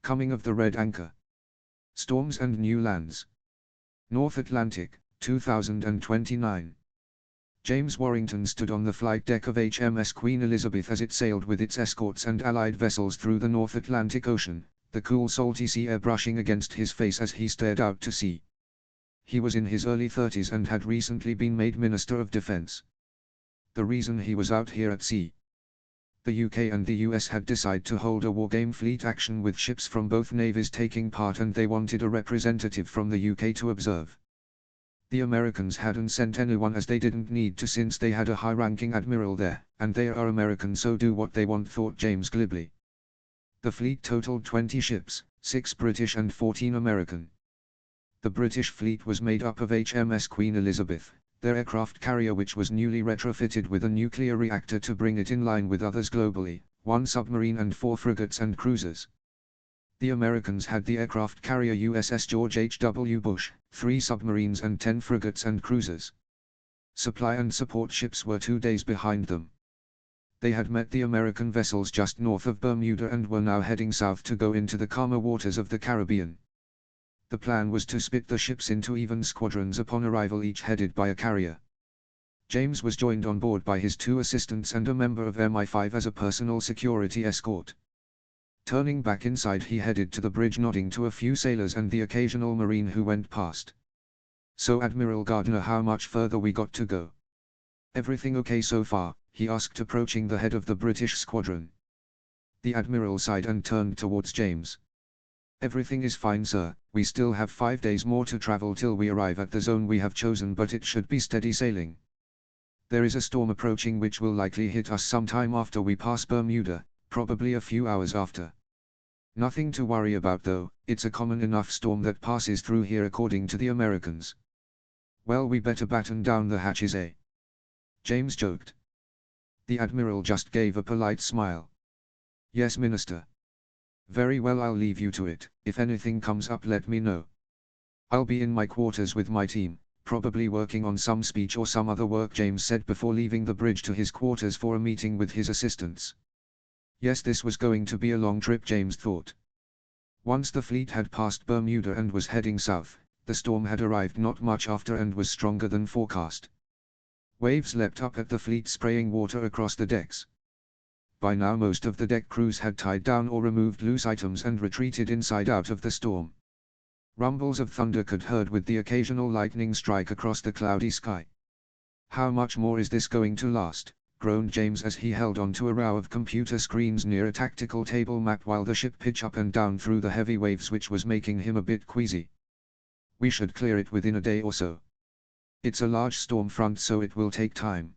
Coming of the Red Anchor. Storms and New Lands. North Atlantic, 2029. James Warrington stood on the flight deck of HMS Queen Elizabeth as it sailed with its escorts and allied vessels through the North Atlantic Ocean, the cool salty sea air brushing against his face as he stared out to sea. He was in his early 30s and had recently been made Minister of Defense. The reason he was out here at sea: the UK and the US had decided to hold a wargame fleet action with ships from both navies taking part, and they wanted a representative from the UK to observe. The Americans hadn't sent anyone as they didn't need to, since they had a high-ranking admiral there, and they are Americans, so do what they want, thought James glibly. The fleet totaled 20 ships, 6 British and 14 American. The British fleet was made up of HMS Queen Elizabeth, their aircraft carrier which was newly retrofitted with a nuclear reactor to bring it in line with others globally, 1 submarine and 4 frigates and cruisers. The Americans had the aircraft carrier USS George H.W. Bush, 3 submarines and 10 frigates and cruisers. Supply and support ships were 2 days behind them. They had met the American vessels just north of Bermuda and were now heading south to go into the calmer waters of the Caribbean. The plan was to split the ships into even squadrons upon arrival, each headed by a carrier. James was joined on board by his 2 assistants and a member of MI5 as a personal security escort. Turning back inside, he headed to the bridge, nodding to a few sailors and the occasional marine who went past. "So Admiral Gardner, how much further we got to go?" "Everything okay so far?" he asked, approaching the head of the British squadron. The Admiral sighed and turned towards James. "Everything is fine, sir. We still have 5 days more to travel till we arrive at the zone we have chosen, but it should be steady sailing. There is a storm approaching which will likely hit us sometime after we pass Bermuda, probably a few hours after. Nothing to worry about though, it's a common enough storm that passes through here according to the Americans." "Well, we better batten down the hatches, eh?" James joked. The Admiral just gave a polite smile. "Yes, Minister." "Very well, I'll leave you to it. If anything comes up, let me know. I'll be in my quarters with my team, probably working on some speech or some other work," James said before leaving the bridge to his quarters for a meeting with his assistants. Yes, this was going to be a long trip, James thought. Once the fleet had passed Bermuda and was heading south, the storm had arrived not much after and was stronger than forecast. Waves leapt up at the fleet, spraying water across the decks. By now most of the deck crews had tied down or removed loose items and retreated inside out of the storm. Rumbles of thunder could be heard, with the occasional lightning strike across the cloudy sky. "How much more is this going to last?" groaned James as he held onto a row of computer screens near a tactical table map while the ship pitched up and down through the heavy waves, which was making him a bit queasy. "We should clear it within a day or so. It's a large storm front, so it will take time.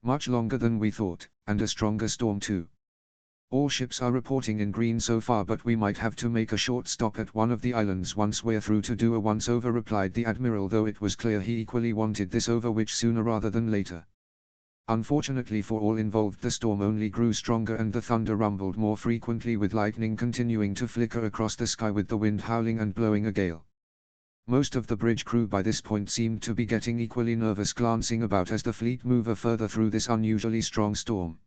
Much longer than we thought, and a stronger storm too. All ships are reporting in green so far, but we might have to make a short stop at one of the islands once we're through to do a once-over," replied the Admiral, though it was clear he equally wanted this over, which sooner rather than later. Unfortunately for all involved, the storm only grew stronger and the thunder rumbled more frequently, with lightning continuing to flicker across the sky with the wind howling and blowing a gale. Most of the bridge crew by this point seemed to be getting equally nervous, glancing about as the fleet moved further through this unusually strong storm.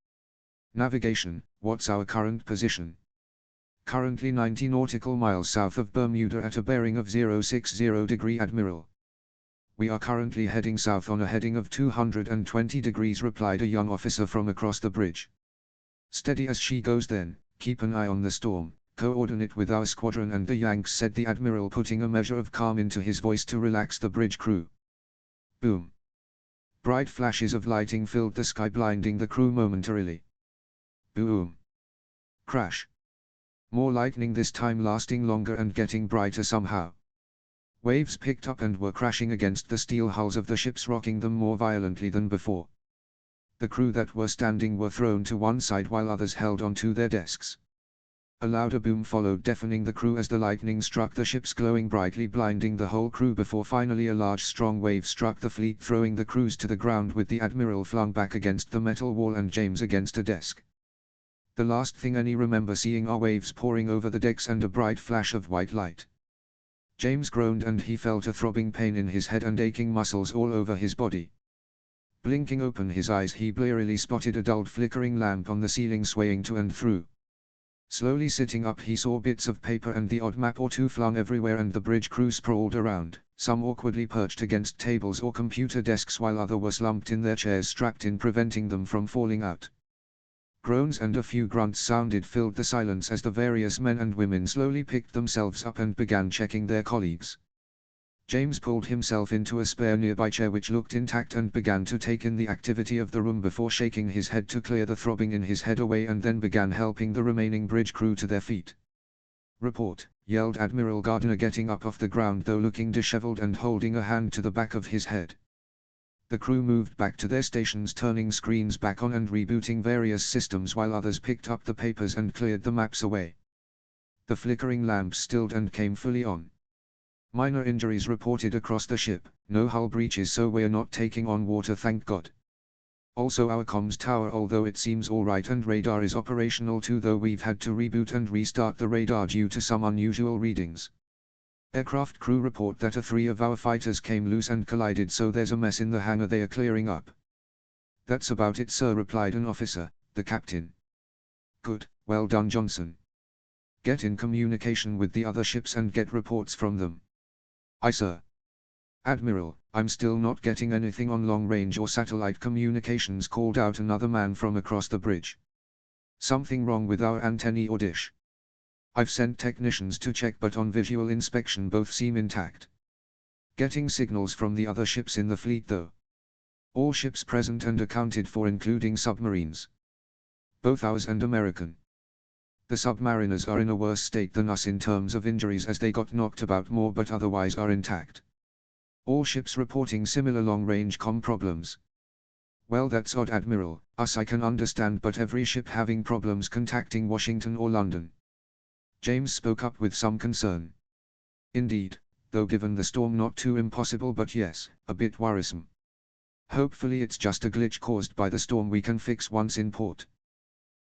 "Navigation, what's our current position?" "Currently 90 nautical miles south of Bermuda at a bearing of 060 degree, Admiral." "We are currently heading south on a heading of 220 degrees, replied a young officer from across the bridge. "Steady as she goes then, keep an eye on the storm, coordinate with our squadron and the Yanks," said the Admiral, putting a measure of calm into his voice to relax the bridge crew. Boom! Bright flashes of lighting filled the sky, blinding the crew momentarily. Boom! Crash! More lightning, this time lasting longer and getting brighter somehow. Waves picked up and were crashing against the steel hulls of the ships, rocking them more violently than before. The crew that were standing were thrown to one side while others held onto their desks. A louder boom followed, deafening the crew as the lightning struck the ships, glowing brightly, blinding the whole crew, before finally a large strong wave struck the fleet, throwing the crews to the ground, with the Admiral flung back against the metal wall and James against a desk. The last thing any remember seeing are waves pouring over the decks and a bright flash of white light. James groaned and he felt a throbbing pain in his head and aching muscles all over his body. Blinking open his eyes, he blearily spotted a dulled flickering lamp on the ceiling swaying to and fro. Slowly sitting up, he saw bits of paper and the odd map or two flung everywhere, and the bridge crew sprawled around, some awkwardly perched against tables or computer desks while others were slumped in their chairs, strapped in, preventing them from falling out. Groans and a few grunts sounded filled the silence as the various men and women slowly picked themselves up and began checking their colleagues. James pulled himself into a spare nearby chair which looked intact and began to take in the activity of the room before shaking his head to clear the throbbing in his head away, and then began helping the remaining bridge crew to their feet. "Report," yelled Admiral Gardner, getting up off the ground though looking disheveled and holding a hand to the back of his head. The crew moved back to their stations, turning screens back on and rebooting various systems while others picked up the papers and cleared the maps away. The flickering lamps stilled and came fully on. "Minor injuries reported across the ship, no hull breaches, so we're not taking on water, thank God. Also our comms tower, although it seems alright, and radar is operational too, though we've had to reboot and restart the radar due to some unusual readings. Aircraft crew report that 3 of our fighters came loose and collided, so there's a mess in the hangar they are clearing up." "That's about it, sir," replied an officer, the captain. "Good, well done, Johnson. Get in communication with the other ships and get reports from them." "Aye, sir." "Admiral, I'm still not getting anything on long-range or satellite communications," called out another man from across the bridge. "Something wrong with our antennae or dish?" "I've sent technicians to check, but on visual inspection both seem intact." "Getting signals from the other ships in the fleet though?" "All ships present and accounted for, including submarines. Both ours and American. The submariners are in a worse state than us in terms of injuries, as they got knocked about more, but otherwise are intact. All ships reporting similar long-range comm problems." "Well, that's odd, Admiral. Us I can understand, but every ship having problems contacting Washington or London." James spoke up with some concern. "Indeed, though given the storm not too impossible, but yes, a bit worrisome. Hopefully it's just a glitch caused by the storm we can fix once in port."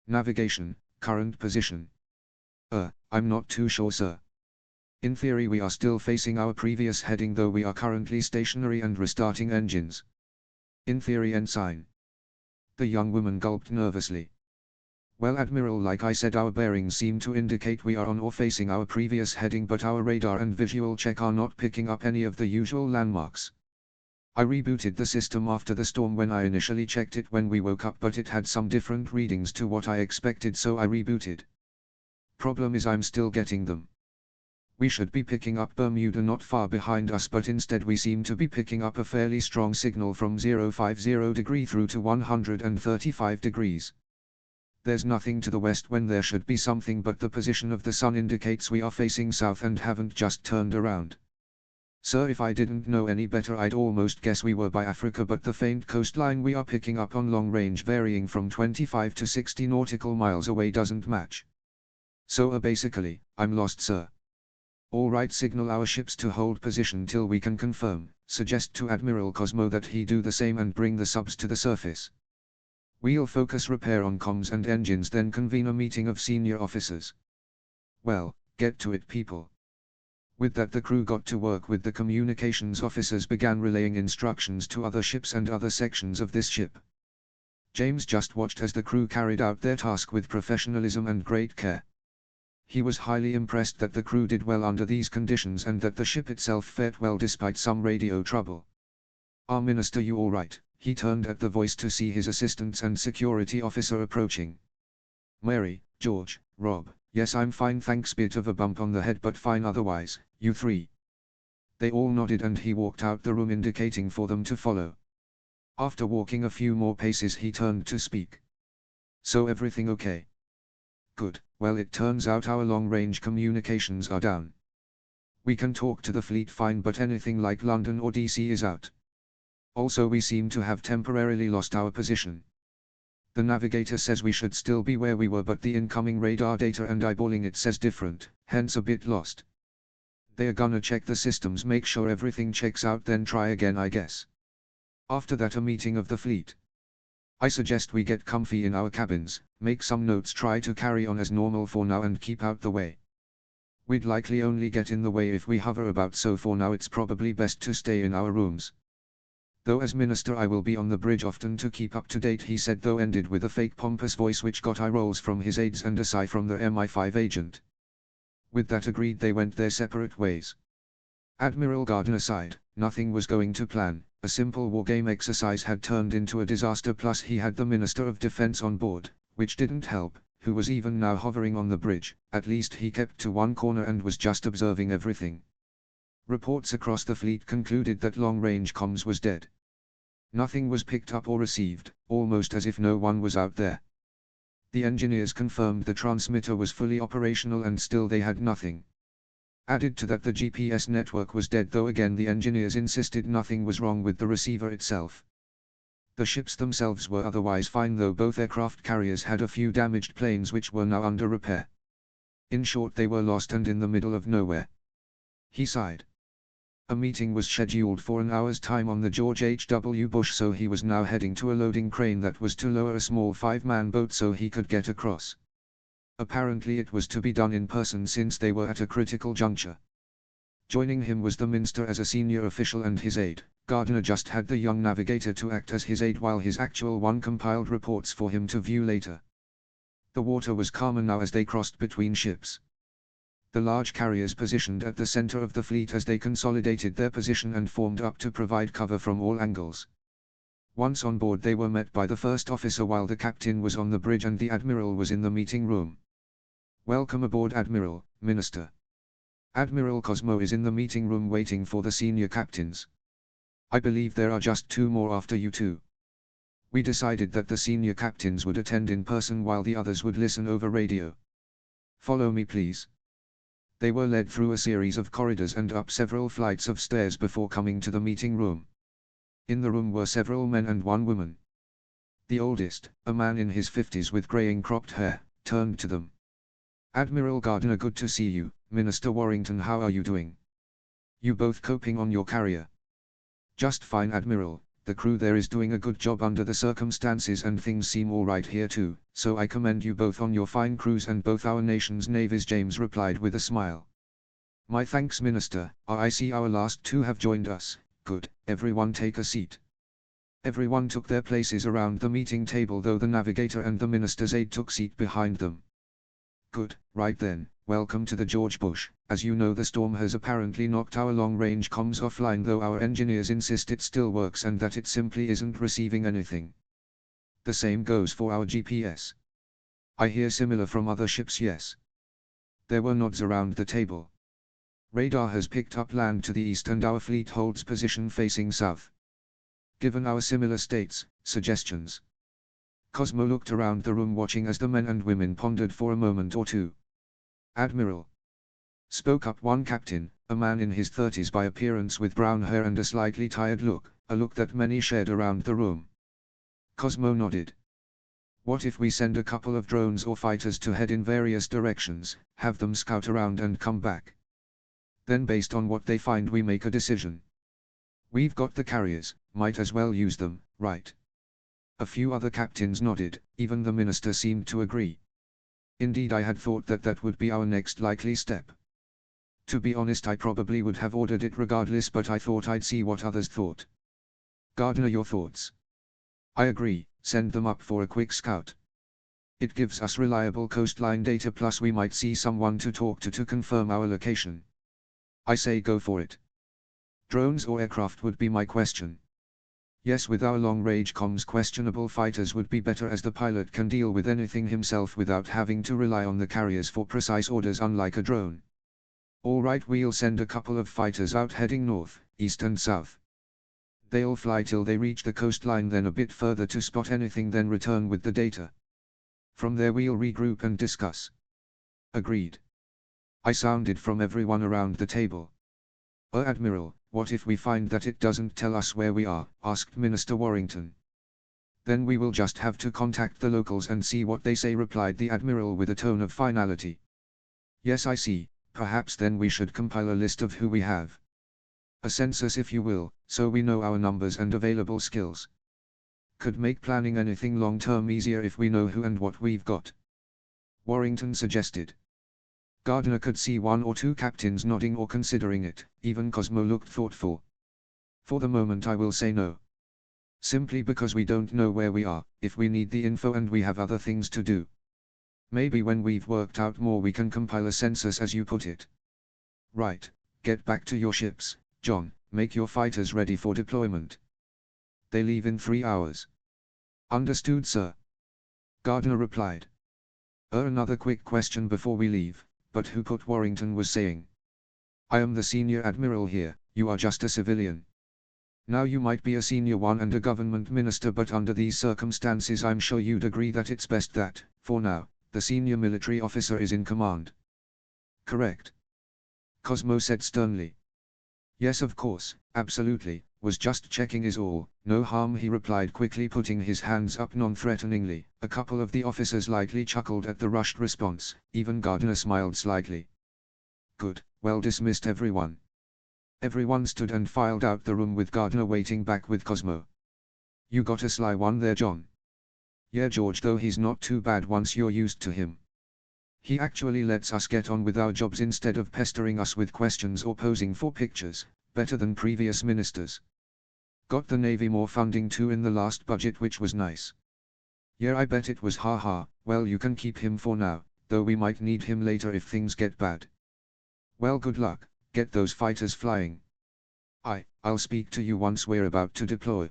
"Navigation, current position?" I'm not too sure, sir. In theory we are still facing our previous heading, though we are currently stationary and restarting engines." "In theory, ensign." The young woman gulped nervously. "Well, Admiral, like I said, our bearings seem to indicate we are on or facing our previous heading, but our radar and visual check are not picking up any of the usual landmarks. I rebooted the system after the storm when I initially checked it when we woke up, but it had some different readings to what I expected, so I rebooted. Problem is I'm still getting them. We should be picking up Bermuda not far behind us, but instead we seem to be picking up a fairly strong signal from 050 degree through to 135 degrees. There's nothing to the west when there should be something, but the position of the sun indicates we are facing south and haven't just turned around. Sir, if I didn't know any better I'd almost guess we were by Africa, but the faint coastline we are picking up on long range varying from 25 to 60 nautical miles away doesn't match. So basically, I'm lost, sir." "All right, signal our ships to hold position till we can confirm. Suggest to Admiral Cosmo that he do the same and bring the subs to the surface. We'll focus repair on comms and engines, then convene a meeting of senior officers." "Well, get to it, people." With that the crew got to work, with the communications officers began relaying instructions to other ships and other sections of this ship. James just watched as the crew carried out their task with professionalism and great care. He was highly impressed that the crew did well under these conditions and that the ship itself fared well despite some radio trouble. "Our minister, you all right?" He turned at the voice to see his assistants and security officer approaching. "Mary, George, Rob, yes, I'm fine, thanks, bit of a bump on the head but fine otherwise, you three?" They all nodded and he walked out the room, indicating for them to follow. After walking a few more paces he turned to speak. "So everything okay?" "Good. Well, it turns out our long-range communications are down. We can talk to the fleet fine, but anything like London or DC is out. Also we seem to have temporarily lost our position. The navigator says we should still be where we were, but the incoming radar data and eyeballing it says different, hence a bit lost. They're gonna check the systems, make sure everything checks out, then try again, I guess. After that a meeting of the fleet. I suggest we get comfy in our cabins, make some notes, try to carry on as normal for now and keep out the way. We'd likely only get in the way if we hover about, so for now it's probably best to stay in our rooms." Though as minister I will be on the bridge often to keep up to date, he said, though ended with a fake pompous voice which got eye rolls from his aides and a sigh from the MI5 agent. With that agreed, they went their separate ways. Admiral Gardner sighed. Nothing was going to plan. A simple wargame exercise had turned into a disaster, plus he had the Minister of Defense on board, which didn't help, who was even now hovering on the bridge. At least he kept to one corner and was just observing everything. Reports across the fleet concluded that long-range comms was dead. Nothing was picked up or received, almost as if no one was out there. The engineers confirmed the transmitter was fully operational and still they had nothing. Added to that, the GPS network was dead, though again the engineers insisted nothing was wrong with the receiver itself. The ships themselves were otherwise fine, though both aircraft carriers had a few damaged planes which were now under repair. In short, they were lost and in the middle of nowhere. He sighed. A meeting was scheduled for an hour's time on the George H.W. Bush, so he was now heading to a loading crane that was to lower a small 5-man boat so he could get across. Apparently it was to be done in person since they were at a critical juncture. Joining him was the minister as a senior official and his aide. Gardner just had the young navigator to act as his aide while his actual one compiled reports for him to view later. The water was calmer now as they crossed between ships. The large carriers positioned at the center of the fleet as they consolidated their position and formed up to provide cover from all angles. Once on board, they were met by the first officer while the captain was on the bridge and the admiral was in the meeting room. "Welcome aboard, Admiral, Minister." Admiral Cosmo is in the meeting room waiting for the senior captains. "I believe there are just 2 more after you two. We decided that the senior captains would attend in person while the others would listen over radio. Follow me, please." They were led through a series of corridors and up several flights of stairs before coming to the meeting room. In the room were several men and one woman. The oldest, a man in his 50s with graying cropped hair, turned to them. "Admiral Gardner, good to see you. Minister Warrington, how are you doing? You both coping on your carrier?" "Just fine, Admiral. The crew there is doing a good job under the circumstances and things seem alright here too, so I commend you both on your fine cruise and both our nation's navies," James replied with a smile. "My thanks, Minister. I see our last 2 have joined us. Good. Everyone take a seat." Everyone took their places around the meeting table, though the navigator and the minister's aide took seat behind them. "Good, right then, welcome to the George Bush. As you know, the storm has apparently knocked our long-range comms offline, though our engineers insist it still works and that it simply isn't receiving anything. The same goes for our GPS. I hear similar from other ships, yes?" There were nods around the table. "Radar has picked up land to the east and our fleet holds position facing south. Given our similar states, suggestions?" Cosmo looked around the room watching as the men and women pondered for a moment or two. "Admiral," spoke up one captain, a man in his 30s by appearance with brown hair and a slightly tired look, a look that many shared around the room. Cosmo nodded. "What if we send a couple of drones or fighters to head in various directions, have them scout around and come back? Then based on what they find we make a decision. We've got the carriers, might as well use them, right?" A few other captains nodded, even the minister seemed to agree. "Indeed, I had thought that that would be our next likely step. To be honest, I probably would have ordered it regardless, but I thought I'd see what others thought. Gardner, your thoughts?" "I agree, send them up for a quick scout. It gives us reliable coastline data, plus we might see someone to talk to confirm our location. I say go for it." "Drones or aircraft would be my question." "Yes, with our long-range comms, questionable fighters would be better, as the pilot can deal with anything himself without having to rely on the carriers for precise orders, unlike a drone." "All right, we'll send a couple of fighters out heading north, east and south. They'll fly till they reach the coastline, then a bit further to spot anything, then return with the data. From there we'll regroup and discuss." "Agreed." I sounded from everyone around the table. "Admiral, what if we find that it doesn't tell us where we are?" asked Minister Warrington. "Then we will just have to contact the locals and see what they say," replied the Admiral with a tone of finality. "Yes, I see. Perhaps then we should compile a list of who we have. A census, if you will, so we know our numbers and available skills. Could make planning anything long-term easier if we know who and what we've got," Warrington suggested. Gardner could see 1 or 2 captains nodding or considering it. Even Cosmo looked thoughtful. "For the moment I will say no. Simply because we don't know where we are, if we need the info and we have other things to do. Maybe when we've worked out more we can compile a census as you put it. Right, get back to your ships, John, make your fighters ready for deployment. They leave in 3 hours. Understood, sir. Gardner replied. Another quick question before we leave, but who put Warrington was saying. I am the senior admiral here, you are just a civilian. Now you might be a senior one and a government minister, but under these circumstances I'm sure you'd agree that it's best that, for now, the senior military officer is in command. Correct. Cosmo said sternly. Yes, of course, absolutely, was just checking is all, no harm, he replied quickly, putting his hands up non-threateningly. A couple of the officers lightly chuckled at the rushed response, even Gardner smiled slightly. Good, well dismissed everyone. Everyone stood and filed out the room with Gardner waiting back with Cosmo. You got a sly one there, John. Yeah, George, though he's not too bad once you're used to him. He actually lets us get on with our jobs instead of pestering us with questions or posing for pictures, better than previous ministers. Got the Navy more funding too in the last budget, which was nice. Yeah, I bet it was, haha. Well, you can keep him for now, though we might need him later if things get bad. Well, good luck, get those fighters flying. I'll speak to you once we're about to deploy.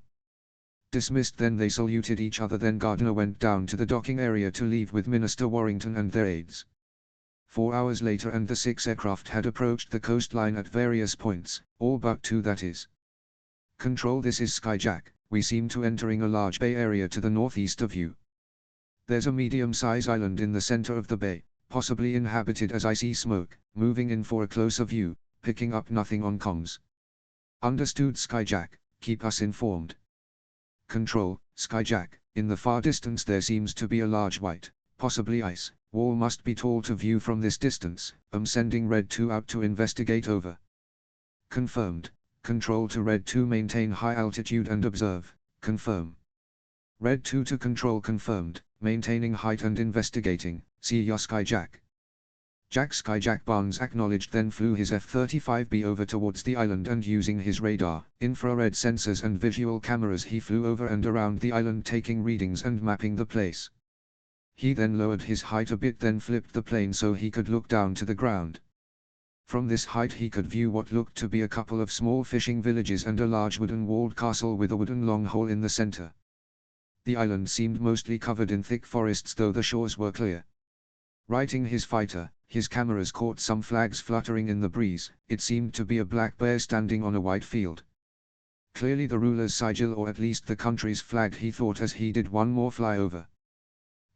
Dismissed. Then they saluted each other. Then Gardner went down to the docking area to leave with Minister Warrington and their aides. 4 hours later and the 6 aircraft had approached the coastline at various points, all but 2, that is. Control, this is Skyjack, we seem to entering a large bay area to the northeast of you. There's a medium-size island in the center of the bay, possibly inhabited, as I see smoke, moving in for a closer view, picking up nothing on comms. Understood, Skyjack, keep us informed. Control, Skyjack, in the far distance there seems to be a large white, possibly ice, wall, must be tall to view from this distance. Sending Red 2 out to investigate, over. Confirmed. Control to Red 2, maintain high altitude and observe, confirm. Red 2 to Control, confirmed, maintaining height and investigating, see ya Skyjack. Skyjack Barnes acknowledged, then flew his F-35B over towards the island and using his radar, infrared sensors and visual cameras he flew over and around the island, taking readings and mapping the place. He then lowered his height a bit, then flipped the plane so he could look down to the ground. From this height he could view what looked to be a couple of small fishing villages and a large wooden walled castle with a wooden long hole in the center. The island seemed mostly covered in thick forests, though the shores were clear. Righting his fighter, his cameras caught some flags fluttering in the breeze. It seemed to be a black bear standing on a white field. Clearly the ruler's sigil, or at least the country's flag, he thought as he did one more flyover.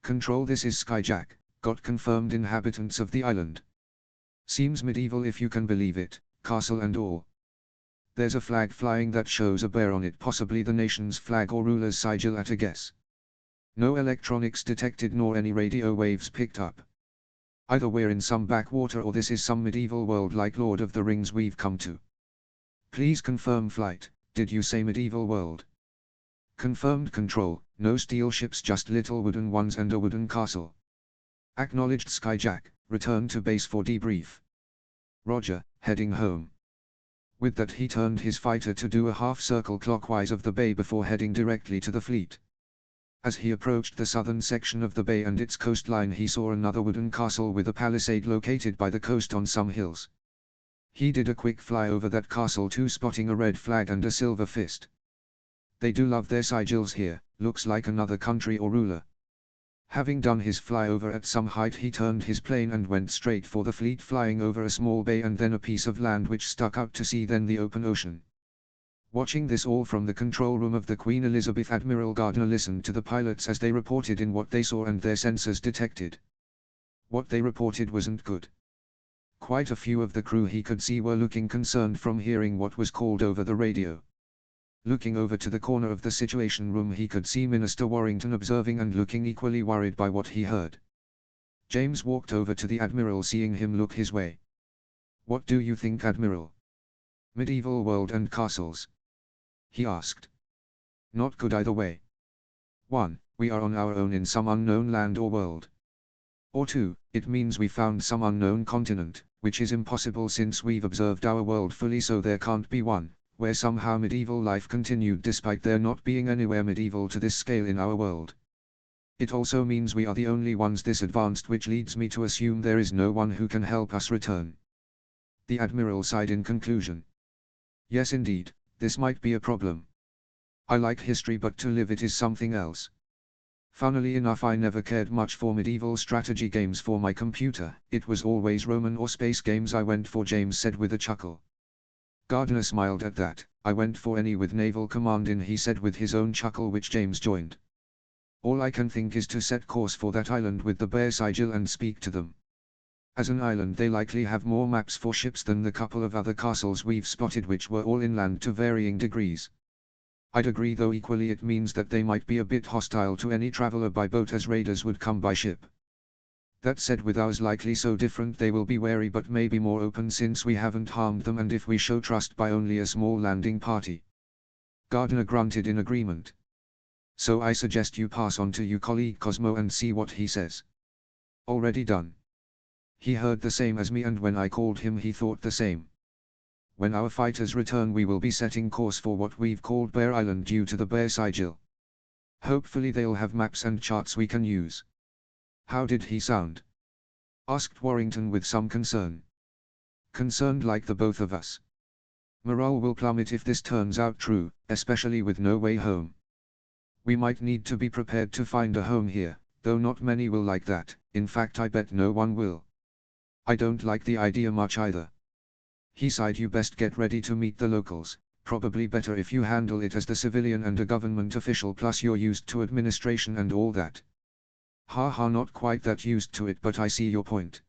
Control, this is Skyjack, got confirmed inhabitants of the island. Seems medieval if you can believe it, castle and all. There's a flag flying that shows a bear on it, possibly the nation's flag or ruler's sigil at a guess. No electronics detected nor any radio waves picked up. Either we're in some backwater or this is some medieval world like Lord of the Rings we've come to. Please confirm flight. Did you say medieval world? Confirmed, Control, no steel ships, just little wooden ones and a wooden castle. Acknowledged, Skyjack, return to base for debrief. Roger, heading home. With that he turned his fighter to do a half circle clockwise of the bay before heading directly to the fleet. As he approached the southern section of the bay and its coastline, he saw another wooden castle with a palisade located by the coast on some hills. He did a quick fly over that castle too, spotting a red flag and a silver fist. They do love their sigils here, looks like another country or ruler. Having done his flyover at some height, he turned his plane and went straight for the fleet, flying over a small bay and then a piece of land which stuck out to sea, then the open ocean. Watching this all from the control room of the Queen Elizabeth, Admiral Gardner listened to the pilots as they reported in what they saw and their sensors detected. What they reported wasn't good. Quite a few of the crew he could see were looking concerned from hearing what was called over the radio. Looking over to the corner of the Situation Room, he could see Minister Warrington observing and looking equally worried by what he heard. James walked over to the Admiral, seeing him look his way. What do you think, Admiral? Medieval world and castles? He asked. Not good either way. 1. We are on our own in some unknown land or world. Or 2, it means we found some unknown continent, which is impossible since we've observed our world fully, so there can't be 1. where somehow medieval life continued despite there not being anywhere medieval to this scale in our world. It also means we are the only ones this advanced, which leads me to assume there is no one who can help us return. The Admiral sighed in conclusion. Yes indeed, this might be a problem. I like history, but to live it is something else. Funnily enough, I never cared much for medieval strategy games for my computer. It was always Roman or space games I went for, James said with a chuckle. Gardner smiled at that. I went for any with naval command in, he said with his own chuckle, which James joined. All I can think is to set course for that island with the bear sigil and speak to them. As an island they likely have more maps for ships than the couple of other castles we've spotted, which were all inland to varying degrees. I'd agree, though equally it means that they might be a bit hostile to any traveler by boat as raiders would come by ship. That said, with ours likely so different, they will be wary but maybe more open since we haven't harmed them, and if we show trust by only a small landing party. Gardner grunted in agreement. So I suggest you pass on to your colleague Cosmo and see what he says. Already done. He heard the same as me, and when I called him he thought the same. When our fighters return we will be setting course for what we've called Bear Island due to the bear sigil. Hopefully they'll have maps and charts we can use. How did he sound? Asked Warrington with some concern. Concerned like the both of us. Morale will plummet if this turns out true, especially with no way home. We might need to be prepared to find a home here, though not many will like that. In fact, I bet no one will. I don't like the idea much either. He sighed. You best get ready to meet the locals, probably better if you handle it as the civilian and a government official, plus you're used to administration and all that. Haha, not quite that used to it, but I see your point.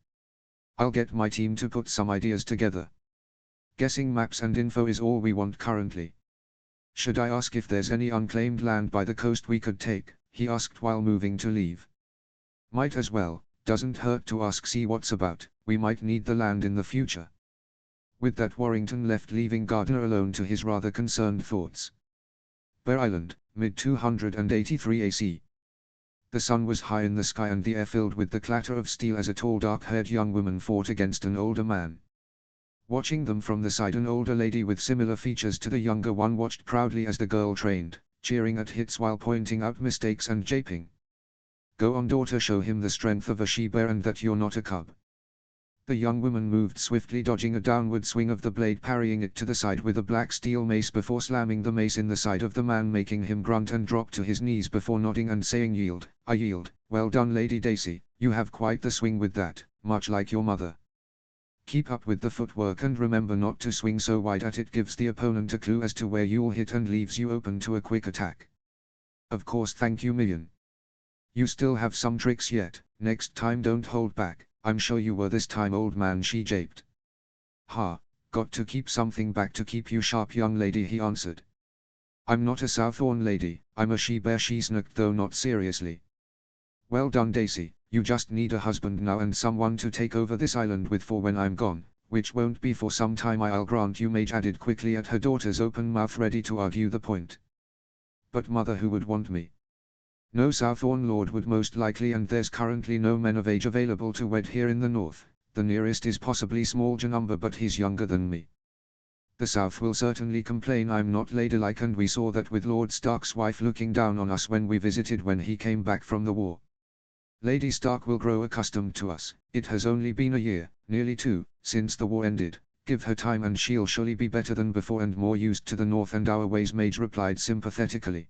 I'll get my team to put some ideas together. Guessing maps and info is all we want currently. Should I ask if there's any unclaimed land by the coast we could take? He asked while moving to leave. Might as well, doesn't hurt to ask, see what's about, we might need the land in the future. With that Warrington left, leaving Gardner alone to his rather concerned thoughts. Bear Island, mid-283 AC. The sun was high in the sky and the air filled with the clatter of steel as a tall dark-haired young woman fought against an older man. Watching them from the side, an older lady with similar features to the younger one watched proudly as the girl trained, cheering at hits while pointing out mistakes and japing. Go on, daughter, show him the strength of a she-bear and that you're not a cub. The young woman moved swiftly, dodging a downward swing of the blade, parrying it to the side with a black steel mace before slamming the mace in the side of the man, making him grunt and drop to his knees before nodding and saying, "Yield, I yield." Well done, Lady Daisy, you have quite the swing with that, much like your mother. Keep up with the footwork and remember not to swing so wide at it gives the opponent a clue as to where you'll hit and leaves you open to a quick attack. Of course, thank you million. You still have some tricks yet, next time don't hold back. I'm sure you were this time, old man, she japed. Ha, got to keep something back to keep you sharp, young lady, he answered. I'm not a Southorn lady, I'm a she-bear, she smirked, though not seriously. Well done, Daisy, you just need a husband now and someone to take over this island with for when I'm gone, which won't be for some time, I'll grant you, Mage added quickly at her daughter's open mouth, ready to argue the point. But mother, who would want me? No Southorn lord would most likely, and there's currently no men of age available to wed here in the north. The nearest is possibly small Janumber, but he's younger than me. The South will certainly complain I'm not ladylike, and we saw that with Lord Stark's wife looking down on us when we visited when he came back from the war. Lady Stark will grow accustomed to us. It has only been a year, nearly two, since the war ended. Give her time and she'll surely be better than before and more used to the north and our ways, Mage replied sympathetically.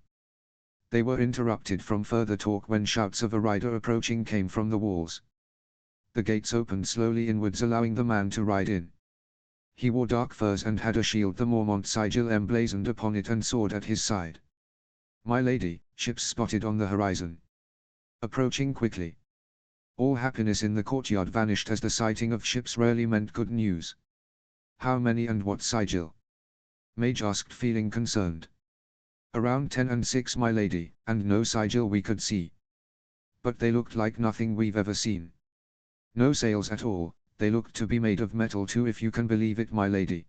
They were interrupted from further talk when shouts of a rider approaching came from the walls. The gates opened slowly inwards, allowing the man to ride in. He wore dark furs and had a shield, the Mormont sigil emblazoned upon it, and sword at his side. My lady, ships spotted on the horizon. Approaching quickly. All happiness in the courtyard vanished as the sighting of ships rarely meant good news. How many and what sigil? Mage asked, feeling concerned. Around 10 and 6, my lady, and no sigil we could see. But they looked like nothing we've ever seen. No sails at all, they looked to be made of metal too, if you can believe it, my lady.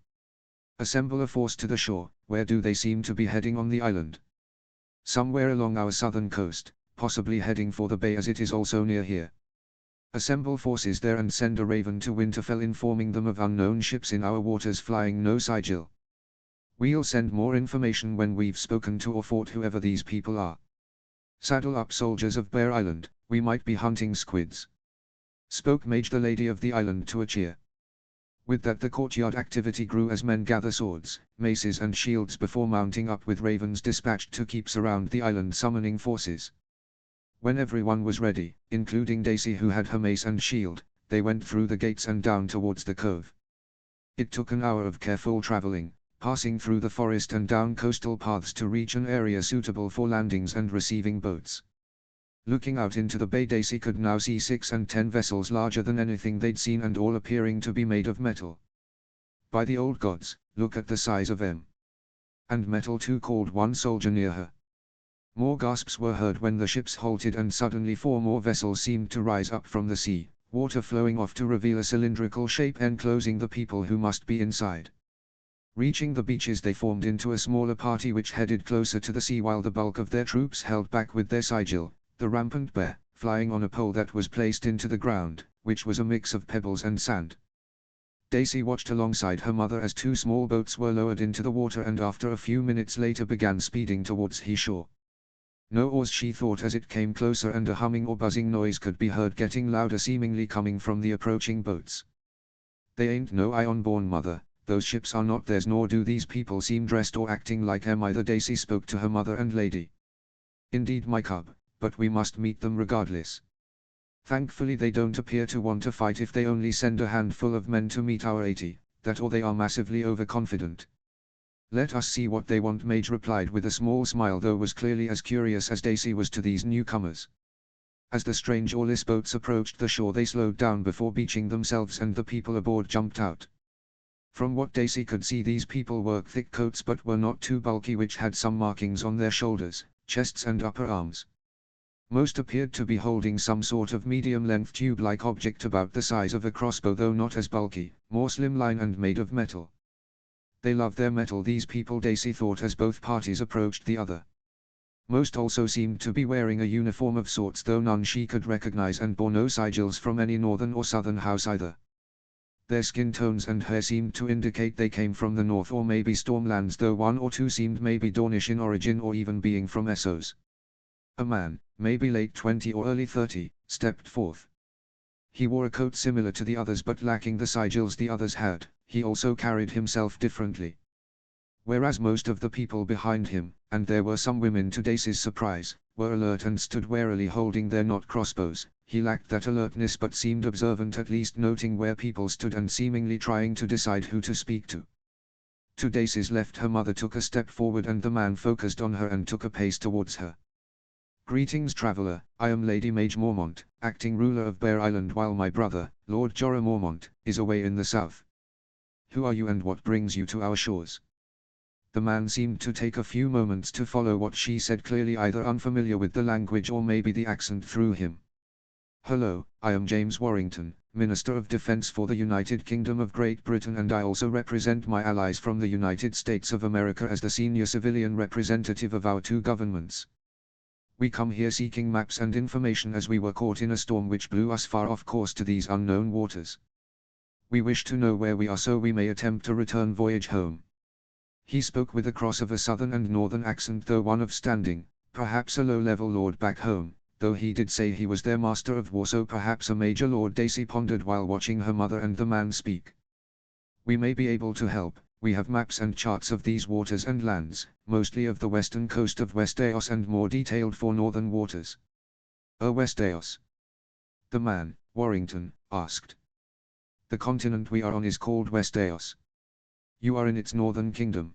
Assemble a force to the shore. Where do they seem to be heading on the island? Somewhere along our southern coast, possibly heading for the bay as it is also near here. Assemble forces there and send a raven to Winterfell informing them of unknown ships in our waters flying no sigil. We'll send more information when we've spoken to or fought whoever these people are. Saddle up, soldiers of Bear Island, we might be hunting squids. Spoke Mage, the lady of the island, to a cheer. With that the courtyard activity grew as men gather swords, maces and shields before mounting up, with ravens dispatched to keep surround the island summoning forces. When everyone was ready, including Daisy who had her mace and shield, they went through the gates and down towards the cove. It took an hour of careful traveling, passing through the forest and down coastal paths to reach an area suitable for landings and receiving boats. Looking out into the bay, Daisy could now see 6 and 10 vessels larger than anything they'd seen and all appearing to be made of metal. By the old gods, look at the size of them. And metal too, called one soldier near her. More gasps were heard when the ships halted and suddenly 4 more vessels seemed to rise up from the sea, water flowing off to reveal a cylindrical shape enclosing the people who must be inside. Reaching the beaches, they formed into a smaller party which headed closer to the sea, while the bulk of their troops held back with their sigil, the rampant bear, flying on a pole that was placed into the ground, which was a mix of pebbles and sand. Daisy watched alongside her mother as 2 small boats were lowered into the water and after a few minutes later began speeding towards the shore. No oars, she thought as it came closer, and a humming or buzzing noise could be heard getting louder, seemingly coming from the approaching boats. They ain't no Ironborn, mother. Those ships are not theirs, nor do these people seem dressed or acting like them either. Daisy spoke to her mother and lady. Indeed, my cub, but we must meet them regardless. Thankfully they don't appear to want to fight if they only send a handful of men to meet our 80, that or they are massively overconfident. Let us see what they want, Mage replied with a small smile, though was clearly as curious as Daisy was to these newcomers. As the strange oarless boats approached the shore, they slowed down before beaching themselves and the people aboard jumped out. From what Daisy could see, these people wore thick coats but were not too bulky, which had some markings on their shoulders, chests and upper arms. Most appeared to be holding some sort of medium-length tube-like object about the size of a crossbow, though not as bulky, more slimline and made of metal. They love their metal, these people, Daisy thought as both parties approached the other. Most also seemed to be wearing a uniform of sorts, though none she could recognize, and bore no sigils from any northern or southern house either. Their skin tones and hair seemed to indicate they came from the north or maybe Stormlands, though 1 or 2 seemed maybe Dornish in origin or even being from Essos. A man, maybe late 20 or early 30, stepped forth. He wore a coat similar to the others but lacking the sigils the others had. He also carried himself differently. Whereas most of the people behind him, and there were some women to Daisy's surprise, were alert and stood warily holding their not crossbows, he lacked that alertness but seemed observant, at least noting where people stood and seemingly trying to decide who to speak to. To Daisy's left, her mother took a step forward and the man focused on her and took a pace towards her. Greetings, traveler, I am Lady Mage Mormont, acting ruler of Bear Island, while my brother, Lord Jorah Mormont, is away in the south. Who are you and what brings you to our shores? The man seemed to take a few moments to follow what she said, clearly either unfamiliar with the language or maybe the accent threw him. Hello, I am James Warrington, Minister of Defense for the United Kingdom of Great Britain, and I also represent my allies from the United States of America as the senior civilian representative of our 2 governments. We come here seeking maps and information as we were caught in a storm which blew us far off course to these unknown waters. We wish to know where we are so we may attempt a return voyage home. He spoke with a cross of a southern and northern accent, though one of standing, perhaps a low-level lord back home, though he did say he was their master of war, so perhaps a major lord, Daisy pondered while watching her mother and the man speak. We may be able to help. We have maps and charts of these waters and lands, mostly of the western coast of Westeros and more detailed for northern waters. Westeros? The man, Warrington, asked. The continent we are on is called Westeros. You are in its northern kingdom.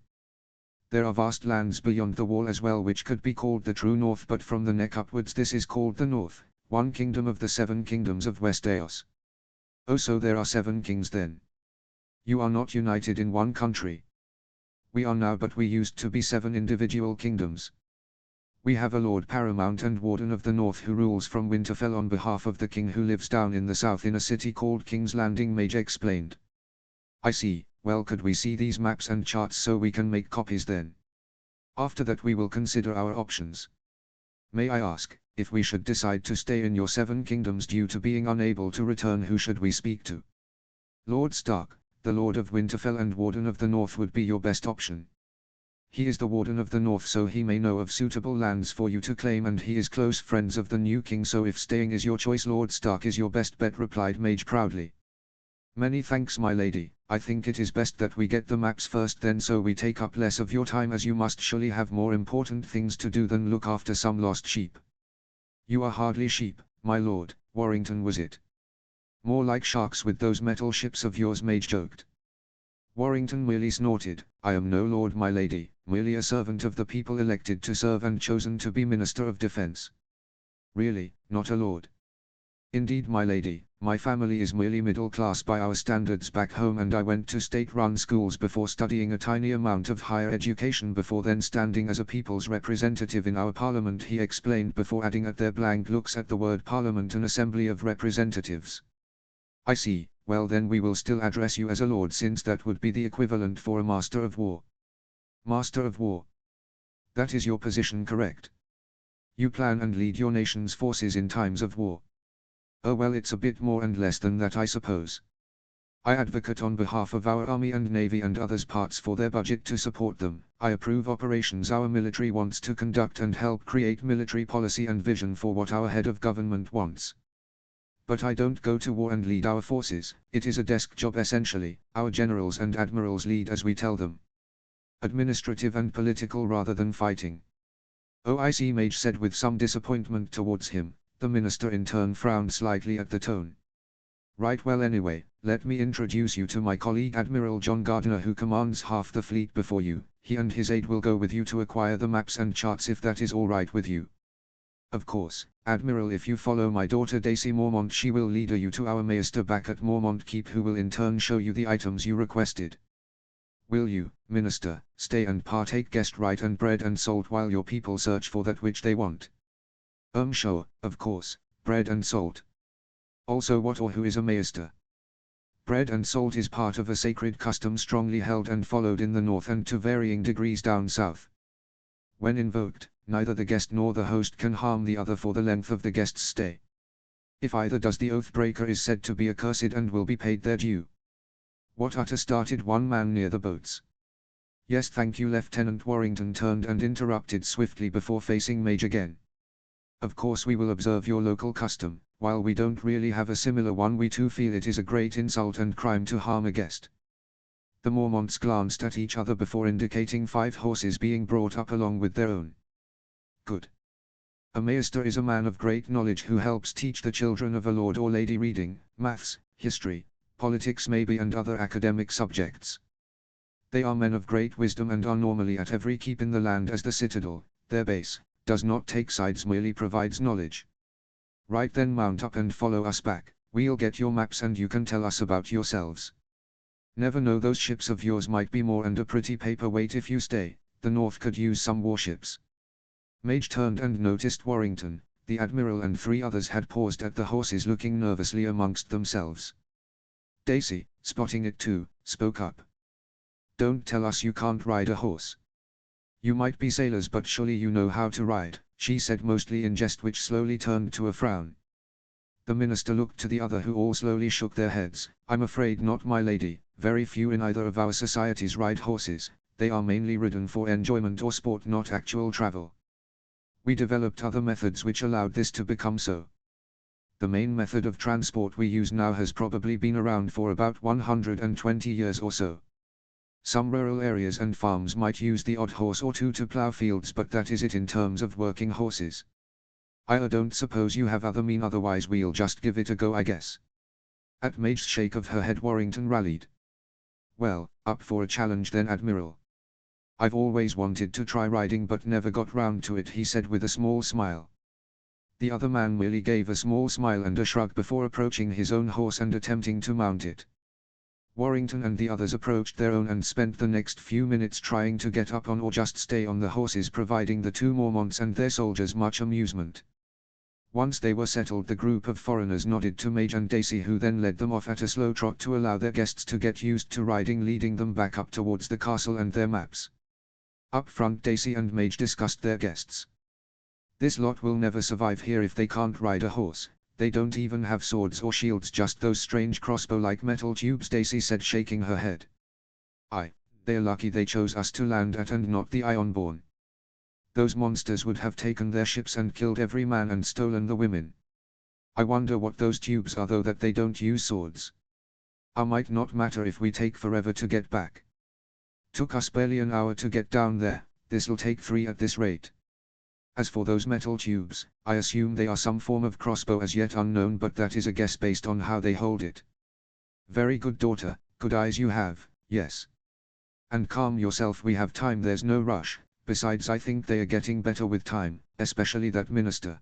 There are vast lands beyond the wall as well which could be called the true north, but from the neck upwards this is called the north, one kingdom of the 7 kingdoms of Westeros. Oh, so there are 7 kings then. You are not united in one country. We are now, but we used to be 7 individual kingdoms. We have a Lord Paramount and Warden of the North who rules from Winterfell on behalf of the king, who lives down in the south in a city called King's Landing, Mage explained. I see. Well, could we see these maps and charts so we can make copies then? After that we will consider our options. May I ask, if we should decide to stay in your 7 kingdoms due to being unable to return, who should we speak to? Lord Stark, the Lord of Winterfell and Warden of the North would be your best option. He is the warden of the north, so he may know of suitable lands for you to claim, and he is close friends of the new king, so if staying is your choice, Lord Stark is your best bet, replied Mage proudly. Many thanks, my lady. I think it is best that we get the maps first then, so we take up less of your time, as you must surely have more important things to do than look after some lost sheep. You are hardly sheep, my lord, Warrington was it. More like sharks with those metal ships of yours, Mage joked. Warrington merely snorted. I am no lord, my lady, merely a servant of the people, elected to serve and chosen to be Minister of Defense. Really, not a lord? Indeed, my lady, my family is merely middle class by our standards back home, and I went to state-run schools before studying a tiny amount of higher education before then standing as a people's representative in our parliament, he explained, before adding at their blank looks at the word parliament, an assembly of representatives. I see. Well then, we will still address you as a lord, since that would be the equivalent for a master of war. Master of war. That is your position, correct? You plan and lead your nation's forces in times of war. Oh well, it's a bit more and less than that, I suppose. I advocate on behalf of our army and navy and others parts for their budget to support them. I approve operations our military wants to conduct and help create military policy and vision for what our head of government wants. But I don't go to war and lead our forces. It is a desk job essentially. Our generals and admirals lead as we tell them. Administrative and political rather than fighting. Oh, I see, Mage said with some disappointment towards him. The minister in turn frowned slightly at the tone. Right, well anyway, let me introduce you to my colleague Admiral John Gardiner, who commands half the fleet before you. He and his aide will go with you to acquire the maps and charts, if that is all right with you. Of course, Admiral, if you follow my daughter Daisy Mormont, she will lead you to our maester back at Mormont Keep, who will in turn show you the items you requested. Will you, Minister, stay and partake guest right and bread and salt while your people search for that which they want? Sure, of course, bread and salt. Also, what or who is a maester? Bread and salt is part of a sacred custom strongly held and followed in the north and to varying degrees down south. When invoked, neither the guest nor the host can harm the other for the length of the guest's stay. If either does, the oath-breaker is said to be accursed and will be paid their due. What utter, started one man near the boats. Yes, thank you, Lieutenant. Warrington turned and interrupted swiftly before facing Mage again. Of course we will observe your local custom. While we don't really have a similar one, we too feel it is a great insult and crime to harm a guest. The Mormonts glanced at each other before indicating 5 horses being brought up along with their own. Good. A maester is a man of great knowledge who helps teach the children of a lord or lady reading, maths, history, politics maybe, and other academic subjects. They are men of great wisdom and are normally at every keep in the land as the citadel, their base, does not take sides, merely provides knowledge. Right then, mount up and follow us back. We'll get your maps and you can tell us about yourselves. Never know, those ships of yours might be more and a pretty paperweight if you stay. The North could use some warships. Mage turned and noticed Warrington, the Admiral and 3 others had paused at the horses, looking nervously amongst themselves. Daisy, spotting it too, spoke up. Don't tell us you can't ride a horse. You might be sailors, but surely you know how to ride, she said, mostly in jest, which slowly turned to a frown. The minister looked to the other, who all slowly shook their heads. I'm afraid not, my lady. Very few in either of our societies ride horses. They are mainly ridden for enjoyment or sport, not actual travel. We developed other methods which allowed this to become so. The main method of transport we use now has probably been around for about 120 years or so. Some rural areas and farms might use the odd horse or two to plow fields, but that is it in terms of working horses. I don't suppose you have other mean, otherwise we'll just give it a go, I guess. At Mage's shake of her head, Warrington rallied. Well, up for a challenge then, Admiral. I've always wanted to try riding but never got round to it, he said with a small smile. The other man merely gave a small smile and a shrug before approaching his own horse and attempting to mount it. Warrington and the others approached their own and spent the next few minutes trying to get up on or just stay on the horses, providing the 2 Mormonts and their soldiers much amusement. Once they were settled, the group of foreigners nodded to Mage and Daisy, who then led them off at a slow trot to allow their guests to get used to riding, leading them back up towards the castle and their maps. Up front, Daisy and Mage discussed their guests. This lot will never survive here if they can't ride a horse. They don't even have swords or shields, just those strange crossbow-like metal tubes, Daisy said, shaking her head. They're lucky they chose us to land at and not the Ironborn. Those monsters would have taken their ships and killed every man and stolen the women. I wonder what those tubes are though that they don't use swords. Might not matter if we take forever to get back. Took us barely an hour to get down there, this'll take 3 at this rate. As for those metal tubes, I assume they are some form of crossbow as yet unknown, but that is a guess based on how they hold it. Very good daughter, good eyes you have, yes. And calm yourself, we have time, there's no rush, besides I think they are getting better with time, especially that minister.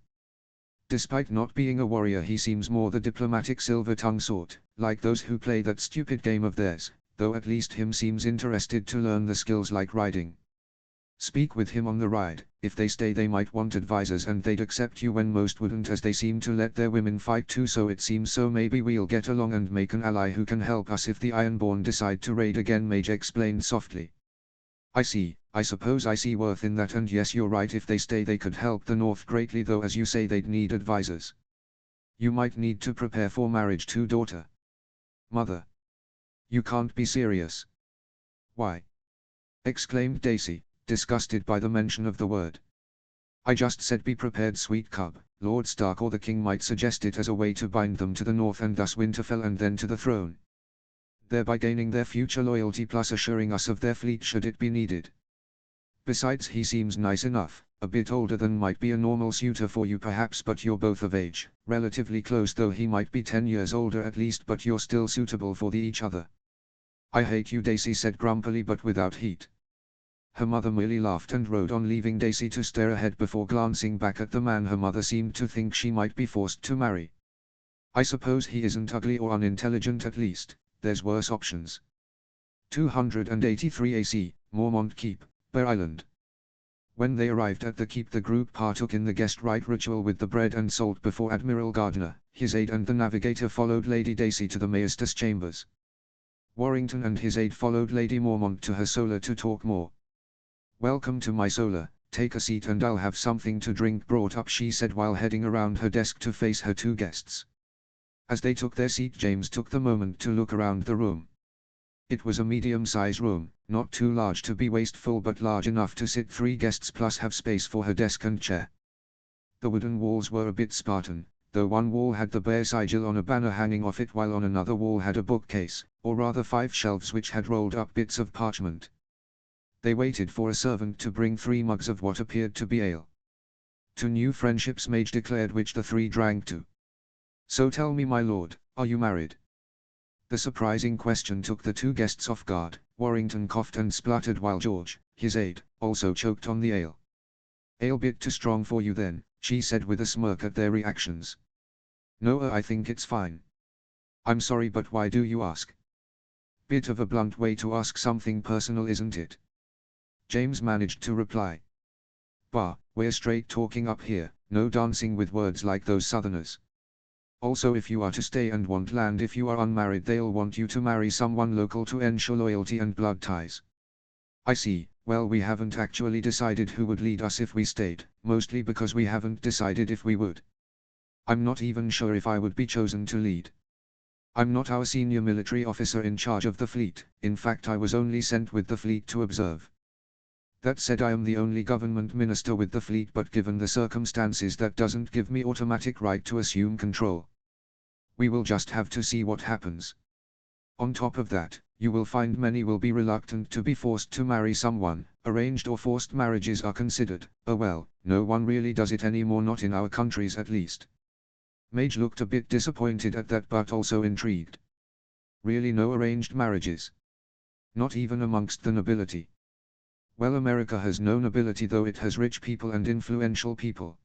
Despite not being a warrior he seems more the diplomatic silver-tongue sort, like those who play that stupid game of theirs, though at least him seems interested to learn the skills like riding. Speak with him on the ride, if they stay they might want advisors and they'd accept you when most wouldn't, as they seem to let their women fight too, so it seems, so maybe we'll get along and make an ally who can help us if the Ironborn decide to raid again, Mage explained softly. I see, I suppose I see worth in that, and yes you're right, if they stay they could help the North greatly, though as you say they'd need advisors. You might need to prepare for marriage too, daughter. Mother. You can't be serious. Why? Exclaimed Daisy, disgusted by the mention of the word. I just said be prepared, sweet cub. Lord Stark or the king might suggest it as a way to bind them to the North and thus Winterfell and then to the throne, thereby gaining their future loyalty plus assuring us of their fleet should it be needed. Besides he seems nice enough, a bit older than might be a normal suitor for you perhaps, but you're both of age, relatively close, though he might be 10 years older at least, but you're still suitable for each other. I hate you, Daisy said grumpily but without heat. Her mother merely laughed and rode on, leaving Daisy to stare ahead before glancing back at the man her mother seemed to think she might be forced to marry. I suppose he isn't ugly or unintelligent, at least, there's worse options. 283 AC, Mormont Keep, Bear Island. When they arrived at the keep the group partook in the guest rite ritual with the bread and salt before Admiral Gardner, his aide and the navigator followed Lady Daisy to the Maestas chambers. Warrington and his aide followed Lady Mormont to her solar to talk more. Welcome to my solar, take a seat and I'll have something to drink brought up, she said while heading around her desk to face her 2 guests. As they took their seat James took the moment to look around the room. It was a medium-sized room, not too large to be wasteful but large enough to sit 3 guests plus have space for her desk and chair. The wooden walls were a bit Spartan, though one wall had the bear sigil on a banner hanging off it while on another wall had a bookcase, or rather 5 shelves which had rolled up bits of parchment. They waited for a servant to bring 3 mugs of what appeared to be ale. 2 new friendships, Mage declared, which the 3 drank to. So tell me, my lord, are you married? The surprising question took the 2 guests off guard. Warrington coughed and spluttered while George, his aide, also choked on the ale. Ale bit too strong for you then, she said with a smirk at their reactions. No, I think it's fine. I'm sorry, but why do you ask? Bit of a blunt way to ask something personal, isn't it? James managed to reply. Bah, we're straight talking up here, no dancing with words like those southerners. Also, if you are to stay and want land, if you are unmarried they'll want you to marry someone local to ensure loyalty and blood ties. I see. Well, we haven't actually decided who would lead us if we stayed, mostly because we haven't decided if we would. I'm not even sure if I would be chosen to lead. I'm not our senior military officer in charge of the fleet, in fact I was only sent with the fleet to observe. That said, I am the only government minister with the fleet, but given the circumstances that doesn't give me automatic right to assume control. We will just have to see what happens. On top of that, you will find many will be reluctant to be forced to marry someone. Arranged or forced marriages are considered, well, no one really does it anymore, not in our countries at least. Mage looked a bit disappointed at that but also intrigued. Really, no arranged marriages? Not even amongst the nobility? Well, America has no nobility, though it has rich people and influential people.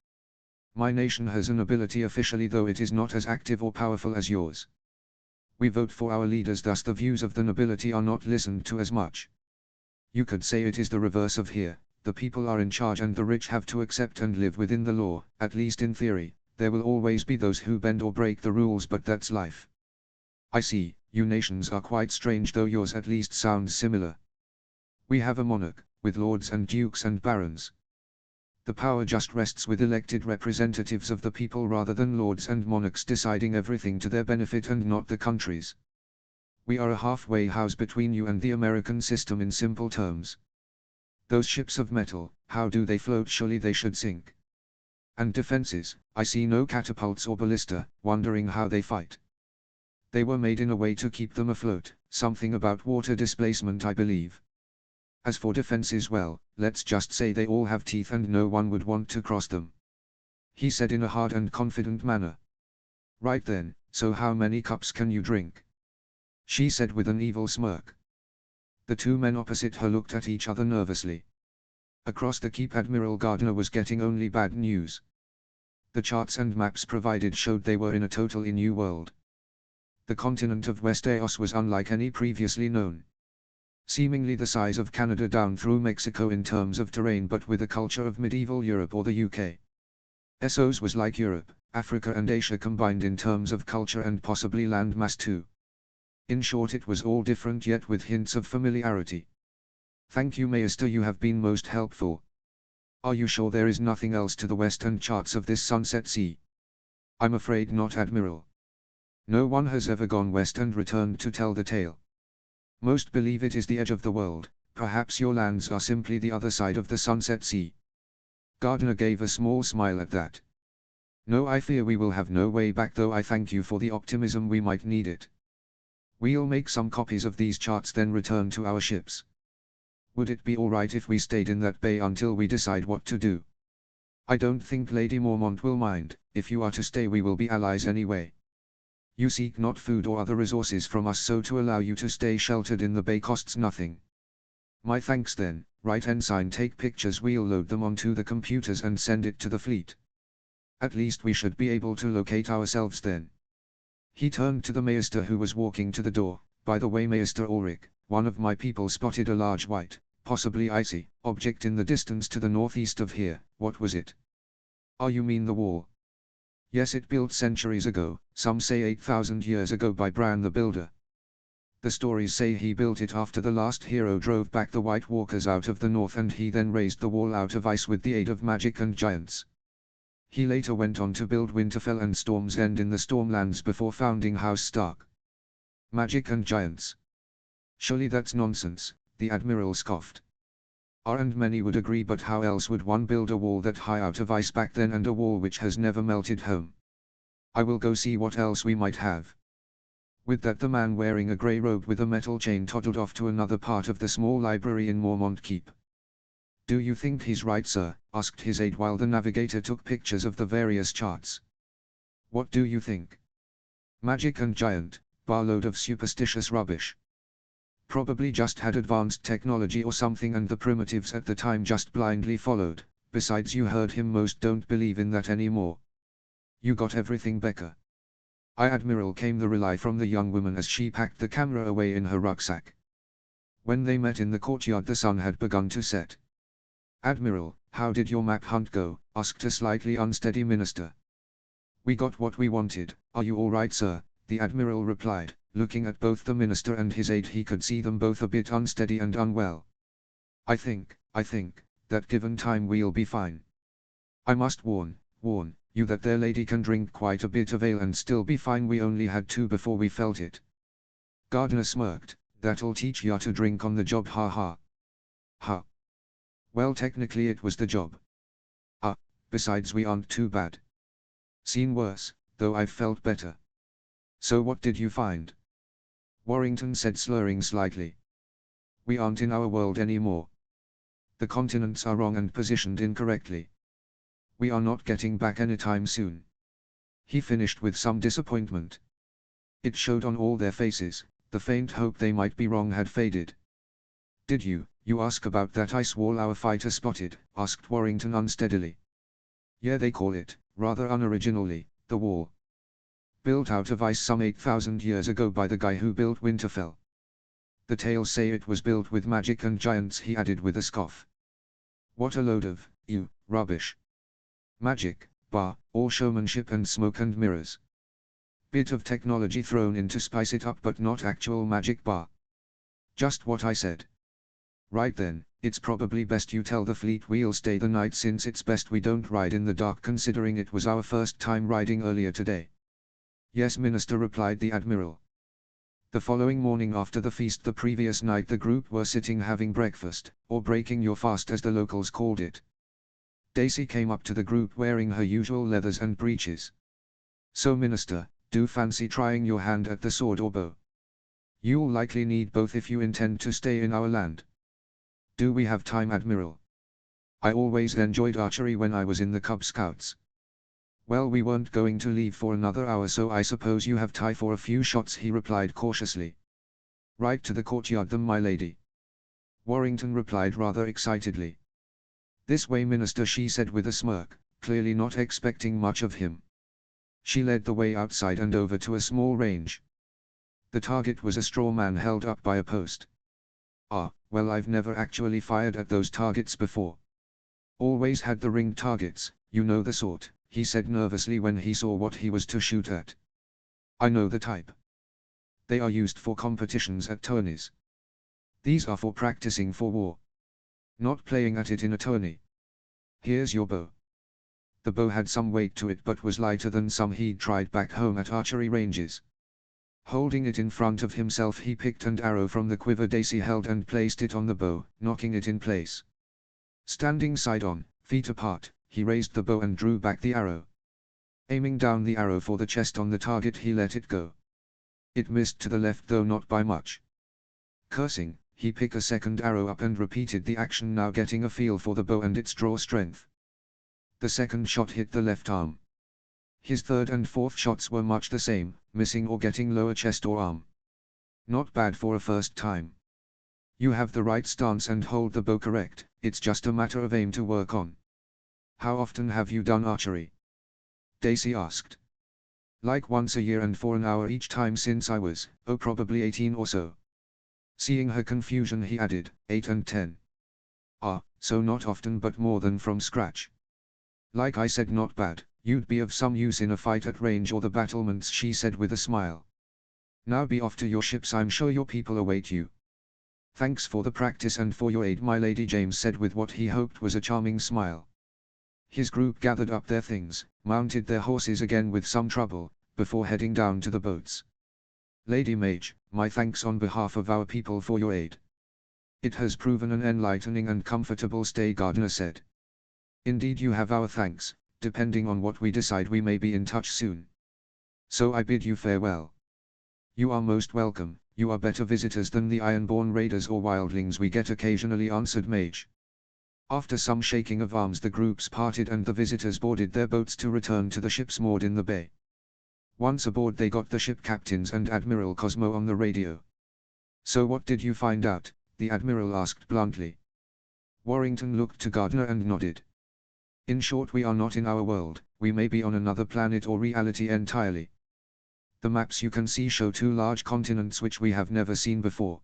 My nation has a nobility officially, though it is not as active or powerful as yours. We vote for our leaders, thus the views of the nobility are not listened to as much. You could say it is the reverse of here. The people are in charge and the rich have to accept and live within the law, at least in theory. There will always be those who bend or break the rules, but that's life. I see. You nations are quite strange, though yours at least sounds similar. We have a monarch, with lords and dukes and barons. The power just rests with elected representatives of the people rather than lords and monarchs deciding everything to their benefit and not the country's. We are a halfway house between you and the American system in simple terms. Those ships of metal, how do they float? Surely they should sink. And defenses, I see no catapults or ballista, wondering how they fight. They were made in a way to keep them afloat, something about water displacement I believe. As for defenses, well, let's just say they all have teeth and no one would want to cross them. He said in a hard and confident manner. Right then, so how many cups can you drink? She said with an evil smirk. The two men opposite her looked at each other nervously. Across the keep Admiral Gardner was getting only bad news. The charts and maps provided showed they were in a totally new world. The continent of West Eos was unlike any previously known. Seemingly the size of Canada down through Mexico in terms of terrain, but with a culture of medieval Europe or the UK. Essos was like Europe, Africa and Asia combined in terms of culture and possibly landmass too. In short, it was all different yet with hints of familiarity. Thank you, Maester, you have been most helpful. Are you sure there is nothing else to the western charts of this Sunset Sea? I'm afraid not, Admiral. No one has ever gone west and returned to tell the tale. Most believe it is the edge of the world. Perhaps your lands are simply the other side of the Sunset Sea. Gardner gave a small smile at that. No, I fear we will have no way back, though I thank you for the optimism, we might need it. We'll make some copies of these charts then return to our ships. Would it be alright if we stayed in that bay until we decide what to do? I don't think Lady Mormont will mind. If you are to stay, we will be allies anyway. You seek not food or other resources from us, so to allow you to stay sheltered in the bay costs nothing. My thanks then. Right, Ensign, take pictures, we'll load them onto the computers and send it to the fleet. At least we should be able to locate ourselves then. He turned to the Maester who was walking to the door. By the way, Maester Ulrich, one of my people spotted a large white, possibly icy, object in the distance to the northeast of here. What was it? Oh, you mean the wall? Yes, it built centuries ago, some say 8,000 years ago by Bran the Builder. The stories say he built it after the last hero drove back the White Walkers out of the north, and he then raised the wall out of ice with the aid of magic and giants. He later went on to build Winterfell and Storm's End in the Stormlands before founding House Stark. Magic and giants. Surely that's nonsense, the Admiral scoffed. And many would agree, but how else would one build a wall that high out of ice back then, and a wall which has never melted home? I will go see what else we might have. With that, the man wearing a grey robe with a metal chain toddled off to another part of the small library in Mormont Keep. Do you think he's right, sir? Asked his aide while the navigator took pictures of the various charts. What do you think? Magic and giant, barload of superstitious rubbish. Probably just had advanced technology or something, and the primitives at the time just blindly followed. Besides, you heard him, most don't believe in that anymore. You got everything, Becca? Admiral, came the reply from the young woman as she packed the camera away in her rucksack. When they met in the courtyard, the sun had begun to set. Admiral, how did your map hunt go? Asked a slightly unsteady minister. We got what we wanted. Are you all right, sir? The Admiral replied. Looking at both the minister and his aide, he could see them both a bit unsteady and unwell. I think, that given time we'll be fine. I must warn you that their lady can drink quite a bit of ale and still be fine. We only had 2 before we felt it. Gardner smirked. That'll teach ya to drink on the job, ha ha. Ha. Well, technically it was the job. Besides, we aren't too bad. Seen worse, though I've felt better. So what did you find? Warrington said, slurring slightly. We aren't in our world anymore. The continents are wrong and positioned incorrectly. We are not getting back anytime soon. He finished with some disappointment. It showed on all their faces. The faint hope they might be wrong had faded. Did you ask about that ice wall our fighter spotted? Asked Warrington unsteadily. Yeah, they call it, rather unoriginally, the wall. Built out of ice some 8,000 years ago by the guy who built Winterfell. The tales say it was built with magic and giants, he added with a scoff. What a load of rubbish. Magic, all showmanship and smoke and mirrors. Bit of technology thrown in to spice it up, but not actual magic, Just what I said. Right then, it's probably best you tell the fleet we'll stay the night, since it's best we don't ride in the dark, considering it was our first time riding earlier today. Yes, Minister, replied the Admiral. The following morning after the feast the previous night the group were sitting having breakfast, or breaking your fast as the locals called it. Daisy came up to the group wearing her usual leathers and breeches. "So Minister, do fancy trying your hand at the sword or bow? You'll likely need both if you intend to stay in our land." "Do we have time, Admiral? I always enjoyed archery when I was in the Cub Scouts." "Well, we weren't going to leave for another hour, so I suppose you have time for a few shots," he replied cautiously. "Right to the courtyard then, my lady," Warrington replied rather excitedly. "This way, Minister," she said with a smirk, clearly not expecting much of him. She led the way outside and over to a small range. The target was a straw man held up by a post. "Ah, well, I've never actually fired at those targets before. Always had the ring targets, you know the sort," he said nervously when he saw what he was to shoot at. "I know the type. They are used for competitions at tourneys. These are for practicing for war. Not playing at it in a tourney. Here's your bow." The bow had some weight to it but was lighter than some he'd tried back home at archery ranges. Holding it in front of himself he picked an arrow from the quiver Daisy held and placed it on the bow, knocking it in place. Standing side on, feet apart, he raised the bow and drew back the arrow. Aiming down the arrow for the chest on the target he let it go. It missed to the left though not by much. Cursing, he picked a second arrow up and repeated the action, now getting a feel for the bow and its draw strength. The second shot hit the left arm. His third and fourth shots were much the same, missing or getting lower chest or arm. Not bad for a first time. You have the right stance and hold the bow correct, it's just a matter of aim to work on. How often have you done archery? Daisy asked. Like once a year and for an hour each time since I was, probably 18 or so. Seeing her confusion he added, 8 and 10. Ah, so not often but more than from scratch. Like I said, not bad, you'd be of some use in a fight at range or the battlements, she said with a smile. Now be off to your ships, I'm sure your people await you. Thanks for the practice and for your aid, my lady, James said with what he hoped was a charming smile. His group gathered up their things, mounted their horses again with some trouble, before heading down to the boats. Lady Mage, my thanks on behalf of our people for your aid. It has proven an enlightening and comfortable stay, Gardner said. Indeed you have our thanks, depending on what we decide we may be in touch soon. So I bid you farewell. You are most welcome, you are better visitors than the iron-born raiders or wildlings we get occasionally, answered Mage. After some shaking of arms the groups parted and the visitors boarded their boats to return to the ships moored in the bay. Once aboard they got the ship captains and Admiral Cosmo on the radio. So what did you find out? The Admiral asked bluntly. Warrington looked to Gardner and nodded. In short, we are not in our world, we may be on another planet or reality entirely. The maps you can see show 2 large continents which we have never seen before.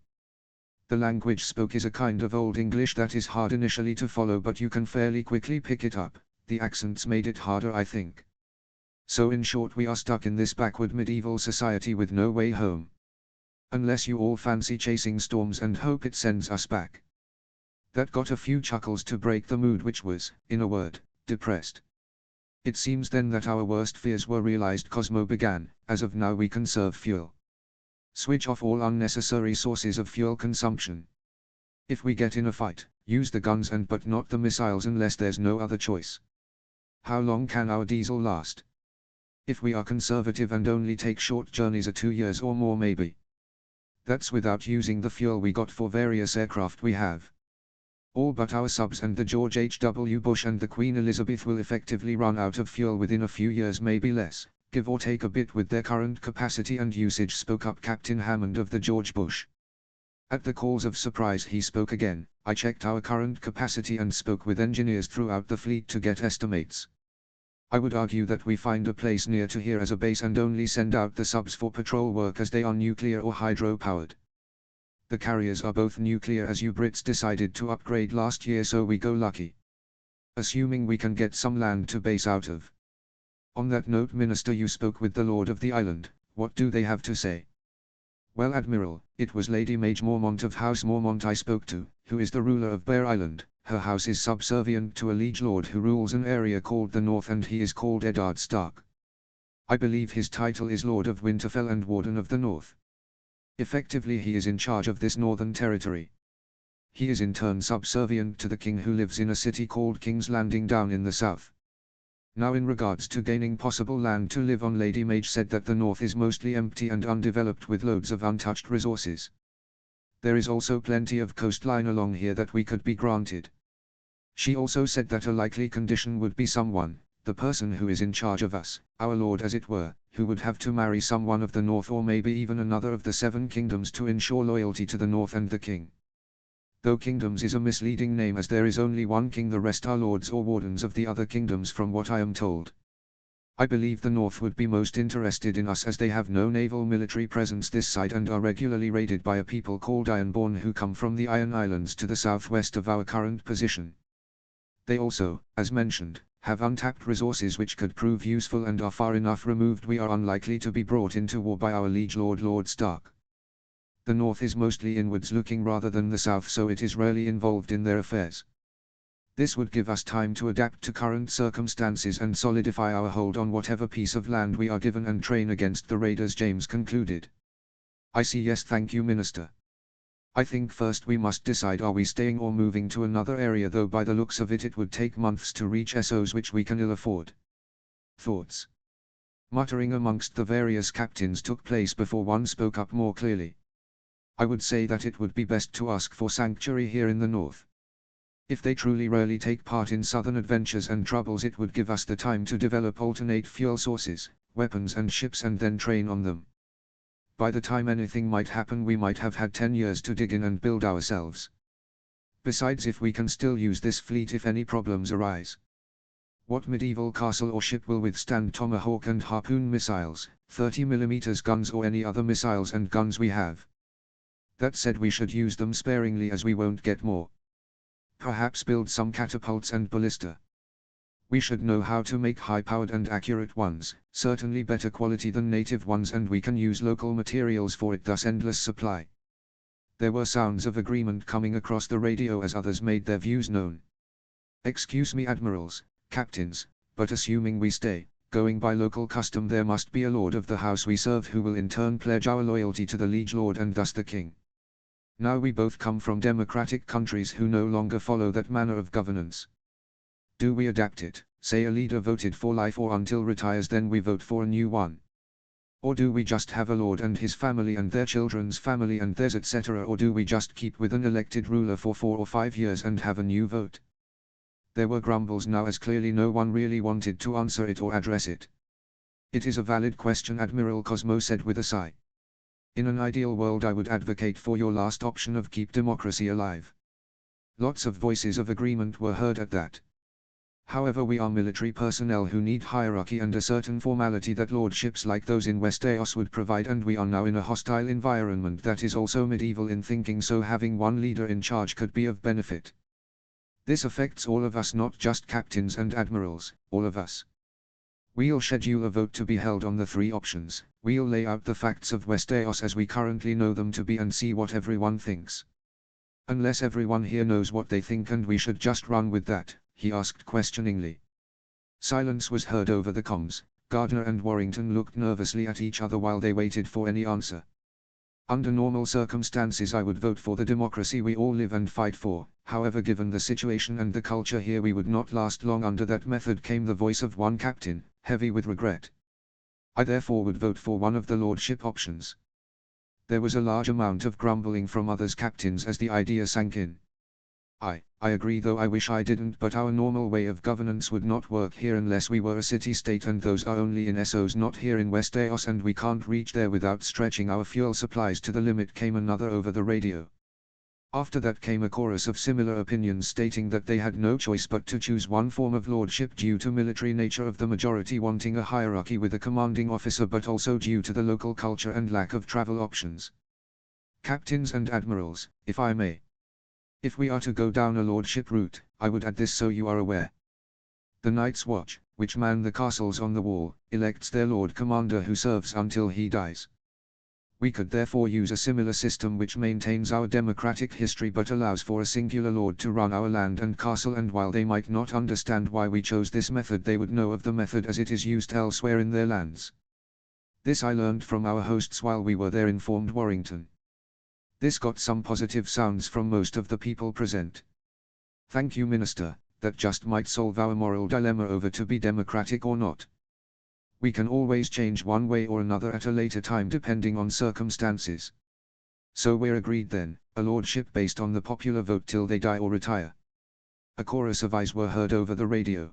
The language spoke is a kind of Old English that is hard initially to follow, but you can fairly quickly pick it up. The accents made it harder, I think. So in short, we are stuck in this backward medieval society with no way home. Unless you all fancy chasing storms and hope it sends us back. That got a few chuckles to break the mood, which was, in a word, depressed. It seems then that our worst fears were realized, Cosmo began. As of now we conserve fuel. Switch off all unnecessary sources of fuel consumption. If we get in a fight, use the guns but not the missiles unless there's no other choice. How long can our diesel last? If we are conservative and only take short journeys, 2 years or more maybe. That's without using the fuel we got for various aircraft we have. All but our subs and the George H.W. Bush and the Queen Elizabeth will effectively run out of fuel within a few years, maybe less, give or take a bit with their current capacity and usage, spoke up Captain Hammond of the George Bush. At the calls of surprise he spoke again. I checked our current capacity and spoke with engineers throughout the fleet to get estimates. I would argue that we find a place near to here as a base and only send out the subs for patrol work as they are nuclear or hydro-powered. The carriers are both nuclear, as you Brits decided to upgrade last year, so we go lucky. Assuming we can get some land to base out of. On that note, Minister, you spoke with the Lord of the Island, what do they have to say? Well, Admiral, it was Lady Mage Mormont of House Mormont I spoke to, who is the ruler of Bear Island. Her house is subservient to a liege lord who rules an area called the North, and he is called Eddard Stark. I believe his title is Lord of Winterfell and Warden of the North. Effectively he is in charge of this northern territory. He is in turn subservient to the king who lives in a city called King's Landing down in the south. Now in regards to gaining possible land to live on, Lady Mage said that the north is mostly empty and undeveloped with loads of untouched resources. There is also plenty of coastline along here that we could be granted. She also said that a likely condition would be someone, the person who is in charge of us, our lord as it were, who would have to marry someone of the north or maybe even another of the 7 kingdoms to ensure loyalty to the north and the king. Though kingdoms is a misleading name as there is only one king, the rest are lords or wardens of the other kingdoms from what I am told. I believe the north would be most interested in us as they have no naval military presence this side and are regularly raided by a people called Ironborn who come from the Iron Islands to the southwest of our current position. They also, as mentioned, have untapped resources which could prove useful and are far enough removed we are unlikely to be brought into war by our liege lord Lord Stark. The north is mostly inwards looking rather than the south, so it is rarely involved in their affairs. This would give us time to adapt to current circumstances and solidify our hold on whatever piece of land we are given and train against the raiders, James concluded. I see. Yes, thank you, Minister. I think first we must decide, are we staying or moving to another area, though by the looks of it would take months to reach Essos, which we can ill afford. Thoughts? Muttering amongst the various captains took place before one spoke up more clearly. I would say that it would be best to ask for sanctuary here in the north. If they truly rarely take part in southern adventures and troubles, it would give us the time to develop alternate fuel sources, weapons and ships and then train on them. By the time anything might happen we might have had 10 years to dig in and build ourselves. Besides, if we can still use this fleet if any problems arise. What medieval castle or ship will withstand tomahawk and harpoon missiles, 30mm guns or any other missiles and guns we have? That said, we should use them sparingly as we won't get more. Perhaps build some catapults and ballista. We should know how to make high-powered and accurate ones, certainly better quality than native ones, and we can use local materials for it, thus endless supply. There were sounds of agreement coming across the radio as others made their views known. Excuse me, admirals, captains, but assuming we stay, going by local custom, there must be a lord of the house we serve who will in turn pledge our loyalty to the liege lord and thus the king. Now we both come from democratic countries who no longer follow that manner of governance. Do we adapt it, say a leader voted for life or until retires then we vote for a new one? Or do we just have a lord and his family and their children's family and theirs etc., or do we just keep with an elected ruler for 4 or 5 years and have a new vote? There were grumbles now as clearly no one really wanted to answer it or address it. It is a valid question, Admiral Cosmo said with a sigh. In an ideal world I would advocate for your last option of keep democracy alive. Lots of voices of agreement were heard at that. However, we are military personnel who need hierarchy and a certain formality that lordships like those in Westeros would provide, and we are now in a hostile environment that is also medieval in thinking, so having one leader in charge could be of benefit. This affects all of us, not just captains and admirals, all of us. We'll schedule a vote to be held on the 3 options, we'll lay out the facts of Westeros as we currently know them to be and see what everyone thinks. Unless everyone here knows what they think and we should just run with that, he asked questioningly. Silence was heard over the comms. Gardner and Warrington looked nervously at each other while they waited for any answer. Under normal circumstances I would vote for the democracy we all live and fight for, however given the situation and the culture here we would not last long under that method, came the voice of one captain, heavy with regret. I therefore would vote for one of the lordship options. There was a large amount of grumbling from others captains as the idea sank in. I agree, though I wish I didn't, but our normal way of governance would not work here unless we were a city-state, and those are only in Essos, not here in Westeros, and we can't reach there without stretching our fuel supplies to the limit, came another over the radio. After that came a chorus of similar opinions stating that they had no choice but to choose one form of lordship due to military nature of the majority wanting a hierarchy with a commanding officer, but also due to the local culture and lack of travel options. Captains and admirals, if I may. If we are to go down a lordship route, I would add this so you are aware. The Night's Watch, which man the castles on the wall, elects their lord commander who serves until he dies. We could therefore use a similar system which maintains our democratic history but allows for a singular lord to run our land and castle, and while they might not understand why we chose this method, they would know of the method as it is used elsewhere in their lands. This I learned from our hosts while we were there, informed Warrington. This got some positive sounds from most of the people present. Thank you, Minister, that just might solve our moral dilemma over to be democratic or not. We can always change one way or another at a later time depending on circumstances. So we're agreed then, a lordship based on the popular vote till they die or retire. A chorus of ayes were heard over the radio.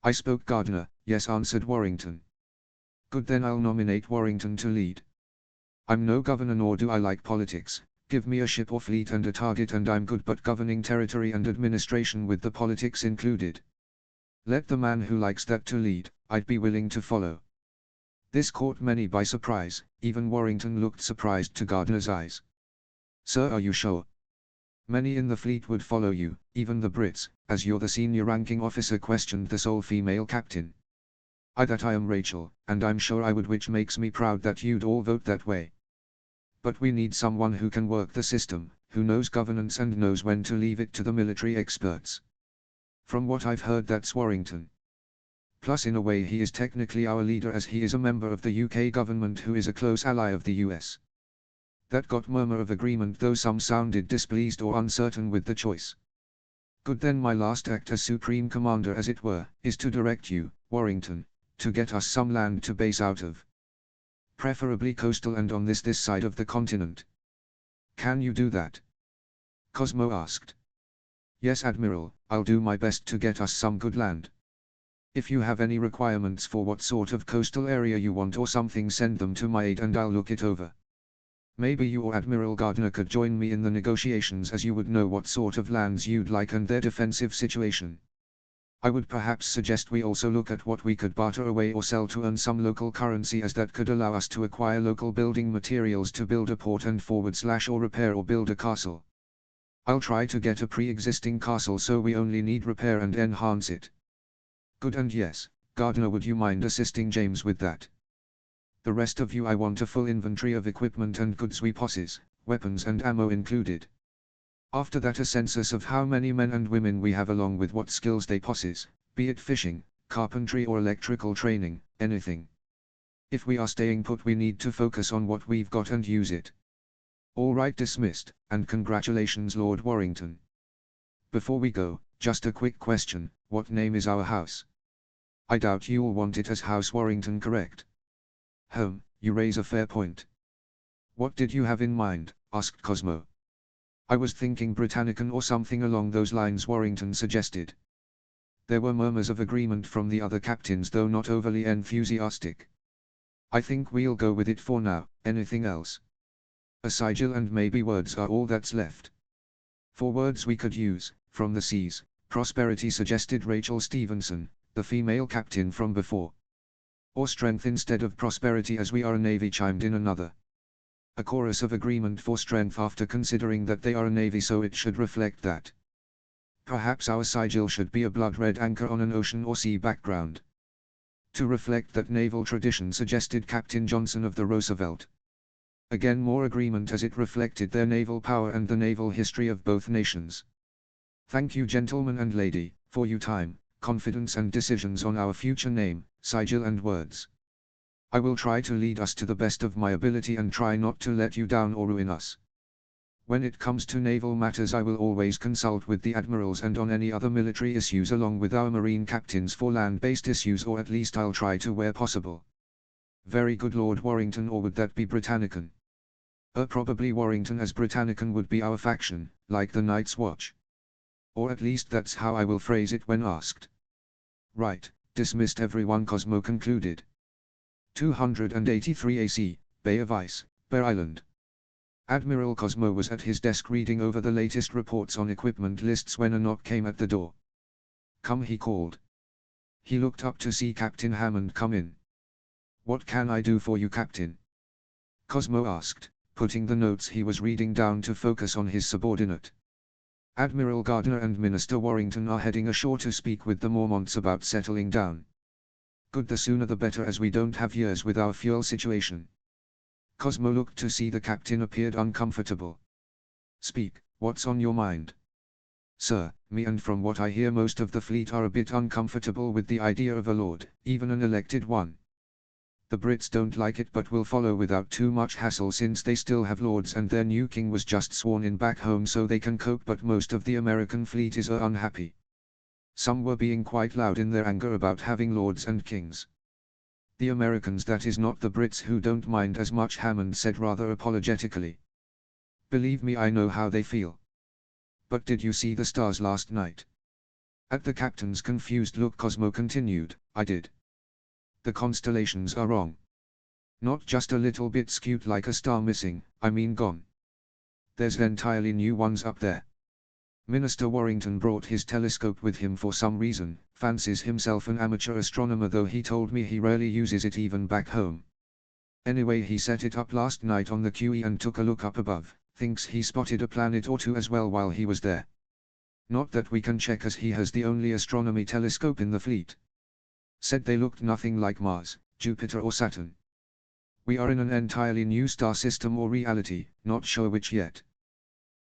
I spoke Gardiner, yes, answered Warrington. Good, then I'll nominate Warrington to lead. I'm no governor nor do I like politics, give me a ship or fleet and a target and I'm good, but governing territory and administration with the politics included. Let the man who likes that to lead, I'd be willing to follow. This caught many by surprise, even Warrington looked surprised to Gardiner's eyes. Sir, are you sure? Many in the fleet would follow you, even the Brits, as you're the senior ranking officer, questioned the sole female captain. That I am, Rachel, and I'm sure I would, which makes me proud that you'd all vote that way. But we need someone who can work the system, who knows governance and knows when to leave it to the military experts. From what I've heard, that's Warrington. Plus in a way he is technically our leader as he is a member of the UK government who is a close ally of the US. That got murmur of agreement, though some sounded displeased or uncertain with the choice. Good, then my last act as Supreme Commander, as it were, is to direct you, Warrington, to get us some land to base out of. Preferably coastal and on this side of the continent. Can you do that? Cosmo asked. Yes, Admiral, I'll do my best to get us some good land. If you have any requirements for what sort of coastal area you want or something, send them to my aide and I'll look it over. Maybe you or Admiral Gardiner could join me in the negotiations, as you would know what sort of lands you'd like and their defensive situation. I would perhaps suggest we also look at what we could barter away or sell to earn some local currency, as that could allow us to acquire local building materials to build a port and forward/or repair or build a castle. I'll try to get a pre-existing castle so we only need repair and enhance it. Good, and yes, Gardiner, would you mind assisting James with that? The rest of you, I want a full inventory of equipment and goods we possess, weapons and ammo included. After that, a census of how many men and women we have along with what skills they possess, be it fishing, carpentry or electrical training, anything. If we are staying put, we need to focus on what we've got and use it. All right, dismissed, and congratulations, Lord Warrington. Before we go, just a quick question, what name is our house? I doubt you'll want it as House Warrington, correct? You raise a fair point. What did you have in mind? Asked Cosmo. I was thinking Britannicon or something along those lines, Warrington suggested. There were murmurs of agreement from the other captains, though not overly enthusiastic. I think we'll go with it for now. Anything else? A sigil and maybe words are all that's left. For words we could use, from the seas, prosperity, suggested Rachel Stevenson, the female captain from before. Or strength instead of prosperity, as we are a navy, chimed in another. A chorus of agreement for strength, after considering that they are a navy, so it should reflect that. Perhaps our sigil should be a blood-red anchor on an ocean or sea background. To reflect that naval tradition, suggested Captain Johnson of the Roosevelt. Again more agreement, as it reflected their naval power and the naval history of both nations. Thank you, gentlemen and lady, for your time, confidence and decisions on our future name, sigil and words. I will try to lead us to the best of my ability and try not to let you down or ruin us. When it comes to naval matters, I will always consult with the admirals and on any other military issues along with our marine captains for land-based issues, or at least I'll try to where possible. Very good, Lord Warrington, or would that be Britannicon? Probably Warrington, as Britannicon would be our faction, like the Night's Watch. Or at least that's how I will phrase it when asked. Right, dismissed everyone, Cosmo concluded. 283 AC, Bay of Ice, Bear Island. Admiral Cosmo was at his desk reading over the latest reports on equipment lists when a knock came at the door. Come, he called. He looked up to see Captain Hammond come in. What can I do for you, Captain? Cosmo asked, putting the notes he was reading down to focus on his subordinate. Admiral Gardiner and Minister Warrington are heading ashore to speak with the Mormonts about settling down. Good, the sooner the better, as we don't have years with our fuel situation. Cosmo looked to see the captain appeared uncomfortable. Speak, what's on your mind? Sir, me and from what I hear most of the fleet are a bit uncomfortable with the idea of a lord, even an elected one. The Brits don't like it but will follow without too much hassle since they still have lords and their new king was just sworn in back home so they can cope, but most of the American fleet is unhappy. Some were being quite loud in their anger about having lords and kings. The Americans, that is not the Brits, who don't mind as much, Hammond said rather apologetically. Believe me, I know how they feel. But did you see the stars last night? At the captain's confused look, Cosmo continued, I did. The constellations are wrong. Not just a little bit skewed like a star missing, I mean gone. There's entirely new ones up there. Minister Warrington brought his telescope with him for some reason, fancies himself an amateur astronomer, though he told me he rarely uses it even back home. Anyway, he set it up last night on the QE and took a look up above, thinks he spotted a planet or two as well while he was there. Not that we can check as he has the only astronomy telescope in the fleet. Said they looked nothing like Mars, Jupiter or Saturn. We are in an entirely new star system or reality, not sure which yet.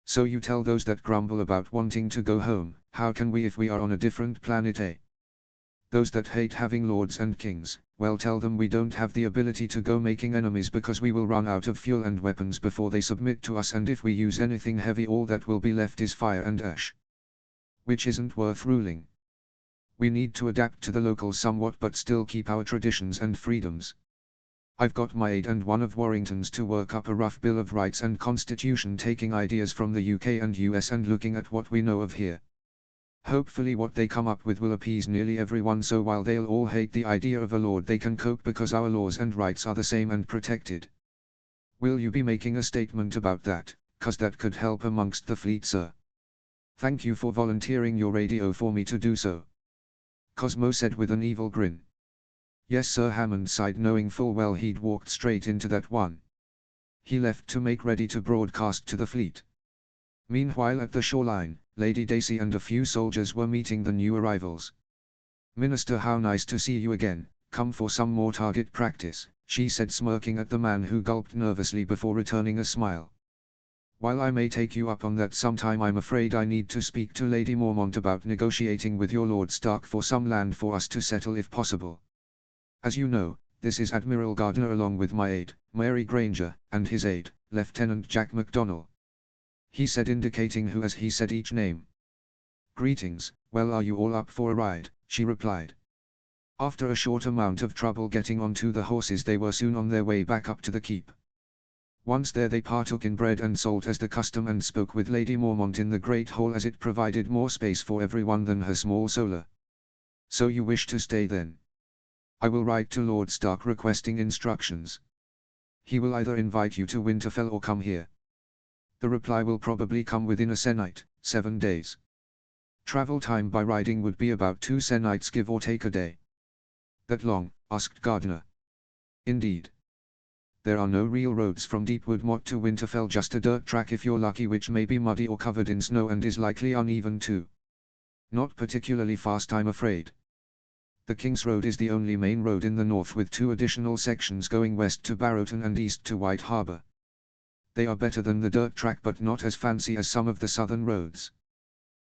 So you tell those that grumble about wanting to go home, how can we if we are on a different planet, eh? Those that hate having lords and kings, well, tell them we don't have the ability to go making enemies because we will run out of fuel and weapons before they submit to us, and if we use anything heavy all that will be left is fire and ash. Which isn't worth ruling. We need to adapt to the locals somewhat but still keep our traditions and freedoms. I've got my aide and one of Warrington's to work up a rough Bill of Rights and Constitution, taking ideas from the UK and US and looking at what we know of here. Hopefully what they come up with will appease nearly everyone, so while they'll all hate the idea of a lord, they can cope because our laws and rights are the same and protected. Will you be making a statement about that, 'cause that could help amongst the fleet, sir? Thank you for volunteering your radio for me to do so, Cosmo said with an evil grin. Yes sir, Hammond sighed, knowing full well he'd walked straight into that one. He left to make ready to broadcast to the fleet. Meanwhile at the shoreline, Lady Dacey and a few soldiers were meeting the new arrivals. Minister, how nice to see you again, come for some more target practice, she said, smirking at the man who gulped nervously before returning a smile. While I may take you up on that sometime, I'm afraid I need to speak to Lady Mormont about negotiating with your Lord Stark for some land for us to settle if possible. As you know, this is Admiral Gardner along with my aide, Mary Granger, and his aide, Lieutenant Jack McDonnell. He said, indicating who as he said each name. Greetings, well, are you all up for a ride, she replied. After a short amount of trouble getting onto the horses, they were soon on their way back up to the keep. Once there they partook in bread and salt as the custom and spoke with Lady Mormont in the great hall, as it provided more space for everyone than her small solar. So you wish to stay then? I will write to Lord Stark requesting instructions. He will either invite you to Winterfell or come here. The reply will probably come within a sennight, 7 days. Travel time by riding would be about 2 sennights, give or take a day. That long? Asked Gardner. Indeed. There are no real roads from Deepwood Motte to Winterfell, just a dirt track if you're lucky, which may be muddy or covered in snow and is likely uneven too. Not particularly fast, I'm afraid. The King's Road is the only main road in the north, with 2 additional sections going west to Barrowton and east to White Harbour. They are better than the dirt track but not as fancy as some of the southern roads.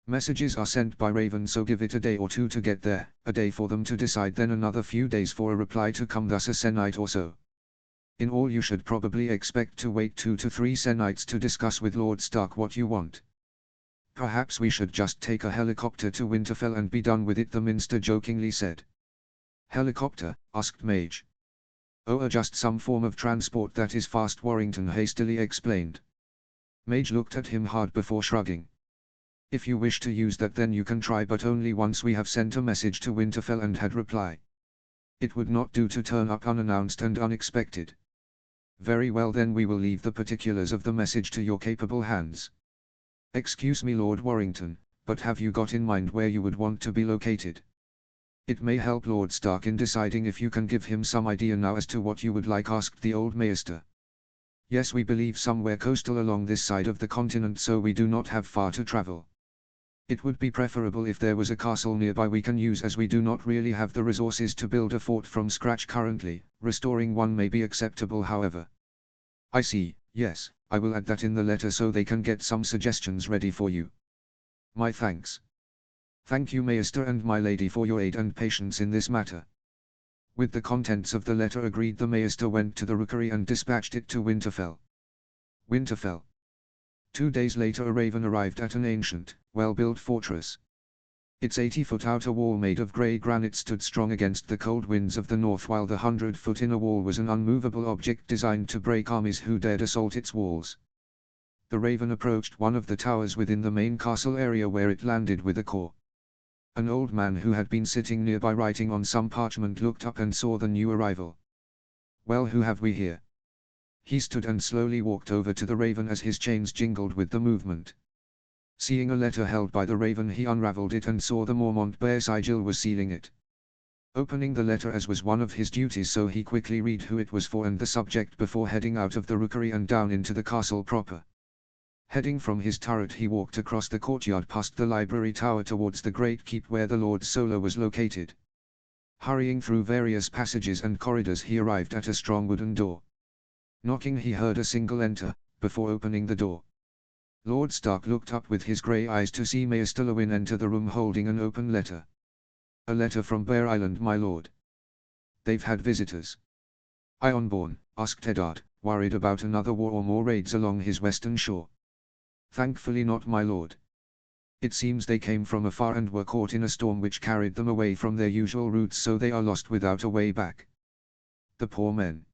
Messages are sent by Raven, so give it a day or 2 to get there, a day for them to decide, then another few days for a reply to come, thus a sennight or so. In all you should probably expect to wait 2 to 3 sennights to discuss with Lord Stark what you want. Perhaps we should just take a helicopter to Winterfell and be done with it, the Minster jokingly said. Helicopter? Asked Mage. Oh, just some form of transport that is fast, Warrington hastily explained. Mage looked at him hard before shrugging. If you wish to use that then you can try, but only once we have sent a message to Winterfell and had reply. It would not do to turn up unannounced and unexpected. Very well, then we will leave the particulars of the message to your capable hands. Excuse me, Lord Warrington, but have you got in mind where you would want to be located? It may help Lord Stark in deciding if you can give him some idea now as to what you would like, asked the old Maester. Yes, we believe somewhere coastal along this side of the continent, so we do not have far to travel. It would be preferable if there was a castle nearby we can use, as we do not really have the resources to build a fort from scratch currently. Restoring one may be acceptable, however. I see, yes, I will add that in the letter so they can get some suggestions ready for you. My thanks. Thank you, Maester and my lady, for your aid and patience in this matter. With the contents of the letter agreed, the Maester went to the rookery and dispatched it to Winterfell. Winterfell. 2 days later a raven arrived at an ancient, well-built fortress. Its 80-foot outer wall made of grey granite stood strong against the cold winds of the north, while the 100-foot inner wall was an unmovable object designed to break armies who dared assault its walls. The raven approached one of the towers within the main castle area, where it landed with a caw. An old man who had been sitting nearby writing on some parchment looked up and saw the new arrival. "Well, who have we here?" He stood and slowly walked over to the raven as his chains jingled with the movement. Seeing a letter held by the raven, he unraveled it and saw the Mormont bear sigil was sealing it. Opening the letter as was one of his duties, so he quickly read who it was for and the subject before heading out of the rookery and down into the castle proper. Heading from his turret, he walked across the courtyard past the library tower towards the great keep where the Lord Solar was located. Hurrying through various passages and corridors, he arrived at a strong wooden door. Knocking, he heard a single enter, before opening the door. Lord Stark looked up with his grey eyes to see Maester Luwin enter the room holding an open letter. "A letter from Bear Island, my lord." "They've had visitors?" "Ironborn?" asked Eddard, worried about another war or more raids along his western shore. "Thankfully not, my lord. It seems they came from afar and were caught in a storm which carried them away from their usual routes, so they are lost without a way back. The poor men.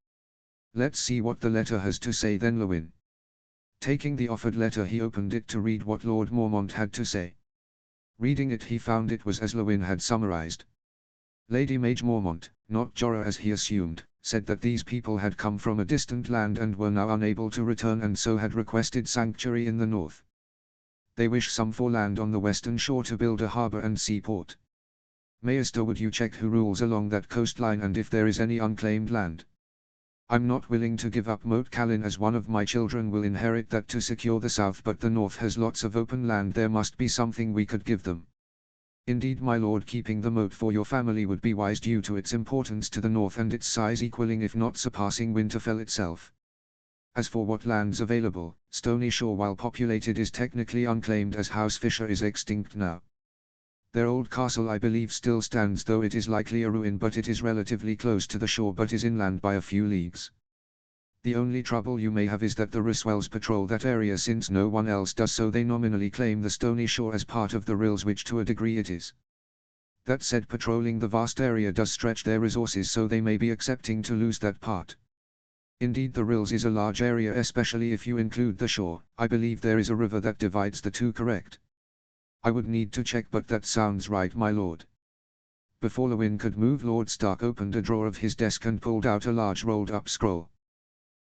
Let's see what the letter has to say then, Luwin." Taking the offered letter, he opened it to read what Lord Mormont had to say. Reading it, he found it was as Luwin had summarized. Lady Mage Mormont, not Jorah as he assumed, said that these people had come from a distant land and were now unable to return, and so had requested sanctuary in the north. They wish some for land on the western shore to build a harbor and seaport. Maester, would you check who rules along that coastline and if there is any unclaimed land? I'm not willing to give up Moat Cailin, as one of my children will inherit that to secure the south, but the north has lots of open land. There must be something we could give them. Indeed, my lord, keeping the moat for your family would be wise due to its importance to the north and its size equaling if not surpassing Winterfell itself. As for what land's available, Stony Shore, while populated, is technically unclaimed as House Fisher is extinct now. Their old castle, I believe, still stands, though it is likely a ruin, but it is relatively close to the shore but is inland by a few leagues. The only trouble you may have is that the Ryswells patrol that area since no one else does, so they nominally claim the Stony Shore as part of the Rills, which to a degree it is. That said, patrolling the vast area does stretch their resources, so they may be accepting to lose that part. Indeed, the Rills is a large area, especially if you include the shore. I believe there is a river that divides the two, correct? I would need to check, but that sounds right, my lord. Before Luwin could move, Lord Stark opened a drawer of his desk and pulled out a large rolled-up scroll.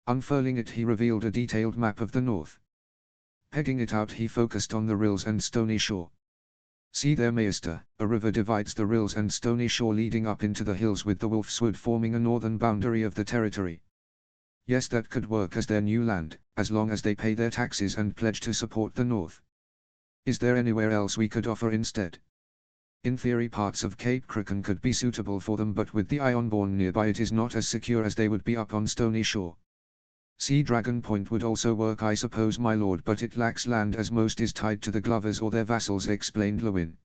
Unfurling it, he revealed a detailed map of the north. Pegging it out, he focused on the Rills and Stony Shore. "See there, Maester, a river divides the Rills and Stony Shore, leading up into the hills, with the Wolfswood forming a northern boundary of the territory. Yes, that could work as their new land, as long as they pay their taxes and pledge to support the north. Is there anywhere else we could offer instead? In theory, parts of Cape Kraken could be suitable for them, but with the Ironborn nearby it is not as secure as they would be up on Stony Shore. Sea Dragon Point would also work, I suppose, my lord, but it lacks land, as most is tied to the Glovers or their vassals," explained Luwin.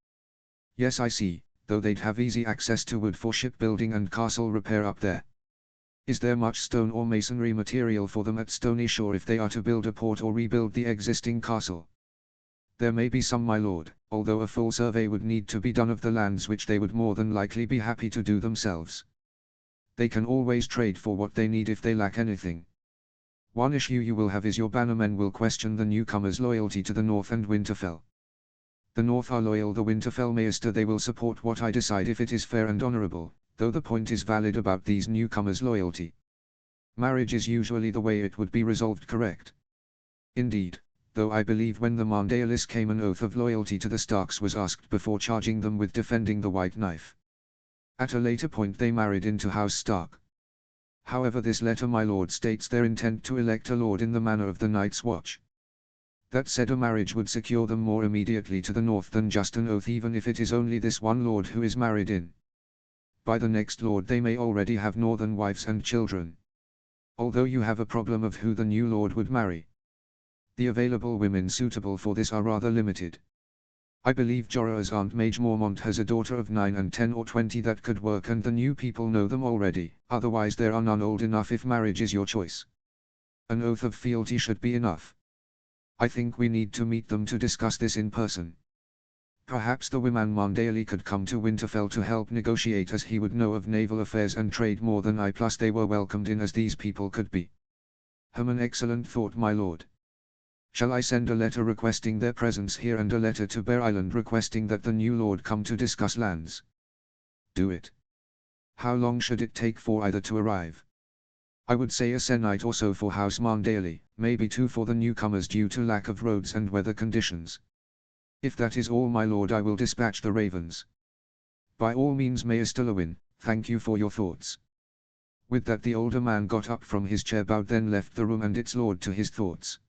"Yes, I see, though they'd have easy access to wood for shipbuilding and castle repair up there. Is there much stone or masonry material for them at Stony Shore if they are to build a port or rebuild the existing castle?" "There may be some, my lord, although a full survey would need to be done of the lands, which they would more than likely be happy to do themselves. They can always trade for what they need if they lack anything. One issue you will have is your bannermen will question the newcomers' loyalty to the North and Winterfell. The North are loyal, the Winterfell Maester they will support what I decide if it is fair and honorable, though the point is valid about these newcomers' loyalty. Marriage is usually the way it would be resolved, correct?" "Indeed, though I believe when the Mandaelis came an oath of loyalty to the Starks was asked before charging them with defending the White Knife. At a later point they married into House Stark. However, this letter, my lord, states their intent to elect a lord in the manner of the Night's Watch. That said, a marriage would secure them more immediately to the north than just an oath, even if it is only this one lord who is married in. By the next lord they may already have northern wives and children. Although you have a problem of who the new lord would marry. The available women suitable for this are rather limited. I believe Jorah's Aunt Mage Mormont has a daughter of 9 and 10 or 20 that could work, and the new people know them already, otherwise there are none old enough if marriage is your choice. An oath of fealty should be enough. I think we need to meet them to discuss this in person. Perhaps the Wyman Mondaly could come to Winterfell to help negotiate, as he would know of naval affairs and trade more than I, plus they were welcomed in as these people could be. An excellent thought, my lord. Shall I send a letter requesting their presence here and a letter to Bear Island requesting that the new lord come to discuss lands? Do it. How long should it take for either to arrive? I would say a sennight or so for House Mondaly, maybe 2 for the newcomers due to lack of roads and weather conditions. If that is all, my lord, I will dispatch the ravens. By all means, Maester Lewin, thank you for your thoughts. With that the older man got up from his chair, bowed, then left the room and its lord to his thoughts.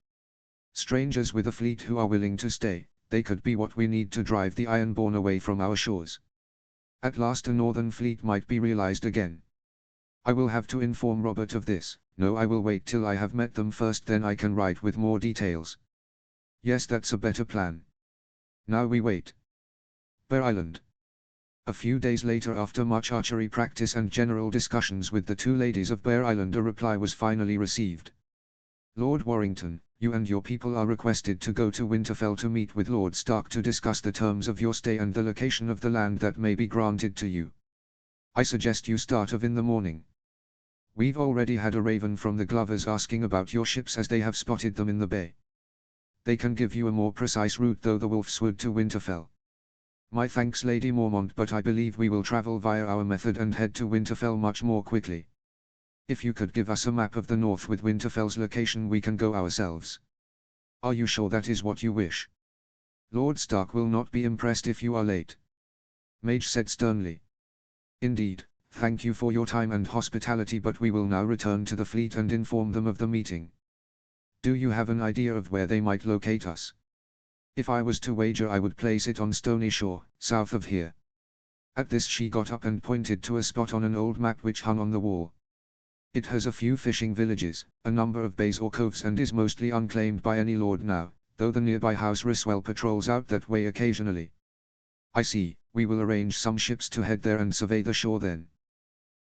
Strangers with a fleet who are willing to stay, they could be what we need to drive the Ironborn away from our shores. At last a northern fleet might be realized again. I will have to inform Robert of this. No, I will wait till I have met them first, then I can write with more details. Yes, that's a better plan. Now we wait. Bear Island. A few days later, after much archery practice and general discussions with the 2 ladies of Bear Island, a reply was finally received. Lord Warrington, you and your people are requested to go to Winterfell to meet with Lord Stark to discuss the terms of your stay and the location of the land that may be granted to you. I suggest you start off in the morning. We've already had a raven from the Glovers asking about your ships, as they have spotted them in the bay. They can give you a more precise route though the Wolfswood to Winterfell. My thanks, Lady Mormont, but I believe we will travel via our method and head to Winterfell much more quickly. If you could give us a map of the north with Winterfell's location, we can go ourselves. Are you sure that is what you wish? Lord Stark will not be impressed if you are late. Mage said sternly. Indeed, thank you for your time and hospitality, but we will now return to the fleet and inform them of the meeting. Do you have an idea of where they might locate us? If I was to wager, I would place it on Stony Shore, south of here. At this she got up and pointed to a spot on an old map which hung on the wall. It has a few fishing villages, a number of bays or coves, and is mostly unclaimed by any lord now, though the nearby House Ryswell patrols out that way occasionally. I see. We will arrange some ships to head there and survey the shore then.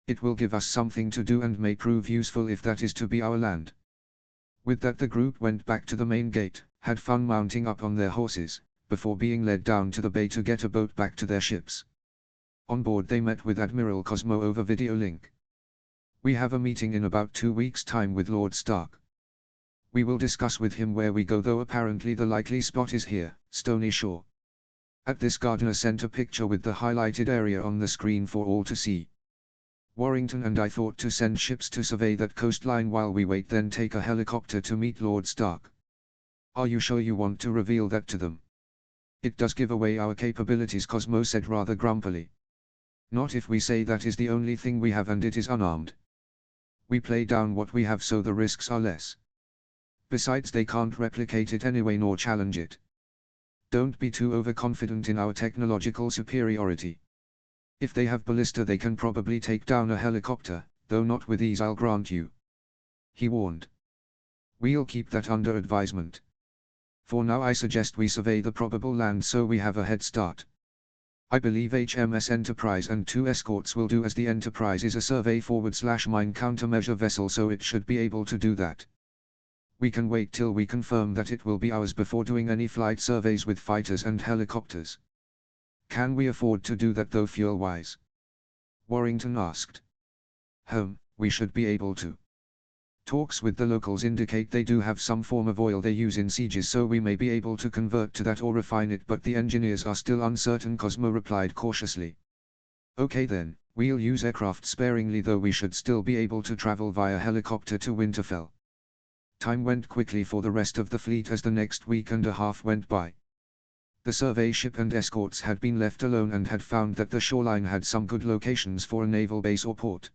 It will give us something to do and may prove useful if that is to be our land. With that the group went back to the main gate, had fun mounting up on their horses, before being led down to the bay to get a boat back to their ships. On board they met with Admiral Cosmo over video link. We have a meeting in about 2 weeks' time with Lord Stark. We will discuss with him where we go, though apparently the likely spot is here, Stony Shore. At this, Gardner sent a picture with the highlighted area on the screen for all to see. Warrington and I thought to send ships to survey that coastline while we wait, then take a helicopter to meet Lord Stark. Are you sure you want to reveal that to them? It does give away our capabilities, Cosmo said rather grumpily. Not if we say that is the only thing we have and it is unarmed. We play down what we have so the risks are less. Besides, they can't replicate it anyway nor challenge it. Don't be too overconfident in our technological superiority. If they have ballista they can probably take down a helicopter, though not with ease, I'll grant you. He warned. We'll keep that under advisement. For now I suggest we survey the probable land so we have a head start. I believe HMS Enterprise and 2 escorts will do, as the Enterprise is a survey/mine countermeasure vessel, so it should be able to do that. We can wait till we confirm that it will be ours before doing any flight surveys with fighters and helicopters. Can we afford to do that though, fuel-wise? Warrington asked. We should be able to. Talks with the locals indicate they do have some form of oil they use in sieges, so we may be able to convert to that or refine it, but the engineers are still uncertain, Cosmo replied cautiously. Okay then, we'll use aircraft sparingly, though we should still be able to travel via helicopter to Winterfell. Time went quickly for the rest of the fleet as the next week and a half went by. The survey ship and escorts had been left alone and had found that the shoreline had some good locations for a naval base or port.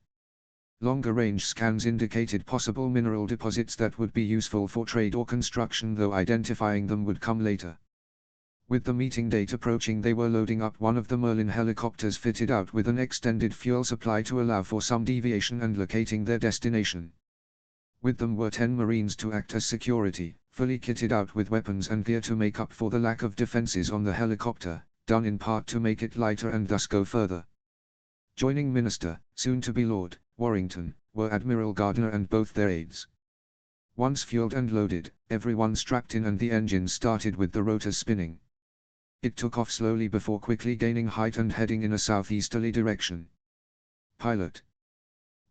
Longer-range scans indicated possible mineral deposits that would be useful for trade or construction, though identifying them would come later. With the meeting date approaching, they were loading up one of the Merlin helicopters fitted out with an extended fuel supply to allow for some deviation and locating their destination. With them were 10 Marines to act as security, fully kitted out with weapons and gear to make up for the lack of defenses on the helicopter, done in part to make it lighter and thus go further. Joining Minister, soon to be Lord, Warrington, were Admiral Gardner and both their aides. Once fueled and loaded, everyone strapped in and the engines started with the rotors spinning. It took off slowly before quickly gaining height and heading in a southeasterly direction. Pilot.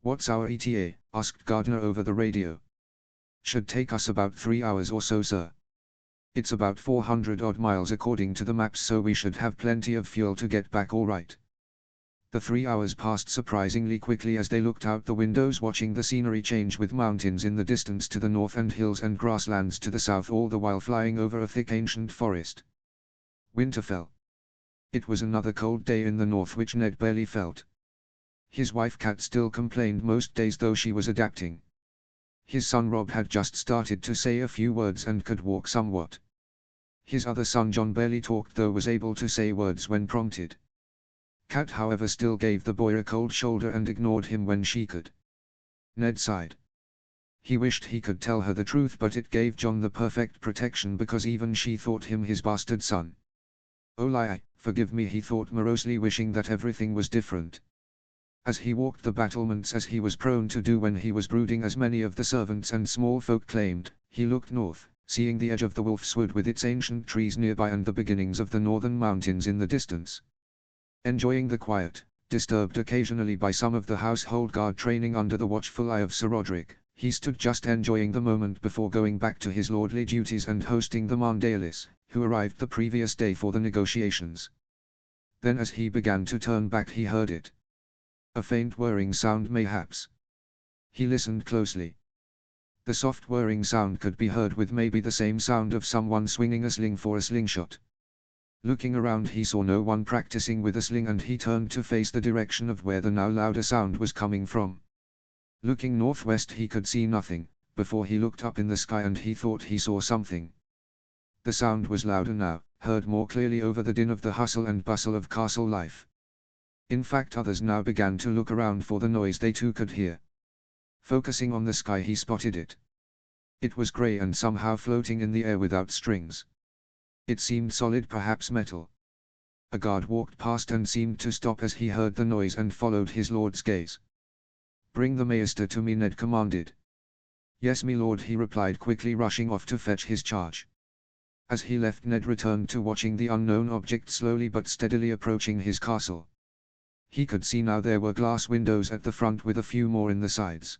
"What's our ETA?" asked Gardner over the radio. "Should take us about 3 hours or so, sir. It's about 400 odd miles according to the maps, so we should have plenty of fuel to get back all right." The 3 hours passed surprisingly quickly as they looked out the windows watching the scenery change with mountains in the distance to the north and hills and grasslands to the south, all the while flying over a thick ancient forest. Winter fell. It was another cold day in the north which Ned barely felt. His wife Kat still complained most days, though she was adapting. His son Rob had just started to say a few words and could walk somewhat. His other son John barely talked, though was able to say words when prompted. Kat, however, still gave the boy a cold shoulder and ignored him when she could. Ned sighed. He wished he could tell her the truth, but it gave John the perfect protection because even she thought him his bastard son. "Oh lie, forgive me," he thought morosely, wishing that everything was different. As he walked the battlements, as he was prone to do when he was brooding, as many of the servants and small folk claimed, he looked north, seeing the edge of the Wolf's Wood with its ancient trees nearby and the beginnings of the northern mountains in the distance. Enjoying the quiet, disturbed occasionally by some of the household guard training under the watchful eye of Sir Roderick, he stood just enjoying the moment before going back to his lordly duties and hosting the Mandalis, who arrived the previous day for the negotiations. Then as he began to turn back he heard it. A faint whirring sound mayhaps. He listened closely. The soft whirring sound could be heard with maybe the same sound of someone swinging a sling for a slingshot. Looking around he saw no one practicing with a sling, and he turned to face the direction of where the now louder sound was coming from. Looking northwest he could see nothing, before he looked up in the sky and he thought he saw something. The sound was louder now, heard more clearly over the din of the hustle and bustle of castle life. In fact, others now began to look around for the noise they too could hear. Focusing on the sky he spotted it. It was grey and somehow floating in the air without strings. It seemed solid, perhaps metal. A guard walked past and seemed to stop as he heard the noise and followed his lord's gaze. "Bring the maester to me," Ned commanded. "Yes, me lord," he replied, quickly rushing off to fetch his charge. As he left, Ned returned to watching the unknown object slowly but steadily approaching his castle. He could see now there were glass windows at the front with a few more in the sides.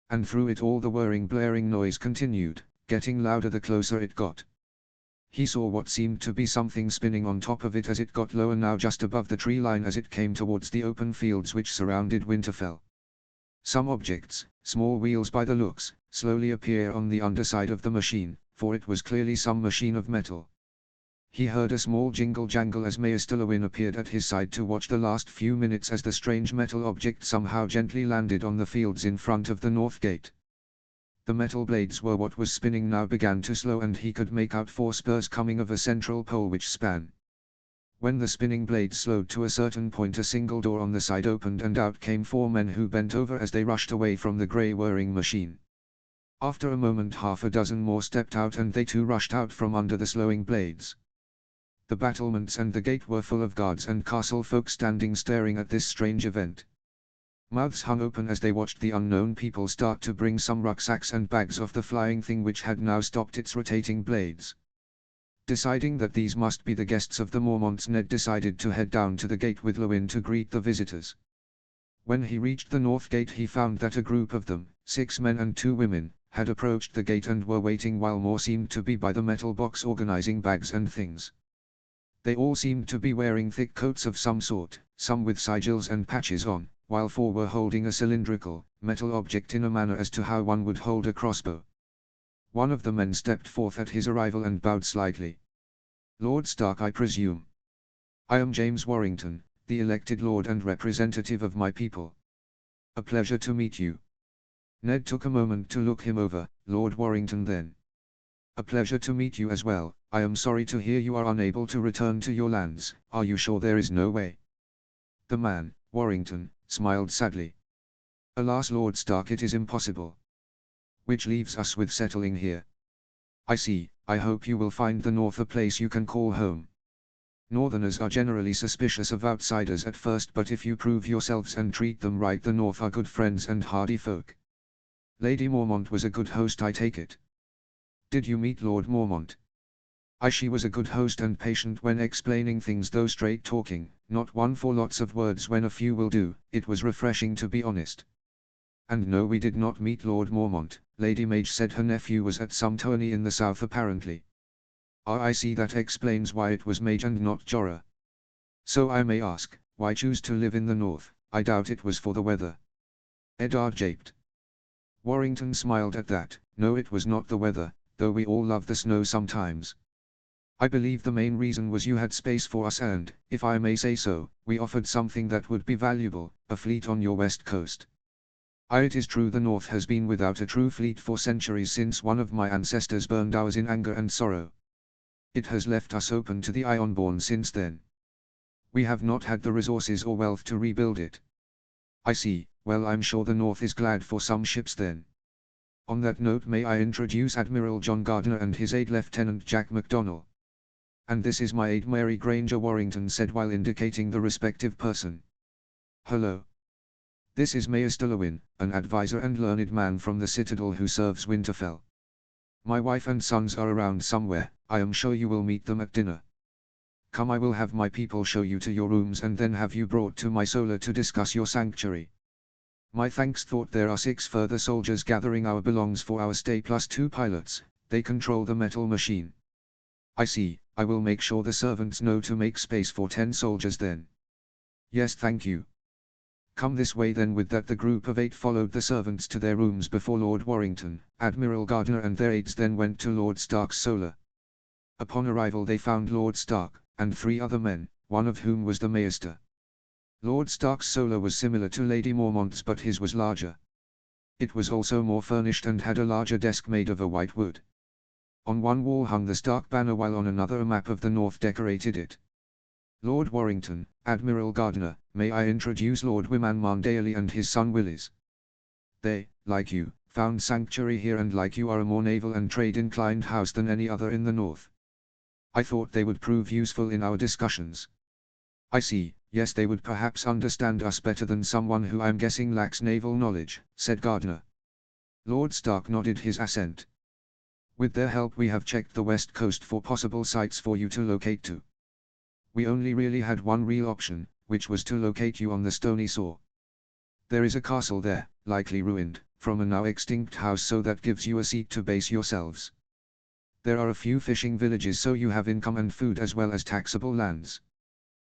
And through it all the whirring, blaring noise continued, getting louder the closer it got. He saw what seemed to be something spinning on top of it as it got lower, now just above the tree line as it came towards the open fields which surrounded Winterfell. Some objects, small wheels by the looks, slowly appear on the underside of the machine, for it was clearly some machine of metal. He heard a small jingle-jangle as Maester Lewin appeared at his side to watch the last few minutes as the strange metal object somehow gently landed on the fields in front of the north gate. The metal blades were what was spinning now began to slow, and he could make out 4 spurs coming of a central pole which span. When the spinning blades slowed to a certain point, a single door on the side opened and out came 4 men who bent over as they rushed away from the grey whirring machine. After a moment half a dozen more stepped out and they too rushed out from under the slowing blades. The battlements and the gate were full of guards and castle folk standing staring at this strange event. Mouths hung open as they watched the unknown people start to bring some rucksacks and bags off the flying thing which had now stopped its rotating blades. Deciding that these must be the guests of the Mormonts, Ned decided to head down to the gate with Lewin to greet the visitors. When he reached the north gate he found that a group of them, 6 men and 2 women, had approached the gate and were waiting while more seemed to be by the metal box organizing bags and things. They all seemed to be wearing thick coats of some sort, some with sigils and patches on, while 4 were holding a cylindrical, metal object in a manner as to how one would hold a crossbow. One of the men stepped forth at his arrival and bowed slightly. "Lord Stark, I presume. I am James Warrington, the elected lord and representative of my people. A pleasure to meet you." Ned took a moment to look him over. "Lord Warrington then. A pleasure to meet you as well. I am sorry to hear you are unable to return to your lands. Are you sure there is no way?" The man, Warrington, smiled sadly. "Alas, Lord Stark, it is impossible. which leaves us with settling here. I see. I hope you will find the North a place you can call home. Northerners are generally suspicious of outsiders at first, but if you prove yourselves and treat them right, the North are good friends and hardy folk. Lady Mormont was a good host, I take it. Did you meet Lord Mormont? She was a good host and patient when explaining things, though straight talking, not one for lots of words when a few will do. It was refreshing, to be honest. And no, we did not meet Lord Mormont. Lady Mage said her nephew was at some tourney in the south apparently. I see, that explains why it was Mage and not Jorah. So I may ask, why choose to live in the north? I doubt it was for the weather. Eddard japed. Warrington smiled at that. No, it was not the weather, though we all love the snow sometimes. I believe the main reason was you had space for us and, if I may say so, we offered something that would be valuable, a fleet on your west coast. It is true the North has been without a true fleet for centuries since one of my ancestors burned ours in anger and sorrow. It has left us open to the Ironborn since then. We have not had the resources or wealth to rebuild it. I see. Well, I'm sure the North is glad for some ships then. On that note, may I introduce Admiral John Gardner and his aide Lieutenant Jack MacDonnell. And this is my aide Mary Granger, Warrington said while indicating the respective person. Hello. This is Maester Lewin, an advisor and learned man from the Citadel who serves Winterfell. My wife and sons are around somewhere. I am sure you will meet them at dinner. Come, I will have my people show you to your rooms and then have you brought to my solar to discuss your sanctuary. My thanks. Thought there are 6 further soldiers gathering our belongs for our stay plus 2 pilots. They control the metal machine. I see. I will make sure the servants know to make space for 10 soldiers then. Yes, thank you. Come this way then. With that, the group of 8 followed the servants to their rooms before Lord Warrington, Admiral Gardner and their aides then went to Lord Stark's solar. Upon arrival they found Lord Stark, and 3 other men, one of whom was the Maester. Lord Stark's solar was similar to Lady Mormont's, but his was larger. It was also more furnished and had a larger desk made of a white wood. On one wall hung the Stark banner, while on another a map of the North decorated it. Lord Warrington, Admiral Gardner, may I introduce Lord Wyman Marndaly and his son Willis. They, like you, found sanctuary here, and like you are a more naval and trade-inclined house than any other in the North. I thought they would prove useful in our discussions. I see. Yes, they would perhaps understand us better than someone who I'm guessing lacks naval knowledge, said Gardner. Lord Stark nodded his assent. With their help we have checked the west coast for possible sites for you to locate to. We only really had one real option, which was to locate you on the Stony Shore. There is a castle there, likely ruined, from a now extinct house, so that gives you a seat to base yourselves. There are a few fishing villages, so you have income and food as well as taxable lands.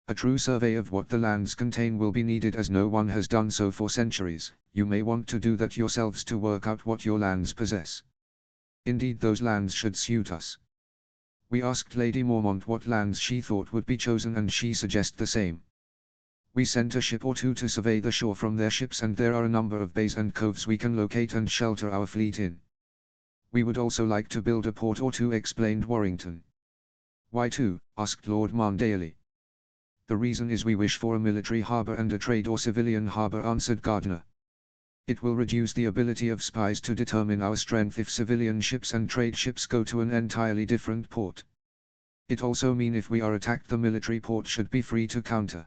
A true survey of what the lands contain will be needed, as no one has done so for centuries. You may want to do that yourselves to work out what your lands possess. Indeed, those lands should suit us. We asked Lady Mormont what lands she thought would be chosen, and she suggested the same. We sent a ship or 2 to survey the shore from their ships, and there are a number of bays and coves we can locate and shelter our fleet in. We would also like to build a port or 2, explained Warrington. Why 2? Asked Lord Marndaly. The reason is we wish for a military harbour and a trade or civilian harbour, answered Gardner. It will reduce the ability of spies to determine our strength if civilian ships and trade ships go to an entirely different port. It also means if we are attacked, the military port should be free to counter.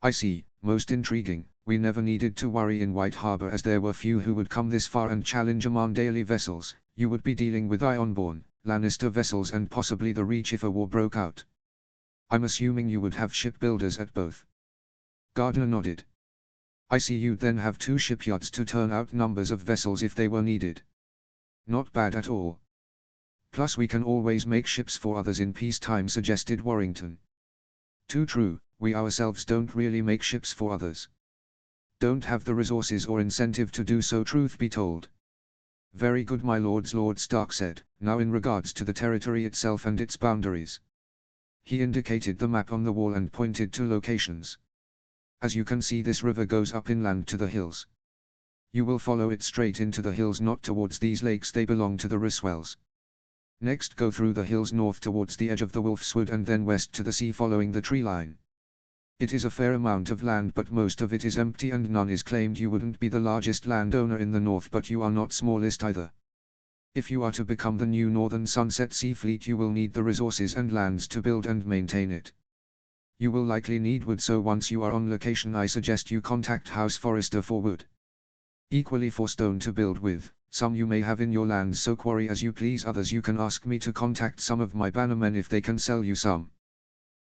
I see. Most intriguing. We never needed to worry in White Harbour, as there were few who would come this far and challenge Marndaly vessels. You would be dealing with Ironborn, Lannister vessels and possibly the Reach if a war broke out. I'm assuming you would have shipbuilders at both. Gardner nodded. I see. You'd then have 2 shipyards to turn out numbers of vessels if they were needed. Not bad at all. Plus we can always make ships for others in peacetime, suggested Warrington. Too true. We ourselves don't really make ships for others. Don't have the resources or incentive to do so, truth be told. Very good, my lords, Lord Stark said. Now in regards to the territory itself and its boundaries. He indicated the map on the wall and pointed to locations. As you can see, this river goes up inland to the hills. You will follow it straight into the hills, not towards these lakes, they belong to the Ryswells. Next go through the hills north towards the edge of the Wolf's Wood and then west to the sea following the tree line. It is a fair amount of land, but most of it is empty and none is claimed. You wouldn't be the largest landowner in the north, but you are not smallest either. If you are to become the new Northern Sunset Sea Fleet, you will need the resources and lands to build and maintain it. You will likely need wood, so once you are on location I suggest you contact House Forester for wood. Equally for stone to build with. Some you may have in your lands, so quarry as you please. Others you can ask me to contact some of my bannermen if they can sell you some.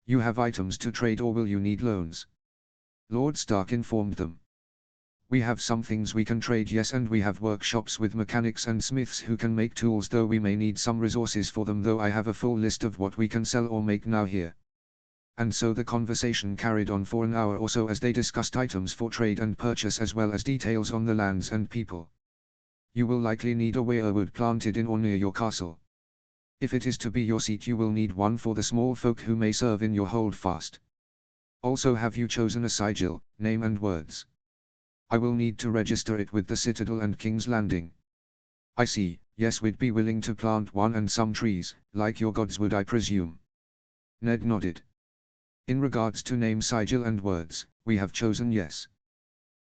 You have items to trade, or will you need loans? Lord Stark informed them. We have some things we can trade, yes, and we have workshops with mechanics and smiths who can make tools, though we may need some resources for them, though I have a full list of what we can sell or make now here. And so the conversation carried on for an hour or so as they discussed items for trade and purchase as well as details on the lands and people. You will likely need a weirwood planted in or near your castle. If it is to be your seat, you will need one for the small folk who may serve in your holdfast. Also, have you chosen a sigil, name and words? I will need to register it with the Citadel and King's Landing. I see, yes, we'd be willing to plant one and some trees, like your gods would, I presume. Ned nodded. In regards to name, sigil and words, we have chosen yes.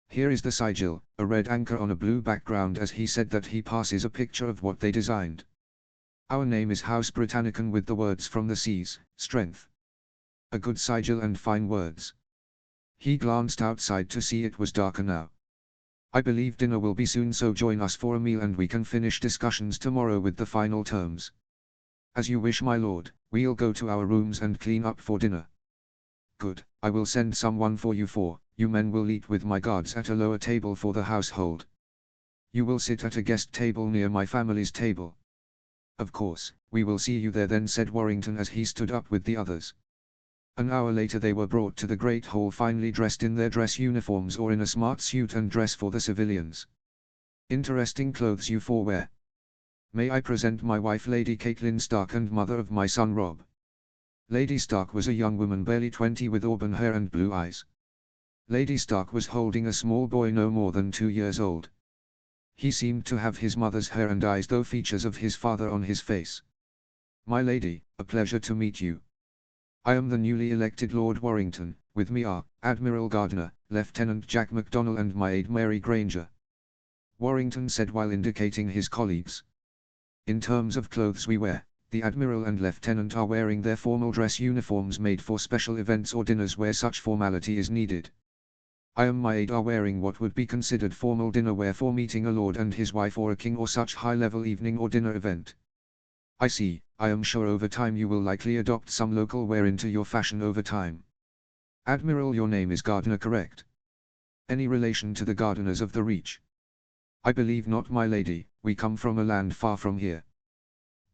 Here is the sigil, a red anchor on a blue background, as he said that he passes a picture of what they designed. Our name is House Britannicum with the words from the seas, strength. A good sigil and fine words. He glanced outside to see it was darker now. I believe dinner will be soon, so join us for a meal and we can finish discussions tomorrow with the final terms. As you wish, my lord. We'll go to our rooms and clean up for dinner. Good, I will send someone for you four. You men will eat with my guards at a lower table for the household. You will sit at a guest table near my family's table. Of course, we will see you there then, said Warrington as he stood up with the others. An hour later they were brought to the great hall, finely dressed in their dress uniforms or in a smart suit and dress for the civilians. Interesting clothes you four wear. May I present my wife, Lady Catelyn Stark, and mother of my son Robb. Lady Stark was a young woman barely 20 with auburn hair and blue eyes. Lady Stark was holding a small boy no more than 2 years old. He seemed to have his mother's hair and eyes, though features of his father on his face. My lady, a pleasure to meet you. I am the newly elected Lord Warrington. With me are Admiral Gardner, Lieutenant Jack McDonnell, and my aide Mary Granger. Warrington said while indicating his colleagues. In terms of clothes we wear, the Admiral and Lieutenant are wearing their formal dress uniforms made for special events or dinners where such formality is needed. I and my aide are wearing what would be considered formal dinner wear for meeting a lord and his wife or a king or such high-level evening or dinner event. I see. I am sure over time you will likely adopt some local wear into your fashion over time. Admiral, your name is Gardner, correct? Any relation to the Gardeners of the Reach? I believe not, my lady. We come from a land far from here.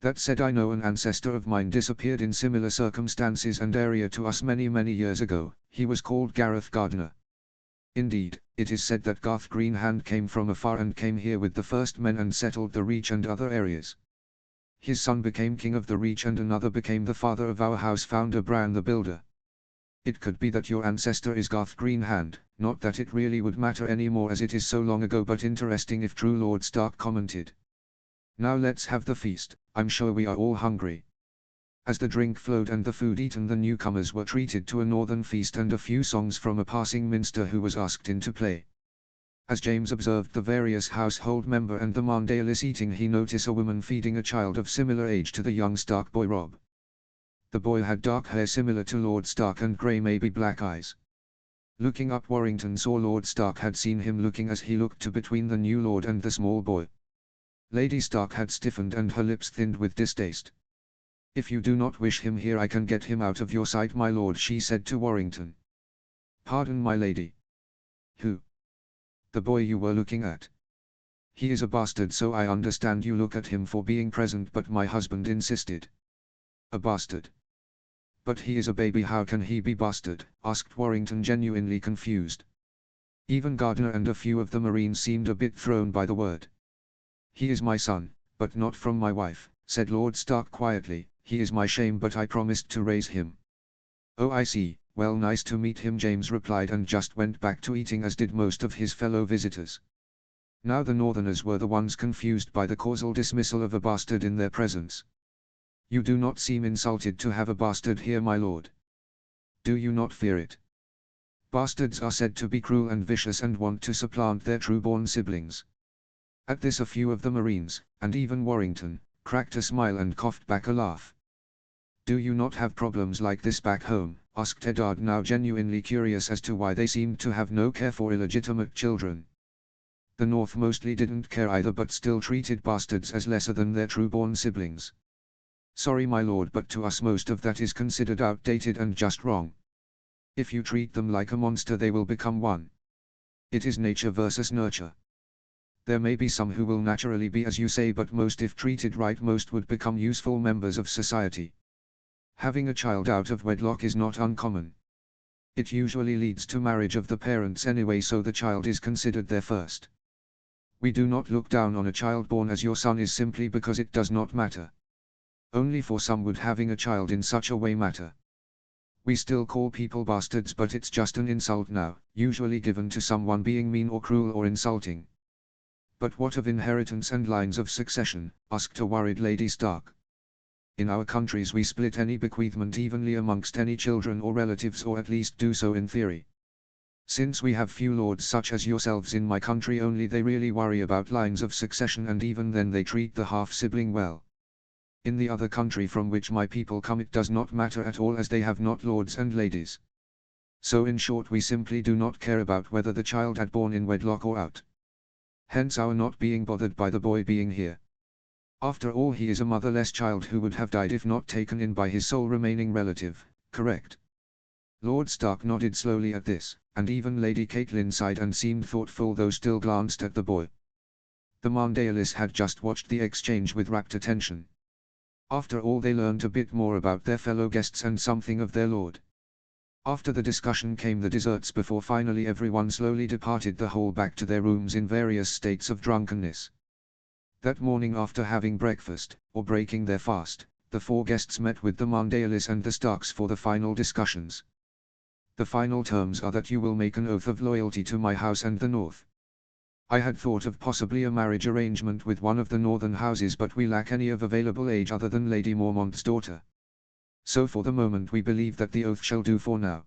That said, I know an ancestor of mine disappeared in similar circumstances and area to us many years ago. He was called Gareth Gardner. Indeed, it is said that Garth Greenhand came from afar and came here with the first men and settled the Reach and other areas. His son became king of the Reach and another became the father of our house founder Bran the Builder. It could be that your ancestor is Garth Greenhand, not that it really would matter anymore as it is so long ago, but interesting if true, Lord Stark commented. Now let's have the feast. I'm sure we are all hungry. As the drink flowed and the food eaten, the newcomers were treated to a northern feast and a few songs from a passing minster who was asked in to play. As James observed the various household member and the Marndalis eating, he noticed a woman feeding a child of similar age to the young Stark boy Robb. The boy had dark hair similar to Lord Stark and grey, maybe black eyes. Looking up, Warrington saw Lord Stark had seen him looking as he looked to between the new lord and the small boy. Lady Stark had stiffened and her lips thinned with distaste. If you do not wish him here, I can get him out of your sight, my lord, she said to Warrington. Pardon, my lady. Who? The boy you were looking at. He is a bastard, so I understand you look at him for being present, but my husband insisted. A bastard? But he is a baby, how can he be bastard? Asked Warrington, genuinely confused. Even Gardner and a few of the Marines seemed a bit thrown by the word. He is my son, but not from my wife, said Lord Stark quietly. He is my shame, but I promised to raise him. Oh, I see. Well, nice to meet him, James replied and just went back to eating, as did most of his fellow visitors. Now the Northerners were the ones confused by the causal dismissal of a bastard in their presence. You do not seem insulted to have a bastard here, my lord. Do you not fear it? Bastards are said to be cruel and vicious and want to supplant their true-born siblings. At this a few of the Marines, and even Warrington, cracked a smile and coughed back a laugh. "Do you not have problems like this back home?" asked Eddard, now genuinely curious as to why they seemed to have no care for illegitimate children. The North mostly didn't care either, but still treated bastards as lesser than their true-born siblings. "Sorry my lord, but to us most of that is considered outdated and just wrong. If you treat them like a monster they will become one. It is nature versus nurture. There may be some who will naturally be as you say, but most, if treated right, most would become useful members of society. Having a child out of wedlock is not uncommon. It usually leads to marriage of the parents anyway, so the child is considered their first. We do not look down on a child born as your son is simply because it does not matter. Only for some would having a child in such a way matter. We still call people bastards, but it's just an insult now, usually given to someone being mean or cruel or insulting." "But what of inheritance and lines of succession?" asked a worried Lady Stark. "In our countries we split any bequeathment evenly amongst any children or relatives, or at least do so in theory. Since we have few lords such as yourselves in my country only, they really worry about lines of succession, and even then they treat the half-sibling well. In the other country from which my people come it does not matter at all, as they have not lords and ladies. So in short, we simply do not care about whether the child had born in wedlock or out. Hence our not being bothered by the boy being here. After all, he is a motherless child who would have died if not taken in by his sole remaining relative, correct?" Lord Stark nodded slowly at this, and even Lady Catelyn sighed and seemed thoughtful, though still glanced at the boy. The Marndalis had just watched the exchange with rapt attention. After all, they learned a bit more about their fellow guests and something of their lord. After the discussion came the desserts, before finally everyone slowly departed the hall back to their rooms in various states of drunkenness. That morning, after having breakfast, or breaking their fast, the four guests met with the Marndalis and the Starks for the final discussions. "The final terms are that you will make an oath of loyalty to my house and the North. I had thought of possibly a marriage arrangement with one of the northern houses, but we lack any of available age other than Lady Mormont's daughter. So for the moment we believe that the oath shall do for now.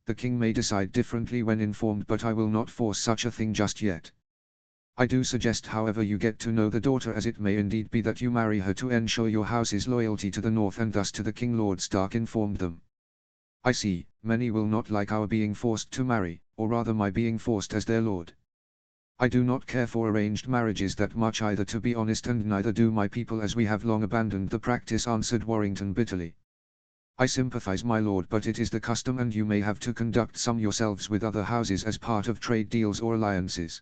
The king may decide differently when informed, but I will not force such a thing just yet. I do suggest, however, you get to know the daughter, as it may indeed be that you marry her to ensure your house's loyalty to the North and thus to the king," Lord Stark informed them. "I see, many will not like our being forced to marry, or rather my being forced as their lord. I do not care for arranged marriages that much either, to be honest, and neither do my people, as we have long abandoned the practice," answered Warrington bitterly. "I sympathize my lord, but it is the custom, and you may have to conduct some yourselves with other houses as part of trade deals or alliances.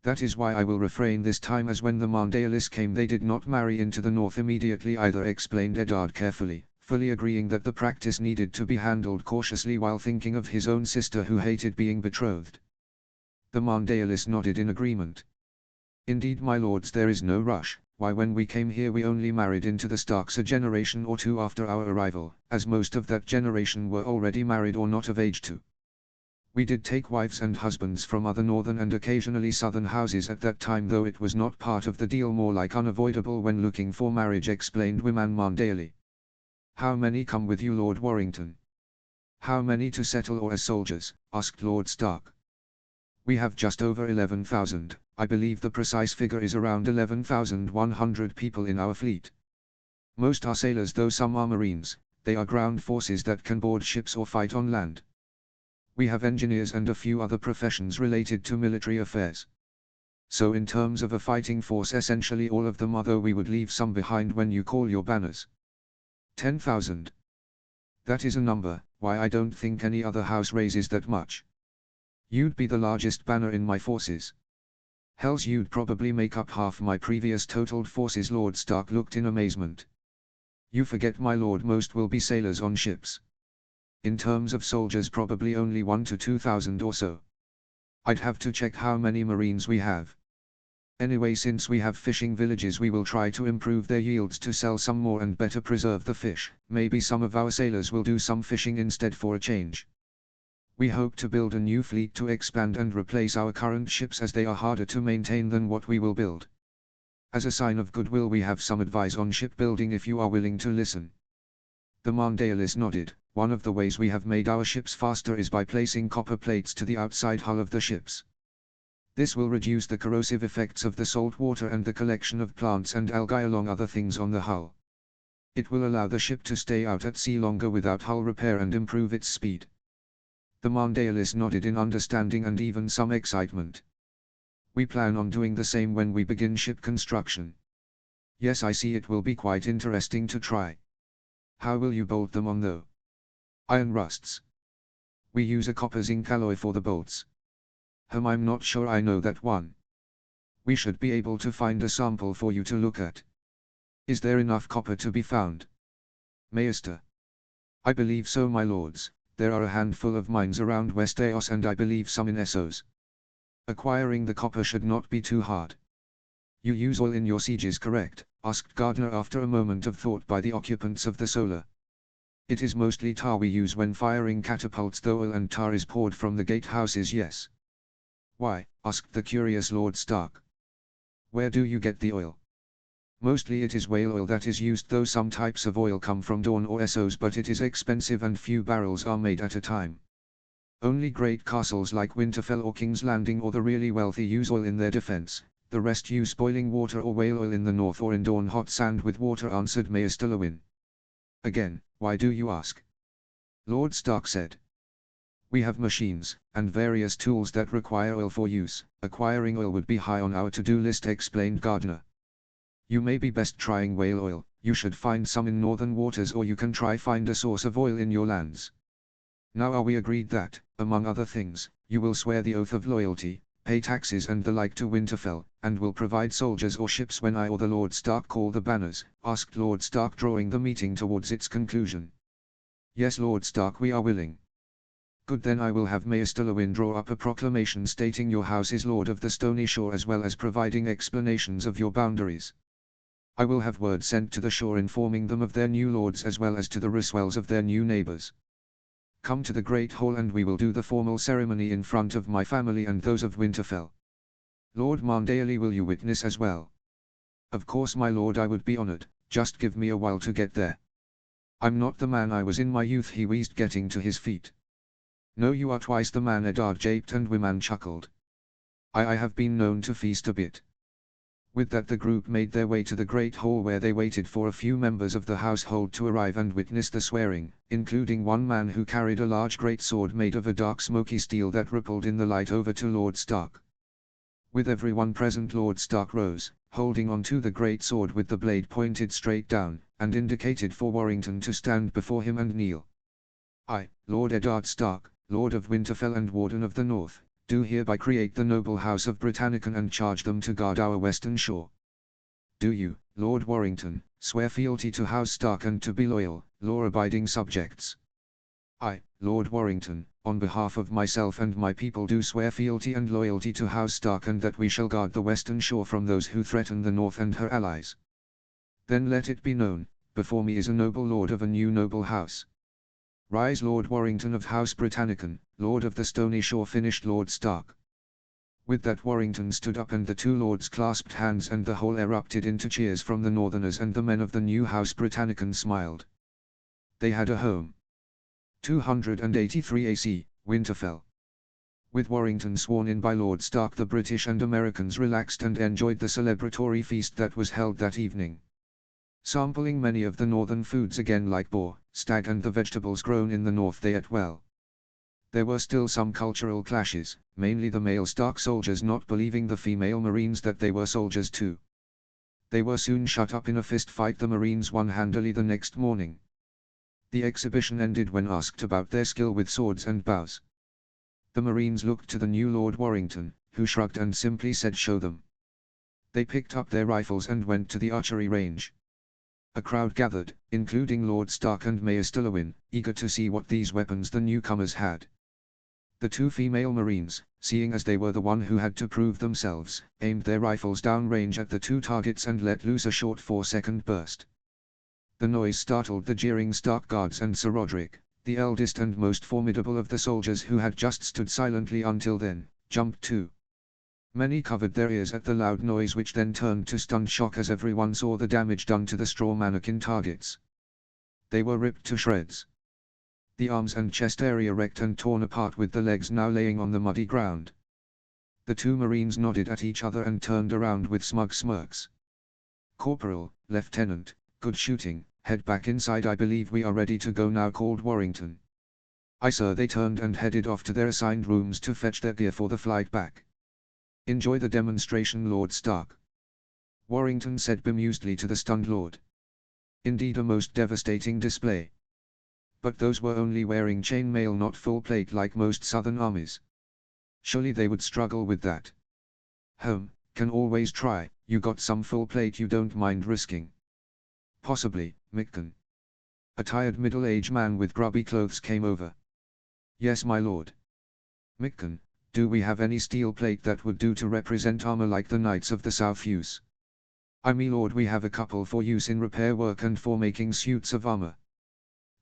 That is why I will refrain this time, as when the Marndalis came they did not marry into the North immediately either," explained Eddard carefully, fully agreeing that the practice needed to be handled cautiously while thinking of his own sister who hated being betrothed. The Marndalis nodded in agreement. "Indeed my lords, there is no rush. Why, when we came here we only married into the Starks a generation or two after our arrival, as most of that generation were already married or not of age to. We did take wives and husbands from other northern and occasionally southern houses at that time, though it was not part of the deal, more like unavoidable when looking for marriage," explained Wyman Marndaly. "How many come with you, Lord Warrington?" "How many to settle or as soldiers?" asked Lord Stark. "We have just over 11,000, I believe the precise figure is around 11,100 people in our fleet. Most are sailors, though some are marines. They are ground forces that can board ships or fight on land. We have engineers and a few other professions related to military affairs. So in terms of a fighting force, essentially all of them are, though we would leave some behind when you call your banners." 10,000. "That is a number. Why, I don't think any other house raises that much. You'd be the largest banner in my forces. Hells, you'd probably make up half my previous totaled forces." Lord Stark looked in amazement. "You forget my lord, most will be sailors on ships. In terms of soldiers, probably only 1 to 2,000 or so. I'd have to check how many marines we have. Anyway, since we have fishing villages, we will try to improve their yields to sell some more and better preserve the fish. Maybe some of our sailors will do some fishing instead for a change. We hope to build a new fleet to expand and replace our current ships, as they are harder to maintain than what we will build. As a sign of goodwill we have some advice on shipbuilding if you are willing to listen." The Marndalis nodded, One of the ways we have made our ships faster is by placing copper plates to the outside hull of the ships. This will reduce the corrosive effects of the salt water and the collection of plants and algae along other things on the hull. It will allow the ship to stay out at sea longer without hull repair and improve its speed. The Mondialis nodded in understanding and even some excitement. We plan on doing the same when we begin ship construction. Yes, I see, it will be quite interesting to try. How will you bolt them on though? Iron rusts. We use a copper zinc alloy for the bolts. I'm not sure I know that one. We should be able to find a sample for you to look at. Is there enough copper to be found? Maester. I believe so, my lords. There are a handful of mines around West Eos and I believe some in Essos. Acquiring the copper should not be too hard. You use oil in your sieges, correct? Asked Gardner after a moment of thought by the occupants of the Solar. It is mostly tar we use when firing catapults, though oil and tar is poured from the gatehouses, yes. Why? Asked the curious Lord Stark. Where do you get the oil? Mostly it is whale oil that is used, though some types of oil come from Dawn or Essos, but it is expensive and few barrels are made at a time. Only great castles like Winterfell or King's Landing or the really wealthy use oil in their defense, the rest use boiling water or whale oil in the north or in Dawn hot sand with water, answered Maester Lewin. Again, why do you ask? Lord Stark said. We have machines, and various tools that require oil for use. Acquiring oil would be high on our to-do list, explained Gardner. You may be best trying whale oil. You should find some in northern waters, or you can try find a source of oil in your lands. Now are we agreed that, among other things, you will swear the oath of loyalty, pay taxes and the like to Winterfell, and will provide soldiers or ships when I or the Lord Stark call the banners? Asked Lord Stark, drawing the meeting towards its conclusion. Yes, Lord Stark, we are willing. Good, then I will have Maester Lewin draw up a proclamation stating your house is Lord of the Stony Shore, as well as providing explanations of your boundaries. I will have word sent to the shore informing them of their new lords as well as to the Ryswells of their new neighbors. Come to the Great Hall and we will do the formal ceremony in front of my family and those of Winterfell. Lord Mondaly, will you witness as well? Of course, my lord, I would be honored. Just give me a while to get there. I'm not the man I was in my youth, he wheezed, getting to his feet. No, you are twice the man, Eddard japed, and Wyman chuckled. I have been known to feast a bit. With that the group made their way to the great hall, where they waited for a few members of the household to arrive and witness the swearing, including one man who carried a large great sword made of a dark smoky steel that rippled in the light over to Lord Stark. With everyone present, Lord Stark rose, holding on to the great sword with the blade pointed straight down, and indicated for Warrington to stand before him and kneel. I, Lord Eddard Stark, Lord of Winterfell and Warden of the North, do hereby create the noble house of Britannicon and charge them to guard our western shore. Do you, Lord Warrington, swear fealty to House Stark and to be loyal, law-abiding subjects? I, Lord Warrington, on behalf of myself and my people, do swear fealty and loyalty to House Stark, and that we shall guard the western shore from those who threaten the North and her allies. Then let it be known, before me is a noble lord of a new noble house. Rise, Lord Warrington of House Britannicon, Lord of the Stony Shore, finished Lord Stark. With that Warrington stood up and the two lords clasped hands and the whole erupted into cheers from the Northerners, and the men of the new House Britannicon smiled. They had a home. 283 AC, Winterfell. With Warrington sworn in by Lord Stark, the British and Americans relaxed and enjoyed the celebratory feast that was held that evening. Sampling many of the northern foods again, like boar, stag and the vegetables grown in the north, they ate well. There were still some cultural clashes, mainly the male Stark soldiers not believing the female Marines that they were soldiers too. They were soon shut up in a fist fight the Marines won handily the next morning. The exhibition ended when asked about their skill with swords and bows. The Marines looked to the new Lord Warrington, who shrugged and simply said, "Show them." They picked up their rifles and went to the archery range. A crowd gathered, including Lord Stark and Maester Lewin, eager to see what these weapons the newcomers had. The two female Marines, seeing as they were the one who had to prove themselves, aimed their rifles down range at the two targets and let loose a short 4-second burst. The noise startled the jeering Stark guards, and Sir Roderick, the eldest and most formidable of the soldiers who had just stood silently until then, jumped too. Many covered their ears at the loud noise, which then turned to stunned shock as everyone saw the damage done to the straw mannequin targets. They were ripped to shreds. the arms and chest area wrecked and torn apart with the legs now laying on the muddy ground. The two Marines nodded at each other and turned around with smug smirks. "Corporal, Lieutenant, good shooting, head back inside, I believe we are ready to go now," called Warrington. "Aye sir." They turned and headed off to their assigned rooms to fetch their gear for the flight back. "Enjoy the demonstration, Lord Stark," Warrington said bemusedly to the stunned lord. "Indeed a most devastating display. But those were only wearing chainmail, not full plate like most southern armies. Surely they would struggle with that." Can always try. You got some full plate you don't mind risking?" "Possibly, Mickton." A tired middle-aged man with grubby clothes came over. "Yes my lord." "Mickton, do we have any steel plate that would do to represent armor like the Knights of the South use?" "Aye me lord, we have a couple for use in repair work and for making suits of armor."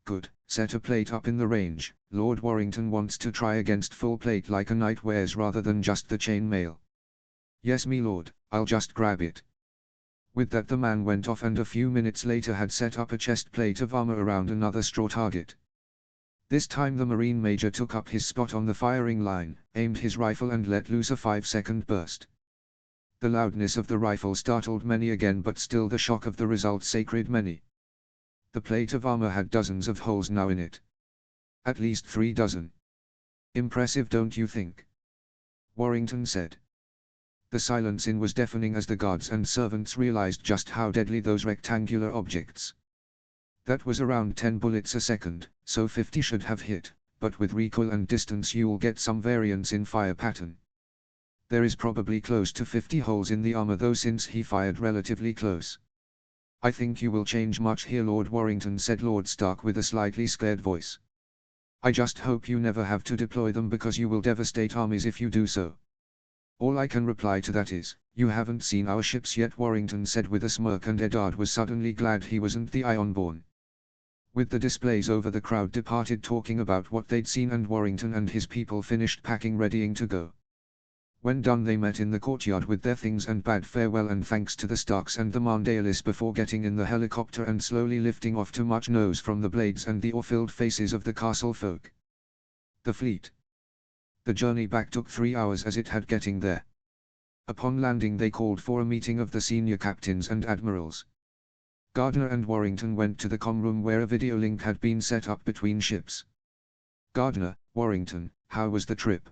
"Good, set a plate up in the range. Lord Warrington wants to try against full plate like a knight wears rather than just the chain mail." "Yes me lord, I'll just grab it." With that the man went off and a few minutes later had set up a chest plate of armor around another straw target. This time the Marine Major took up his spot on the firing line, aimed his rifle and let loose a 5-second burst. The loudness of the rifle startled many again, but still the shock of the result sacred many. The plate of armor had dozens of holes now in it. At least 3 dozen. "Impressive, don't you think?" Warrington said. The silence in was deafening as the guards and servants realized just how deadly those rectangular objects. That was around 10 bullets a second, so 50 should have hit, but with recoil and distance you'll get some variance in fire pattern. There is probably close to 50 holes in the armor though, since he fired relatively close. "I think you will change much here, Lord Warrington," said Lord Stark with a slightly scared voice. "I just hope you never have to deploy them, because you will devastate armies if you do so." "All I can reply to that is, you haven't seen our ships yet," Warrington said with a smirk, and Eddard was suddenly glad he wasn't the Ironborn. With the displays over, the crowd departed talking about what they'd seen, and Warrington and his people finished packing, readying to go. When done they met in the courtyard with their things and bade farewell and thanks to the Starks and the Marndalis before getting in the helicopter and slowly lifting off to much nose from the blades and the awe-filled faces of the castle folk. The fleet. The journey back took 3 hours as it had getting there. Upon landing they called for a meeting of the senior captains and admirals. Gardner and Warrington went to the comm room where a video link had been set up between ships. "Gardner, Warrington, how was the trip?"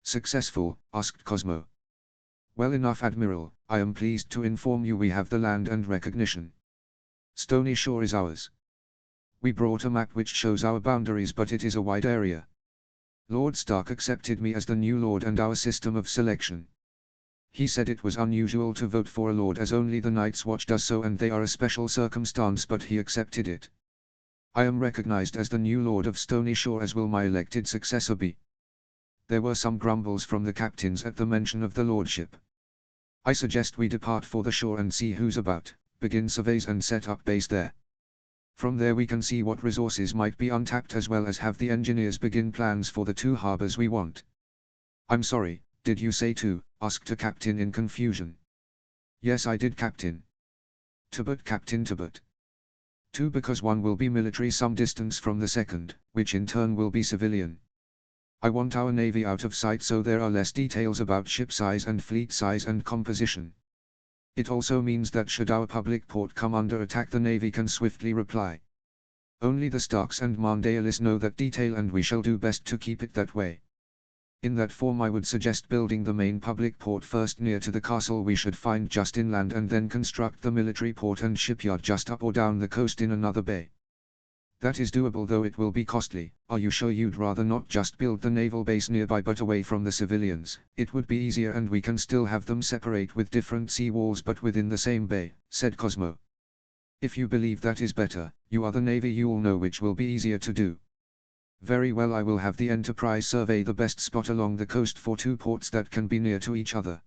"Successful," asked Cosmo. "Well enough, Admiral. I am pleased to inform you we have the land and recognition. Stony Shore is ours. We brought a map which shows our boundaries, but it is a wide area. Lord Stark accepted me as the new lord and our system of selection. He said it was unusual to vote for a lord, as only the Night's Watch does so and they are a special circumstance, but he accepted it. I am recognized as the new lord of Stony Shore, as will my elected successor be." There were some grumbles from the captains at the mention of the lordship. "I suggest we depart for the shore and see who's about, begin surveys and set up base there. From there we can see what resources might be untapped, as well as have the engineers begin plans for the 2 harbors we want." "I'm sorry, did you say 2? asked a captain in confusion. "Yes I did, Captain." "Tubert, Captain Tubert." 2 because one will be military some distance from the second, which in turn will be civilian. I want our navy out of sight so there are less details about ship size and fleet size and composition. It also means that should our public port come under attack the navy can swiftly reply. Only the Starks and Marndalis know that detail and we shall do best to keep it that way. In that form I would suggest building the main public port first near to the castle we should find just inland, and then construct the military port and shipyard just up or down the coast in another bay. That is doable, though it will be costly. Are you sure you'd rather not just build the naval base nearby but away from the civilians? It would be easier and we can still have them separate with different sea walls but within the same bay," said Cosmo. "If you believe that is better, you are the Navy, you'll know which will be easier to do." "Very well, I will have the Enterprise survey the best spot along the coast for 2 ports that can be near to each other.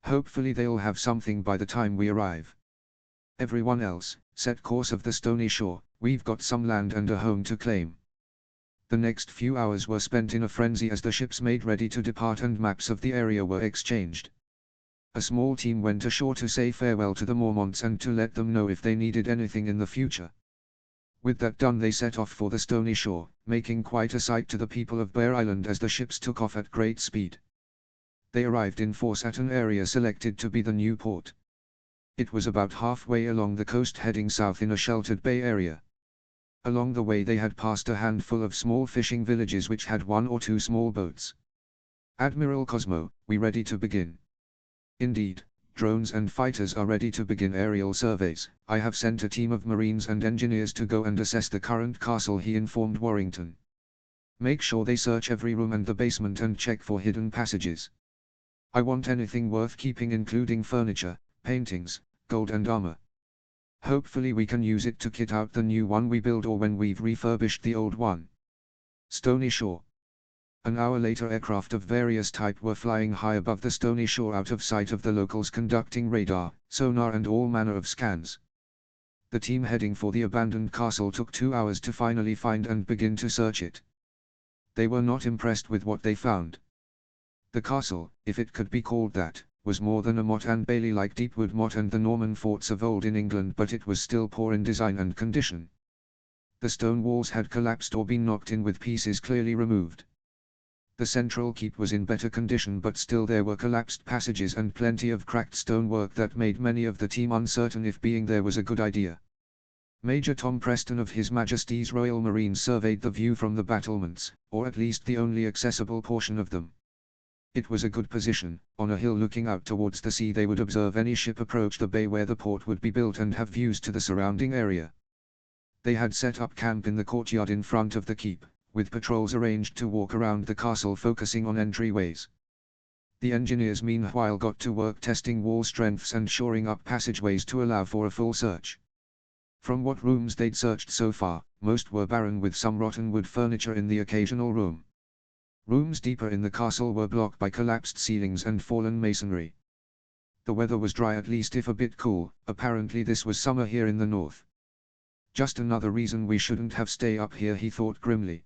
Hopefully they'll have something by the time we arrive. Everyone else, set course of the Stony Shore. We've got some land and a home to claim." The next few hours were spent in a frenzy as the ships made ready to depart and maps of the area were exchanged. A small team went ashore to say farewell to the Mormonts and to let them know if they needed anything in the future. With that done they set off for the stony shore, making quite a sight to the people of Bear Island as the ships took off at great speed. They arrived in force at an area selected to be the new port. It was about halfway along the coast heading south in a sheltered bay area. Along the way they had passed a handful of small fishing villages which had one or two small boats. "Admiral Cosmo, we ready to begin?" "Indeed, drones and fighters are ready to begin aerial surveys. I have sent a team of marines and engineers to go and assess the current castle," he informed Warrington. "Make sure they search every room and the basement and check for hidden passages. I want anything worth keeping, including furniture, paintings, gold and armor. Hopefully we can use it to kit out the new one we build or when we've refurbished the old one." Stony Shore. An hour later aircraft of various type were flying high above the stony shore out of sight of the locals, conducting radar, sonar and all manner of scans. The team heading for the abandoned castle took 2 hours to finally find and begin to search it. They were not impressed with what they found. The castle, if it could be called that, was more than a motte and bailey like Deepwood Motte and the Norman forts of old in England, but it was still poor in design and condition. The stone walls had collapsed or been knocked in with pieces clearly removed. The central keep was in better condition, but still there were collapsed passages and plenty of cracked stonework that made many of the team uncertain if being there was a good idea. Major Tom Preston of His Majesty's Royal Marines surveyed the view from the battlements, or at least the only accessible portion of them. It was a good position. On a hill looking out towards the sea they would observe any ship approach the bay where the port would be built and have views to the surrounding area. They had set up camp in the courtyard in front of the keep, with patrols arranged to walk around the castle focusing on entryways. The engineers meanwhile got to work testing wall strengths and shoring up passageways to allow for a full search. From what rooms they'd searched so far, most were barren with some rotten wood furniture in the occasional room. Rooms deeper in the castle were blocked by collapsed ceilings and fallen masonry. The weather was dry, at least if a bit cool. Apparently this was summer here in the north. "Just another reason we shouldn't have stayed up here," he thought grimly.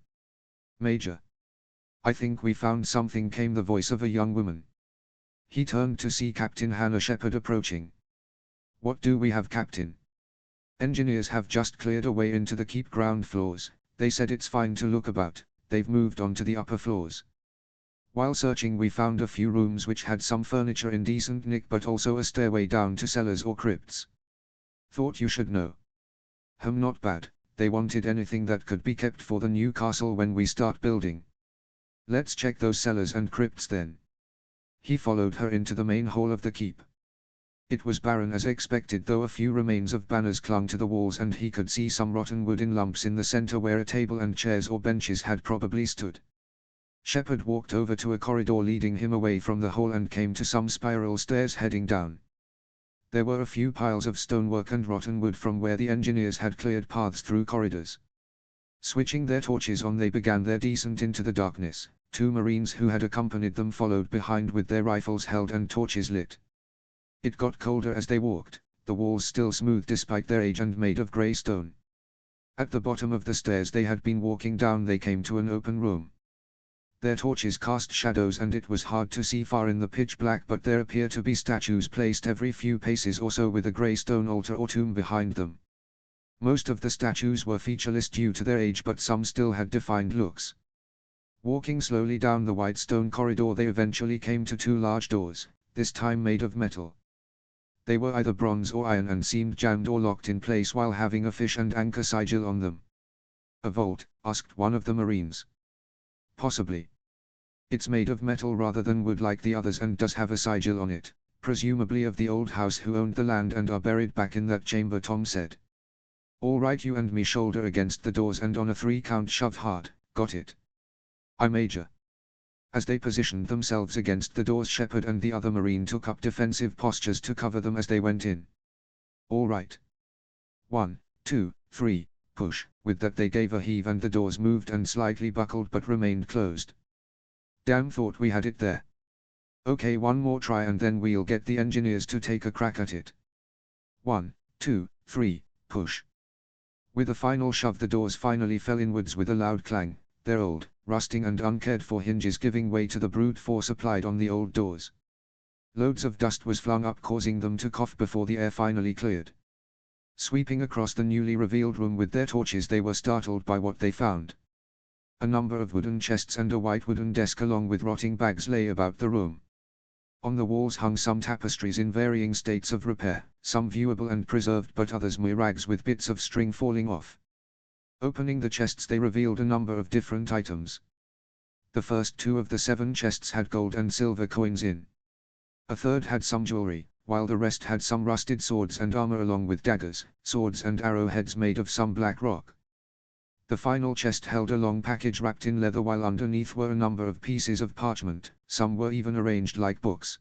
"Major, I think we found something," came the voice of a young woman. He turned to see Captain Hannah Shepard approaching. "What do we have, Captain?" "Engineers have just cleared away into the keep ground floors. They said it's fine to look about. They've moved on to the upper floors. While searching we found a few rooms which had some furniture in decent nick, but also a stairway down to cellars or crypts. Thought you should know." Not bad. They wanted anything that could be kept for the new castle when we start building. Let's check those cellars and crypts then." He followed her into the main hall of the keep. It was barren as expected, though a few remains of banners clung to the walls and he could see some rotten wood in lumps in the center where a table and chairs or benches had probably stood. Shepard walked over to a corridor leading him away from the hall and came to some spiral stairs heading down. There were a few piles of stonework and rotten wood from where the engineers had cleared paths through corridors. Switching their torches on they began their descent into the darkness. 2 Marines who had accompanied them followed behind with their rifles held and torches lit. It got colder as they walked, the walls still smooth despite their age and made of grey stone. At the bottom of the stairs they had been walking down they came to an open room. Their torches cast shadows and it was hard to see far in the pitch black, but there appeared to be statues placed every few paces or so with a grey stone altar or tomb behind them. Most of the statues were featureless due to their age, but some still had defined looks. Walking slowly down the wide stone corridor they eventually came to 2 large doors, this time made of metal. They were either bronze or iron and seemed jammed or locked in place while having a fish and anchor sigil on them. "A vault?" asked one of the Marines. "Possibly. It's made of metal rather than wood like the others and does have a sigil on it, presumably of the old house who owned the land and are buried back in that chamber," Tom said. "All right, you and me shoulder against the doors and on a 3 count shove hard, got it?" "Aye, Major." As they positioned themselves against the doors Shepard and the other Marine took up defensive postures to cover them as they went in. "All right. 1, 2, 3, push." With that they gave a heave and the doors moved and slightly buckled but remained closed. "Damn, thought we had it there." "Okay, one more try and then we'll get the engineers to take a crack at it." 1, 2, 3, push. With a final shove the doors finally fell inwards with a loud clang, their old, rusting and uncared for hinges giving way to the brute force applied on the old doors. Loads of dust was flung up causing them to cough before the air finally cleared. Sweeping across the newly revealed room with their torches, they were startled by what they found. A number of wooden chests and a white wooden desk along with rotting bags lay about the room. On the walls hung some tapestries in varying states of repair, some viewable and preserved but others mere rags with bits of string falling off. Opening the chests, they revealed a number of different items. The first 2 of the 7 chests had gold and silver coins in. A third had some jewelry, while the rest had some rusted swords and armor along with daggers, swords and arrowheads made of some black rock. The final chest held a long package wrapped in leather, while underneath were a number of pieces of parchment, some were even arranged like books.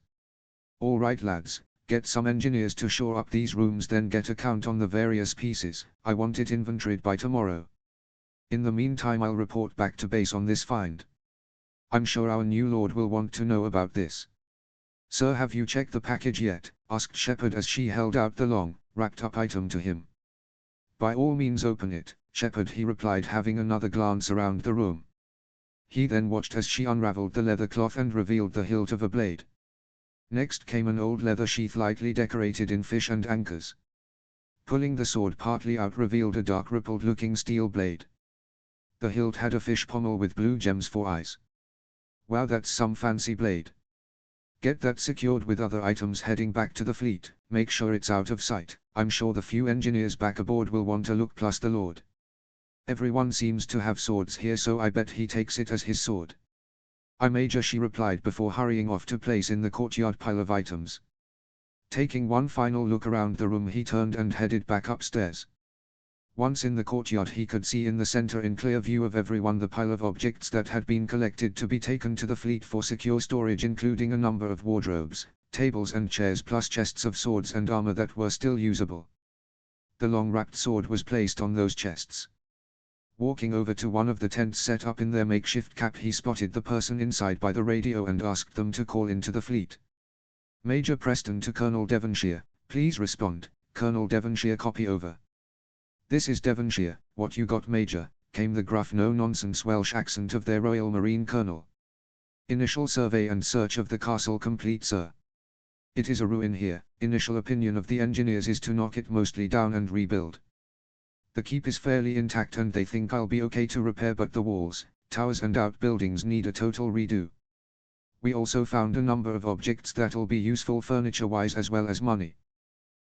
"All right lads, get some engineers to shore up these rooms, then get a count on the various pieces. I want it inventoried by tomorrow. In the meantime I'll report back to base on this find. I'm sure our new lord will want to know about this." "Sir, have you checked the package yet?" asked Shepard as she held out the long, wrapped-up item to him. "By all means open it, Shepard," he replied, having another glance around the room. He then watched as she unraveled the leather cloth and revealed the hilt of a blade. Next came an old leather sheath lightly decorated in fish and anchors. Pulling the sword partly out revealed a dark rippled-looking steel blade. The hilt had a fish pommel with blue gems for eyes. "Wow, that's some fancy blade. Get that secured with other items heading back to the fleet. Make sure it's out of sight. I'm sure the few engineers back aboard will want a look, plus the Lord. Everyone seems to have swords here, so I bet he takes it as his sword." "Aye, Major," she replied before hurrying off to place in the courtyard pile of items. Taking one final look around the room, he turned and headed back upstairs. Once in the courtyard, he could see in the center in clear view of everyone the pile of objects that had been collected to be taken to the fleet for secure storage, including a number of wardrobes, tables and chairs, plus chests of swords and armor that were still usable. The long wrapped sword was placed on those chests. Walking over to one of the tents set up in their makeshift camp, he spotted the person inside by the radio and asked them to call into the fleet. "Major Preston to Colonel Devonshire, please respond." "Colonel Devonshire, copy over." "This is Devonshire, what you got, Major?" came the gruff no-nonsense Welsh accent of their Royal Marine colonel. "Initial survey and search of the castle complete, sir. It is a ruin here. Initial opinion of the engineers is to knock it mostly down and rebuild. The keep is fairly intact and they think I'll be okay to repair, but the walls, towers and outbuildings need a total redo. We also found a number of objects that'll be useful furniture-wise as well as money.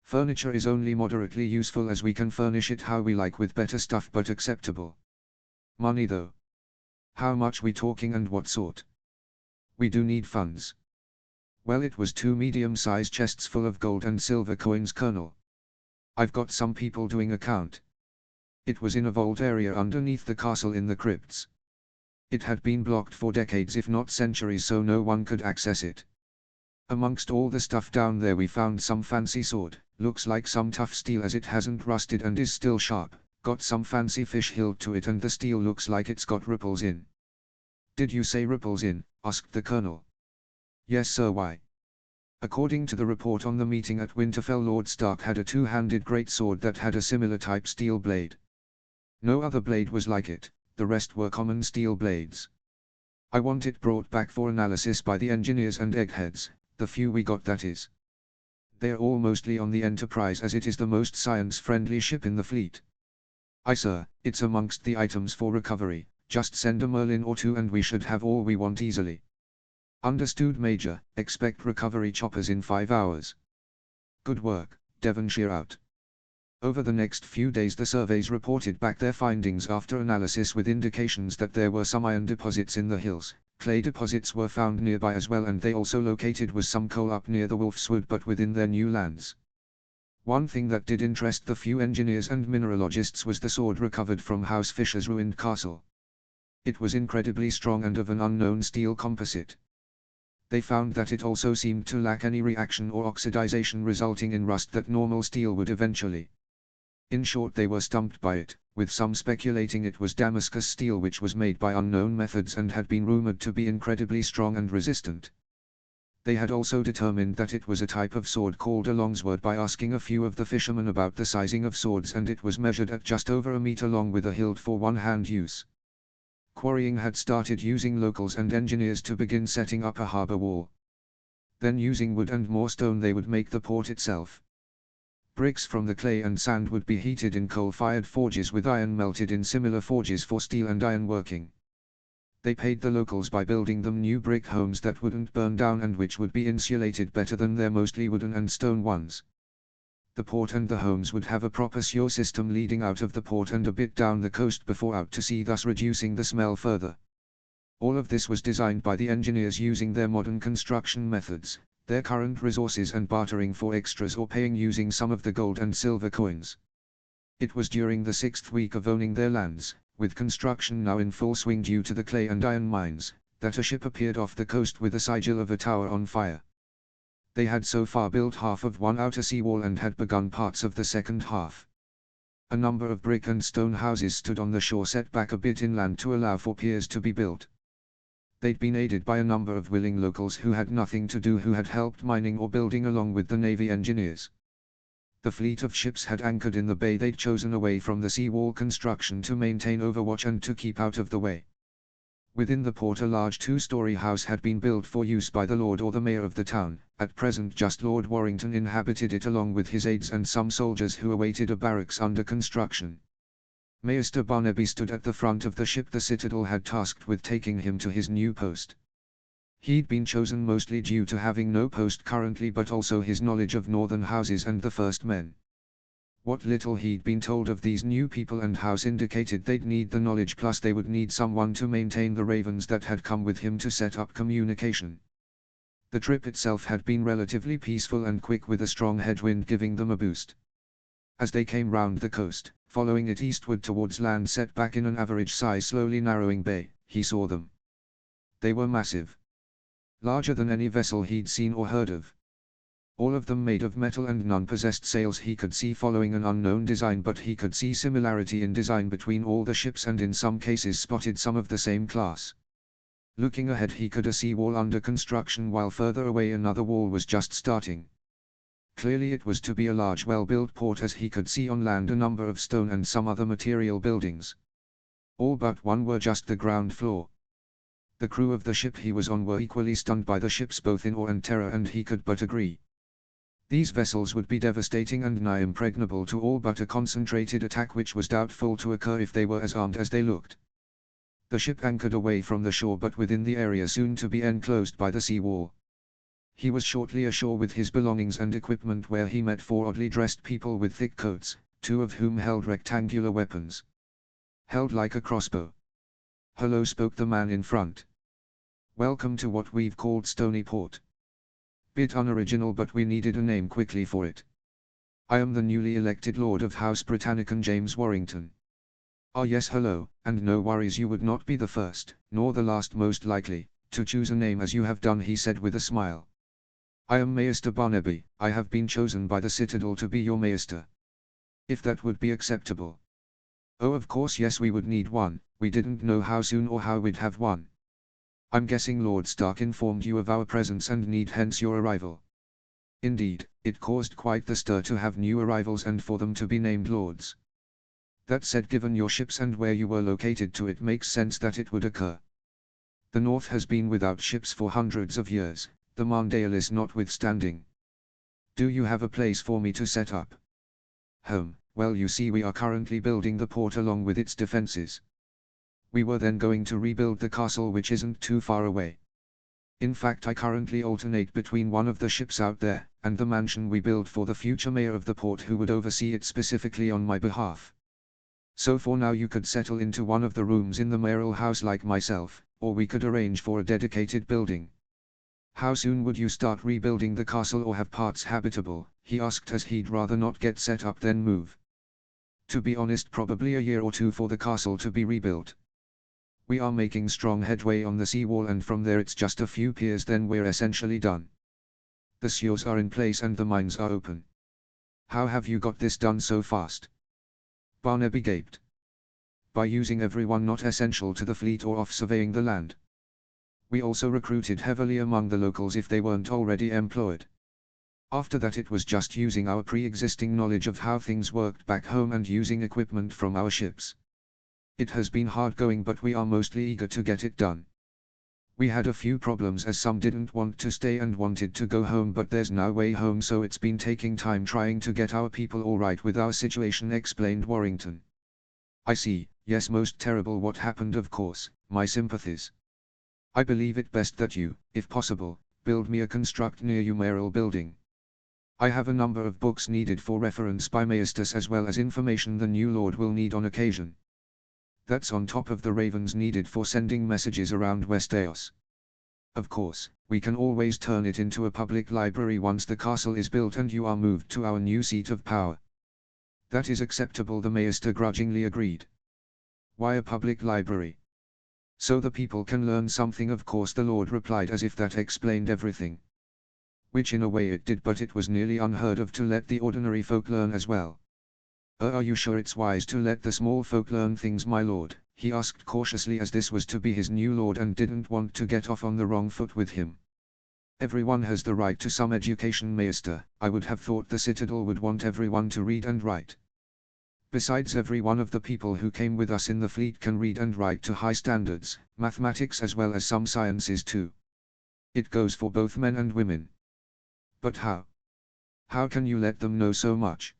Furniture is only moderately useful as we can furnish it how we like with better stuff, but acceptable. Money though? How much we talking and what sort? We do need funds." "Well, it was 2 medium-sized chests full of gold and silver coins, Colonel. I've got some people doing a count. It was in a vault area underneath the castle in the crypts. It had been blocked for decades if not centuries, so no one could access it. Amongst all the stuff down there we found some fancy sword, looks like some tough steel as it hasn't rusted and is still sharp, got some fancy fish hilt to it, and the steel looks like it's got ripples in." "Did you say ripples in?" asked the colonel. "Yes sir, why?" "According to the report on the meeting at Winterfell, Lord Stark had a 2-handed greatsword that had a similar type steel blade. No other blade was like it, the rest were common steel blades. I want it brought back for analysis by the engineers and eggheads, the few we got, that is. They're all mostly on the Enterprise as it is the most science-friendly ship in the fleet." "Aye sir, it's amongst the items for recovery. Just send a Merlin or 2 and we should have all we want easily." "Understood, Major. Expect recovery choppers in 5 hours." "Good work, Devonshire out." Over the next few days the surveys reported back their findings after analysis, with indications that there were some iron deposits in the hills. Clay deposits were found nearby as well, and they also located was some coal up near the Wolf's Wood but within their new lands. One thing that did interest the few engineers and mineralogists was the sword recovered from House Fisher's ruined castle. It was incredibly strong and of an unknown steel composite. They found that it also seemed to lack any reaction or oxidization resulting in rust that normal steel would eventually. In short, they were stumped by it, with some speculating it was Damascus steel, which was made by unknown methods and had been rumored to be incredibly strong and resistant. They had also determined that it was a type of sword called a longsword by asking a few of the fishermen about the sizing of swords, and it was measured at just over a meter long with a hilt for one-hand use. Quarrying had started using locals and engineers to begin setting up a harbor wall. Then using wood and more stone they would make the port itself. Bricks from the clay and sand would be heated in coal-fired forges with iron melted in similar forges for steel and iron working. They paid the locals by building them new brick homes that wouldn't burn down and which would be insulated better than their mostly wooden and stone ones. The port and the homes would have a proper sewer system leading out of the port and a bit down the coast before out to sea, thus reducing the smell further. All of this was designed by the engineers using their modern construction methods, their current resources, and bartering for extras or paying using some of the gold and silver coins. It was during the 6th week of owning their lands, with construction now in full swing due to the clay and iron mines, that a ship appeared off the coast with a sigil of a tower on fire. They had so far built half of one outer seawall and had begun parts of the second half. A number of brick and stone houses stood on the shore set back a bit inland to allow for piers to be built. They'd been aided by a number of willing locals who had nothing to do, who had helped mining or building along with the Navy engineers. The fleet of ships had anchored in the bay they'd chosen away from the seawall construction to maintain overwatch and to keep out of the way. Within the port a large 2-story house had been built for use by the lord or the mayor of the town. At present just Lord Warrington inhabited it along with his aides and some soldiers who awaited a barracks under construction. Maester Barnaby stood at the front of the ship the Citadel had tasked with taking him to his new post. He'd been chosen mostly due to having no post currently, but also his knowledge of northern houses and the first men. What little he'd been told of these new people and house indicated they'd need the knowledge, plus they would need someone to maintain the ravens that had come with him to set up communication. The trip itself had been relatively peaceful and quick, with a strong headwind giving them a boost. As they came round the coast, following it eastward towards land set back in an average-size slowly narrowing bay, he saw them. They were massive. Larger than any vessel he'd seen or heard of. All of them made of metal and none possessed sails he could see, following an unknown design, but he could see similarity in design between all the ships and in some cases spotted some of the same class. Looking ahead he could see a wall under construction, while further away another wall was just starting. Clearly it was to be a large well-built port, as he could see on land a number of stone and some other material buildings. All but one were just the ground floor. The crew of the ship he was on were equally stunned by the ships, both in awe and terror, and he could but agree. These vessels would be devastating and nigh impregnable to all but a concentrated attack, which was doubtful to occur if they were as armed as they looked. The ship anchored away from the shore, but within the area soon to be enclosed by the sea wall. He was shortly ashore with his belongings and equipment, where he met 4 oddly dressed people with thick coats, 2 of whom held rectangular weapons. Held like a crossbow. "Hello," spoke the man in front. "Welcome to what we've called Stony Port. Bit unoriginal, but we needed a name quickly for it. I am the newly elected Lord of House Britannicum, James Warrington." "Ah yes, hello, and no worries, you would not be the first, nor the last most likely, to choose a name as you have done," he said with a smile. "I am Maester Barnaby. I have been chosen by the Citadel to be your Maester. If that would be acceptable." "Oh of course yes, we would need one, we didn't know how soon or how we'd have one. I'm guessing Lord Stark informed you of our presence and need, hence your arrival." Indeed, it caused quite the stir to have new arrivals and for them to be named lords. That said, given your ships and where you were located to, it makes sense that it would occur. The North has been without ships for hundreds of years, the Mandaealis notwithstanding. Do you have a place for me to set up? Home, well you see we are currently building the port along with its defenses. We were then going to rebuild the castle, which isn't too far away. In fact, I currently alternate between one of the ships out there, and the mansion we build for the future mayor of the port, who would oversee it specifically on my behalf. So for now you could settle into one of the rooms in the mayoral house like myself, or we could arrange for a dedicated building. How soon would you start rebuilding the castle, or have parts habitable?" he asked, as he'd rather not get set up then move. "To be honest, probably a year or 2 for the castle to be rebuilt. We are making strong headway on the seawall, and from there it's just a few piers, then we're essentially done. The sewers are in place and the mines are open." "How have you got this done so fast?" Barnaby gaped. "By using everyone not essential to the fleet or off surveying the land. We also recruited heavily among the locals if they weren't already employed. After that it was just using our pre-existing knowledge of how things worked back home and using equipment from our ships. It has been hard going, but we are mostly eager to get it done." We had a few problems as some didn't want to stay and wanted to go home, but there's no way home, so it's been taking time trying to get our people all right with our situation, explained Warrington. I see, yes, most terrible what happened, of course, my sympathies. I believe it best that you, if possible, build me a construct near you mayoral building. I have a number of books needed for reference by Maestas as well as information the new lord will need on occasion. That's on top of the ravens needed for sending messages around Westeros. Of course, we can always turn it into a public library once the castle is built and you are moved to our new seat of power. That is acceptable, the Maester grudgingly agreed. Why a public library? So the people can learn something, of course, the lord replied, as if that explained everything. Which in a way it did, but it was nearly unheard of to let the ordinary folk learn as well. Are you sure it's wise to let the small folk learn things, my lord? He asked cautiously, as this was to be his new lord and didn't want to get off on the wrong foot with him. Everyone has the right to some education, Maester. I would have thought the Citadel would want everyone to read and write. Besides, every one of the people who came with us in the fleet can read and write to high standards, mathematics as well as some sciences too. It goes for both men and women. But how? How can you let them know so much?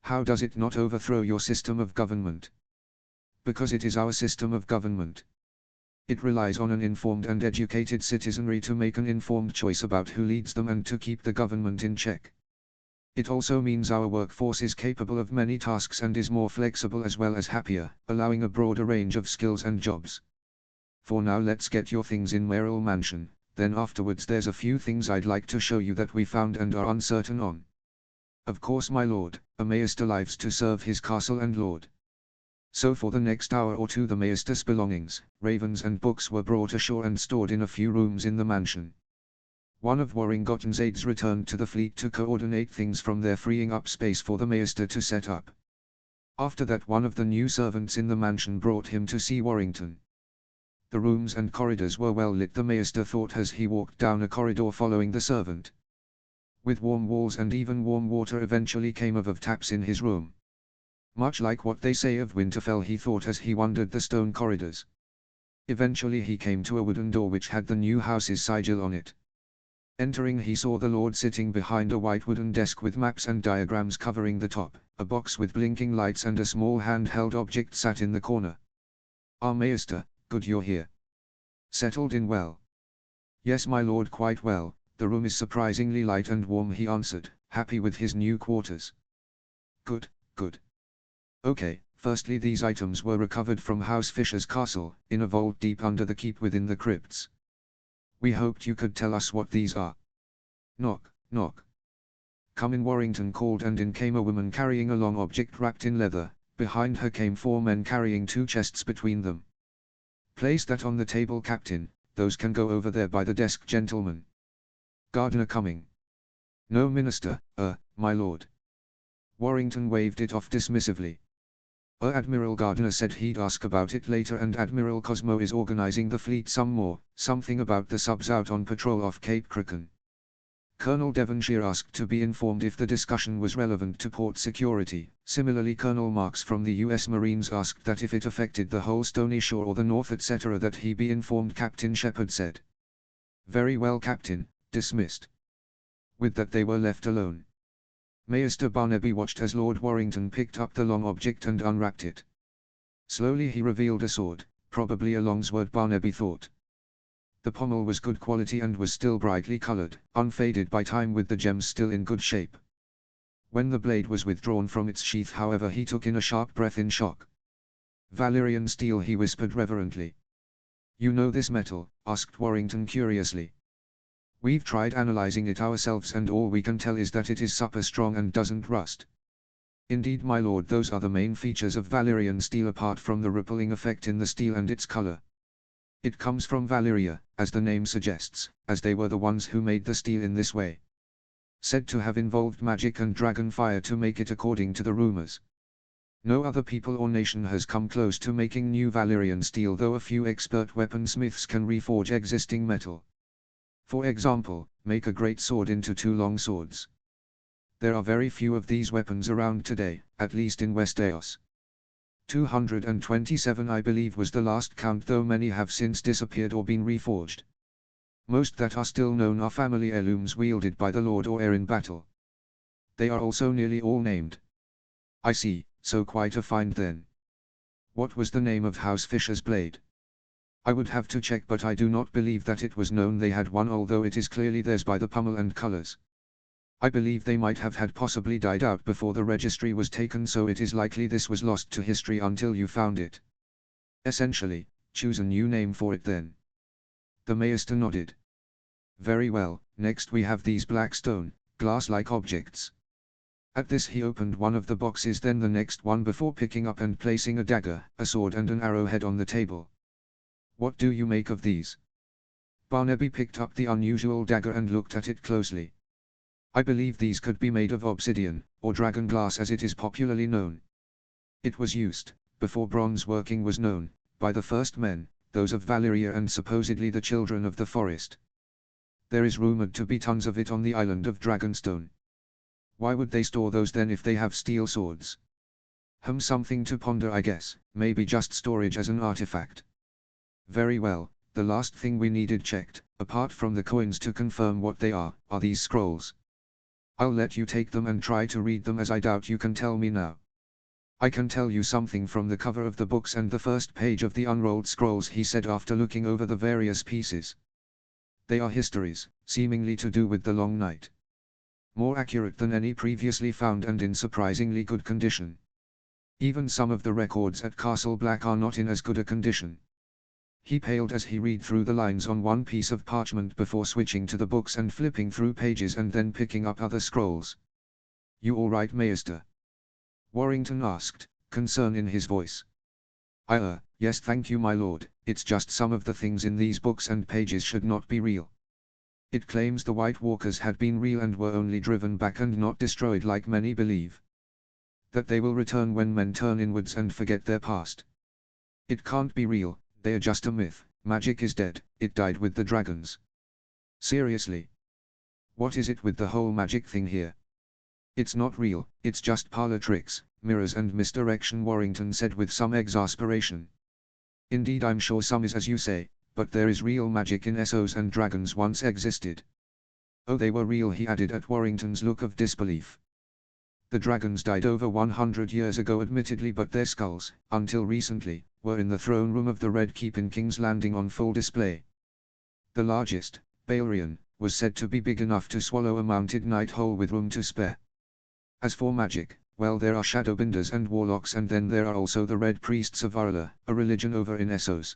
How does it not overthrow your system of government? Because it is our system of government. It relies on an informed and educated citizenry to make an informed choice about who leads them and to keep the government in check. It also means our workforce is capable of many tasks and is more flexible as well as happier, allowing a broader range of skills and jobs. For now, let's get your things in Mayoral Mansion, then afterwards there's a few things I'd like to show you that we found and are uncertain on. Of course, my lord, a Maester lives to serve his castle and lord. So for the next hour or two the Maester's belongings, ravens and books were brought ashore and stored in a few rooms in the mansion. One of Warrington's aides returned to the fleet to coordinate things from there, freeing up space for the Maester to set up. After that, one of the new servants in the mansion brought him to see Warrington. The rooms and corridors were well lit, the Maester thought as he walked down a corridor following the servant. With warm walls and even warm water eventually came of taps in his room. Much like what they say of Winterfell, he thought as he wandered the stone corridors. Eventually he came to a wooden door which had the new house's sigil on it. Entering, he saw the lord sitting behind a white wooden desk with maps and diagrams covering the top. A box with blinking lights and a small handheld object sat in the corner. "Ah, Maester, good you're here. Settled in well?" "Yes, my lord, quite well. The room is surprisingly light and warm," he answered, happy with his new quarters. "Good, good. Okay, firstly, these items were recovered from House Fisher's castle, in a vault deep under the keep within the crypts. We hoped you could tell us what these are." Knock, knock. "Come in," Warrington called, and in came a woman carrying a long object wrapped in leather. Behind her came 4 men carrying 2 chests between them. "Place that on the table, Captain. Those can go over there by the desk, gentlemen." "Gardener coming?" "No, Minister, my lord." Warrington waved it off dismissively. Admiral Gardiner said he'd ask about it later, and Admiral Cosmo is organizing the fleet some more, something about the subs out on patrol off Cape Crackan. Colonel Devonshire asked to be informed if the discussion was relevant to port security. Similarly, Colonel Marks from the US Marines asked that if it affected the whole Stony Shore or the North etc. that he be informed, Captain Shepard said. "Very well, Captain," dismissed. With that they were left alone. Maester Barnaby watched as Lord Warrington picked up the long object and unwrapped it. Slowly he revealed a sword, probably a longsword, Barnaby thought. The pommel was good quality and was still brightly colored, unfaded by time, with the gems still in good shape. When the blade was withdrawn from its sheath, however, he took in a sharp breath in shock. "Valyrian steel," he whispered reverently. "You know this metal?" asked Warrington curiously. "We've tried analyzing it ourselves and all we can tell is that it is super strong and doesn't rust." "Indeed, my lord, those are the main features of Valyrian steel apart from the rippling effect in the steel and its color. It comes from Valyria, as the name suggests, as they were the ones who made the steel in this way. Said to have involved magic and dragon fire to make it, according to the rumors. No other people or nation has come close to making new Valyrian steel, though a few expert weaponsmiths can reforge existing metal. For example, make a great sword into 2 long swords. There are very few of these weapons around today, at least in Westeros. 227 I believe was the last count, though many have since disappeared or been reforged. Most that are still known are family heirlooms wielded by the lord or heir in battle. They are also nearly all named. I see, so quite a find then. What was the name of House Fisher's blade? I would have to check, but I do not believe that it was known they had one, although it is clearly theirs by the pummel and colors. I believe they might have had possibly died out before the registry was taken, so it is likely this was lost to history until you found it. Essentially, choose a new name for it then. The Maester nodded. Very well, next we have these black stone, glass-like objects. At this he opened one of the boxes, then the next one, before picking up and placing a dagger, a sword and an arrowhead on the table. What do you make of these? Barnaby picked up the unusual dagger and looked at it closely. I believe these could be made of obsidian, or dragon glass as it is popularly known. It was used, before bronze working was known, by the first men, those of Valyria and supposedly the children of the forest. There is rumored to be tons of it on the island of Dragonstone. Why would they store those then if they have steel swords? Something to ponder, I guess, maybe just storage as an artifact. Very well, the last thing we needed checked, apart from the coins to confirm what they are these scrolls. I'll let you take them and try to read them, as I doubt you can tell me now. I can tell you something from the cover of the books and the first page of the unrolled scrolls, he said after looking over the various pieces. They are histories, seemingly to do with the long night. More accurate than any previously found and in surprisingly good condition. Even some of the records at Castle Black are not in as good a condition. He paled as he read through the lines on one piece of parchment before switching to the books and flipping through pages and then picking up other scrolls. You all right, Maester? Warrington asked, concern in his voice. Yes thank you my lord, it's just some of the things in these books and pages should not be real. It claims the White Walkers had been real and were only driven back and not destroyed like many believe. That they will return when men turn inwards and forget their past. It can't be real. They are just a myth. Magic is dead, it died with the dragons. Seriously? What is it with the whole magic thing here? It's not real, it's just parlor tricks, mirrors and misdirection, Warrington said with some exasperation. Indeed, I'm sure some is as you say, but there is real magic in Essos, and dragons once existed. Oh, they were real, he added at Warrington's look of disbelief. The dragons died over 100 years ago admittedly, but their skulls, until recently, were in the throne room of the Red Keep in King's Landing on full display. The largest, Balerion, was said to be big enough to swallow a mounted knight whole with room to spare. As for magic, well, there are shadowbinders and warlocks, and then there are also the Red Priests of Arla, a religion over in Essos.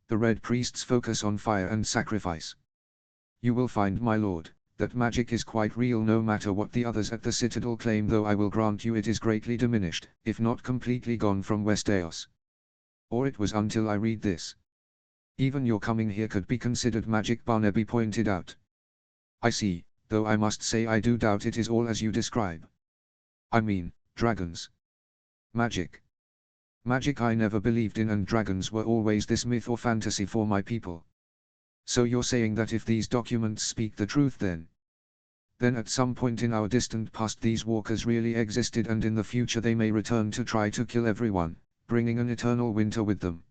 The Red Priests focus on fire and sacrifice. You will find, my lord, that magic is quite real no matter what the others at the Citadel claim, though I will grant you it is greatly diminished, if not completely gone from Westeros. Or it was until I read this. Even your coming here could be considered magic, Barnaby pointed out. I see, though I must say I do doubt it is all as you describe. I mean, dragons. Magic. Magic I never believed in, and dragons were always this myth or fantasy for my people. So you're saying that if these documents speak the truth then at some point in our distant past these walkers really existed, and in the future they may return to try to kill everyone, bringing an eternal winter with them.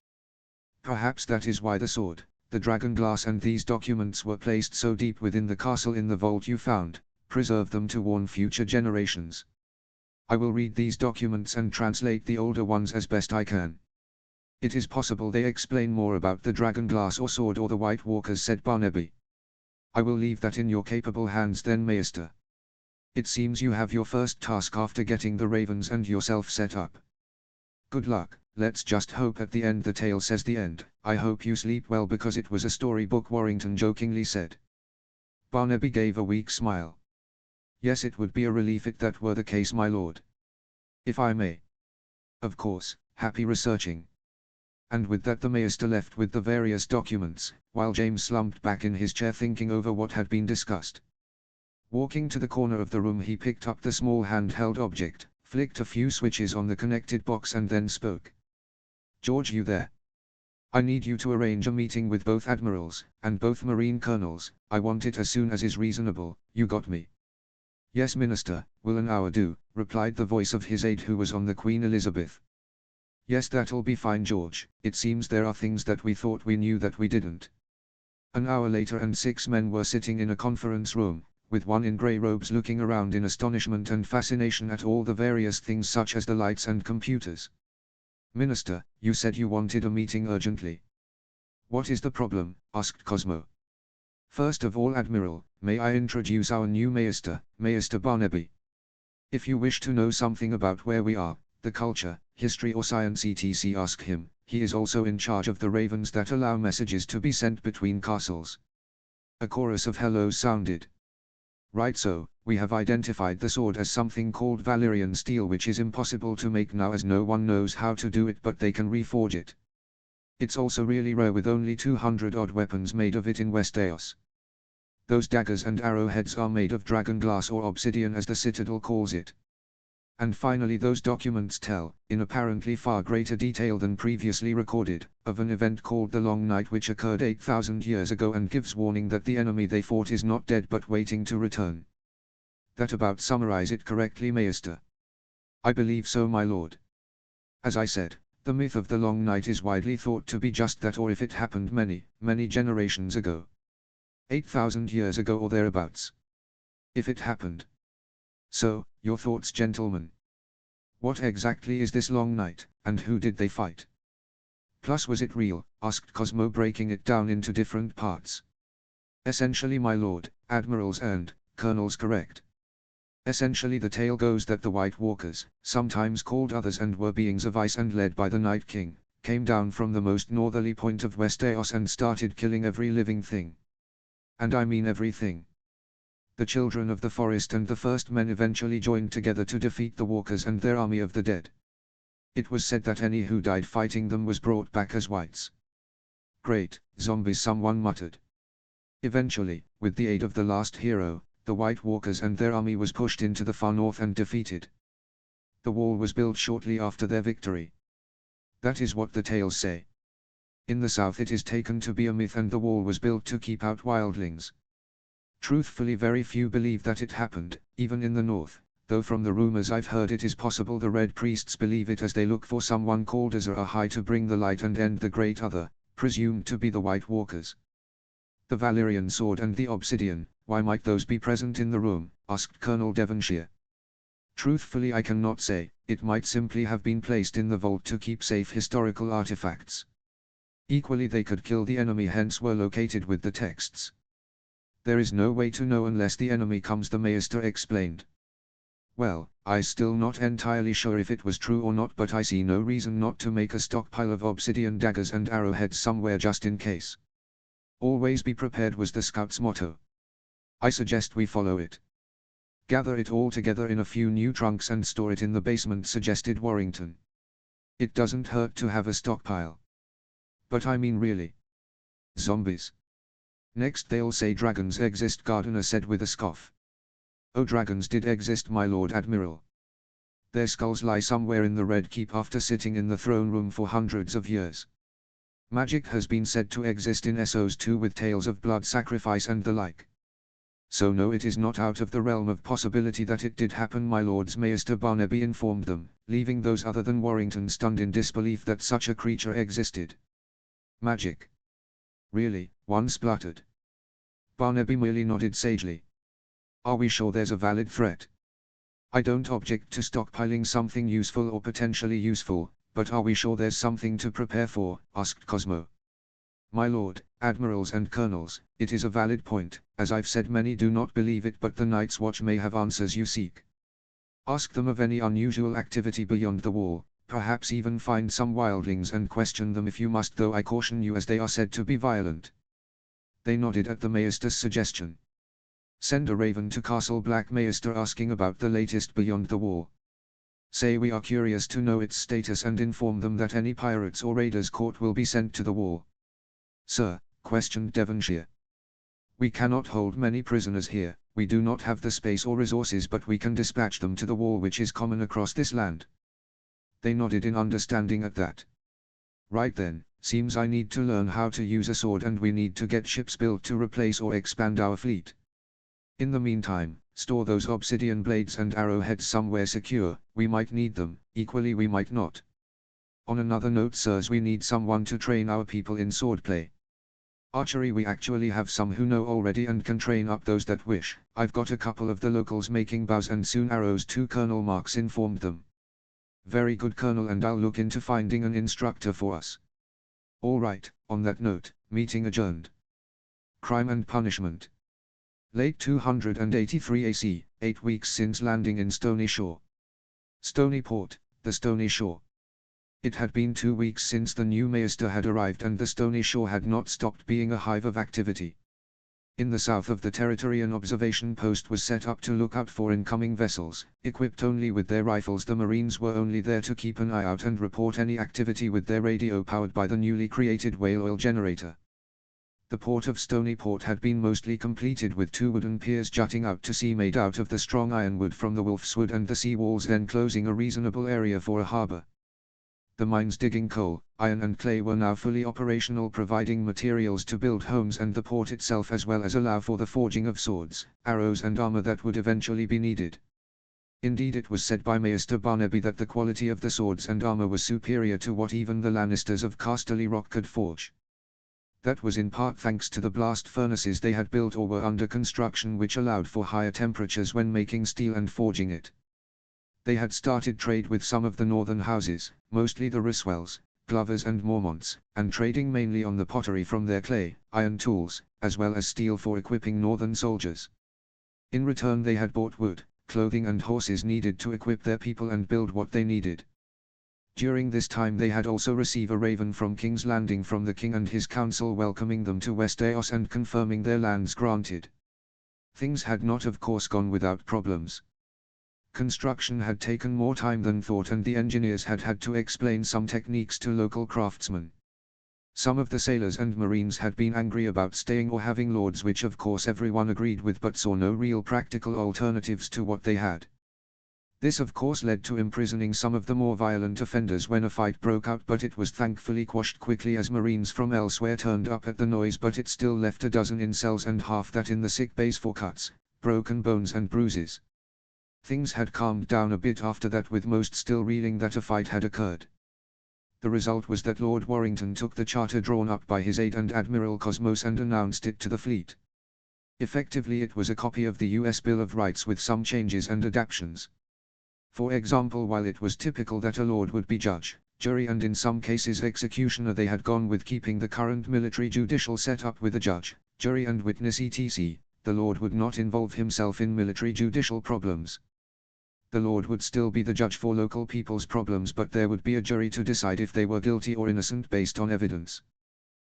Perhaps that is why the sword, the dragon glass and these documents were placed so deep within the castle in the vault you found, preserve them to warn future generations. I will read these documents and translate the older ones as best I can. It is possible they explain more about the dragon glass or sword or the White Walkers, said Barnaby. I will leave that in your capable hands then, Maester. It seems you have your first task after getting the ravens and yourself set up. Good luck. Let's just hope at the end the tale says the end. I hope you sleep well because it was a storybook, Warrington jokingly said. Barnaby gave a weak smile. Yes, it would be a relief if that were the case, my lord. If I may. Of course, happy researching. And with that the Maester left with the various documents, while James slumped back in his chair thinking over what had been discussed. Walking to the corner of the room, he picked up the small handheld object, flicked a few switches on the connected box and then spoke. George, you there? I need you to arrange a meeting with both admirals, and both marine colonels. I want it as soon as is reasonable. You got me? Yes, Minister, will an hour do, replied the voice of his aide who was on the Queen Elizabeth. Yes, that'll be fine, George. It seems there are things that we thought we knew that we didn't. An hour later and 6 men were sitting in a conference room, with one in grey robes looking around in astonishment and fascination at all the various things such as the lights and computers. Minister, you said you wanted a meeting urgently. What is the problem? Asked Cosmo. First of all, Admiral, may I introduce our new Maester, Maester Barnaby. If you wish to know something about where we are, the culture, history or science etc., ask him. He is also in charge of the ravens that allow messages to be sent between castles. A chorus of hellos sounded. Right, so, we have identified the sword as something called Valyrian steel, which is impossible to make now as no one knows how to do it, but they can reforge it. It's also really rare, with only 200 odd weapons made of it in Westeros. Those daggers and arrowheads are made of dragon glass or obsidian, as the Citadel calls it. And finally, those documents tell, in apparently far greater detail than previously recorded, of an event called the Long Night, which occurred 8,000 years ago, and gives warning that the enemy they fought is not dead but waiting to return. That about summarize it correctly, Maester? I believe so, my lord. As I said, the myth of the Long Night is widely thought to be just that, or if it happened many, many generations ago. 8,000 years ago or thereabouts. If it happened. So, your thoughts, gentlemen? What exactly is this Long Night, and who did they fight? Plus, was it real? Asked Cosmo, breaking it down into different parts. Essentially, my lord, admirals and colonels correct. Essentially, the tale goes that the White Walkers, sometimes called others, and were beings of ice and led by the Night King, came down from the most northerly point of Westeros and started killing every living thing. And I mean everything. The children of the forest and the first men eventually joined together to defeat the walkers and their army of the dead. It was said that any who died fighting them was brought back as whites. Great zombies, someone muttered. Eventually, with the aid of the last hero, the White Walkers and their army was pushed into the far north and defeated. The wall was built shortly after their victory. That is what the tales say. In the south it is taken to be a myth, and the wall was built to keep out wildlings. Truthfully, very few believe that it happened, even in the north, though from the rumors I've heard it is possible the Red Priests believe it, as they look for someone called Azor Ahai to bring the light and end the Great Other, presumed to be the White Walkers. The Valyrian sword and the obsidian, why might those be present in the room? Asked Colonel Devonshire. Truthfully, I cannot say. It might simply have been placed in the vault to keep safe historical artifacts. Equally, they could kill the enemy, hence were located with the texts. There is no way to know unless the enemy comes, the Maester explained. Well, I still not entirely sure if it was true or not, but I see no reason not to make a stockpile of obsidian daggers and arrowheads somewhere just in case. Always be prepared was the scout's motto. I suggest we follow it. Gather it all together in a few new trunks and store it in the basement, suggested Warrington. It doesn't hurt to have a stockpile. But I mean, really. Zombies. Next they'll say dragons exist, Gardiner said with a scoff. Oh, dragons did exist, my lord admiral. Their skulls lie somewhere in the Red Keep after sitting in the throne room for hundreds of years. Magic has been said to exist in Essos too, with tales of blood sacrifice and the like. So no, it is not out of the realm of possibility that it did happen, my lords, Maester Barnaby informed them, leaving those other than Warrington stunned in disbelief that such a creature existed. Magic. Really? One spluttered. Barnaby merely nodded sagely. Are we sure there's a valid threat? I don't object to stockpiling something useful or potentially useful, but are we sure there's something to prepare for? Asked Cosmo. My lord, admirals and colonels, it is a valid point. As I've said, many do not believe it, but the Night's Watch may have answers you seek. Ask them of any unusual activity beyond the wall, perhaps even find some wildlings and question them if you must, though I caution you, as they are said to be violent. They nodded at the Maester's suggestion. Send a raven to Castle Black, Maester, asking about the latest beyond the wall. Say we are curious to know its status, and inform them that any pirates or raiders caught will be sent to the wall. Sir, questioned Devonshire. We cannot hold many prisoners here. We do not have the space or resources, but we can dispatch them to the wall, which is common across this land. They nodded in understanding at that. Right then, seems I need to learn how to use a sword, and we need to get ships built to replace or expand our fleet. In the meantime, store those obsidian blades and arrowheads somewhere secure. We might need them, equally we might not. On another note, sirs, we need someone to train our people in swordplay. Archery, we actually have some who know already and can train up those that wish. I've got a couple of the locals making bows and soon arrows too, Colonel Marks informed them. Very good, Colonel, and I'll look into finding an instructor for us. All right, on that note, meeting adjourned. Crime and Punishment. Late 283 AC, 8 weeks since landing in Stony Shore. Stony Port, the Stony Shore. It had been 2 weeks since the new maester had arrived and the Stony Shore had not stopped being a hive of activity. In the south of the territory an observation post was set up to look out for incoming vessels. Equipped only with their rifles, the Marines were only there to keep an eye out and report any activity with their radio powered by the newly created whale oil generator. The port of Stony Port had been mostly completed with 2 wooden piers jutting out to sea made out of the strong ironwood from the Wolf's Wood and the sea walls then closing a reasonable area for a harbour. The mines digging coal, iron and clay were now fully operational, providing materials to build homes and the port itself, as well as allow for the forging of swords, arrows and armor that would eventually be needed. Indeed, it was said by Maester Barnaby that the quality of the swords and armor was superior to what even the Lannisters of Casterly Rock could forge. That was in part thanks to the blast furnaces they had built or were under construction, which allowed for higher temperatures when making steel and forging it. They had started trade with some of the northern houses, mostly the Riswells, Glovers and Mormonts, and trading mainly on the pottery from their clay, iron tools, as well as steel for equipping northern soldiers. In return they had bought wood, clothing and horses needed to equip their people and build what they needed. During this time they had also received a raven from King's Landing from the king and his council welcoming them to West Eos and confirming their lands granted. Things had not of course gone without problems. Construction had taken more time than thought and the engineers had had to explain some techniques to local craftsmen. Some of the sailors and marines had been angry about staying or having lords, which of course everyone agreed with, but saw no real practical alternatives to what they had. This of course led to imprisoning some of the more violent offenders when a fight broke out, but it was thankfully quashed quickly as marines from elsewhere turned up at the noise, but it still left a dozen in cells and half that in the sick bays for cuts, broken bones and bruises. Things had calmed down a bit after that, with most still reeling that a fight had occurred. The result was that Lord Warrington took the charter drawn up by his aide and Admiral Cosmos and announced it to the fleet. Effectively it was a copy of the US Bill of Rights with some changes and adaptations. For example, while it was typical that a lord would be judge, jury and in some cases executioner, they had gone with keeping the current military judicial setup with a judge, jury and witness etc. The lord would not involve himself in military judicial problems. The lord would still be the judge for local people's problems, but there would be a jury to decide if they were guilty or innocent based on evidence.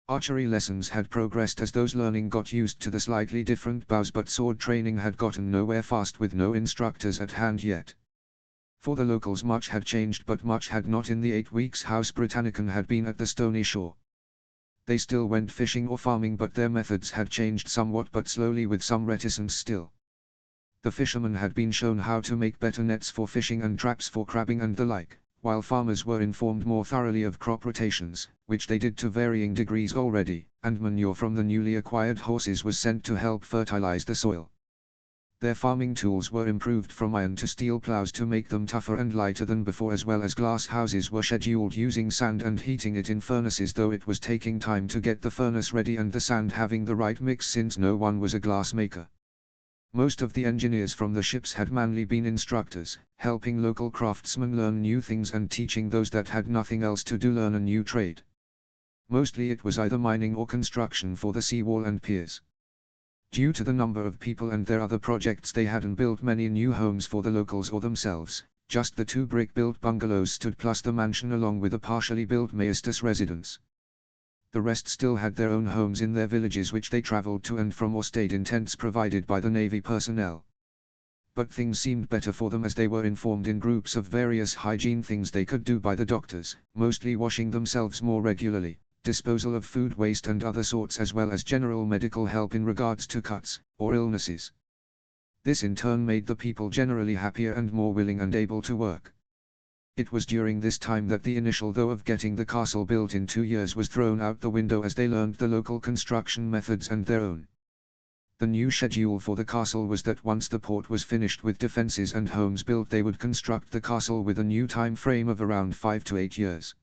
Archery lessons had progressed as those learning got used to the slightly different bows, but sword training had gotten nowhere fast with no instructors at hand yet. For the locals much had changed, but much had not in the 8 weeks House Britannicum had been at the Stony Shore. They still went fishing or farming, but their methods had changed somewhat, but slowly, with some reticence still. The fishermen had been shown how to make better nets for fishing and traps for crabbing and the like, while farmers were informed more thoroughly of crop rotations, which they did to varying degrees already, and manure from the newly acquired horses was sent to help fertilize the soil. Their farming tools were improved from iron to steel plows to make them tougher and lighter than before, as well as glass houses were scheduled using sand and heating it in furnaces, though it was taking time to get the furnace ready and the sand having the right mix since no one was a glass maker. Most of the engineers from the ships had mainly been instructors, helping local craftsmen learn new things and teaching those that had nothing else to do learn a new trade. Mostly it was either mining or construction for the seawall and piers. Due to the number of people and their other projects, they hadn't built many new homes for the locals or themselves, just the 2 brick-built bungalows stood plus the mansion along with a partially built maester's residence. The rest still had their own homes in their villages, which they traveled to and from or stayed in tents provided by the Navy personnel. But things seemed better for them as they were informed in groups of various hygiene things they could do by the doctors, mostly washing themselves more regularly, disposal of food waste and other sorts, as well as general medical help in regards to cuts or illnesses. This in turn made the people generally happier and more willing and able to work. It was during this time that the initial though of getting the castle built in 2 years was thrown out the window as they learned the local construction methods and their own. The new schedule for the castle was that once the port was finished with defenses and homes built, they would construct the castle with a new time frame of around 5 to 8 years.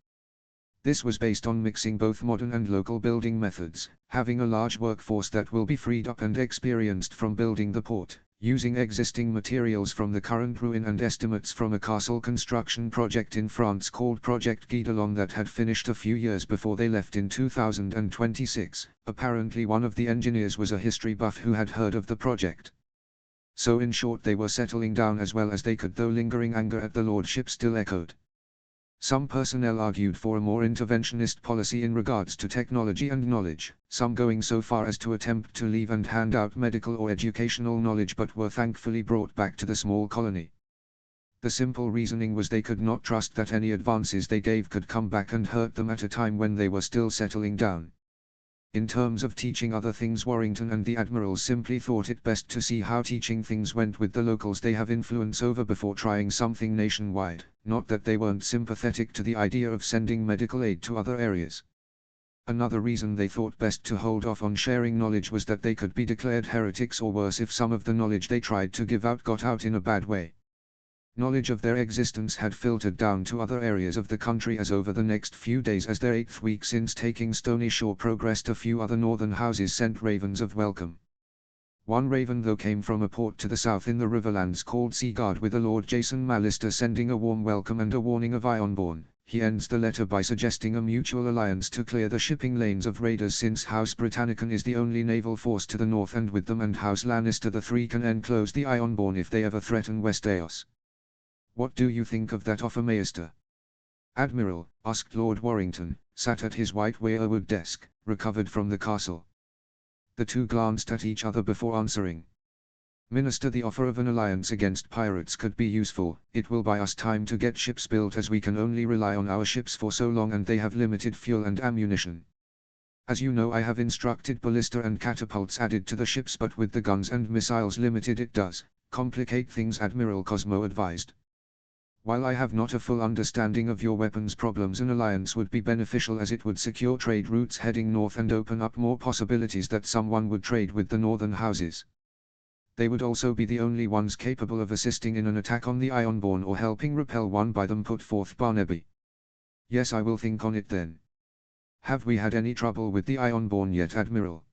This was based on mixing both modern and local building methods, having a large workforce that will be freed up and experienced from building the port, using existing materials from the current ruin and estimates from a castle construction project in France called Project Guidelon that had finished a few years before they left in 2026. Apparently one of the engineers was a history buff who had heard of the project. So in short they were settling down as well as they could, though lingering anger at the lordship still echoed. Some personnel argued for a more interventionist policy in regards to technology and knowledge, some going so far as to attempt to leave and hand out medical or educational knowledge, but were thankfully brought back to the small colony. The simple reasoning was they could not trust that any advances they gave could come back and hurt them at a time when they were still settling down. In terms of teaching other things, Warrington and the admirals simply thought it best to see how teaching things went with the locals they have influence over before trying something nationwide, not that they weren't sympathetic to the idea of sending medical aid to other areas. Another reason they thought best to hold off on sharing knowledge was that they could be declared heretics or worse if some of the knowledge they tried to give out got out in a bad way. Knowledge of their existence had filtered down to other areas of the country as over the next few days, as their 8th week since taking Stony Shore progressed, a few other northern houses sent ravens of welcome. One raven though came from a port to the south in the Riverlands called Seaguard, with a Lord Jason Mallister sending a warm welcome and a warning of Ironborn. He ends the letter by suggesting a mutual alliance to clear the shipping lanes of raiders, since House Britannicus is the only naval force to the north, and with them and House Lannister the three can enclose the Ironborn if they ever threaten Westeros. What do you think of that offer, Maester? Admiral, asked Lord Warrington, sat at his white weirwood desk, recovered from the castle. The two glanced at each other before answering. Minister, the offer of an alliance against pirates could be useful. It will buy us time to get ships built, as we can only rely on our ships for so long and they have limited fuel and ammunition. As you know, I have instructed ballista and catapults added to the ships, but with the guns and missiles limited it does complicate things, Admiral Cosmo advised. While I have not a full understanding of your weapons problems, an alliance would be beneficial, as it would secure trade routes heading north and open up more possibilities that someone would trade with the northern houses. They would also be the only ones capable of assisting in an attack on the Ironborn or helping repel one by them, put forth Barnaby. Yes, I will think on it then. Have we had any trouble with the Ironborn yet, Admiral?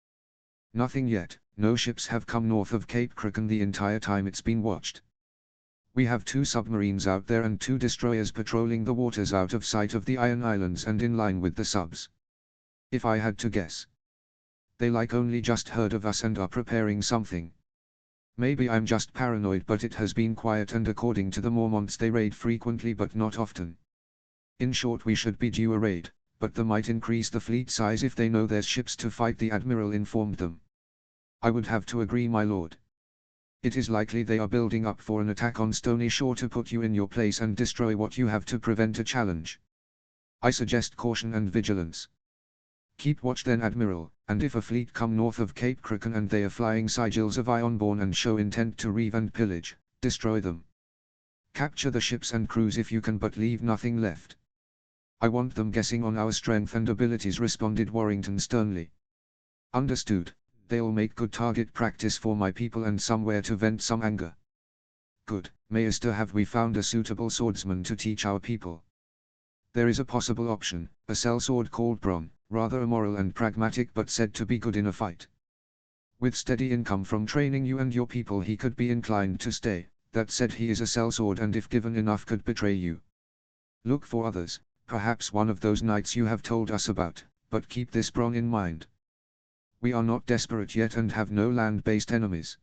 Nothing yet. No ships have come north of Cape Kraken the entire time it's been watched. We have 2 submarines out there and 2 destroyers patrolling the waters out of sight of the Iron Islands and in line with the subs. If I had to guess, they only just heard of us and are preparing something. Maybe I'm just paranoid, but it has been quiet, and according to the Mormonts they raid frequently but not often. In short, we should be due a raid, but they might increase the fleet size if they know there's ships to fight, the Admiral informed them. I would have to agree, my lord. It is likely they are building up for an attack on Stony Shore to put you in your place and destroy what you have to prevent a challenge. I suggest caution and vigilance. Keep watch then, Admiral, and if a fleet come north of Cape Kraken and they are flying sigils of Ironborn and show intent to reave and pillage, destroy them. Capture the ships and crews if you can, but leave nothing left. I want them guessing on our strength and abilities, responded Warrington sternly. Understood. They'll make good target practice for my people and somewhere to vent some anger. Good, Maester. Have we found a suitable swordsman to teach our people? There is a possible option, a sellsword called Bronn, rather immoral and pragmatic but said to be good in a fight. With steady income from training you and your people, he could be inclined to stay. That said, he is a sellsword and if given enough could betray you. Look for others, perhaps one of those knights you have told us about, but keep this Bronn in mind. We are not desperate yet and have no land-based enemies.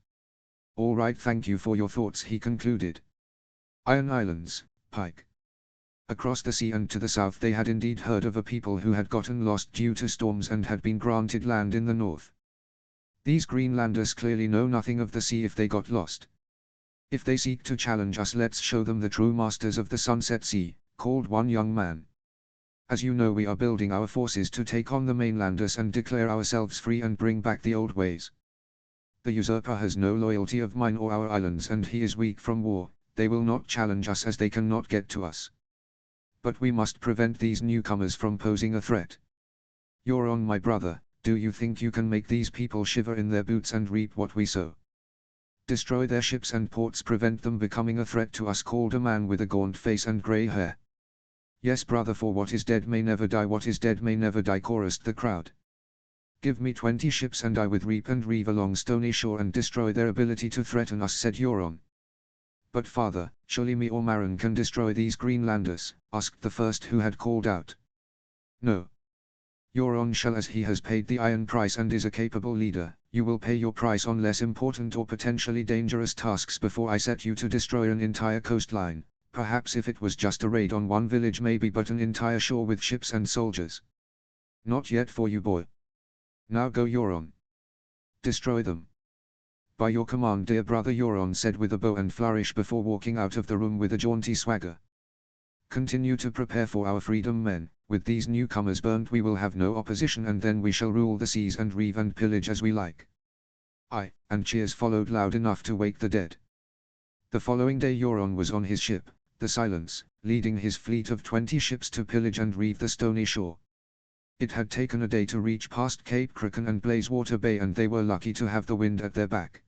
All right, thank you for your thoughts, he concluded. Iron Islands, Pike. Across the sea and to the south they had indeed heard of a people who had gotten lost due to storms and had been granted land in the north. These Greenlanders clearly know nothing of the sea if they got lost. If they seek to challenge us, let's show them the true masters of the Sunset Sea, called one young man. As you know, we are building our forces to take on the mainlanders and declare ourselves free and bring back the old ways. The usurper has no loyalty of mine or our islands, and he is weak from war. They will not challenge us as they cannot get to us. But we must prevent these newcomers from posing a threat. You're on, my brother. Do you think you can make these people shiver in their boots and reap what we sow? Destroy their ships and ports, prevent them becoming a threat to us, called a man with a gaunt face and grey hair. Yes brother, for what is dead may never die, what is dead may never die, chorused the crowd. Give me 20 ships and I would reap and reeve along Stony Shore and destroy their ability to threaten us, said Euron. But father, surely me or Maren can destroy these Greenlanders, asked the first who had called out. No. Euron shall, as he has paid the iron price and is a capable leader. You will pay your price on less important or potentially dangerous tasks before I set you to destroy an entire coastline. Perhaps if it was just a raid on one village maybe, but an entire shore with ships and soldiers. Not yet for you, boy. Now go, Euron. Destroy them. By your command, dear brother, Euron said with a bow and flourish before walking out of the room with a jaunty swagger. Continue to prepare for our freedom, men. With these newcomers burnt we will have no opposition, and then we shall rule the seas and reave and pillage as we like. Aye, and cheers followed loud enough to wake the dead. The following day Euron was on his ship, the Silence, leading his fleet of 20 ships to pillage and reave the Stony Shore. It had taken a day to reach past Cape Kraken and Blazewater Bay, and they were lucky to have the wind at their back.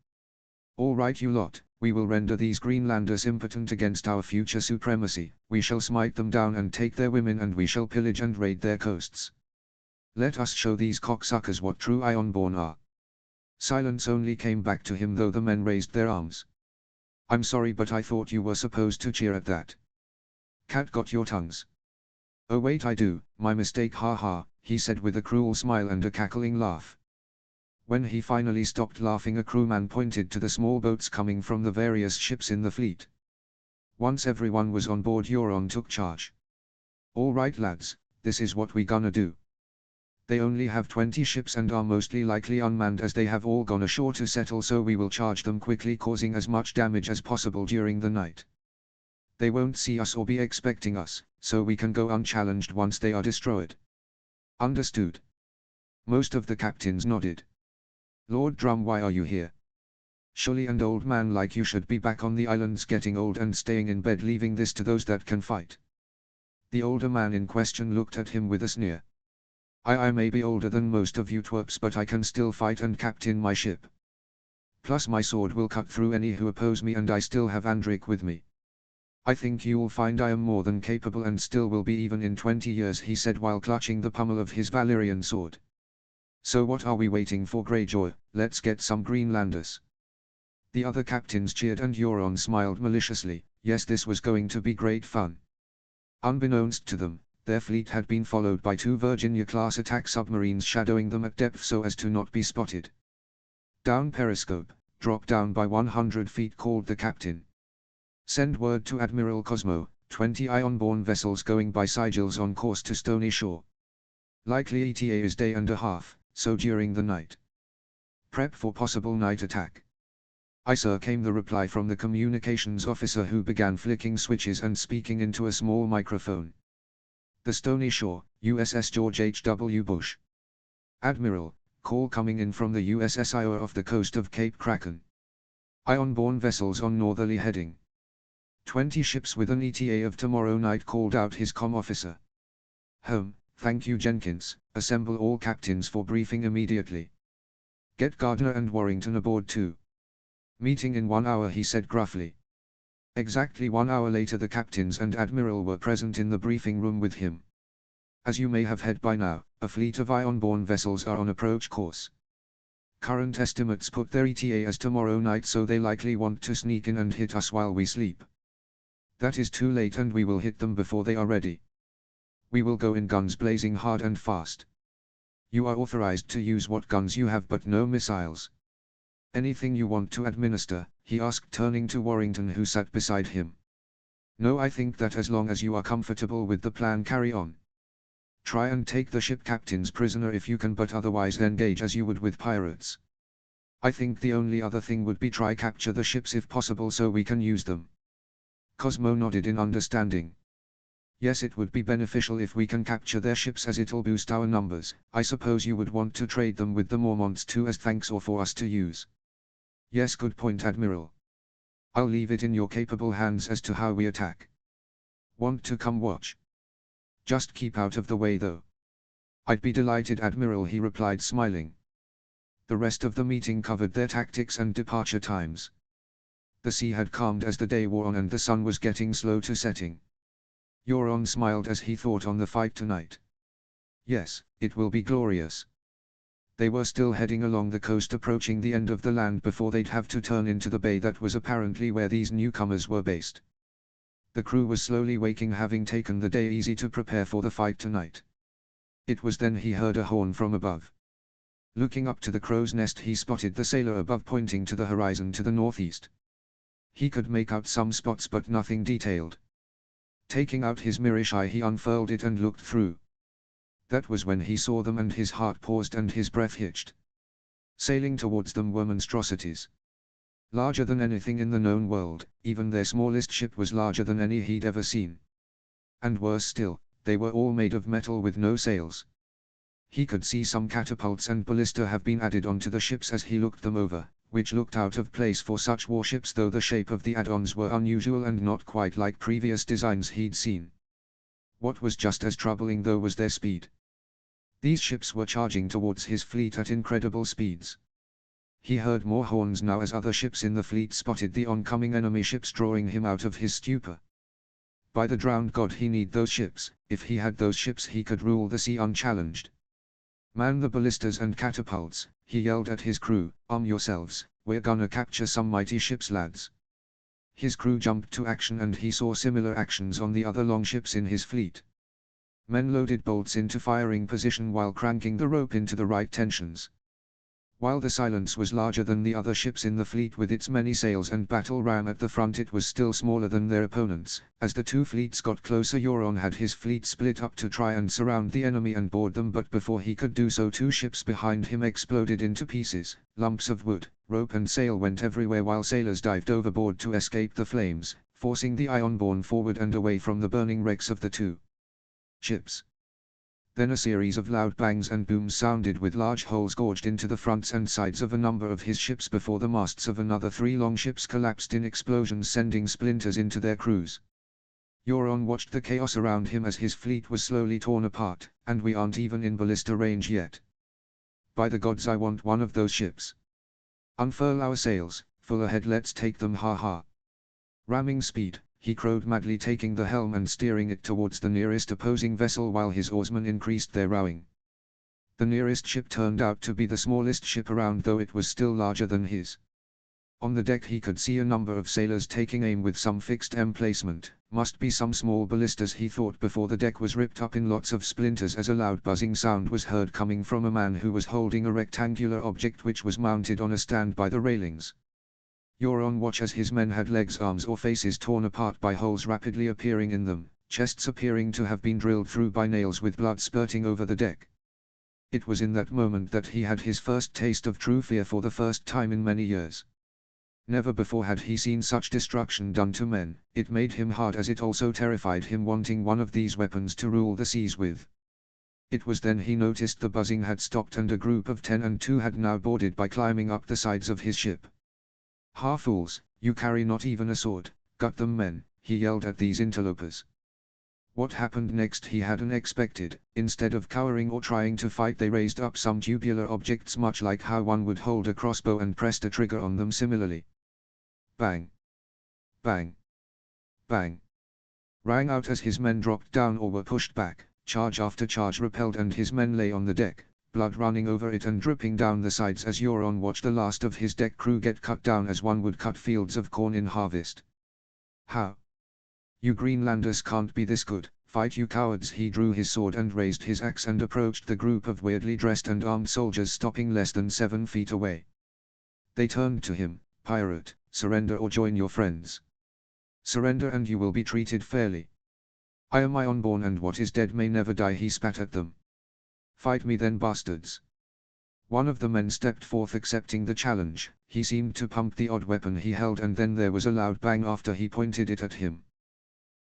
All right, you lot, we will render these Greenlanders impotent against our future supremacy. We shall smite them down and take their women, and we shall pillage and raid their coasts. Let us show these cocksuckers what true Ironborn are. Silence only came back to him though the men raised their arms. I'm sorry, but I thought you were supposed to cheer at that. Cat got your tongues. Oh wait, I do, my mistake, ha ha, he said with a cruel smile and a cackling laugh. When he finally stopped laughing, a crewman pointed to the small boats coming from the various ships in the fleet. Once everyone was on board, Euron took charge. All right lads, this is what we gonna do. They only have 20 ships and are mostly likely unmanned, as they have all gone ashore to settle, so we will charge them quickly, causing as much damage as possible during the night. They won't see us or be expecting us, so we can go unchallenged once they are destroyed. Understood. Most of the captains nodded. Lord Drum, why are you here? Surely an old man like you should be back on the islands getting old and staying in bed, leaving this to those that can fight. The older man in question looked at him with a sneer. I may be older than most of you twerps, but I can still fight and captain my ship. Plus my sword will cut through any who oppose me, and I still have Andrik with me. I think you'll find I am more than capable and still will be even in 20 years, he said while clutching the pommel of his Valyrian sword. So what are we waiting for, Greyjoy? Let's get some Greenlanders. The other captains cheered and Euron smiled maliciously. Yes, this was going to be great fun. Unbeknownst to them, their fleet had been followed by 2 Virginia-class attack submarines shadowing them at depth so as to not be spotted. Down periscope, drop down by 100 feet, called the captain. Send word to Admiral Cosmo, 20 Ironborn vessels going by sigils on course to Stony Shore. Likely ETA is day and a half, so during the night. Prep for possible night attack. Aye sir, came the reply from the communications officer, who began flicking switches and speaking into a small microphone. The Stony Shore, USS George H.W. Bush. Admiral, call coming in from the USS Iowa off the coast of Cape Kraken. Ironborn vessels on northerly heading. 20 ships with an ETA of tomorrow night, called out his comm officer. Thank you Jenkins, assemble all captains for briefing immediately. Get Gardner and Warrington aboard too. Meeting in 1 hour, he said gruffly. Exactly 1 hour later the captains and admiral were present in the briefing room with him. As you may have heard by now, a fleet of Ironborn vessels are on approach course. Current estimates put their ETA as tomorrow night, so they likely want to sneak in and hit us while we sleep. That is too late, and we will hit them before they are ready. We will go in guns blazing hard and fast. You are authorized to use what guns you have, but no missiles. Anything you want to administer, he asked, turning to Warrington who sat beside him. No, I think that as long as you are comfortable with the plan, carry on. Try and take the ship captains prisoner if you can, but otherwise engage as you would with pirates. I think the only other thing would be try capture the ships if possible so we can use them. Cosmo nodded in understanding. Yes, it would be beneficial if we can capture their ships, as it'll boost our numbers. I suppose you would want to trade them with the Mormonts too as thanks, or for us to use. Yes, good point Admiral. I'll leave it in your capable hands as to how we attack. Want to come watch? Just keep out of the way though. I'd be delighted Admiral, he replied smiling. The rest of the meeting covered their tactics and departure times. The sea had calmed as the day wore on and the sun was getting slow to setting. Euron smiled as he thought on the fight tonight. Yes, it will be glorious. They were still heading along the coast approaching the end of the land before they'd have to turn into the bay that was apparently where these newcomers were based. The crew was slowly waking, having taken the day easy to prepare for the fight tonight. It was then he heard a horn from above. Looking up to the crow's nest, he spotted the sailor above pointing to the horizon to the northeast. He could make out some spots but nothing detailed. Taking out his Mirish eye, he unfurled it and looked through. That was when he saw them and his heart paused and his breath hitched. Sailing towards them were monstrosities. Larger than anything in the known world, even their smallest ship was larger than any he'd ever seen. And worse still, they were all made of metal with no sails. He could see some catapults and ballista have been added onto the ships as he looked them over, which looked out of place for such warships, though the shape of the add-ons were unusual and not quite like previous designs he'd seen. What was just as troubling though was their speed. These ships were charging towards his fleet at incredible speeds. He heard more horns now as other ships in the fleet spotted the oncoming enemy ships, drawing him out of his stupor. By the drowned god, he need those ships. If he had those ships he could rule the sea unchallenged. Man the ballistas and catapults, he yelled at his crew, arm yourselves, we're gonna capture some mighty ships, lads. His crew jumped to action and he saw similar actions on the other longships in his fleet. Men loaded bolts into firing position while cranking the rope into the right tensions. While the Silence was larger than the other ships in the fleet with its many sails and battle ram at the front, it was still smaller than their opponents. As the two fleets got closer, Euron had his fleet split up to try and surround the enemy and board them, but before he could do so, two ships behind him exploded into pieces. Lumps of wood, rope and sail went everywhere while sailors dived overboard to escape the flames, forcing the Ironborn forward and away from the burning wrecks of the two ships. Then a series of loud bangs and booms sounded with large holes gorged into the fronts and sides of a number of his ships before the masts of another three longships collapsed in explosions, sending splinters into their crews. Euron watched the chaos around him as his fleet was slowly torn apart, and we aren't even in ballista range yet. By the gods, I want one of those ships. Unfurl our sails, full ahead, let's take them, ha ha. Ramming speed, he crowed madly, taking the helm and steering it towards the nearest opposing vessel while his oarsmen increased their rowing. The nearest ship turned out to be the smallest ship around, though it was still larger than his. On the deck he could see a number of sailors taking aim with some fixed emplacement. Must be some small ballistas, he thought, before the deck was ripped up in lots of splinters as a loud buzzing sound was heard coming from a man who was holding a rectangular object which was mounted on a stand by the railings. Euron watched as his men had legs, arms or faces torn apart by holes rapidly appearing in them, chests appearing to have been drilled through by nails with blood spurting over the deck. It was in that moment that he had his first taste of true fear for the first time in many years. Never before had he seen such destruction done to men. It made him hard as it also terrified him, wanting one of these weapons to rule the seas with. It was then he noticed the buzzing had stopped and a group of 10 and 2 had now boarded by climbing up the sides of his ship. "Ha, fools, you carry not even a sword, gut them, men," he yelled at these interlopers. What happened next he hadn't expected. Instead of cowering or trying to fight, they raised up some tubular objects, much like how one would hold a crossbow, and pressed a trigger on them similarly. Bang! Bang! Bang! Rang out as his men dropped down or were pushed back. Charge after charge repelled and his men lay on the deck, blood running over it and dripping down the sides as Euron watched the last of his deck crew get cut down as one would cut fields of corn in harvest. How? You Greenlanders can't be this good, fight, you cowards! He drew his sword and raised his axe and approached the group of weirdly dressed and armed soldiers stopping less than 7 feet away. They turned to him. "Pirate, surrender or join your friends. Surrender and you will be treated fairly. I am Ironborn and what is dead may never die," he spat at them. "Fight me then, bastards." One of the men stepped forth accepting the challenge. He seemed to pump the odd weapon he held and then there was a loud bang after he pointed it at him.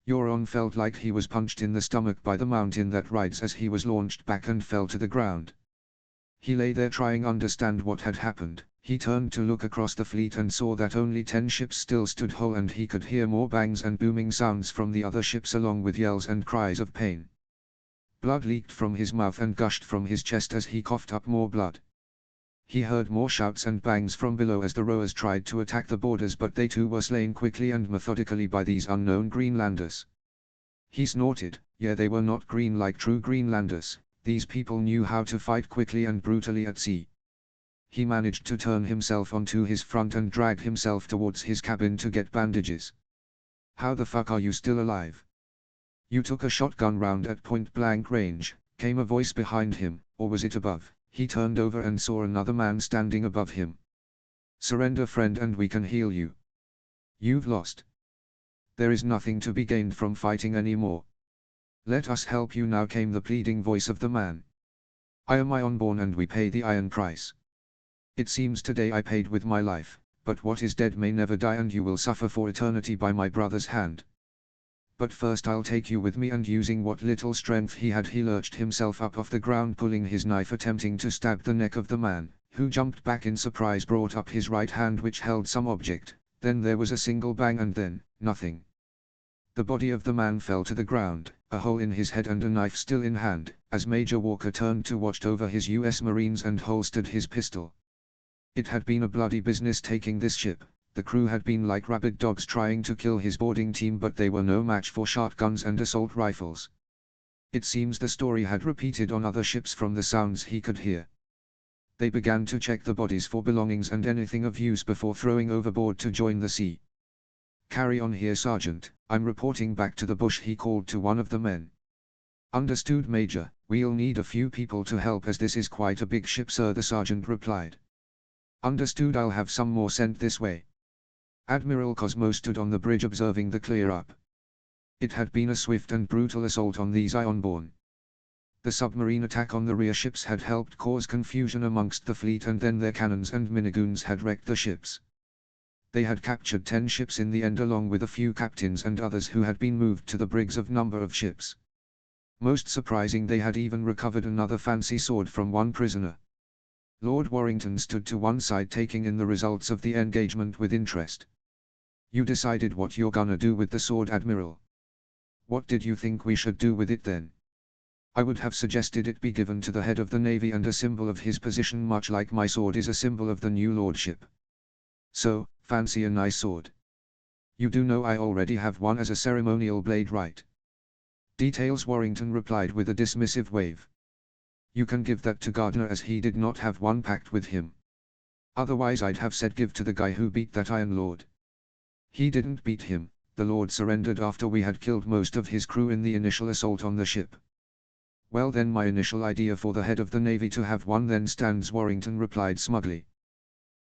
Euron felt like he was punched in the stomach by the mountain that rides as he was launched back and fell to the ground. He lay there trying to understand what had happened. He turned to look across the fleet and saw that only 10 ships still stood whole, and he could hear more bangs and booming sounds from the other ships along with yells and cries of pain. Blood leaked from his mouth and gushed from his chest as he coughed up more blood. He heard more shouts and bangs from below as the rowers tried to attack the boarders, but they too were slain quickly and methodically by these unknown Greenlanders. He snorted. Yeah, they were not green like true Greenlanders, these people knew how to fight quickly and brutally at sea. He managed to turn himself onto his front and drag himself towards his cabin to get bandages. How the fuck are you still alive? You took a shotgun round at point-blank range, came a voice behind him, or was it above? He turned over and saw another man standing above him. Surrender, friend, and we can heal you. You've lost. There is nothing to be gained from fighting anymore. Let us help you now, came the pleading voice of the man. I am Ironborn and we pay the iron price. It seems today I paid with my life, but what is dead may never die and you will suffer for eternity by my brother's hand. But first I'll take you with me, and using what little strength he had he lurched himself up off the ground, pulling his knife attempting to stab the neck of the man, who jumped back in surprise, brought up his right hand which held some object, then there was a single bang and then, nothing. The body of the man fell to the ground, a hole in his head and a knife still in hand, as Major Walker turned to watch over his US Marines and holstered his pistol. It had been a bloody business taking this ship. The crew had been like rabid dogs trying to kill his boarding team, but they were no match for shotguns and assault rifles. It seems the story had repeated on other ships from the sounds he could hear. They began to check the bodies for belongings and anything of use before throwing overboard to join the sea. Carry on here, Sergeant, I'm reporting back to the bush, he called to one of the men. Understood, Major, we'll need a few people to help as this is quite a big ship, sir, the sergeant replied. Understood, I'll have some more sent this way. Admiral Cosmo stood on the bridge observing the clear-up. It had been a swift and brutal assault on these Ironborn. The submarine attack on the rear ships had helped cause confusion amongst the fleet, and then their cannons and minigoons had wrecked the ships. They had captured 10 ships in the end, along with a few captains and others who had been moved to the brigs of number of ships. Most surprising, they had even recovered another fancy sword from one prisoner. Lord Warrington stood to one side taking in the results of the engagement with interest. You decided what you're gonna do with the sword, Admiral. What did you think we should do with it then? I would have suggested it be given to the head of the Navy and a symbol of his position, much like my sword is a symbol of the new lordship. So, fancy a nice sword. You do know I already have one as a ceremonial blade, right? Details, Warrington replied with a dismissive wave. You can give that to Gardner, as he did not have one packed with him. Otherwise I'd have said give to the guy who beat that Iron Lord. He didn't beat him, the Lord surrendered after we had killed most of his crew in the initial assault on the ship. Well then, my initial idea for the head of the Navy to have one then stands, Warrington replied smugly.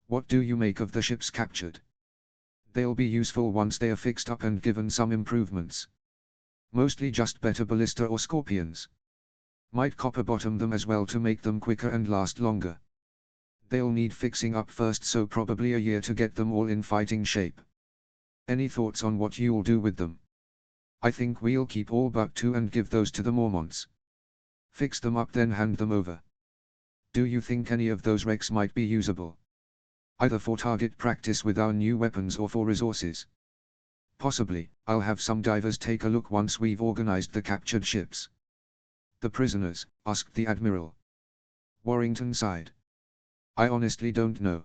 What do you make of the ships captured? They'll be useful once they are fixed up and given some improvements. Mostly just better ballista or scorpions. Might copper bottom them as well to make them quicker and last longer. They'll need fixing up first, so probably a year to get them all in fighting shape. Any thoughts on what you'll do with them? I think we'll keep all but 2 and give those to the Mormonts. Fix them up then hand them over. Do you think any of those wrecks might be usable? Either for target practice with our new weapons or for resources? Possibly. I'll have some divers take a look once we've organized the captured ships. The prisoners? Asked the Admiral. Warrington sighed. I honestly don't know.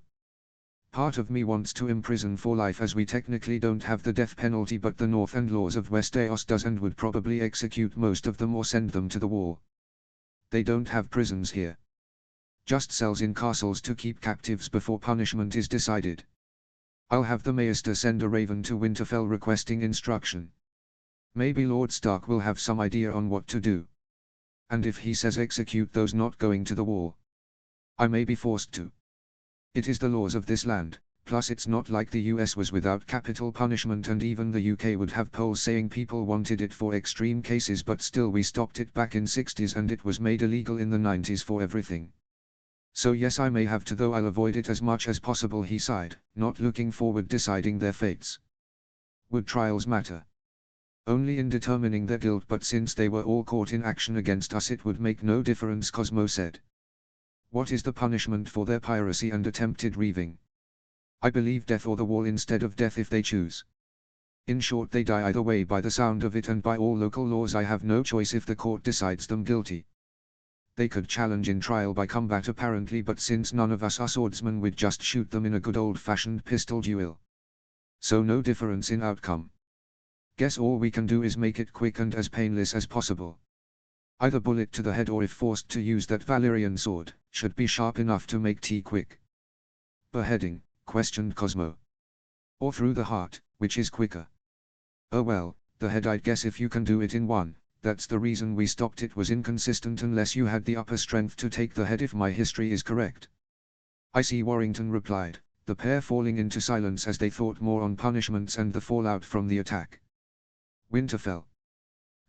Part of me wants to imprison for life, as we technically don't have the death penalty, but the North and laws of Westeros does, and would probably execute most of them or send them to the wall. They don't have prisons here. Just cells in castles to keep captives before punishment is decided. I'll have the Maester send a raven to Winterfell requesting instruction. Maybe Lord Stark will have some idea on what to do. And if he says execute those not going to the wall, I may be forced to. It is the laws of this land, plus it's not like the US was without capital punishment, and even the UK would have polls saying people wanted it for extreme cases, but still we stopped it back in 60s and it was made illegal in the 90s for everything. So yes, I may have to, though I'll avoid it as much as possible, he sighed, not looking forward deciding their fates. Would trials matter? Only in determining their guilt, but since they were all caught in action against us it would make no difference, Cosmo said. What is the punishment for their piracy and attempted reaving? I believe death or the wall instead of death if they choose. In short, they die either way by the sound of it, and by all local laws I have no choice if the court decides them guilty. They could challenge in trial by combat apparently, but since none of us are swordsmen we'd just shoot them in a good old-fashioned pistol duel. So no difference in outcome. Guess all we can do is make it quick and as painless as possible. Either bullet to the head or if forced to use that Valyrian sword, should be sharp enough to make tea quick. Beheading, questioned Cosmo. Or through the heart, which is quicker? Oh well, the head I'd guess if you can do it in one, that's the reason we stopped. It was inconsistent unless you had the upper strength to take the head if my history is correct. I see, Warrington replied, the pair falling into silence as they thought more on punishments and the fallout from the attack. Winterfell.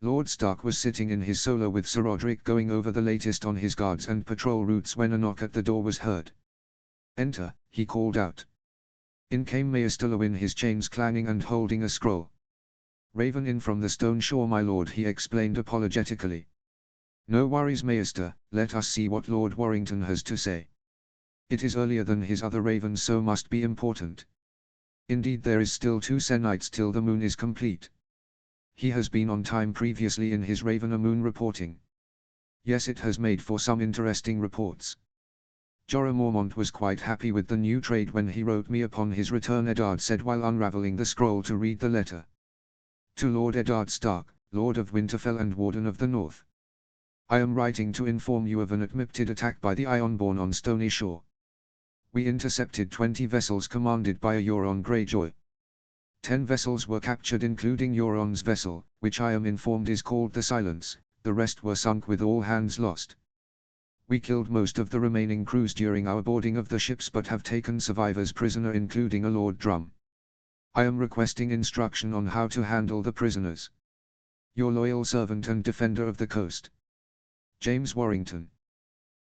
Lord Stark was sitting in his solo with Sir Roderick going over the latest on his guards and patrol routes when a knock at the door was heard. Enter, he called out. In came Maester Lewin, his chains clanging and holding a scroll. Raven in from the Stone Shore, my lord, he explained apologetically. No worries, Maester, let us see what Lord Warrington has to say. It is earlier than his other ravens, so must be important. Indeed, there is still 2 se'nights till the moon is complete. He has been on time previously in his Raven Moon reporting. Yes, it has made for some interesting reports. Jorah Mormont was quite happy with the new trade when he wrote me upon his return, Eddard said while unraveling the scroll to read the letter. To Lord Eddard Stark, Lord of Winterfell and Warden of the North. I am writing to inform you of an attempted attack by the Ironborn on Stony Shore. We intercepted 20 vessels commanded by a Euron Greyjoy. 10 vessels were captured including Euron's vessel, which I am informed is called the Silence, the rest were sunk with all hands lost. We killed most of the remaining crews during our boarding of the ships but have taken survivors prisoner including a Lord Drum. I am requesting instruction on how to handle the prisoners. Your loyal servant and defender of the coast. James Warrington.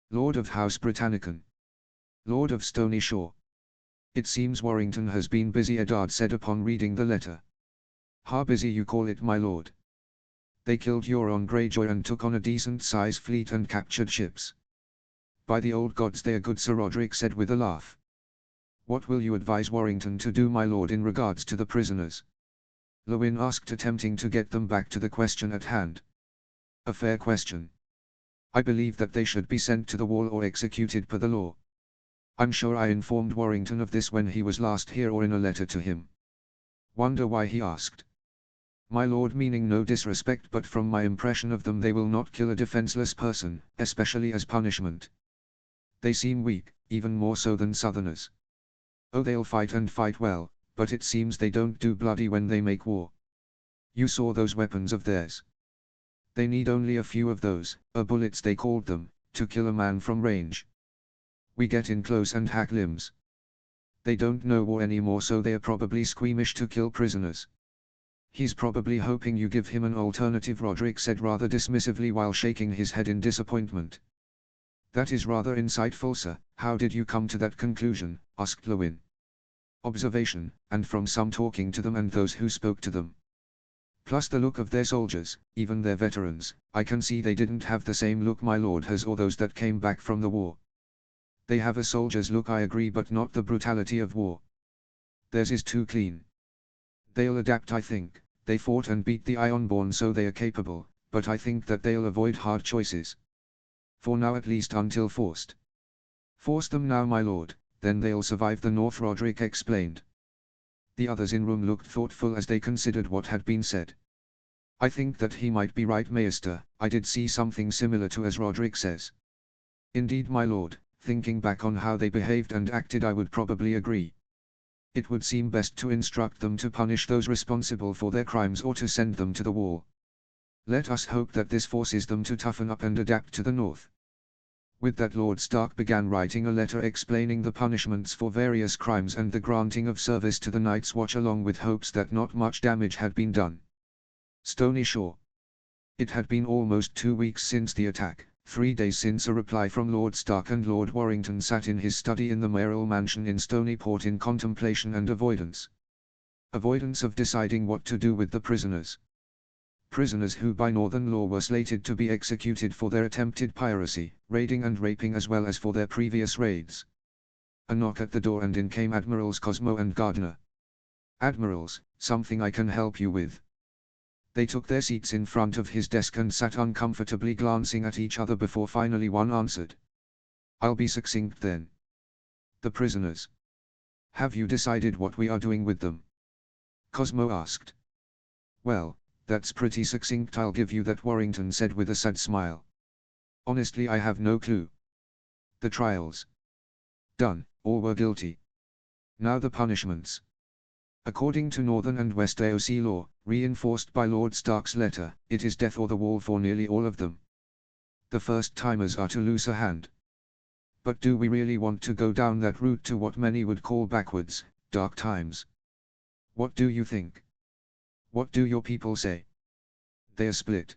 Lord of House Britannicon. Lord of Stony Shore. It seems Warrington has been busy, Eddard said upon reading the letter. How busy you call it, my lord? They killed Euron Greyjoy and took on a decent-sized fleet and captured ships. By the old gods they are good, Sir Roderick said with a laugh. What will you advise Warrington to do, my lord, in regards to the prisoners? Lewin asked, attempting to get them back to the question at hand. A fair question. I believe that they should be sent to the wall or executed per the law. I'm sure I informed Warrington of this when he was last here or in a letter to him. Wonder why he asked. My lord, meaning no disrespect, but from my impression of them they will not kill a defenseless person, especially as punishment. They seem weak, even more so than Southerners. Oh, they'll fight and fight well, but it seems they don't do bloody when they make war. You saw those weapons of theirs. They need only a few of those, bullets they called them, to kill a man from range. We get in close and hack limbs. They don't know war anymore, so they are probably squeamish to kill prisoners. He's probably hoping you give him an alternative, Roderick said rather dismissively while shaking his head in disappointment. That is rather insightful, sir. How did you come to that conclusion? Asked Lewin. Observation, and from some talking to them and those who spoke to them. Plus the look of their soldiers, even their veterans. I can see they didn't have the same look my lord has or those that came back from the war. They have a soldier's look, I agree, but not the brutality of war. Theirs is too clean. They'll adapt, I think. They fought and beat the Ironborn, so they are capable, but I think that they'll avoid hard choices. For now, at least, until forced. Force them now, my lord, then they'll survive the North, Roderick explained. The others in room looked thoughtful as they considered what had been said. I think that he might be right, Maester. I did see something similar to as Roderick says. Indeed, my lord, thinking back on how they behaved and acted, I would probably agree. It would seem best to instruct them to punish those responsible for their crimes or to send them to the wall. Let us hope that this forces them to toughen up and adapt to the North. With that, Lord Stark began writing a letter explaining the punishments for various crimes and the granting of service to the Night's Watch, along with hopes that not much damage had been done. Stony Shore. It had been almost 2 weeks since the attack, 3 days since a reply from Lord Stark, and Lord Warrington sat in his study in the mayoral mansion in Stonyport in contemplation and avoidance. Avoidance of deciding what to do with the prisoners. Prisoners who by Northern law were slated to be executed for their attempted piracy, raiding and raping, as well as for their previous raids. A knock at the door, and in came Admirals Cosmo and Gardner. Admirals, something I can help you with. They took their seats in front of his desk and sat uncomfortably, glancing at each other before finally one answered. I'll be succinct then. The prisoners. Have you decided what we are doing with them? Cosmo asked. Well, that's pretty succinct, I'll give you that, Warrington said with a sad smile. Honestly, I have no clue. The trials. Done, all were guilty. Now the punishments. According to Northern and West AOC law, reinforced by Lord Stark's letter, it is death or the wall for nearly all of them. The first-timers are to lose a hand. But do we really want to go down that route to what many would call backwards, dark times? What do you think? What do your people say? They are split.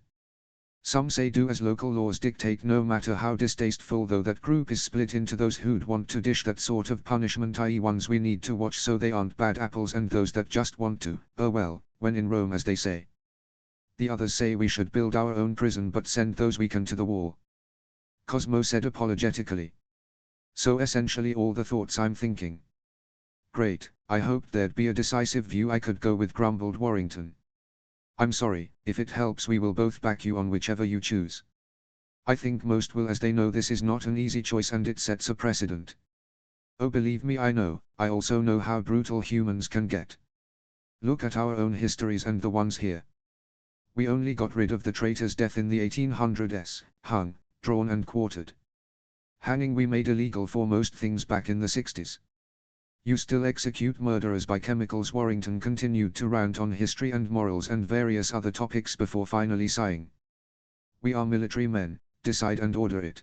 Some say do as local laws dictate, no matter how distasteful, though that group is split into those who'd want to dish that sort of punishment, i.e. ones we need to watch so they aren't bad apples, and those that just want to, oh well, when in Rome, as they say. The others say we should build our own prison but send those we can to the wall. Cosmo said apologetically. So essentially all the thoughts I'm thinking. Great, I hoped there'd be a decisive view I could go with, grumbled Warrington. I'm sorry, if it helps we will both back you on whichever you choose. I think most will, as they know this is not an easy choice and it sets a precedent. Oh, believe me, I know, I also know how brutal humans can get. Look at our own histories and the ones here. We only got rid of the traitor's death in the 1800s, hung, drawn and quartered. Hanging we made illegal for most things back in the 60s. You still execute murderers by chemicals. Warrington continued to rant on history and morals and various other topics before finally sighing. We are military men, decide and order it.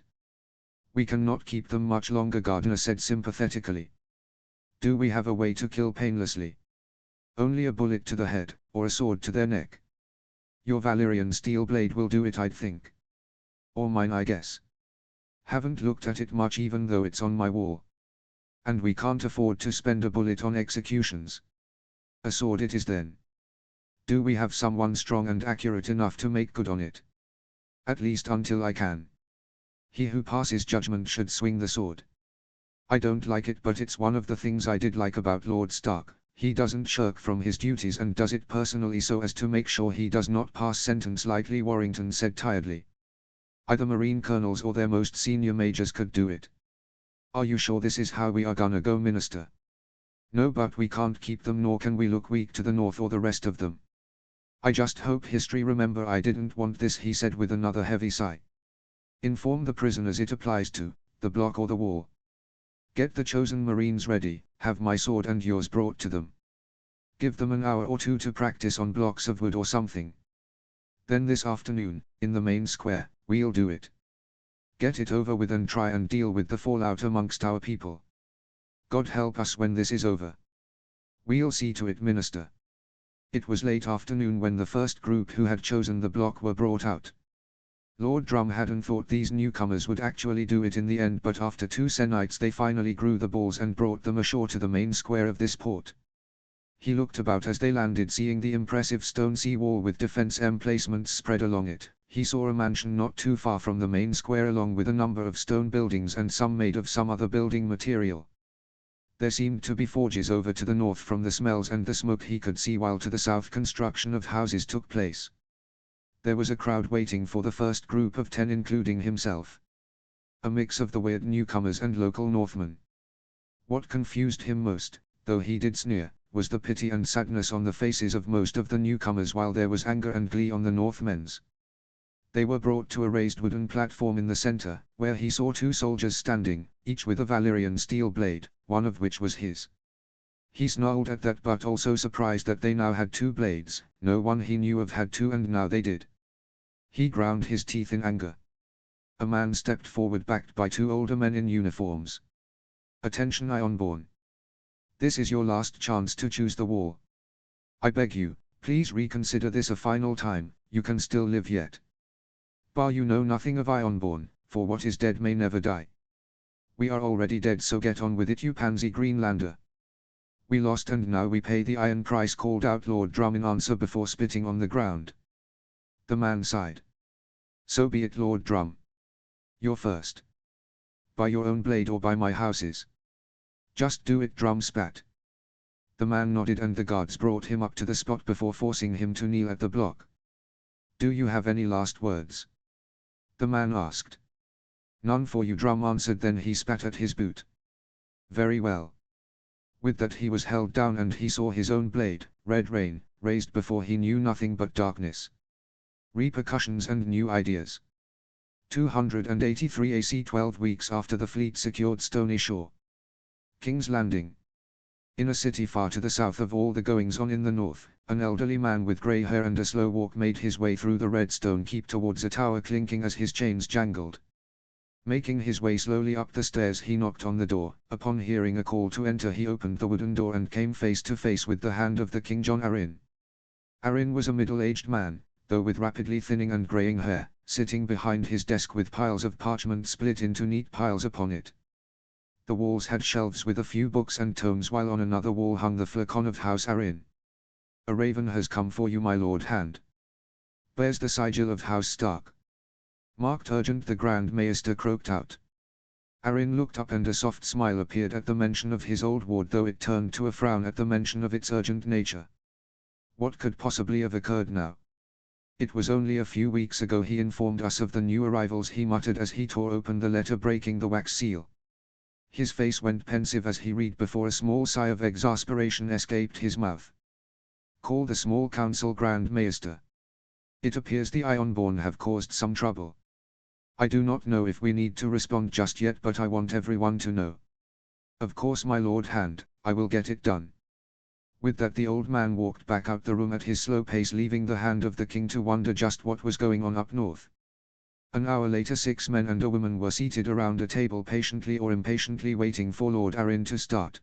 We cannot keep them much longer, Gardner said sympathetically. Do we have a way to kill painlessly? Only a bullet to the head, or a sword to their neck. Your Valyrian steel blade will do it, I'd think. Or mine, I guess. Haven't looked at it much, even though it's on my wall. And we can't afford to spend a bullet on executions. A sword it is then. Do we have someone strong and accurate enough to make good on it? At least until I can. He who passes judgment should swing the sword. I don't like it, but it's one of the things I did like about Lord Stark. He doesn't shirk from his duties and does it personally so as to make sure he does not pass sentence lightly, Warrington said tiredly. Either Marine colonels or their most senior majors could do it. Are you sure this is how we are gonna go, Minister? No, but we can't keep them, nor can we look weak to the north or the rest of them. I just hope history remember I didn't want this, he said with another heavy sigh. Inform the prisoners it applies to, the block or the wall. Get the chosen Marines ready, have my sword and yours brought to them. Give them an hour or two to practice on blocks of wood or something. Then this afternoon, in the main square, we'll do it. Get it over with and try and deal with the fallout amongst our people. God help us when this is over. We'll see to it, Minister. It was late afternoon when the first group who had chosen the block were brought out. Lord Drum hadn't thought these newcomers would actually do it in the end, but after 2 Senites they finally grew the balls and brought them ashore to the main square of this port. He looked about as they landed, seeing the impressive stone sea wall with defense emplacements spread along it. He saw a mansion not too far from the main square, along with a number of stone buildings and some made of some other building material. There seemed to be forges over to the north from the smells and the smoke he could see, while to the south construction of houses took place. There was a crowd waiting for the first group of 10, including himself. A mix of the weird newcomers and local Northmen. What confused him most, though he did sneer, was the pity and sadness on the faces of most of the newcomers, while there was anger and glee on the Northmen's. They were brought to a raised wooden platform in the center, where he saw 2 soldiers standing, each with a Valyrian steel blade, one of which was his. He snarled at that, but also surprised that they now had 2 blades. No one he knew of had 2, and now they did. He ground his teeth in anger. A man stepped forward, backed by 2 older men in uniforms. Attention, Ironborn. This is your last chance to choose the wall. I beg you, please reconsider this a final time. You can still live yet. Bar you know nothing of Ironborn, for what is dead may never die. We are already dead, so get on with it, you pansy Greenlander. We lost and now we pay the iron price, called out Lord Drum in answer before spitting on the ground. The man sighed. So be it, Lord Drum. You're first. By your own blade or by my house's. Just do it, Drum spat. The man nodded and the guards brought him up to the spot before forcing him to kneel at the block. Do you have any last words? The man asked. None for you, Drum answered, then he spat at his boot. Very well. With that he was held down and he saw his own blade, Red Rain, raised before he knew nothing but darkness, repercussions and new ideas. 283 AC 12 weeks after the fleet secured Stony Shore. King's Landing. In a city far to the south of all the goings-on in the north, an elderly man with grey hair and a slow walk made his way through the red stone keep towards a tower clinking as his chains jangled. Making his way slowly up the stairs he knocked on the door. Upon hearing a call to enter he opened the wooden door and came face to face with the hand of the King John Arryn. Arryn was a middle-aged man, though with rapidly thinning and greying hair, sitting behind his desk with piles of parchment split into neat piles upon it. The walls had shelves with a few books and tomes, while on another wall hung the flacon of House Arryn. "A raven has come for you, my lord hand. Bears the sigil of House Stark. Marked urgent," the Grand Maester croaked out. Arryn looked up and a soft smile appeared at the mention of his old ward, though it turned to a frown at the mention of its urgent nature. What could possibly have occurred now? "It was only a few weeks ago he informed us of the new arrivals," he muttered as he tore open the letter, breaking the wax seal. His face went pensive as he read before a small sigh of exasperation escaped his mouth. "Call the small council, Grand Maester. It appears the Ironborn have caused some trouble. I do not know if we need to respond just yet, but I want everyone to know." "Of course, my lord hand, I will get it done." With that the old man walked back out the room at his slow pace, leaving the hand of the king to wonder just what was going on up north. An hour later 6 men and a woman were seated around a table, patiently or impatiently waiting for Lord Arryn to start.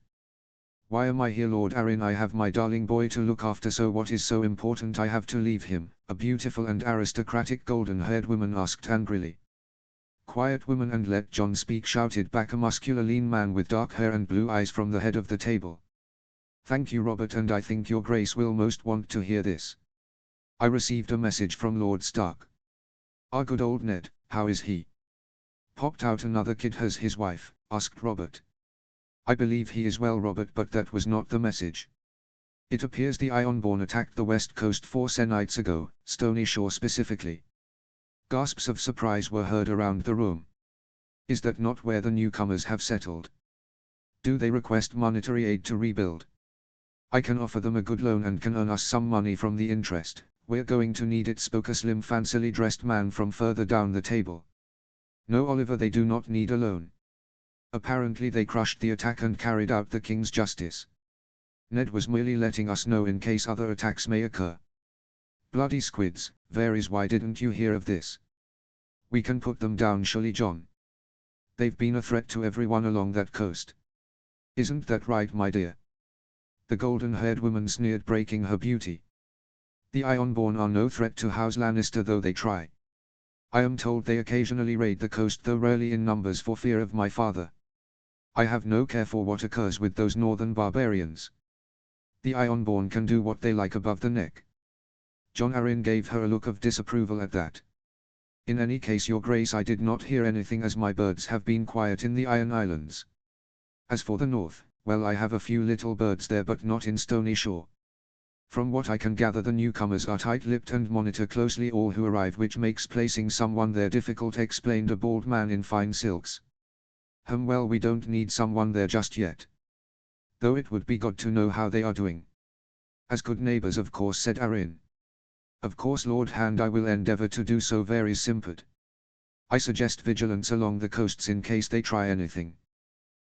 "Why am I here, Lord Arryn? I have my darling boy to look after, so what is so important I have to leave him?" a beautiful and aristocratic golden-haired woman asked angrily. "Quiet, woman, and let John speak," shouted back a muscular lean man with dark hair and blue eyes from the head of the table. "Thank you, Robert, and I think your grace will most want to hear this. I received a message from Lord Stark." "Our good old Ned, how is he?" "Popped out another kid, has his wife?" asked Robert. "I believe he is well, Robert, but that was not the message. It appears the Ironborn attacked the west coast 4 nights ago, Stony Shore specifically." Gasps of surprise were heard around the room. "Is that not where the newcomers have settled? Do they request monetary aid to rebuild?" "I can offer them a good loan and can earn us some money from the interest." "We're going to need it," spoke a slim, fancily dressed man from further down the table. "No, Oliver, they do not need a loan. Apparently they crushed the attack and carried out the king's justice. Ned was merely letting us know in case other attacks may occur." "Bloody squids, Varys, why didn't you hear of this? We can put them down surely, John. They've been a threat to everyone along that coast. Isn't that right, my dear?" The golden-haired woman sneered, breaking her beauty. "The Ironborn are no threat to House Lannister, though they try. I am told they occasionally raid the coast, though rarely in numbers for fear of my father. I have no care for what occurs with those northern barbarians. The Ironborn can do what they like above the neck." John Arryn gave her a look of disapproval at that. "In any case, your grace, I did not hear anything, as my birds have been quiet in the Iron Islands. As for the north, well, I have a few little birds there, but not in Stony Shore. From what I can gather, the newcomers are tight-lipped and monitor closely all who arrive, which makes placing someone there difficult," explained a bald man in fine silks. Well, we don't need someone there just yet. Though it would be good to know how they are doing." "As good neighbors, of course," said Arryn. "Of course, Lord Hand, I will endeavor to do so," Varys simpered. "I suggest vigilance along the coasts in case they try anything.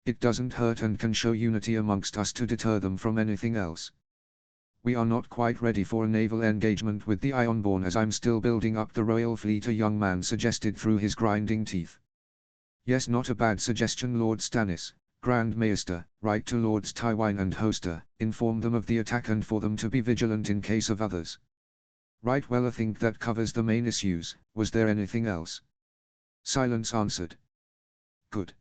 It doesn't hurt and can show unity amongst us to deter them from anything else. We are not quite ready for a naval engagement with the Ironborn, as I'm still building up the royal fleet," a young man suggested through his grinding teeth. "Yes, not a bad suggestion, Lord Stannis. Grand Maester, write to Lords Tywine and Hoster, inform them of the attack and for them to be vigilant in case of others." "Right, well, I think that covers the main issues. Was there anything else?" Silence answered. "Good.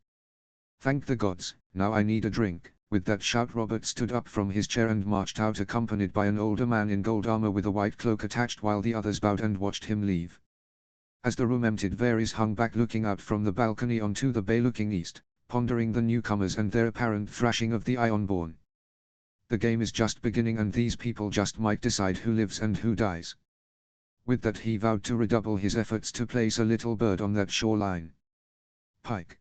Thank the gods, now I need a drink." With that shout, Robert stood up from his chair and marched out, accompanied by an older man in gold armor with a white cloak attached, while the others bowed and watched him leave. As the room emptied, Varys hung back, looking out from the balcony onto the bay, looking east, pondering the newcomers and their apparent thrashing of the Ironborn. The game is just beginning, and these people just might decide who lives and who dies. With that he vowed to redouble his efforts to place a little bird on that shoreline. "Pike.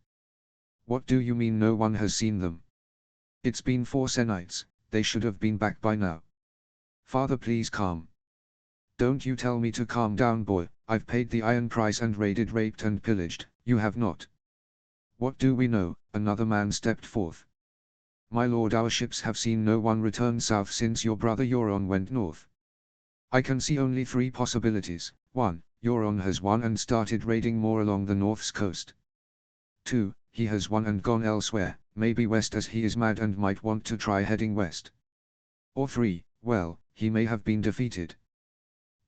What do you mean no one has seen them? It's been 4 nights, they should have been back by now." Father, please calm. Don't you tell me to calm down, boy. I've paid the iron price and raided, raped and pillaged. You have not. What do we know? Another man stepped forth. My lord, our ships have seen no one return south since your brother Euron went north. I can see only three possibilities. 1. Euron has won and started raiding more along the north's coast. 2. He has won and gone elsewhere, maybe west, as he is mad and might want to try heading west. Or 3. Well, he may have been defeated.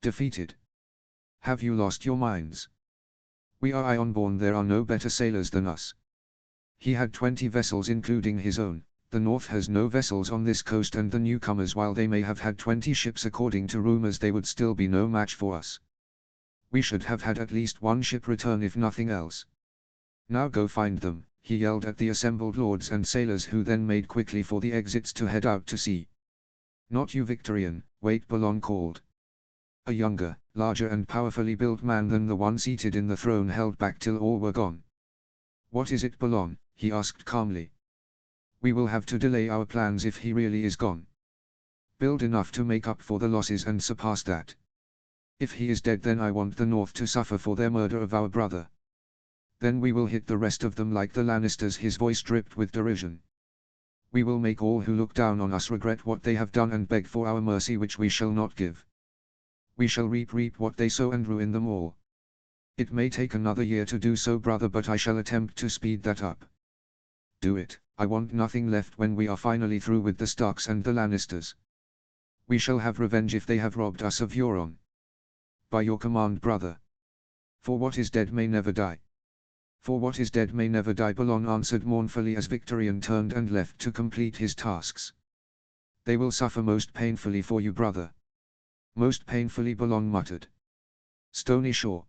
Defeated? Have you lost your minds? We are Ironborn, there are no better sailors than us. He had 20 vessels including his own. The North has no vessels on this coast, and the newcomers, while they may have had 20 ships according to rumors, they would still be no match for us. We should have had at least one ship return if nothing else. Now go find them, he yelled at the assembled lords and sailors, who then made quickly for the exits to head out to sea. Not you, Victorian, wait, Balon called. A younger, larger and powerfully built man than the one seated in the throne held back till all were gone. What is it, Balon? He asked calmly. We will have to delay our plans if he really is gone. Build enough to make up for the losses and surpass that. If he is dead, then I want the North to suffer for their murder of our brother. Then we will hit the rest of them like the Lannisters. His voice dripped with derision. We will make all who look down on us regret what they have done and beg for our mercy, which we shall not give. We shall reap what they sow and ruin them all. It may take another year to do so, brother, but I shall attempt to speed that up. Do it. I want nothing left when we are finally through with the Starks and the Lannisters. We shall have revenge if they have robbed us of Euron. By your command, brother. For what is dead may never die. For what is dead may never die, Balon answered mournfully as Victorian turned and left to complete his tasks. They will suffer most painfully for you, brother. Most painfully, Balon muttered. Stony Shore.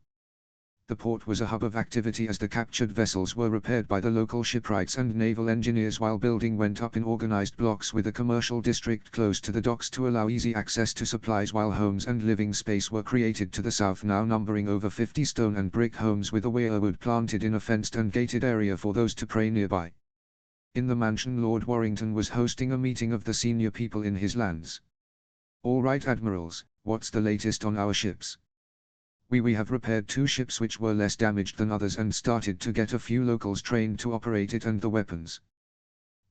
The port was a hub of activity as the captured vessels were repaired by the local shipwrights and naval engineers, while building went up in organized blocks with a commercial district close to the docks to allow easy access to supplies, while homes and living space were created to the south, now numbering over 50 stone and brick homes with a weirwood planted in a fenced and gated area for those to pray nearby. In the mansion, Lord Warrington was hosting a meeting of the senior people in his lands. All right, admirals, what's the latest on our ships? We have repaired 2 ships which were less damaged than others and started to get a few locals trained to operate it and the weapons.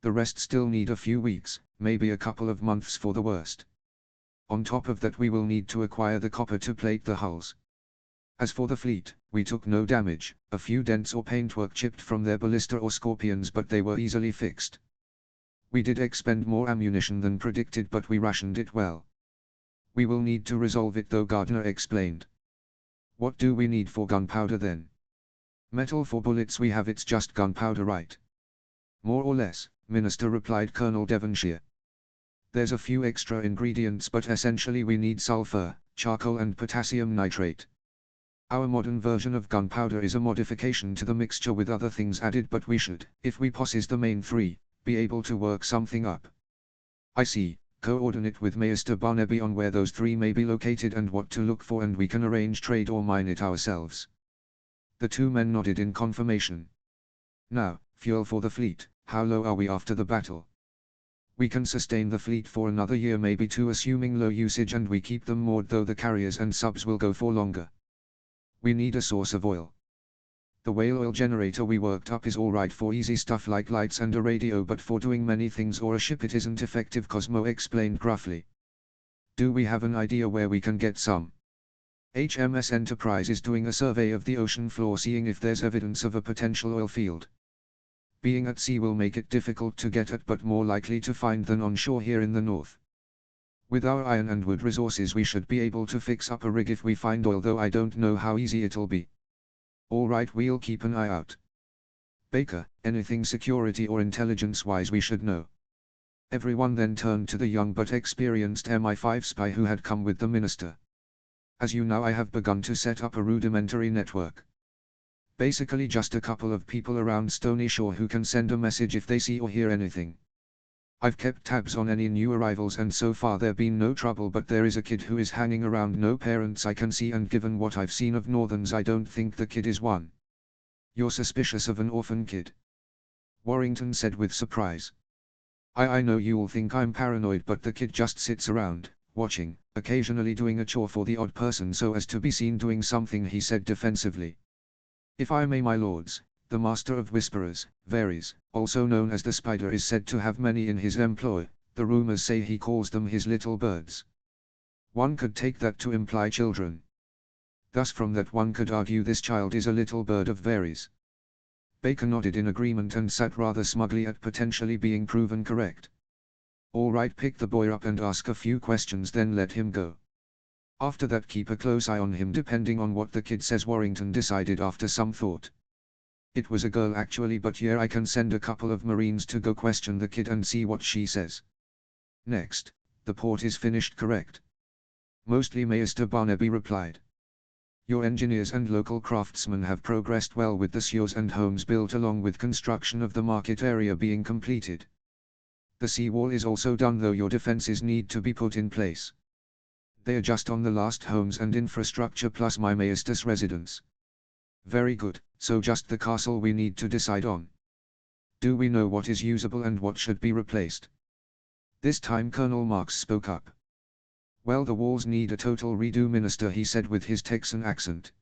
The rest still need a few weeks, maybe a couple of months for the worst. On top of that, we will need to acquire the copper to plate the hulls. As for the fleet, we took no damage, a few dents or paintwork chipped from their ballista or scorpions, but they were easily fixed. We did expend more ammunition than predicted, but we rationed it well. We will need to resolve it though, Gardner explained. What do we need for gunpowder then? Metal for bullets we have, it's just gunpowder, right? More or less, Minister, replied Colonel Devonshire. There's a few extra ingredients, but essentially we need sulfur, charcoal and potassium nitrate. Our modern version of gunpowder is a modification to the mixture with other things added, but we should, if we possess the main 3, be able to work something up. I see. Coordinate with Maester Barnaby on where those 3 may be located and what to look for, and we can arrange trade or mine it ourselves. The 2 men nodded in confirmation. Now, fuel for the fleet. How low are we after the battle? We can sustain the fleet for another year, maybe 2, assuming low usage and we keep them moored, though the carriers and subs will go for longer. We need a source of oil. The whale oil generator we worked up is alright for easy stuff like lights and a radio, but for doing many things or a ship it isn't effective, Cosmo explained gruffly. Do we have an idea where we can get some? HMS Enterprise is doing a survey of the ocean floor, seeing if there's evidence of a potential oil field. Being at sea will make it difficult to get at, but more likely to find than on shore here in the north. With our iron and wood resources we should be able to fix up a rig if we find oil, though I don't know how easy it'll be. Alright, we'll keep an eye out. Baker, anything security or intelligence-wise we should know? Everyone then turned to the young but experienced MI5 spy who had come with the minister. As you know, I have begun to set up a rudimentary network. Basically just a couple of people around Stony Shore who can send a message if they see or hear anything. I've kept tabs on any new arrivals and so far there been no trouble, but there is a kid who is hanging around, no parents I can see, and given what I've seen of Northerns I don't think the kid is one. You're suspicious of an orphan kid? Warrington said with surprise. I know you'll think I'm paranoid, but the kid just sits around, watching, occasionally doing a chore for the odd person so as to be seen doing something, he said defensively. If I may, my lords, the Master of Whisperers, Varys, also known as the Spider, is said to have many in his employ. The rumors say he calls them his little birds. One could take that to imply children. Thus from that one could argue this child is a little bird of Varys. Baker nodded in agreement and sat rather smugly at potentially being proven correct. All right, pick the boy up and ask a few questions, then let him go. After that, keep a close eye on him depending on what the kid says, Warrington decided after some thought. It was a girl actually, but yeah, I can send a couple of Marines to go question the kid and see what she says. Next, the port is finished, correct? Mostly, Maester Barnaby replied. Your engineers and local craftsmen have progressed well with the sewers and homes built, along with construction of the market area being completed. The seawall is also done, though your defenses need to be put in place. They are just on the last homes and infrastructure plus my Maester's residence. Very good, so just the castle we need to decide on. Do we know what is usable and what should be replaced? This time Colonel Marks spoke up. Well, the walls need a total redo, Minister, he said with his Texan accent.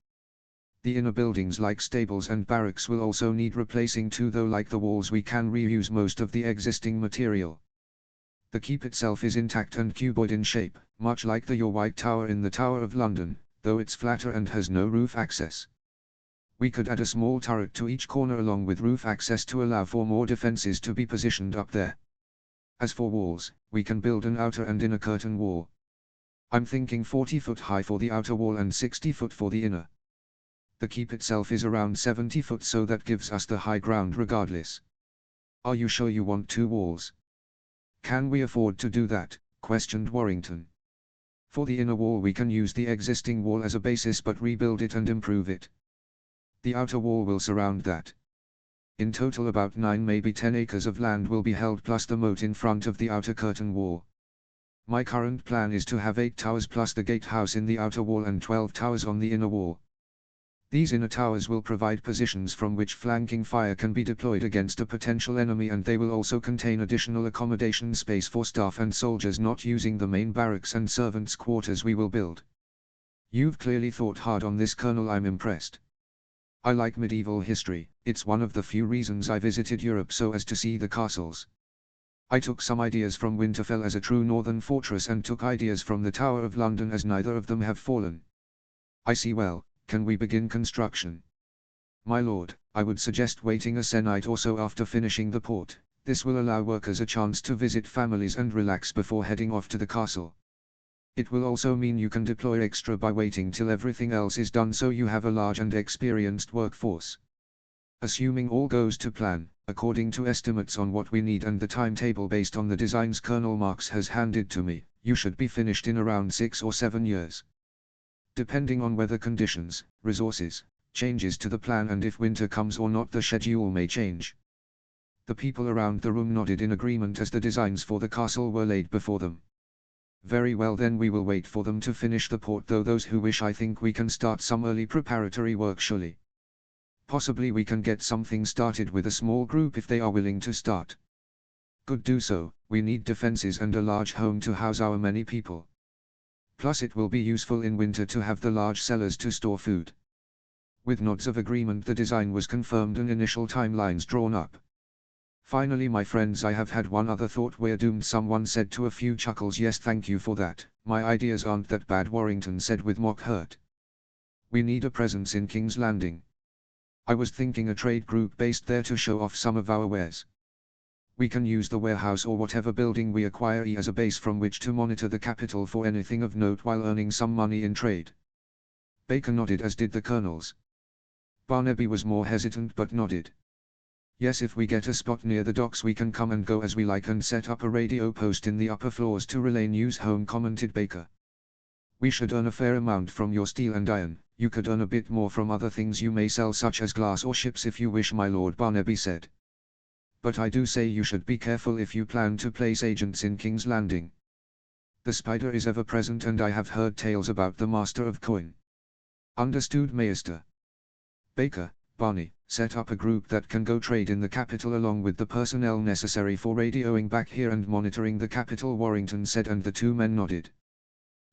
The inner buildings like stables and barracks will also need replacing too, though like the walls we can reuse most of the existing material. The keep itself is intact and cuboid in shape, much like your White Tower in the Tower of London, though it's flatter and has no roof access. We could add a small turret to each corner along with roof access to allow for more defenses to be positioned up there. As for walls, we can build an outer and inner curtain wall. I'm thinking 40 foot high for the outer wall and 60 foot for the inner. The keep itself is around 70 foot, so that gives us the high ground regardless. Are you sure you want 2 walls? Can we afford to do that? Questioned Warrington. For the inner wall we can use the existing wall as a basis but rebuild it and improve it. The outer wall will surround that. In total about 9 maybe 10 acres of land will be held plus the moat in front of the outer curtain wall. My current plan is to have 8 towers plus the gatehouse in the outer wall and 12 towers on the inner wall. These inner towers will provide positions from which flanking fire can be deployed against a potential enemy, and they will also contain additional accommodation space for staff and soldiers not using the main barracks and servants' quarters we will build. You've clearly thought hard on this, Colonel. I'm impressed. I like medieval history. It's one of the few reasons I visited Europe, so as to see the castles. I took some ideas from Winterfell as a true northern fortress and took ideas from the Tower of London, as neither of them have fallen. I see. Well, can we begin construction? My lord, I would suggest waiting a sennight or so after finishing the port. This will allow workers a chance to visit families and relax before heading off to the castle. It will also mean you can deploy extra by waiting till everything else is done, so you have a large and experienced workforce. Assuming all goes to plan, according to estimates on what we need and the timetable based on the designs Colonel Marks has handed to me, you should be finished in around 6 or 7 years. Depending on weather conditions, resources, changes to the plan, and if winter comes or not, the schedule may change. The people around the room nodded in agreement as the designs for the castle were laid before them. Very well, then we will wait for them to finish the port, though those who wish, I think we can start some early preparatory work surely. Possibly we can get something started with a small group if they are willing to start. Good, do so. We need defenses and a large home to house our many people. Plus it will be useful in winter to have the large cellars to store food. With nods of agreement, the design was confirmed and initial timelines drawn up. Finally, my friends, I have had one other thought. We're doomed, someone said to a few chuckles. Yes, thank you for that. My ideas aren't that bad, Warrington said with mock hurt. We need a presence in King's Landing. I was thinking a trade group based there to show off some of our wares. We can use the warehouse or whatever building we acquire as a base from which to monitor the capital for anything of note while earning some money in trade. Baker nodded, as did the colonels. Barnaby was more hesitant but nodded. Yes, if we get a spot near the docks we can come and go as we like and set up a radio post in the upper floors to relay news home, commented Baker. We should earn a fair amount from your steel and iron. You could earn a bit more from other things you may sell, such as glass or ships, if you wish, my lord, Barnaby said. But I do say you should be careful if you plan to place agents in King's Landing. The Spider is ever present, and I have heard tales about the Master of Coin. Understood, Maester. Baker, Barney, set up a group that can go trade in the capital along with the personnel necessary for radioing back here and monitoring the capital, Warrington said, and the two men nodded.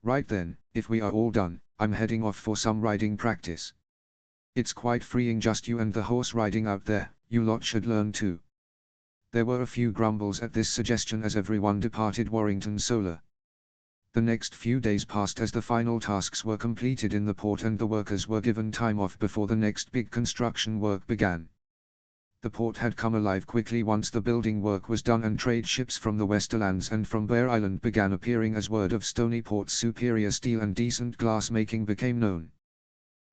Right then, if we are all done, I'm heading off for some riding practice. It's quite freeing just you and the horse riding out there, you lot should learn too. There were a few grumbles at this suggestion as everyone departed Warrington Solar. The next few days passed as the final tasks were completed in the port and the workers were given time off before the next big construction work began. The port had come alive quickly once the building work was done and trade ships from the Westerlands and from Bear Island began appearing as word of Stony Port's superior steel and decent glass making became known.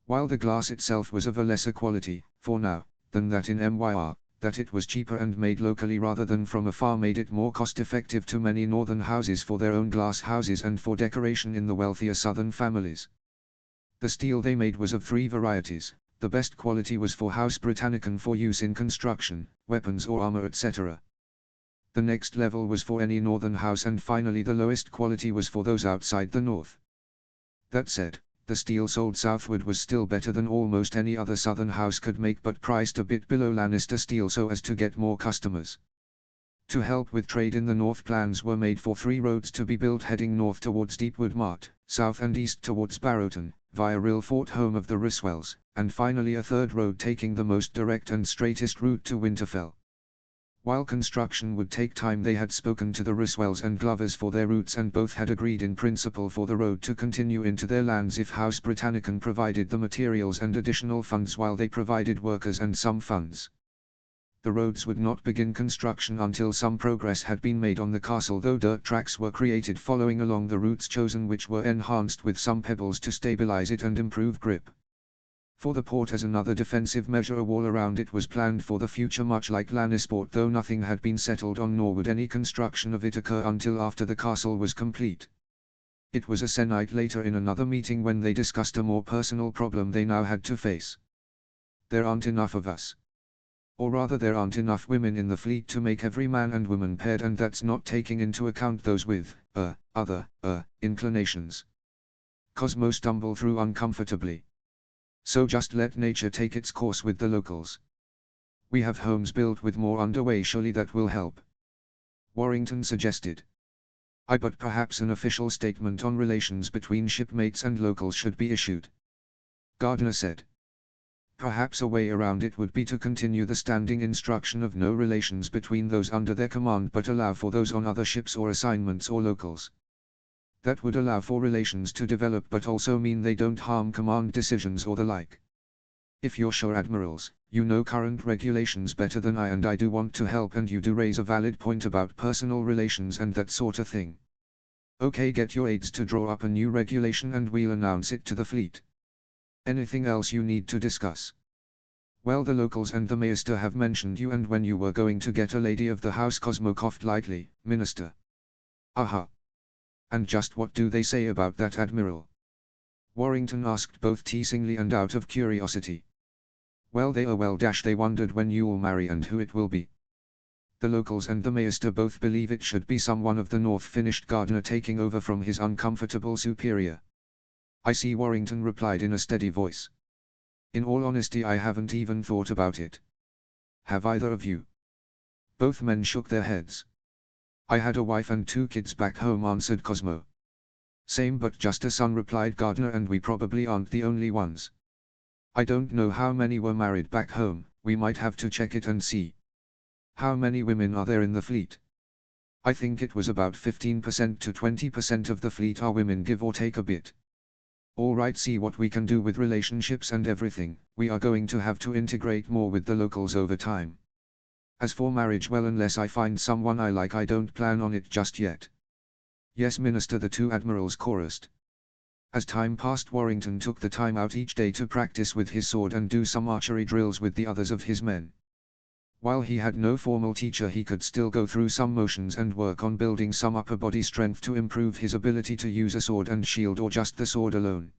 While the glass itself was of a lesser quality, for now, than that in MYR, that it was cheaper and made locally rather than from afar made it more cost-effective to many northern houses for their own glass houses and for decoration in the wealthier southern families. The steel they made was of 3 varieties. The best quality was for House Britannicum for use in construction, weapons or armor etc. The next level was for any northern house and finally the lowest quality was for those outside the north. That said, the steel sold southward was still better than almost any other southern house could make but priced a bit below Lannister steel so as to get more customers. To help with trade in the north plans were made for 3 roads to be built heading north towards Deepwood Mart, south and east towards Barrowton, via Rilfort home of the Riswells, and finally a 3rd road taking the most direct and straightest route to Winterfell. While construction would take time they had spoken to the Riswells and Glovers for their routes and both had agreed in principle for the road to continue into their lands if House Britannicum provided the materials and additional funds while they provided workers and some funds. The roads would not begin construction until some progress had been made on the castle though dirt tracks were created following along the routes chosen which were enhanced with some pebbles to stabilize it and improve grip. For the port as another defensive measure a wall around it was planned for the future much like Lannisport though nothing had been settled on nor would any construction of it occur until after the castle was complete. It was a sennight later in another meeting when they discussed a more personal problem they now had to face. There aren't enough of us. Or rather there aren't enough women in the fleet to make every man and woman paired and that's not taking into account those with, other, inclinations. Cosmo stumbled through uncomfortably. So just let nature take its course with the locals. We have homes built with more underway surely that will help. Warrington suggested. But perhaps an official statement on relations between shipmates and locals should be issued. Gardner said. Perhaps a way around it would be to continue the standing instruction of no relations between those under their command but allow for those on other ships or assignments or locals. That would allow for relations to develop but also mean they don't harm command decisions or the like. If you're sure admirals, you know current regulations better than I and I do want to help and you do raise a valid point about personal relations and that sort of thing. Okay, get your aides to draw up a new regulation and we'll announce it to the fleet. Anything else you need to discuss? Well, the locals and the Maester have mentioned you and when you were going to get a lady of the house. Cosmo coughed lightly. Minister. Aha. And just what do they say about that, Admiral? Warrington asked both teasingly and out of curiosity. Well, they wondered when you'll marry and who it will be. The locals and the Maester both believe it should be someone of the north, finished Gardner, taking over from his uncomfortable superior. I see, Warrington replied in a steady voice. In all honesty, I haven't even thought about it. Have either of you? Both men shook their heads. I had a wife and 2 kids back home, answered Cosmo. Same, but just a son, replied Gardner, and we probably aren't the only ones. I don't know how many were married back home, we might have to check it and see. How many women are there in the fleet? I think it was about 15% to 20% of the fleet are women, give or take a bit. Alright, see what we can do with relationships and everything. We are going to have to integrate more with the locals over time. As for marriage, well, unless I find someone I like, I don't plan on it just yet. Yes, Minister, the 2 admirals chorused. As time passed, Warrington took the time out each day to practice with his sword and do some archery drills with the others of his men. While he had no formal teacher, he could still go through some motions and work on building some upper body strength to improve his ability to use a sword and shield or just the sword alone.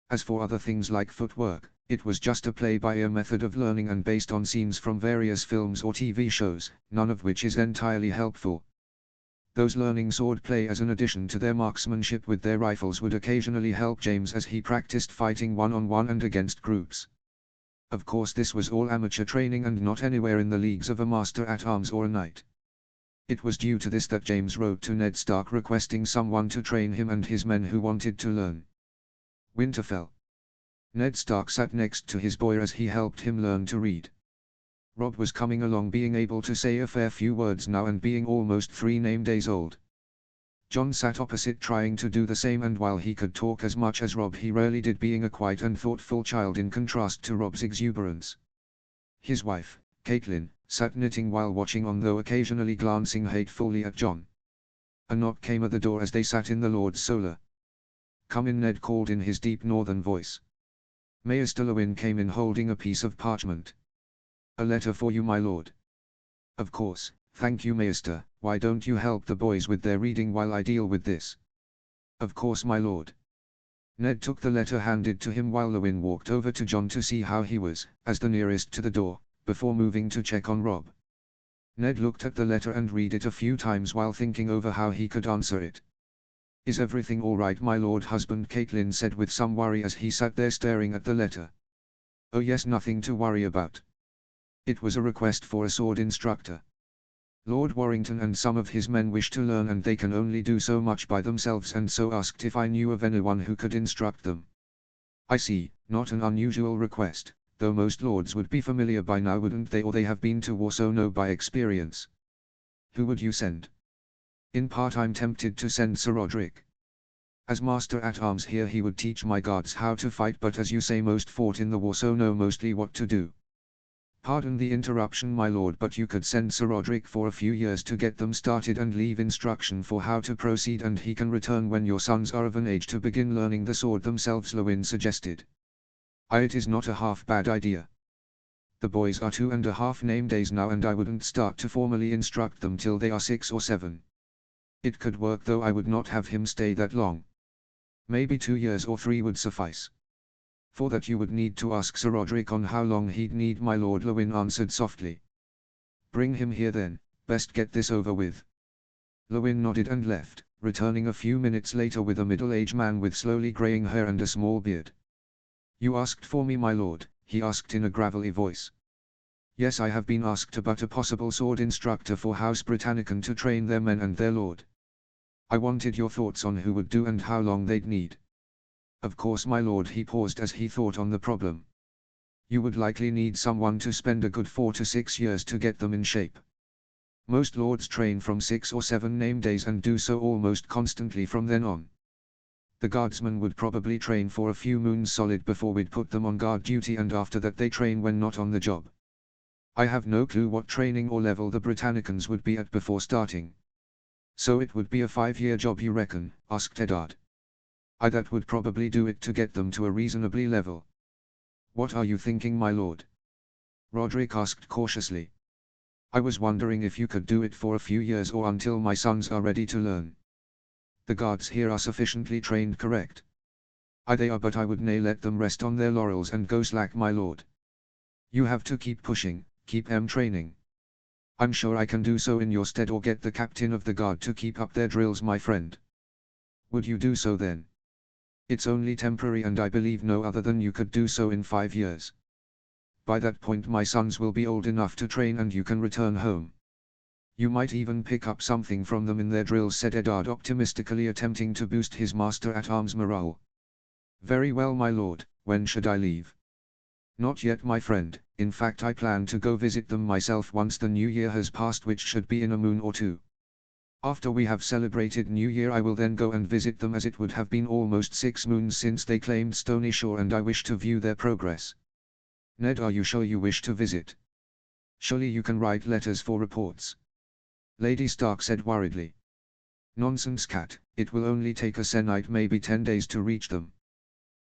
As for other things like footwork, it was just a play-by-ear method of learning and based on scenes from various films or TV shows, none of which is entirely helpful. Those learning swordplay as an addition to their marksmanship with their rifles would occasionally help James as he practiced fighting one-on-one and against groups. Of course, this was all amateur training and not anywhere in the leagues of a master-at-arms or a knight. It was due to this that James wrote to Ned Stark requesting someone to train him and his men who wanted to learn. Winterfell. Ned Stark sat next to his boy as he helped him learn to read. Robb was coming along, being able to say a fair few words now and being almost 3 days old. Jon sat opposite trying to do the same, and while he could talk as much as Robb, he rarely did, being a quiet and thoughtful child in contrast to Robb's exuberance. His wife, Catelyn, sat knitting while watching on, though occasionally glancing hatefully at Jon. A knock came at the door as they sat in the Lord's Solar. "Come in," Ned called in his deep northern voice. Maester Lewyn came in holding a piece of parchment. "A letter for you, my lord." "Of course, thank you, Maester. Why don't you help the boys with their reading while I deal with this?" "Of course, my lord." Ned took the letter handed to him while Lewyn walked over to Jon to see how he was, as the nearest to the door, before moving to check on Robb. Ned looked at the letter and read it a few times while thinking over how he could answer it. "Is everything all right, my lord husband?" Catelyn said with some worry as he sat there staring at the letter. "Oh yes, nothing to worry about. It was a request for a sword instructor. Lord Warrington and some of his men wish to learn, and they can only do so much by themselves, and so asked if I knew of anyone who could instruct them." "I see, not an unusual request, though most lords would be familiar by now, wouldn't they, or they have been to war, so know by experience. Who would you send?" "In part I'm tempted to send Sir Rodrik. As Master-at-Arms here he would teach my guards how to fight, but as you say most fought in the war, so know mostly what to do." "Pardon the interruption, my lord, but you could send Sir Rodrik for a few years to get them started and leave instruction for how to proceed, and he can return when your sons are of an age to begin learning the sword themselves," Lewyn suggested. "It is not a half bad idea. The boys are 2.5 days now, and I wouldn't start to formally instruct them till they are 6 or 7. It could work, though I would not have him stay that long. Maybe 2 years or 3 would suffice." "For that you would need to ask Sir Rodrik on how long he'd need, my lord," Lewyn answered softly. "Bring him here then, best get this over with." Lewyn nodded and left, returning a few minutes later with a middle-aged man with slowly greying hair and a small beard. "You asked for me, my lord?" he asked in a gravelly voice. "Yes, I have been asked about a possible sword instructor for House Britannicon to train their men and their lord. I wanted your thoughts on who would do and how long they'd need." "Of course, my lord." He paused as he thought on the problem. "You would likely need someone to spend a good 4 to 6 years to get them in shape. Most lords train from 6 or 7 days and do so almost constantly from then on. The guardsmen would probably train for a few moons solid before we'd put them on guard duty, and after that they train when not on the job. I have no clue what training or level the Britannicans would be at before starting." "So it would be a 5-year job, you reckon?" asked Eddard. "That would probably do it to get them to a reasonably level." "What are you thinking, my lord?" Rodrik asked cautiously. "I was wondering if you could do it for a few years or until my sons are ready to learn. The guards here are sufficiently trained, correct?" They are, but I would nay let them rest on their laurels and go slack, my lord. You have to keep pushing, keep training. I'm sure I can do so in your stead, or get the captain of the guard to keep up their drills, my friend." "Would you do so then?" "It's only temporary, and I believe no other than you could do so in 5 years. By that point my sons will be old enough to train and you can return home. You might even pick up something from them in their drills," said Eddard optimistically, attempting to boost his Master-at-Arms morale. "Very well, my lord. When should I leave?" "Not yet, my friend. In fact, I plan to go visit them myself once the new year has passed, which should be in a moon or 2. After we have celebrated New Year I will then go and visit them, as it would have been almost 6 moons since they claimed Stony Shore, and I wish to view their progress." "Ned, are you sure you wish to visit? Surely you can write letters for reports?" Lady Stark said worriedly. "Nonsense, cat, it will only take a se'night, maybe 10 days to reach them.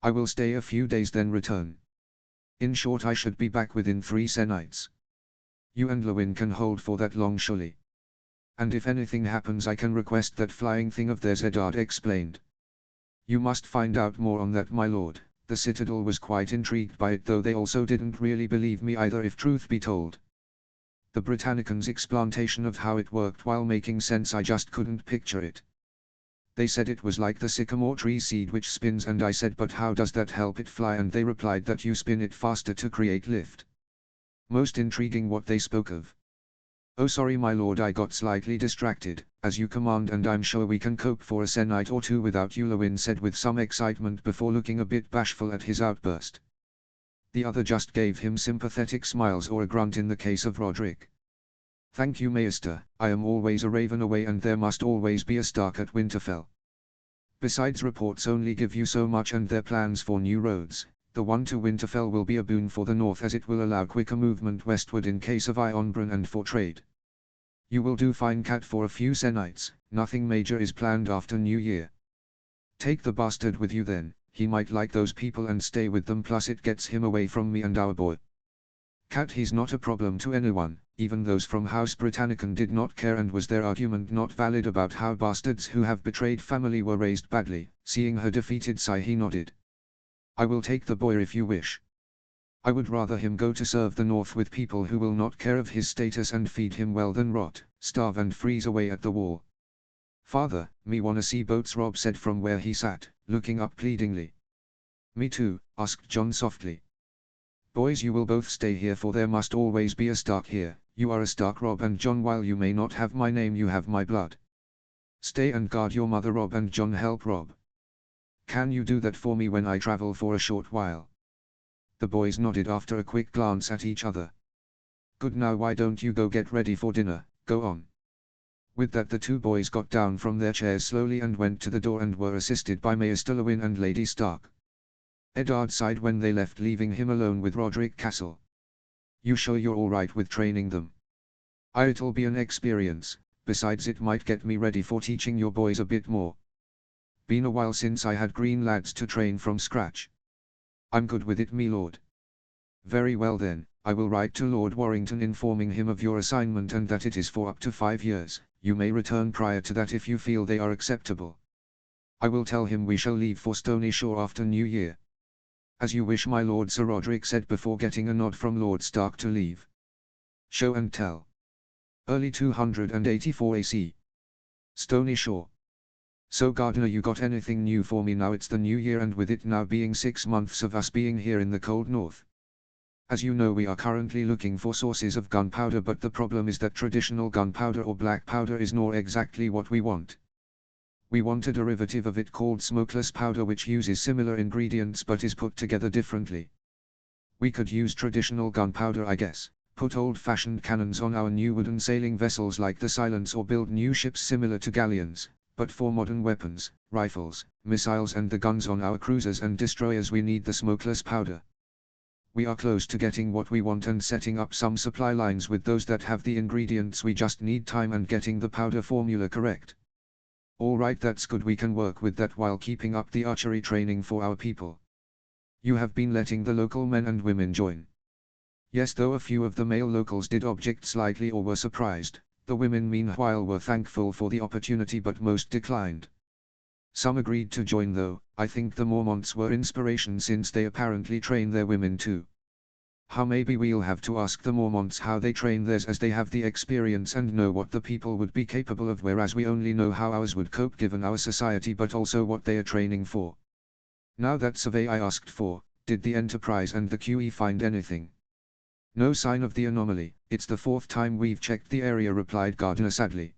I will stay a few days then return. In short, I should be back within 3 se'nights. You and Lewyn can hold for that long, surely. And if anything happens I can request that flying thing of theirs," Eddard explained. "You must find out more on that, my lord." The Citadel was quite intrigued by it, though they also didn't really believe me either, if truth be told. The Britannicans' explanation of how it worked, while making sense, I just couldn't picture it. They said it was like the sycamore tree seed which spins, and I said, "But how does that help it fly?" And they replied that you spin it faster to create lift. Most intriguing what they spoke of. Oh sorry my lord, I got slightly distracted, as you command, and I'm sure we can cope for a sennight or two without you, Lewin said with some excitement before looking a bit bashful at his outburst. The other just gave him sympathetic smiles or a grunt in the case of Roderick. Thank you Maester, I am always a raven away and there must always be a Stark at Winterfell. Besides reports only give you so much and their plans for new roads. The one to Winterfell will be a boon for the north as it will allow quicker movement westward in case of Ionbran and for trade. You will do fine Cat for a few sennights, nothing major is planned after New Year. Take the bastard with you then, he might like those people and stay with them, plus it gets him away from me and our boy. Cat, he's not a problem to anyone, even those from House Britannicon did not care and was their argument not valid about how bastards who have betrayed family were raised badly. Seeing her defeated sigh, he nodded. I will take the boy if you wish. I would rather him go to serve the north with people who will not care of his status and feed him well than rot, starve and freeze away at the wall. Father, me wanna see boats, Rob said from where he sat, looking up pleadingly. Me too, asked Jon softly. Boys, you will both stay here, for there must always be a Stark here. You are a Stark, Rob and Jon. While you may not have my name, you have my blood. Stay and guard your mother, Rob and Jon. Help Rob. Can you do that for me when I travel for a short while? The boys nodded after a quick glance at each other. Good, now why don't you go get ready for dinner, go on. With that the two boys got down from their chairs slowly and went to the door and were assisted by Maester Lewin and Lady Stark. Eddard sighed when they left, leaving him alone with Roderick Castle. You sure you're alright with training them? It'll be an experience, besides it might get me ready for teaching your boys a bit more. Been a while since I had green lads to train from scratch. I'm good with it, me lord. Very well then, I will write to Lord Warrington informing him of your assignment and that it is for up to 5 years. You may return prior to that if you feel they are acceptable. I will tell him we shall leave for Stony Shore after New Year. As you wish, my lord, Sir Roderick said before getting a nod from Lord Stark to leave. Show and tell. Early 284 AC. Stony Shore. So Gardener, you got anything new for me now? It's the new year, and with it now being 6 months of us being here in the cold north. As you know, we are currently looking for sources of gunpowder, but the problem is that traditional gunpowder or black powder is not exactly what we want. We want a derivative of it called smokeless powder, which uses similar ingredients but is put together differently. We could use traditional gunpowder, I guess, put old-fashioned cannons on our new wooden sailing vessels like the Silence, or build new ships similar to galleons. But for modern weapons, rifles, missiles and the guns on our cruisers and destroyers, we need the smokeless powder. We are close to getting what we want and setting up some supply lines with those that have the ingredients. We just need time and getting the powder formula correct. Alright, that's good, we can work with that while keeping up the archery training for our people. You have been letting the local men and women join. Yes, though a few of the male locals did object slightly or were surprised. The women meanwhile were thankful for the opportunity, but most declined. Some agreed to join though. I think the Mormonts were inspiration since they apparently train their women too. How? Maybe we'll have to ask the Mormonts how they train theirs, as they have the experience and know what the people would be capable of, whereas we only know how ours would cope given our society, but also what they are training for. Now that survey I asked for, did the Enterprise and the QE find anything? No sign of the anomaly. It's the 4th time we've checked the area, replied Gardner sadly.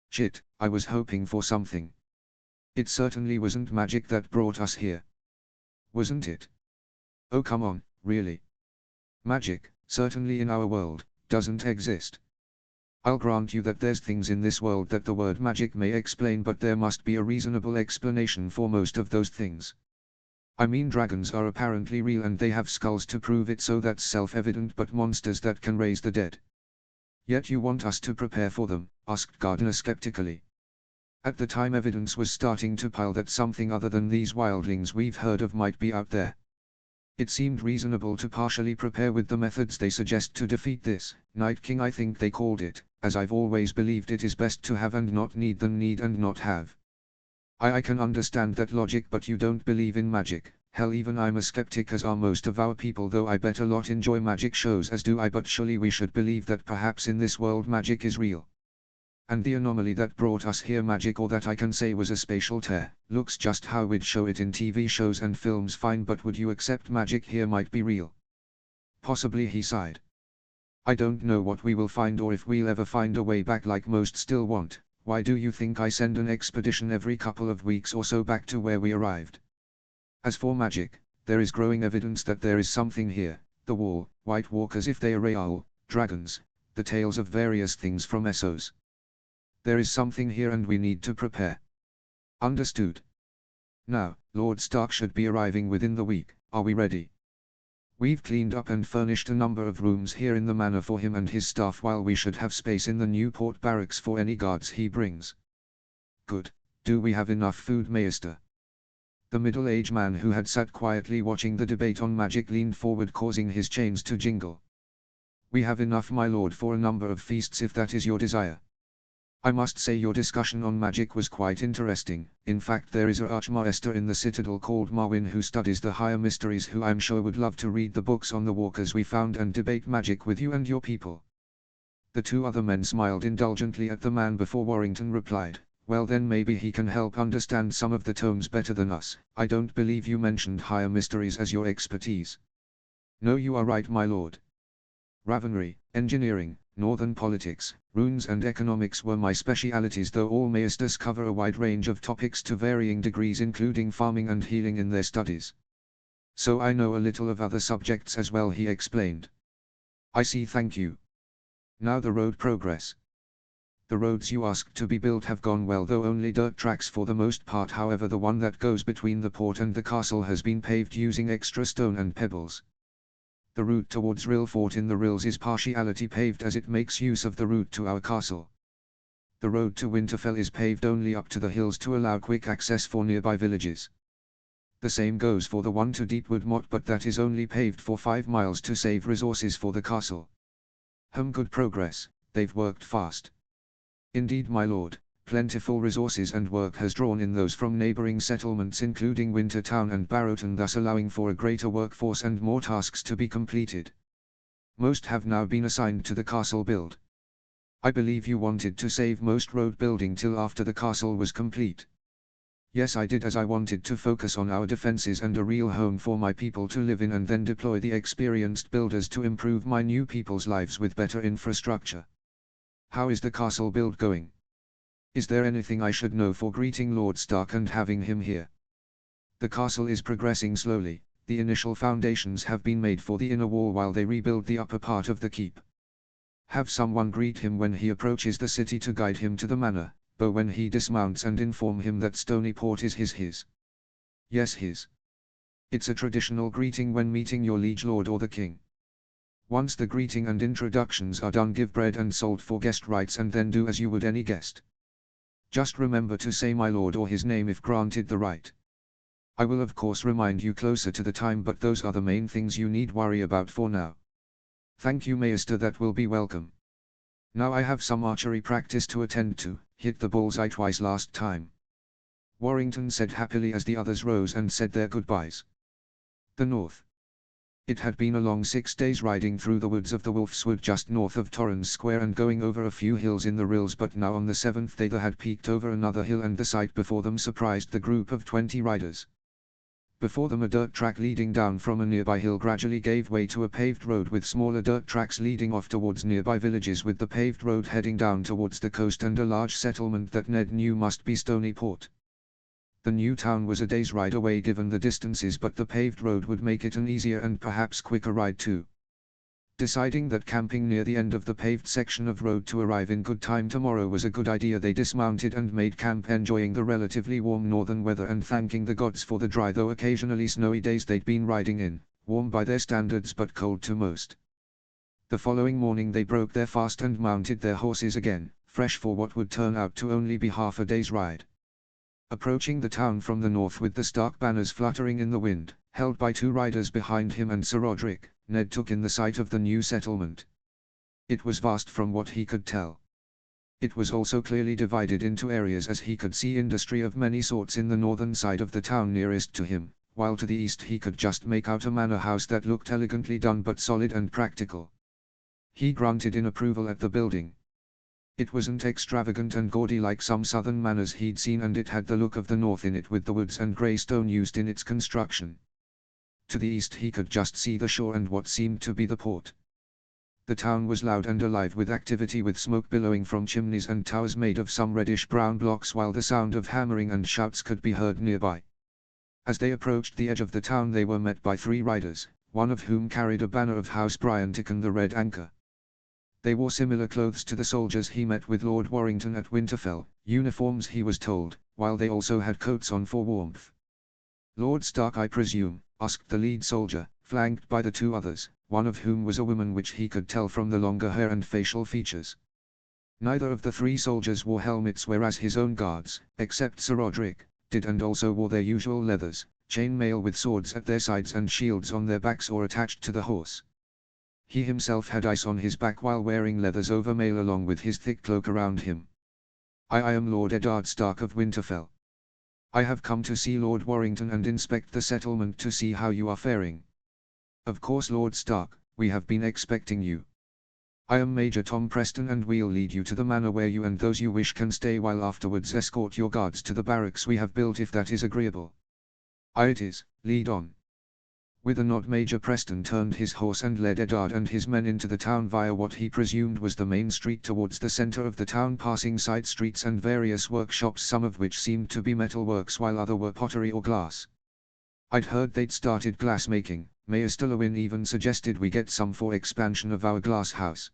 Shit, I was hoping for something. It certainly wasn't magic that brought us here. Wasn't it? Oh come on, really? Magic, certainly in our world, doesn't exist. I'll grant you that there's things in this world that the word magic may explain, but there must be a reasonable explanation for most of those things. I mean, dragons are apparently real and they have skulls to prove it, so that's self-evident, but monsters that can raise the dead. Yet you want us to prepare for them? Asked Gardner skeptically. At the time evidence was starting to pile that something other than these wildlings we've heard of might be out there. It seemed reasonable to partially prepare with the methods they suggest to defeat this Night King, I think they called it, as I've always believed it is best to have and not need than need and not have. I can understand that logic, but you don't believe in magic. Hell, even I'm a skeptic, as are most of our people, though I bet a lot enjoy magic shows, as do I, but surely we should believe that perhaps in this world magic is real. And the anomaly that brought us here, magic, or that I can say was a spatial tear, looks just how we'd show it in TV shows and films, fine, but would you accept magic here might be real? Possibly, he sighed. I don't know what we will find or if we'll ever find a way back like most still want. Why do you think I send an expedition every couple of weeks or so back to where we arrived? As for magic, there is growing evidence that there is something here. The wall, White Walkers if they are real, dragons, the tales of various things from Essos. There is something here and we need to prepare. Understood. Now, Lord Stark should be arriving within the week. Are we ready? We've cleaned up and furnished a number of rooms here in the manor for him and his staff, while we should have space in the Newport barracks for any guards he brings. Good. Do we have enough food, Maester? The middle-aged man who had sat quietly watching the debate on magic leaned forward, causing his chains to jingle. We have enough, my lord, for a number of feasts if that is your desire. I must say your discussion on magic was quite interesting. In fact, there is a Archmaester in the Citadel called Marwyn who studies the higher mysteries, who I'm sure would love to read the books on the walkers we found and debate magic with you and your people. The two other men smiled indulgently at the man before Warrington replied, well then maybe he can help understand some of the tomes better than us. I don't believe you mentioned higher mysteries as your expertise. No, you are right, my lord. Ravenry, engineering, northern politics, runes and economics were my specialities, though all maesters cover a wide range of topics to varying degrees, including farming and healing in their studies. So I know a little of other subjects as well, he explained. I see, thank you. Now the road progress. The roads you asked to be built have gone well, though only dirt tracks for the most part. However, the one that goes between the port and the castle has been paved using extra stone and pebbles. The route towards Rill Fort in the Rills is partially paved, as it makes use of the route to our castle. The road to Winterfell is paved only up to the hills to allow quick access for nearby villages. The same goes for the one to Deepwood Motte, but that is only paved for 5 miles to save resources for the castle. Good progress, they've worked fast. Indeed, my lord, plentiful resources and work has drawn in those from neighboring settlements including Wintertown and Barrowton, thus allowing for a greater workforce and more tasks to be completed. Most have now been assigned to the castle build. I believe you wanted to save most road building till after the castle was complete. Yes, I did, as I wanted to focus on our defenses and a real home for my people to live in, and then deploy the experienced builders to improve my new people's lives with better infrastructure. How is the castle build going? Is there anything I should know for greeting Lord Stark and having him here? The castle is progressing slowly. The initial foundations have been made for the inner wall while they rebuild the upper part of the keep. Have someone greet him when he approaches the city to guide him to the manor, but when he dismounts, and inform him that Stonyport is his. Yes, his. It's a traditional greeting when meeting your liege lord or the king. Once the greeting and introductions are done, give bread and salt for guest rights, and then do as you would any guest. Just remember to say my lord or his name if granted the right. I will of course remind you closer to the time, but those are the main things you need worry about for now. Thank you, Maester, that will be welcome. Now I have some archery practice to attend to. Hit the bullseye twice last time. Warrington said happily as the others rose and said their goodbyes. The north. It had been a long 6 days riding through the woods of the Wolfswood just north of Torrens Square and going over a few hills in the Rills, but now on the 7th day they had peeked over another hill, and the sight before them surprised the group of 20 riders. Before them a dirt track leading down from a nearby hill gradually gave way to a paved road with smaller dirt tracks leading off towards nearby villages, with the paved road heading down towards the coast and a large settlement that Ned knew must be Stonyport. The new town was a day's ride away given the distances, but the paved road would make it an easier and perhaps quicker ride too. Deciding that camping near the end of the paved section of road to arrive in good time tomorrow was a good idea, they dismounted and made camp, enjoying the relatively warm northern weather and thanking the gods for the dry though occasionally snowy days they'd been riding in, warm by their standards but cold to most. The following morning they broke their fast and mounted their horses again, fresh for what would turn out to only be half a day's ride. Approaching the town from the north with the Stark banners fluttering in the wind, held by 2 riders behind him and Sir Roderick, Ned took in the sight of the new settlement. It was vast from what he could tell. It was also clearly divided into areas, as he could see industry of many sorts in the northern side of the town nearest to him, while to the east he could just make out a manor house that looked elegantly done but solid and practical. He grunted in approval at the building. It wasn't extravagant and gaudy like some southern manors he'd seen, and it had the look of the north in it, with the woods and grey stone used in its construction. To the east he could just see the shore and what seemed to be the port. The town was loud and alive with activity, with smoke billowing from chimneys and towers made of some reddish-brown blocks, while the sound of hammering and shouts could be heard nearby. As they approached the edge of the town they were met by 3 riders, one of whom carried a banner of House Bryanticon, the Red Anchor. They wore similar clothes to the soldiers he met with Lord Warrington at Winterfell, uniforms he was told, while they also had coats on for warmth. "Lord Stark, I presume?" asked the lead soldier, flanked by the 2 others, one of whom was a woman, which he could tell from the longer hair and facial features. Neither of the 3 soldiers wore helmets, whereas his own guards, except Sir Roderick, did, and also wore their usual leathers, chain mail with swords at their sides and shields on their backs or attached to the horse. He himself had ice on his back while wearing leathers over mail along with his thick cloak around him. I am Lord Eddard Stark of Winterfell. I have come to see Lord Warrington and inspect the settlement to see how you are faring." "Of course, Lord Stark, we have been expecting you. I am Major Tom Preston and we'll lead you to the manor where you and those you wish can stay, while afterwards escort your guards to the barracks we have built, if that is agreeable." "Aye, it is, lead on." With a nod Major Preston turned his horse and led Eddard and his men into the town via what he presumed was the main street towards the center of the town, passing side streets and various workshops, some of which seemed to be metal works while other were pottery or glass. "I'd heard they'd started glass making. Mayor Stillowin even suggested we get some for expansion of our glass house.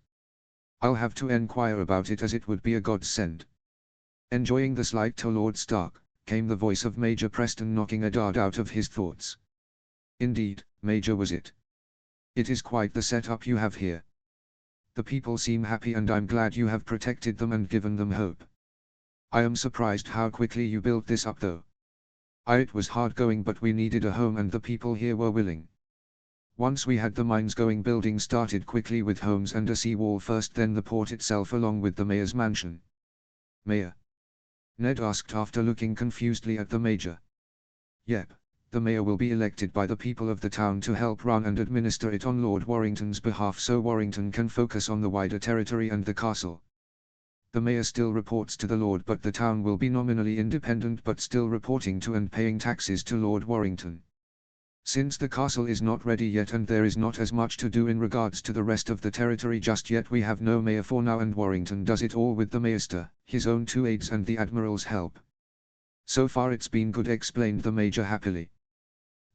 I'll have to enquire about it, as it would be a godsend." Enjoying the slight to Lord Stark, came the voice of Major Preston, knocking Eddard out of his thoughts. "Indeed, Major, was it? It is quite the setup you have here. The people seem happy and I'm glad you have protected them and given them hope. I am surprised how quickly you built this up though. It was hard going, but we needed a home and the people here were willing. Once we had the mines going, building started quickly with homes and a seawall first, then the port itself along with the mayor's mansion." "Mayor?" Ned asked after looking confusedly at the major. "Yep. The mayor will be elected by the people of the town to help run and administer it on Lord Warrington's behalf, so Warrington can focus on the wider territory and the castle. The mayor still reports to the Lord, but the town will be nominally independent but still reporting to and paying taxes to Lord Warrington. Since the castle is not ready yet and there is not as much to do in regards to the rest of the territory just yet, we have no mayor for now, and Warrington does it all with the maester, his own 2 aides and the admiral's help. So far it's been good," explained the major happily.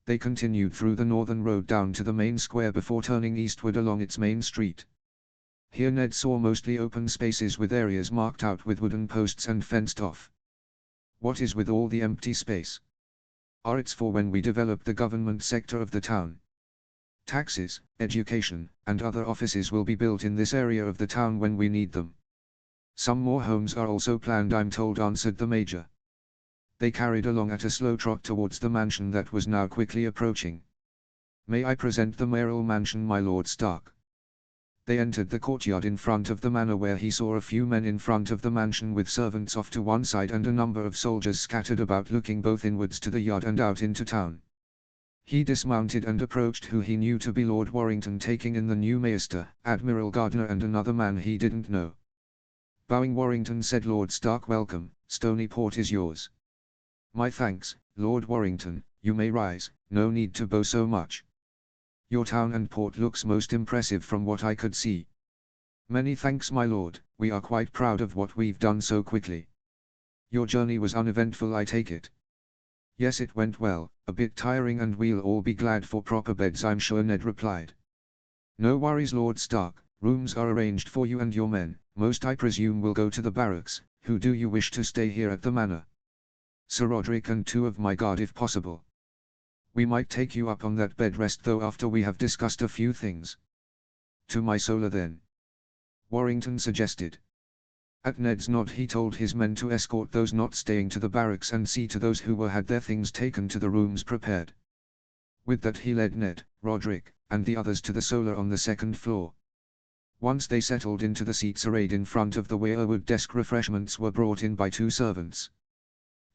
They continued through the northern road down to the main square before turning eastward along its main street. Here Ned saw mostly open spaces with areas marked out with wooden posts and fenced off. "What is with all the empty space?" "It's for when we develop the government sector of the town. Taxes, education, and other offices will be built in this area of the town when we need them. Some more homes are also planned, I'm told," answered the major. They carried along at a slow trot towards the mansion that was now quickly approaching. "May I present the mayoral mansion, my Lord Stark?" They entered the courtyard in front of the manor, where he saw a few men in front of the mansion with servants off to one side and a number of soldiers scattered about, looking both inwards to the yard and out into town. He dismounted and approached who he knew to be Lord Warrington, taking in the new maester, Admiral Gardner, and another man he didn't know. Bowing, Warrington said, "Lord Stark, welcome. Stony Port is yours." "My thanks, Lord Warrington. You may rise, no need to bow so much. Your town and port looks most impressive from what I could see." "Many thanks, my lord, we are quite proud of what we've done so quickly." "Your journey was uneventful, I take it?" "Yes, it went well, a bit tiring, and we'll all be glad for proper beds, I'm sure," Ned replied. "No worries, Lord Stark, rooms are arranged for you and your men. Most I presume will go to the barracks. Who do you wish to stay here at the manor?" "Sir Roderick and 2 of my guard if possible." "We might take you up on that bed rest though after we have discussed a few things." "To my solar then?" Warrington suggested. At Ned's nod he told his men to escort those not staying to the barracks and see to those who were had their things taken to the rooms prepared. With that he led Ned, Roderick, and the others to the solar on the 2nd floor. Once they settled into the seats arrayed in front of the Weirwood desk, refreshments were brought in by 2 servants.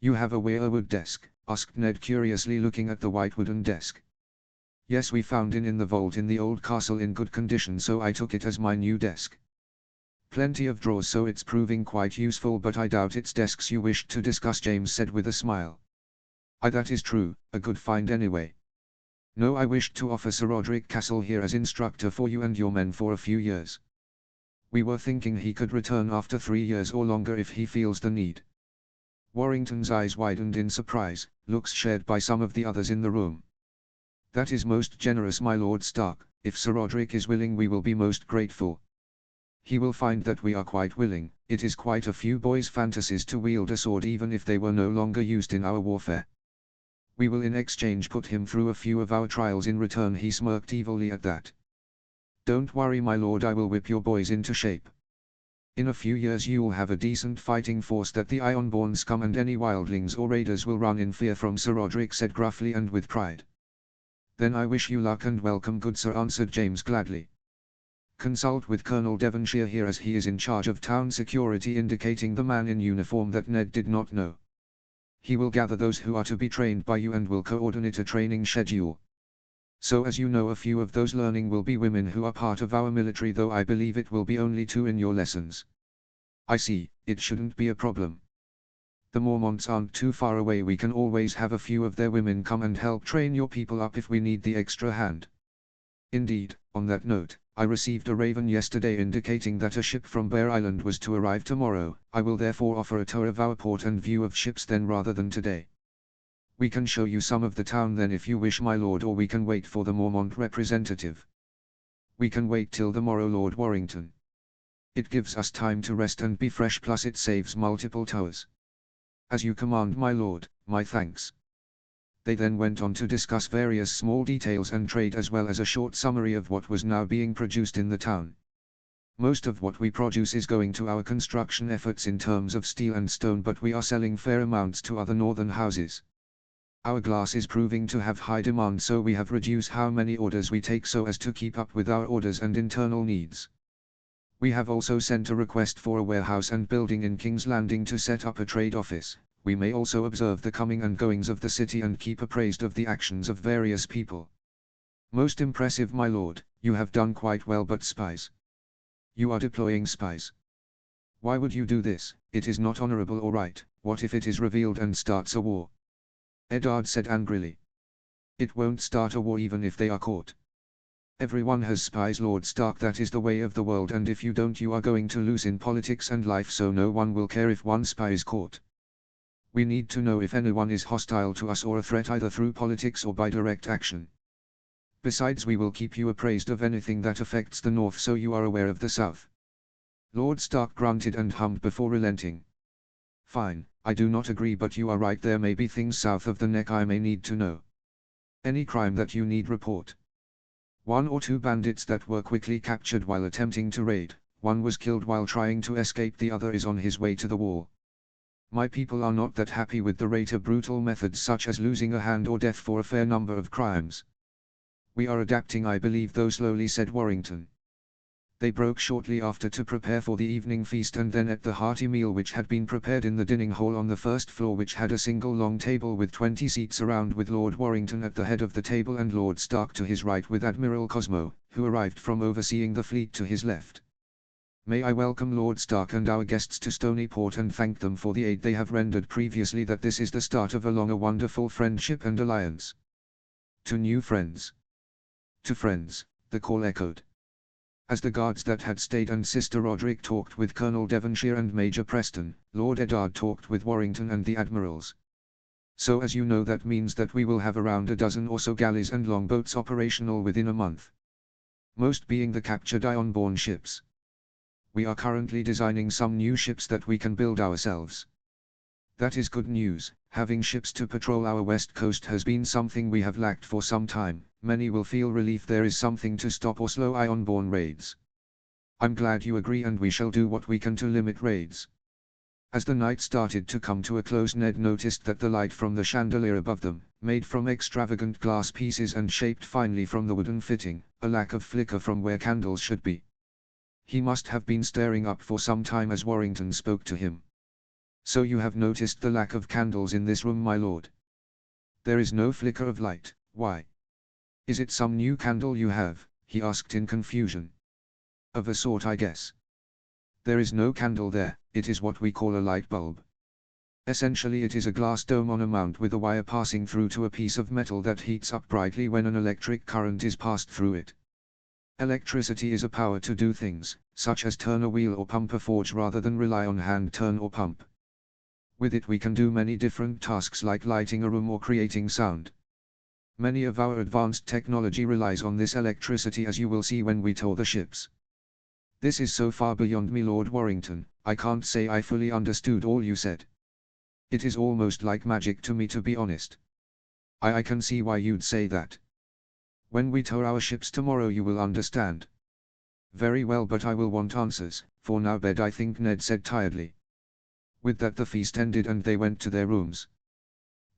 "You have a Weirwood desk?" asked Ned curiously, looking at the white wooden desk. "Yes, we found it in the vault in the old castle in good condition, so I took it as my new desk. Plenty of drawers, so it's proving quite useful, but I doubt it's desks you wished to discuss," James said with a smile. "That is true, a good find anyway." No, I wished to offer Sir Roderick Castle here as instructor for you and your men for a few years. We were thinking he could return after 3 years or longer if he feels the need. Warrington's eyes widened in surprise, looks shared by some of the others in the room. That is most generous, my Lord Stark. If Sir Roderick is willing, we will be most grateful. He will find that we are quite willing. It is quite a few boys' fantasies to wield a sword even if they were no longer used in our warfare. We will in exchange put him through a few of our trials in return. He smirked evilly at that. Don't worry, my lord, I will whip your boys into shape. In a few years you'll have a decent fighting force that the Ironborn scum and any wildlings or raiders will run in fear from, Sir Roderick said gruffly and with pride. Then I wish you luck and welcome, good sir, answered James gladly. Consult with Colonel Devonshire here as he is in charge of town security, indicating the man in uniform that Ned did not know. He will gather those who are to be trained by you and will coordinate a training schedule. So as you know, a few of those learning will be women who are part of our military, though I believe it will be only 2 in your lessons. I see, it shouldn't be a problem. The Mormonts aren't too far away, we can always have a few of their women come and help train your people up if we need the extra hand. Indeed, on that note, I received a raven yesterday indicating that a ship from Bear Island was to arrive tomorrow. I will therefore offer a tour of our port and view of ships then rather than today. We can show you some of the town then if you wish, my lord, or we can wait for the Mormont representative. We can wait till the morrow, Lord Warrington. It gives us time to rest and be fresh, plus it saves multiple tours. As you command, my lord, my thanks. They then went on to discuss various small details and trade, as well as a short summary of what was now being produced in the town. Most of what we produce is going to our construction efforts in terms of steel and stone, but we are selling fair amounts to other northern houses. Our glass is proving to have high demand, so we have reduced how many orders we take so as to keep up with our orders and internal needs. We have also sent a request for a warehouse and building in King's Landing to set up a trade office. We may also observe the coming and goings of the city and keep appraised of the actions of various people. Most impressive, my lord, you have done quite well, but spies? You are deploying spies. Why would you do this? It is not honorable or right. What if it is revealed and starts a war? Eddard said angrily. It won't start a war even if they are caught. Everyone has spies, Lord Stark, that is the way of the world, and if you don't you are going to lose in politics and life, so no one will care if one spy is caught. We need to know if anyone is hostile to us or a threat either through politics or by direct action. Besides, we will keep you appraised of anything that affects the North so you are aware of the South. Lord Stark grunted and hummed before relenting. Fine, I do not agree, but you are right, there may be things south of the neck I may need to know. Any crime that you need, report. 1 or 2 bandits that were quickly captured while attempting to raid. One was killed while trying to escape, the other is on his way to the wall. My people are not that happy with the rate of brutal methods such as losing a hand or death for a fair number of crimes. We are adapting, I believe, though slowly, said Warrington. They broke shortly after to prepare for the evening feast and then ate the hearty meal which had been prepared in the dining hall on the first floor, which had a single long table with 20 seats around, with Lord Warrington at the head of the table and Lord Stark to his right, with Admiral Cosmo, who arrived from overseeing the fleet, to his left. May I welcome Lord Stark and our guests to Stony Port and thank them for the aid they have rendered previously, that this is the start of a long, a wonderful friendship and alliance. To new friends. To friends, the call echoed. As the guards that had stayed and Sister Roderick talked with Colonel Devonshire and Major Preston, Lord Eddard talked with Warrington and the admirals. So as you know, that means that we will have around a dozen or so galleys and longboats operational within a month. Most being the captured Ironborn ships. We are currently designing some new ships that we can build ourselves. That is good news. Having ships to patrol our west coast has been something we have lacked for some time. Many will feel relief there is something to stop or slow Ironborn raids. I'm glad you agree, and we shall do what we can to limit raids. As the night started to come to a close, Ned noticed that the light from the chandelier above them, made from extravagant glass pieces and shaped finely from the wooden fitting, a lack of flicker from where candles should be. He must have been staring up for some time as Warrington spoke to him. So you have noticed the lack of candles in this room, my lord? There is no flicker of light. Why? Is it some new candle you have? He asked in confusion. Of a sort, I guess. There is no candle there, it is what we call a light bulb. Essentially it is a glass dome on a mount with a wire passing through to a piece of metal that heats up brightly when an electric current is passed through it. Electricity is a power to do things, such as turn a wheel or pump a forge rather than rely on hand turn or pump. With it we can do many different tasks like lighting a room or creating sound. Many of our advanced technology relies on this electricity, as you will see when we tow the ships. This is so far beyond me, Lord Warrington, I can't say I fully understood all you said. It is almost like magic to me, to be honest. I can see why you'd say that. When we tow our ships tomorrow you will understand. Very well, but I will want answers, for now bed, I think Ned said tiredly. With that the feast ended and they went to their rooms.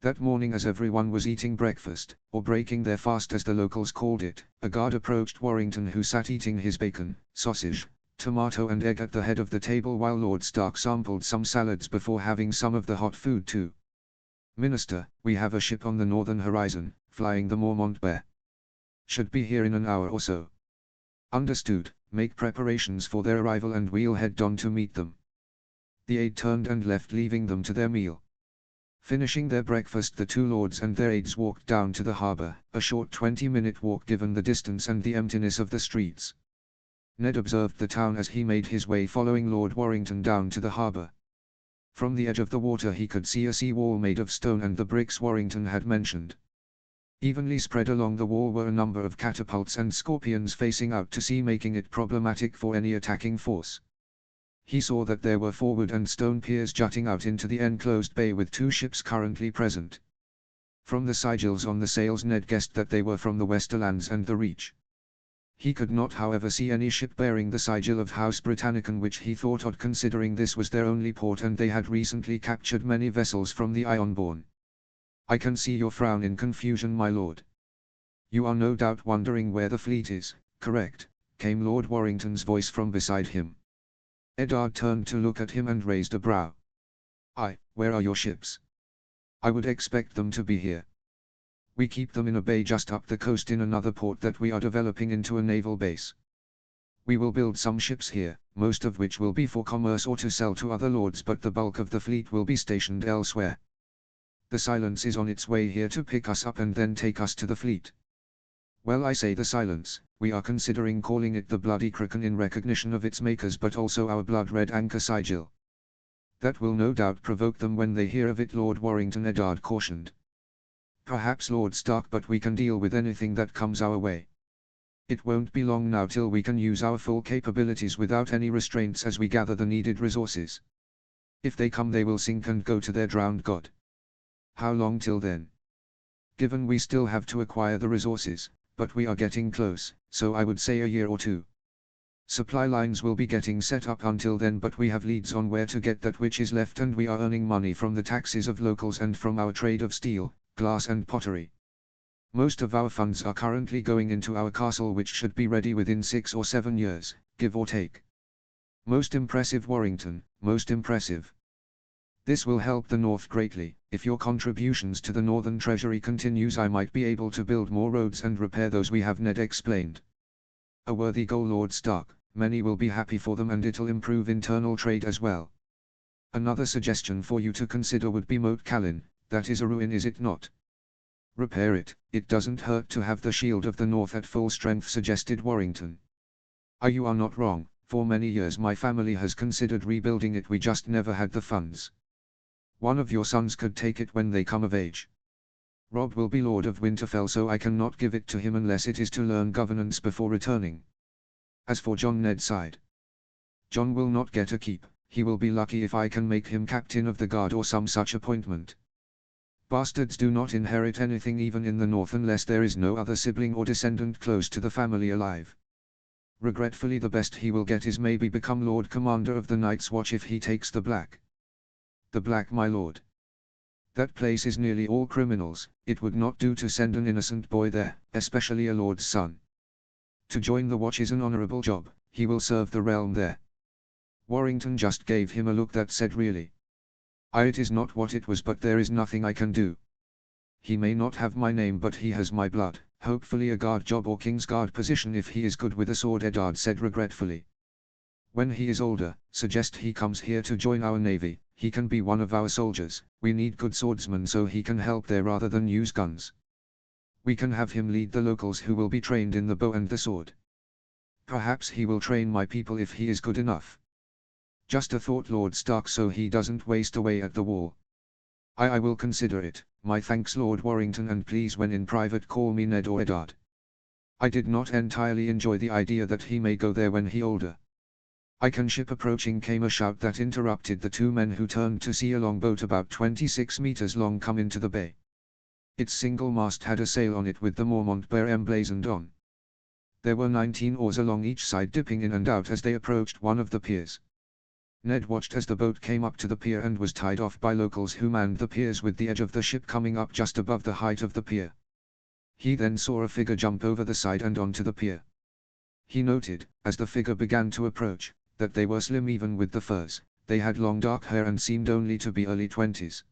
That morning, as everyone was eating breakfast, or breaking their fast as the locals called it, a guard approached Warrington, who sat eating his bacon, sausage, tomato and egg at the head of the table while Lord Stark sampled some salads before having some of the hot food too. "Minister, we have a ship on the northern horizon, flying the Mormont Bear. Should be here in an hour or so." "Understood, make preparations for their arrival and we'll head on to meet them." The aide turned and left, leaving them to their meal. Finishing their breakfast, the two lords and their aides walked down to the harbour, a short 20-minute walk given the distance and the emptiness of the streets. Ned observed the town as he made his way following Lord Warrington down to the harbour. From the edge of the water he could see a sea wall made of stone and the bricks Warrington had mentioned. Evenly spread along the wall were a number of catapults and scorpions facing out to sea, making it problematic for any attacking force. He saw that there were forward and stone piers jutting out into the enclosed bay with two ships currently present. From the sigils on the sails Ned guessed that they were from the Westerlands and the Reach. He could not however see any ship bearing the sigil of House Britannicum, which he thought odd considering this was their only port and they had recently captured many vessels from the Ironborn. "I can see your frown in confusion, my lord. You are no doubt wondering where the fleet is, correct?" came Lord Warrington's voice from beside him. Eddard turned to look at him and raised a brow. Where are your ships? I would expect them to be here. We keep them in a bay just up the coast in another port that we are developing into a naval base. We will build some ships here, most of which will be for commerce or to sell to other lords, but the bulk of the fleet will be stationed elsewhere. The Silence is on its way here to pick us up and then take us to the fleet. Well, I say the Silence, we are considering calling it the Bloody Kraken in recognition of its makers, but also our blood-red anchor sigil. That will no doubt provoke them when they hear of it, Lord Warrington, Eddard cautioned. Perhaps, Lord Stark, but we can deal with anything that comes our way. It won't be long now till we can use our full capabilities without any restraints as we gather the needed resources. If they come they will sink and go to their drowned god. How long till then? Given we still have to acquire the resources, but we are getting close, so I would say a year or two. Supply lines will be getting set up until then, but we have leads on where to get that which is left, and we are earning money from the taxes of locals and from our trade of steel, glass and pottery. Most of our funds are currently going into our castle, which should be ready within 6 or 7 years, give or take. Most impressive, Warrington, most impressive. This will help the North greatly. If your contributions to the Northern Treasury continues, I might be able to build more roads and repair those we have, Ned explained. A worthy goal, Lord Stark, many will be happy for them and it'll improve internal trade as well. Another suggestion for you to consider would be Moat Cailin, that is a ruin, is it not? Repair it, it doesn't hurt to have the Shield of the North at full strength, suggested Warrington. You are not wrong, for many years my family has considered rebuilding it, we just never had the funds. One of your sons could take it when they come of age. Robb will be Lord of Winterfell, so I cannot give it to him unless it is to learn governance before returning. As for Jon, Ned sighed. Jon will not get a keep, he will be lucky if I can make him captain of the guard or some such appointment. Bastards do not inherit anything even in the North unless there is no other sibling or descendant close to the family alive. Regretfully, the best he will get is maybe become Lord Commander of the Night's Watch if he takes the Black. The Black, my lord. That place is nearly all criminals, it would not do to send an innocent boy there, especially a lord's son. To join the Watch is an honorable job, he will serve the realm there. Warrington just gave him a look that said, really? It is not what it was, but there is nothing I can do. He may not have my name, but he has my blood, hopefully a guard job or King's Guard position if he is good with a sword, Eddard said regretfully. When he is older, suggest he comes here to join our navy, he can be one of our soldiers. We need good swordsmen so he can help there rather than use guns. We can have him lead the locals who will be trained in the bow and the sword. Perhaps he will train my people if he is good enough. Just a thought, Lord Stark, so he doesn't waste away at the war. I will consider it. My thanks, Lord Warrington, and please when in private call me Ned or Eddard. I did not entirely enjoy the idea that he may go there when he older. I can ship approaching, came a shout that interrupted the two men who turned to see a longboat about 26 meters long come into the bay. Its single mast had a sail on it with the Mormont Bear emblazoned on. There were 19 oars along each side dipping in and out as they approached one of the piers. Ned watched as the boat came up to the pier and was tied off by locals who manned the piers with the edge of the ship coming up just above the height of the pier. He then saw a figure jump over the side and onto the pier. He noted, as the figure began to approach, that they were slim even with the furs. They had long dark hair and seemed only to be early 20s.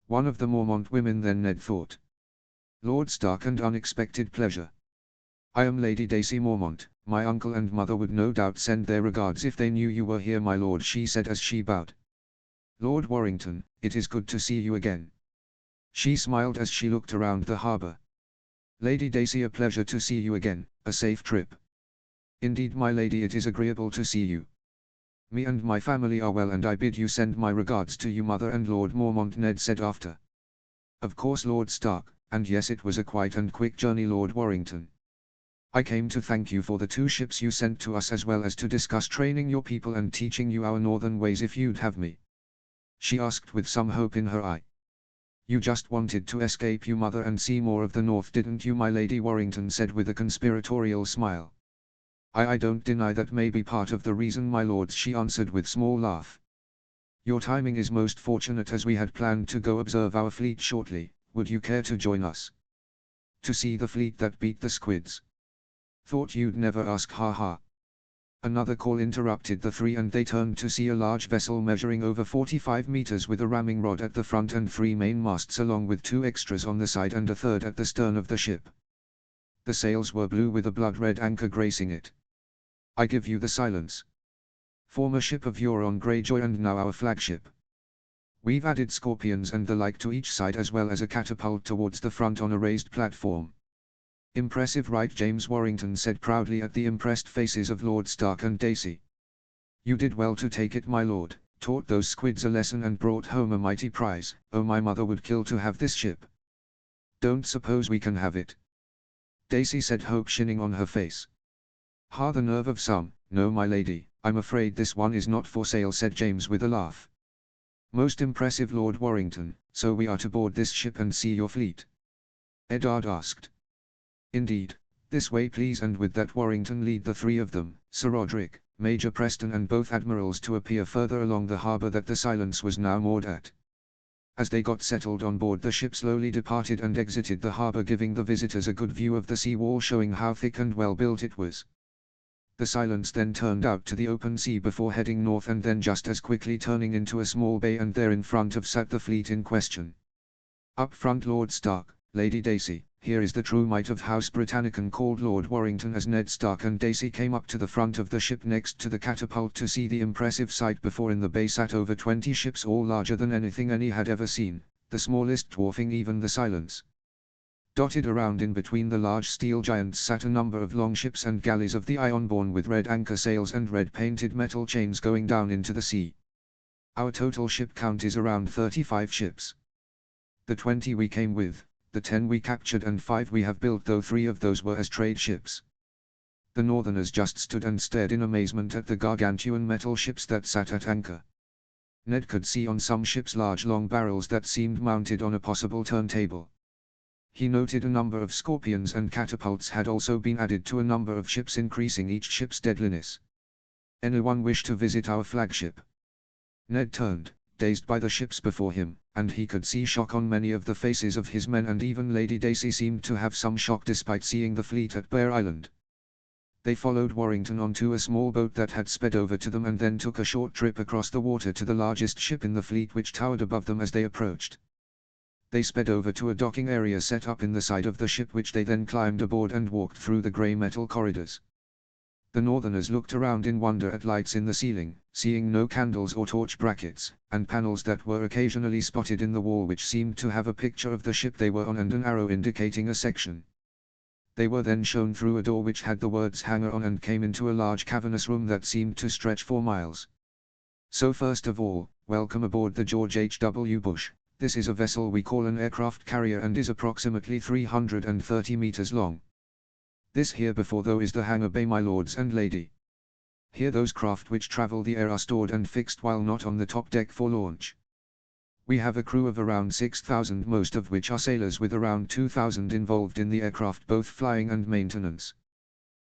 One of the Mormont women, then, Ned thought. Lord Stark, and unexpected pleasure. I am Lady Dacey Mormont. My uncle and mother would no doubt send their regards if they knew you were here, my lord, she said as she bowed. Lord Warrington, it is good to see you again. She smiled as she looked around the harbour. Lady Dacey, a pleasure to see you again. A safe trip. Indeed, my lady, it is agreeable to see you. Me and my family are well, and I bid you send my regards to you, mother and Lord Mormont, Ned said after. Of course, Lord Stark, and yes, it was a quiet and quick journey, Lord Warrington. I came to thank you for the 2 ships you sent to us, as well as to discuss training your people and teaching you our northern ways if you'd have me. She asked with some hope in her eye. You just wanted to escape, you mother, and see more of the north, didn't you, my lady? Warrington said with a conspiratorial smile. I don't deny that may be part of the reason, my lords, she answered with small laugh. Your timing is most fortunate, as we had planned to go observe our fleet shortly. Would you care to join us? To see the fleet that beat the squids? Thought you'd never ask, ha ha. Another call interrupted the three, and they turned to see a large vessel measuring over 45 meters with a ramming rod at the front and 3 main masts along with 2 extras on the side and a third at the stern of the ship. The sails were blue with a blood-red anchor gracing it. I give you the Silence. Former ship of Euron Greyjoy and now our flagship. We've added scorpions and the like to each side, as well as a catapult towards the front on a raised platform. Impressive, right? James Warrington said proudly at the impressed faces of Lord Stark and Dacey. You did well to take it, my lord, taught those squids a lesson and brought home a mighty prize. Oh, my mother would kill to have this ship. Don't suppose we can have it? Dacey said, hope shining on her face. Ha, the nerve of some. No, my lady, I'm afraid this one is not for sale, said James with a laugh. Most impressive, Lord Warrington. So we are to board this ship and see your fleet? Eddard asked. Indeed. This way please, and with that Warrington lead the 3 of them, Sir Roderick, Major Preston and both admirals, to appear further along the harbour that the Silence was now moored at. As they got settled on board, the ship slowly departed and exited the harbour, giving the visitors a good view of the sea wall, showing how thick and well built it was. The Silence then turned out to the open sea before heading north, and then just as quickly turning into a small bay, and there in front of sat the fleet in question. Up front, Lord Stark, Lady Dacey. Here is the true might of House Britannicum, called Lord Warrington as Ned Stark and Dacey came up to the front of the ship next to the catapult to see the impressive sight before. In the bay sat over 20 ships, all larger than anything any had ever seen, the smallest dwarfing even the Silence. Dotted around in between the large steel giants sat a number of longships and galleys of the Ironborn with red anchor sails and red painted metal chains going down into the sea. Our total ship count is around 35 ships. The 20 we came with, the 10 we captured and 5 we have built, though 3 of those were as trade ships. The Northerners just stood and stared in amazement at the gargantuan metal ships that sat at anchor. Ned could see on some ships large long barrels that seemed mounted on a possible turntable. He noted a number of scorpions and catapults had also been added to a number of ships, increasing each ship's deadliness. Anyone wish to visit our flagship? Ned turned, dazed by the ships before him, and he could see shock on many of the faces of his men, and even Lady Dacey seemed to have some shock despite seeing the fleet at Bear Island. They followed Warrington onto a small boat that had sped over to them, and then took a short trip across the water to the largest ship in the fleet, which towered above them as they approached. They sped over to a docking area set up in the side of the ship, which they then climbed aboard and walked through the grey metal corridors. The Northerners looked around in wonder at lights in the ceiling, seeing no candles or torch brackets, and panels that were occasionally spotted in the wall which seemed to have a picture of the ship they were on and an arrow indicating a section. They were then shown through a door which had the words hangar on and came into a large cavernous room that seemed to stretch for miles. So first of all, welcome aboard the George H.W. Bush. This is a vessel we call an aircraft carrier and is approximately 330 meters long. This here before though is the hangar bay, my lords and lady. Here those craft which travel the air are stored and fixed while not on the top deck for launch. We have a crew of around 6,000, most of which are sailors, with around 2,000 involved in the aircraft, both flying and maintenance.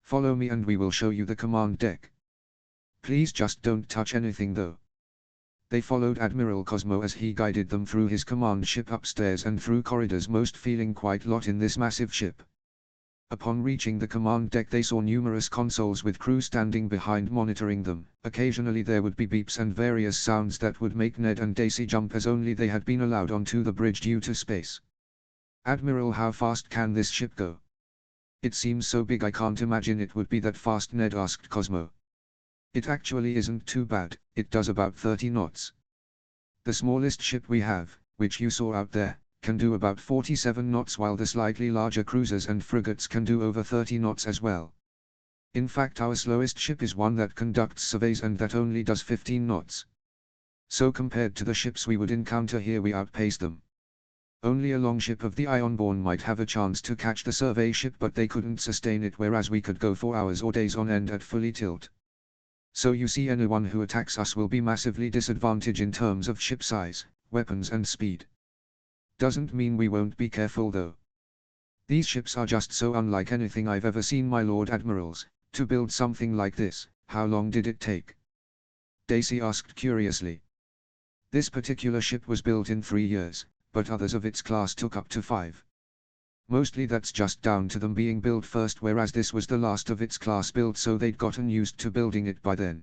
Follow me and we will show you the command deck. Please just don't touch anything though. They followed Admiral Cosmo as he guided them through his command ship upstairs and through corridors, most feeling quite lot in this massive ship. Upon reaching the command deck they saw numerous consoles with crew standing behind monitoring them. Occasionally there would be beeps and various sounds that would make Ned and Daisy jump, as only they had been allowed onto the bridge due to space. Admiral, how fast can this ship go? It seems so big I can't imagine it would be that fast, Ned asked Cosmo. It actually isn't too bad, it does about 30 knots. The smallest ship we have, which you saw out there, can do about 47 knots, while the slightly larger cruisers and frigates can do over 30 knots as well. In fact, our slowest ship is one that conducts surveys and that only does 15 knots. So compared to the ships we would encounter here, we outpace them. Only a longship of the Ironborn might have a chance to catch the survey ship, but they couldn't sustain it, whereas we could go for hours or days on end at fully tilt. So you see, anyone who attacks us will be massively disadvantaged in terms of ship size, weapons and speed. Doesn't mean we won't be careful though. These ships are just so unlike anything I've ever seen, my lord admirals. To build something like this, how long did it take? Daisy asked curiously. This particular ship was built in 3 years, but others of its class took up to 5. Mostly that's just down to them being built first, whereas this was the last of its class built, so they'd gotten used to building it by then.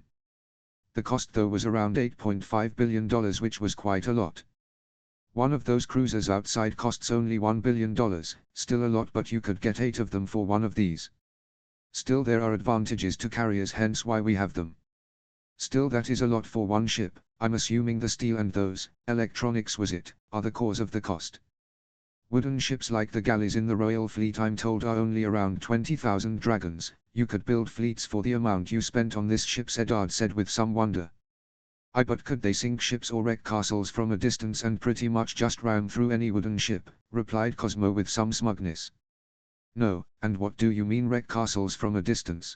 The cost though was around $8.5 billion, which was quite a lot. One of those cruisers outside costs only $1 billion, still a lot, but you could get 8 of them for one of these. Still there are advantages to carriers, hence why we have them. Still that is a lot for one ship. I'm assuming the steel and those, electronics was it, are the cause of the cost. Wooden ships like the galleys in the Royal Fleet I'm told are only around 20,000 dragons. You could build fleets for the amount you spent on this ship, Sedard said with some wonder. But could they sink ships or wreck castles from a distance and pretty much just ram through any wooden ship, replied Cosmo with some smugness. No, and what do you mean wreck castles from a distance?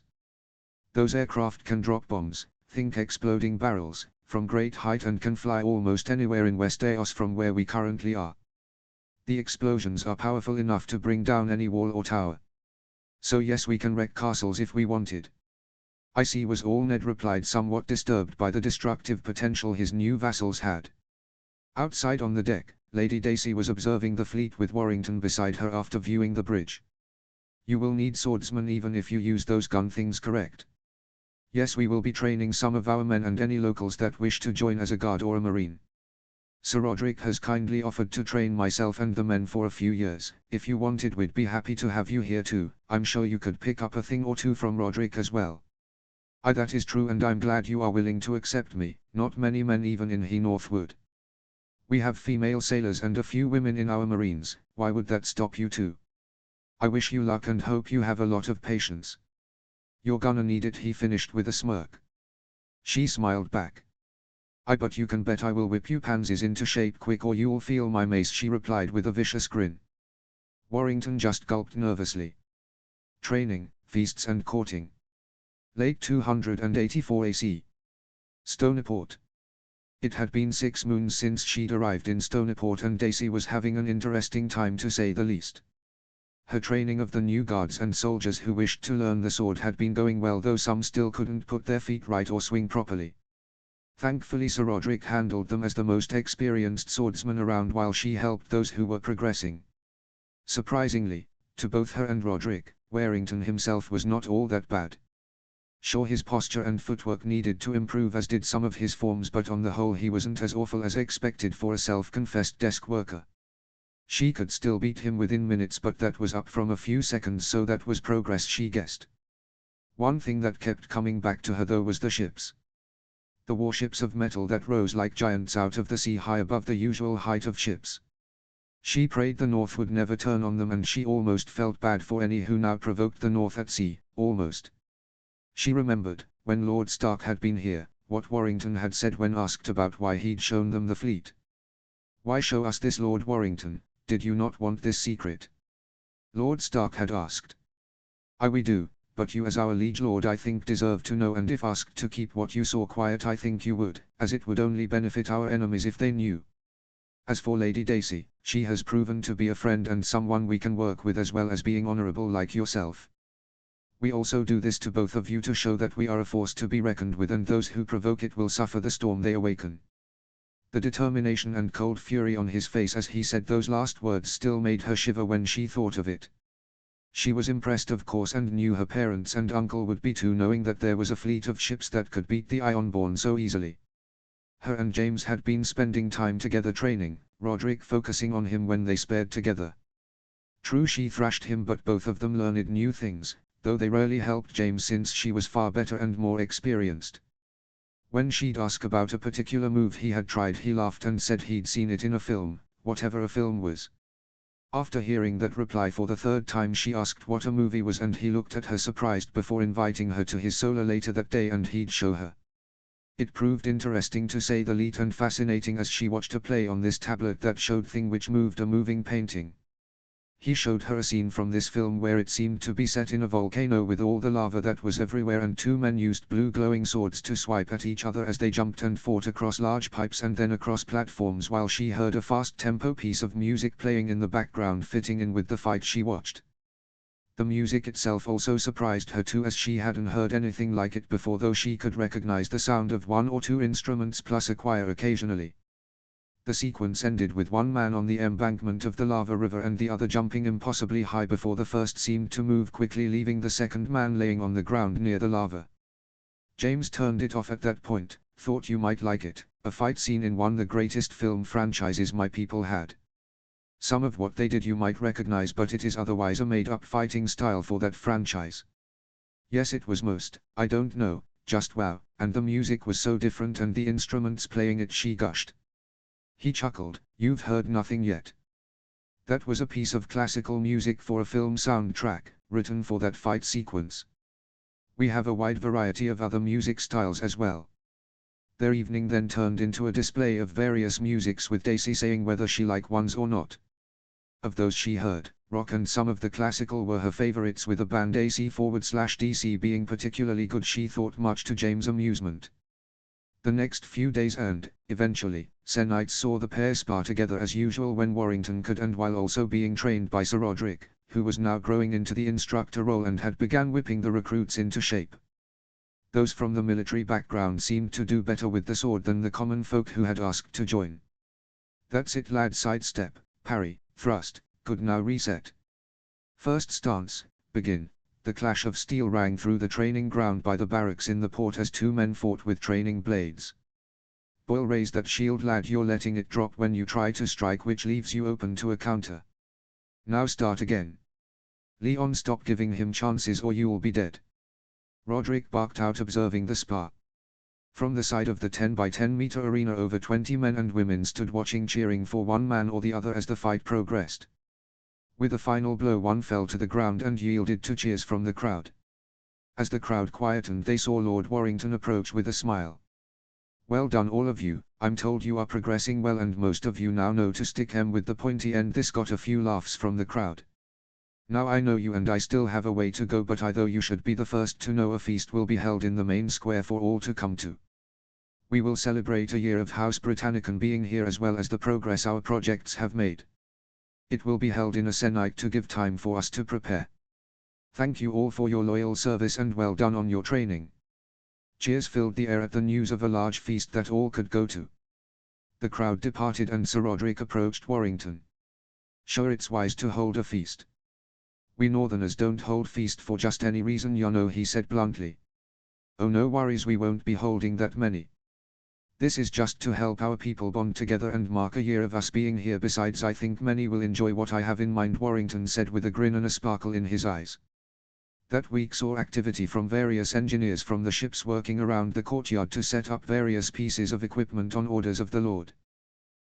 Those aircraft can drop bombs, think exploding barrels, from great height and can fly almost anywhere in Westeros from where we currently are. The explosions are powerful enough to bring down any wall or tower. So yes, we can wreck castles if we wanted. I see, was all Ned replied, somewhat disturbed by the destructive potential his new vassals had. Outside on the deck, Lady Daisy was observing the fleet with Warrington beside her after viewing the bridge. You will need swordsmen even if you use those gun things, correct? Yes, we will be training some of our men and any locals that wish to join as a guard or a marine. Sir Roderick has kindly offered to train myself and the men for a few years. If you wanted, we'd be happy to have you here too. I'm sure you could pick up a thing or two from Roderick as well. That is true, and I'm glad you are willing to accept me. Not many men even in He North would. We have female sailors and a few women in our marines. Why would that stop you too? I wish you luck and hope you have a lot of patience. You're gonna need it, he finished with a smirk. She smiled back. But you can bet I will whip you pansies into shape quick or you'll feel my mace, she replied with a vicious grin. Warrington just gulped nervously. Training, feasts and courting. Late 284 AC. Stoneport. It had been 6 moons since she'd arrived in Stoneport, and Daisy was having an interesting time to say the least. Her training of the new guards and soldiers who wished to learn the sword had been going well, though some still couldn't put their feet right or swing properly. Thankfully Sir Roderick handled them as the most experienced swordsman around while she helped those who were progressing. Surprisingly, to both her and Roderick, Warrington himself was not all that bad. Sure, his posture and footwork needed to improve, as did some of his forms, but on the whole he wasn't as awful as expected for a self-confessed desk worker. She could still beat him within minutes, but that was up from a few seconds, so that was progress, she guessed. One thing that kept coming back to her though was the ships. The warships of metal that rose like giants out of the sea high above the usual height of ships. She prayed the North would never turn on them, and she almost felt bad for any who now provoked the North at sea, almost. She remembered, when Lord Stark had been here, what Warrington had said when asked about why he'd shown them the fleet. "Why show us this, Lord Warrington? Did you not want this secret?" Lord Stark had asked. "Aye, we do, but you as our liege lord I think deserve to know, and if asked to keep what you saw quiet I think you would, as it would only benefit our enemies if they knew. As for Lady Dacey, she has proven to be a friend and someone we can work with, as well as being honorable like yourself. We also do this to both of you to show that we are a force to be reckoned with, and those who provoke it will suffer the storm they awaken." The determination and cold fury on his face as he said those last words still made her shiver when she thought of it. She was impressed of course, and knew her parents and uncle would be too, knowing that there was a fleet of ships that could beat the Ironborn so easily. Her and James had been spending time together training, Roderick focusing on him when they spared together. True, she thrashed him, but both of them learned new things, though they rarely helped James since she was far better and more experienced. When she'd ask about a particular move he had tried, he laughed and said he'd seen it in a film, whatever a film was. After hearing that reply for the third time she asked what a movie was, and he looked at her surprised before inviting her to his solar later that day and he'd show her. It proved interesting to say the least, and fascinating as she watched a play on this tablet that showed thing which moved a moving painting. He showed her a scene from this film where it seemed to be set in a volcano with all the lava that was everywhere, and two men used blue glowing swords to swipe at each other as they jumped and fought across large pipes and then across platforms, while she heard a fast tempo piece of music playing in the background fitting in with the fight she watched. The music itself also surprised her too, as she hadn't heard anything like it before, though she could recognize the sound of one or two instruments plus a choir occasionally. The sequence ended with one man on the embankment of the lava river and the other jumping impossibly high before the first seemed to move quickly, leaving the second man laying on the ground near the lava. James turned it off at that point. "Thought you might like it, a fight scene in one of the greatest film franchises my people had. Some of what they did you might recognize, but it is otherwise a made-up fighting style for that franchise." Yes, it was most, I don't know, just wow, and the music was so different and the instruments playing it, she gushed. He chuckled. "You've heard nothing yet. That was a piece of classical music for a film soundtrack, written for that fight sequence. We have a wide variety of other music styles as well." Their evening then turned into a display of various musics, with Dacey saying whether she liked ones or not. Of those she heard, rock and some of the classical were her favorites, with a band AC/DC being particularly good, she thought, much to James' amusement. The next few days and, eventually, Senites saw the pair spar together as usual when Warrington could, and while also being trained by Sir Roderick, who was now growing into the instructor role and had begun whipping the recruits into shape. Those from the military background seemed to do better with the sword than the common folk who had asked to join. "That's it, lad. Sidestep, parry, thrust, good, now reset. First stance, begin." The clash of steel rang through the training ground by the barracks in the port as two men fought with training blades. "Boyle, raise that shield, lad. You're letting it drop when you try to strike, which leaves you open to a counter. Now start again. Leon, stop giving him chances or you'll be dead." Roderick barked out, observing the spar. From the side of the 10 by 10 meter arena over 20 men and women stood watching, cheering for one man or the other as the fight progressed. With a final blow one fell to the ground and yielded to cheers from the crowd. As the crowd quietened they saw Lord Warrington approach with a smile. "Well done all of you, I'm told you are progressing well and most of you now know to stick 'em with the pointy end." This got a few laughs from the crowd. "Now I know you and I still have a way to go, but though you should be the first to know, a feast will be held in the main square for all to come to. We will celebrate a year of House Britannicum being here as well as the progress our projects have made. It will be held in a Senate to give time for us to prepare. Thank you all for your loyal service and well done on your training." Cheers filled the air at the news of a large feast that all could go to. The crowd departed and Sir Roderick approached Warrington. "Sure, it's wise to hold a feast. We Northerners don't hold feast for just any reason, you know," he said bluntly. "Oh, no worries, we won't be holding that many. This is just to help our people bond together and mark a year of us being here. Besides, I think many will enjoy what I have in mind," Warrington said with a grin and a sparkle in his eyes. That week saw activity from various engineers from the ships working around the courtyard to set up various pieces of equipment on orders of the Lord.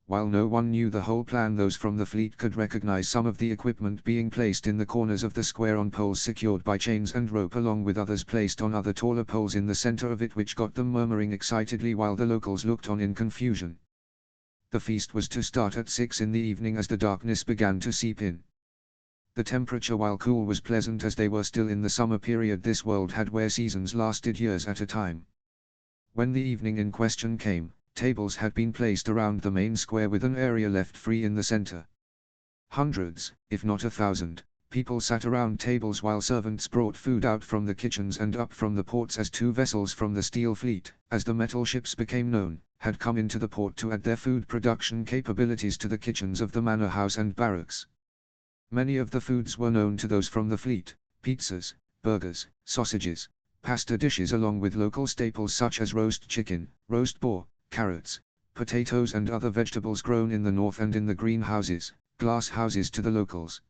While no one knew the whole plan, those from the fleet could recognize some of the equipment being placed in the corners of the square on poles secured by chains and rope, along with others placed on other taller poles in the center of it, which got them murmuring excitedly while the locals looked on in confusion. The feast was to start at 6 in the evening as the darkness began to seep in. The temperature, while cool, was pleasant as they were still in the summer period this world had, where seasons lasted years at a time. When the evening in question came, tables had been placed around the main square with an area left free in the center. Hundreds, if not 1,000, people sat around tables while servants brought food out from the kitchens and up from the ports, as 2 vessels from the steel fleet, as the metal ships became known, had come into the port to add their food production capabilities to the kitchens of the manor house and barracks. Many of the foods were known to those from the fleet: pizzas, burgers, sausages, pasta dishes, along with local staples such as roast chicken, roast boar, carrots, potatoes and other vegetables grown in the north and in the greenhouses, glass houses to the locals.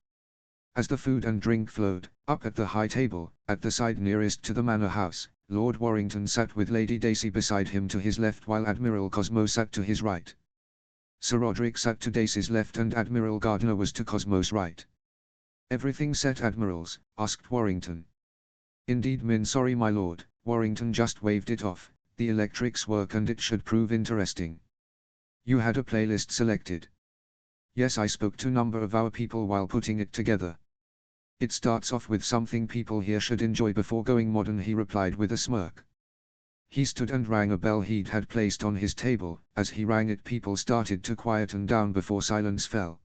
As the food and drink flowed, up at the high table, at the side nearest to the manor house, Lord Warrington sat with Lady Dacey beside him to his left, while Admiral Cosmo sat to his right. Sir Roderick sat to Dacey's left and Admiral Gardiner was to Cosmo's right. "Everything set, Admirals?" asked Warrington. "Indeed, min, sorry my lord." Warrington just waved it off. "The electrics work and it should prove interesting." "You had a playlist selected?" "Yes, I spoke to a number of our people while putting it together. It starts off with something people here should enjoy before going modern," he replied with a smirk. He stood and rang a bell he had placed on his table. As he rang it, people started to quieten down before silence fell.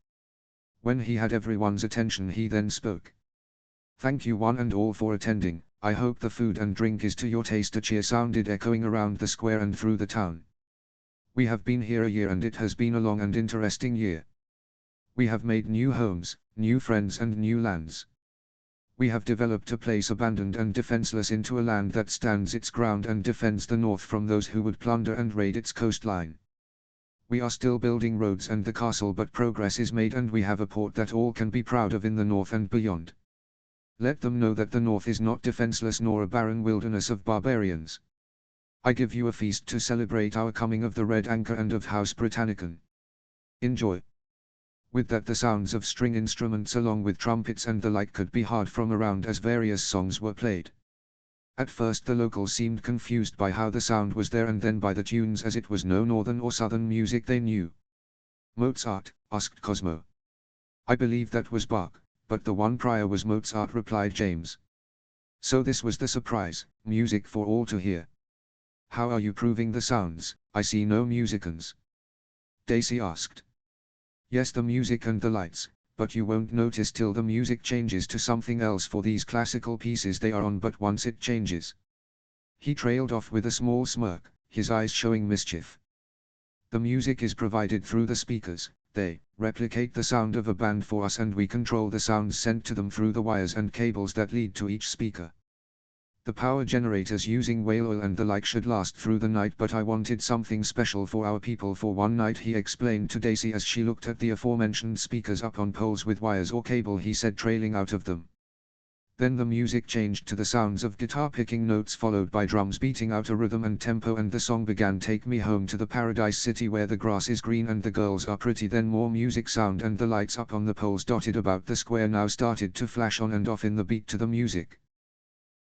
When he had everyone's attention, he then spoke. "Thank you one and all for attending. I hope the food and drink is to your taste." A cheer sounded echoing around the square and through the town. "We have been here a year and it has been a long and interesting year. We have made new homes, new friends and new lands. We have developed a place abandoned and defenseless into a land that stands its ground and defends the north from those who would plunder and raid its coastline. We are still building roads and the castle, but progress is made and we have a port that all can be proud of in the north and beyond. Let them know that the north is not defenseless nor a barren wilderness of barbarians. I give you a feast to celebrate our coming of the Red Anchor and of House Britannicum. Enjoy." With that, the sounds of string instruments along with trumpets and the like could be heard from around as various songs were played. At first the locals seemed confused by how the sound was there and then by the tunes, as it was no northern or southern music they knew. "Mozart?" asked Cosmo. "I believe that was Bach, but the one prior was Mozart," replied James. So this was the surprise: music for all to hear. "How are you proving the sounds? I see no musicians." Dacey asked. "Yes, the music and the lights, but you won't notice till the music changes to something else for these classical pieces they are on, but once it changes." He trailed off with a small smirk, his eyes showing mischief. "The music is provided through the speakers. They replicate the sound of a band for us and we control the sounds sent to them through the wires and cables that lead to each speaker. The power generators using whale oil and the like should last through the night, but I wanted something special for our people for one night," he explained to Dacey as she looked at the aforementioned speakers up on poles with wires or cable he said trailing out of them. Then the music changed to the sounds of guitar picking notes followed by drums beating out a rhythm and tempo, and the song began, "Take me home to the paradise city where the grass is green and the girls are pretty." Then more music sound and the lights up on the poles dotted about the square now started to flash on and off in the beat to the music.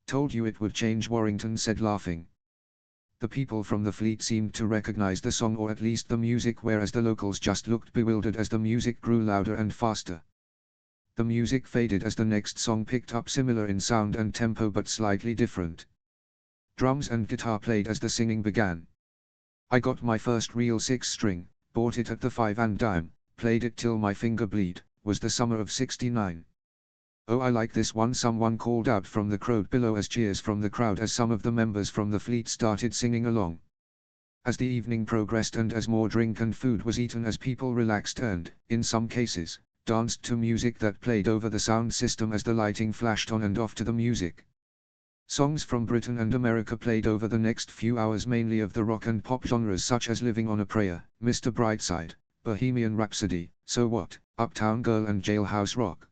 "Told you it would change," Warrington said, laughing. The people from the fleet seemed to recognize the song, or at least the music, whereas the locals just looked bewildered as the music grew louder and faster. The music faded as the next song picked up, similar in sound and tempo but slightly different. Drums and guitar played as the singing began. "I got my first real 6-string, bought it at the 5 and dime, played it till my finger bleed, was the summer of '69. Oh, I like this one," someone called out from the crowd below as cheers from the crowd as some of the members from the fleet started singing along. As the evening progressed and as more drink and food was eaten, as people relaxed and, in some cases, danced to music that played over the sound system as the lighting flashed on and off to the music. Songs from Britain and America played over the next few hours, mainly of the rock and pop genres such as "Living on a Prayer," "Mr. Brightside," "Bohemian Rhapsody," "So What," "Uptown Girl" and "Jailhouse Rock."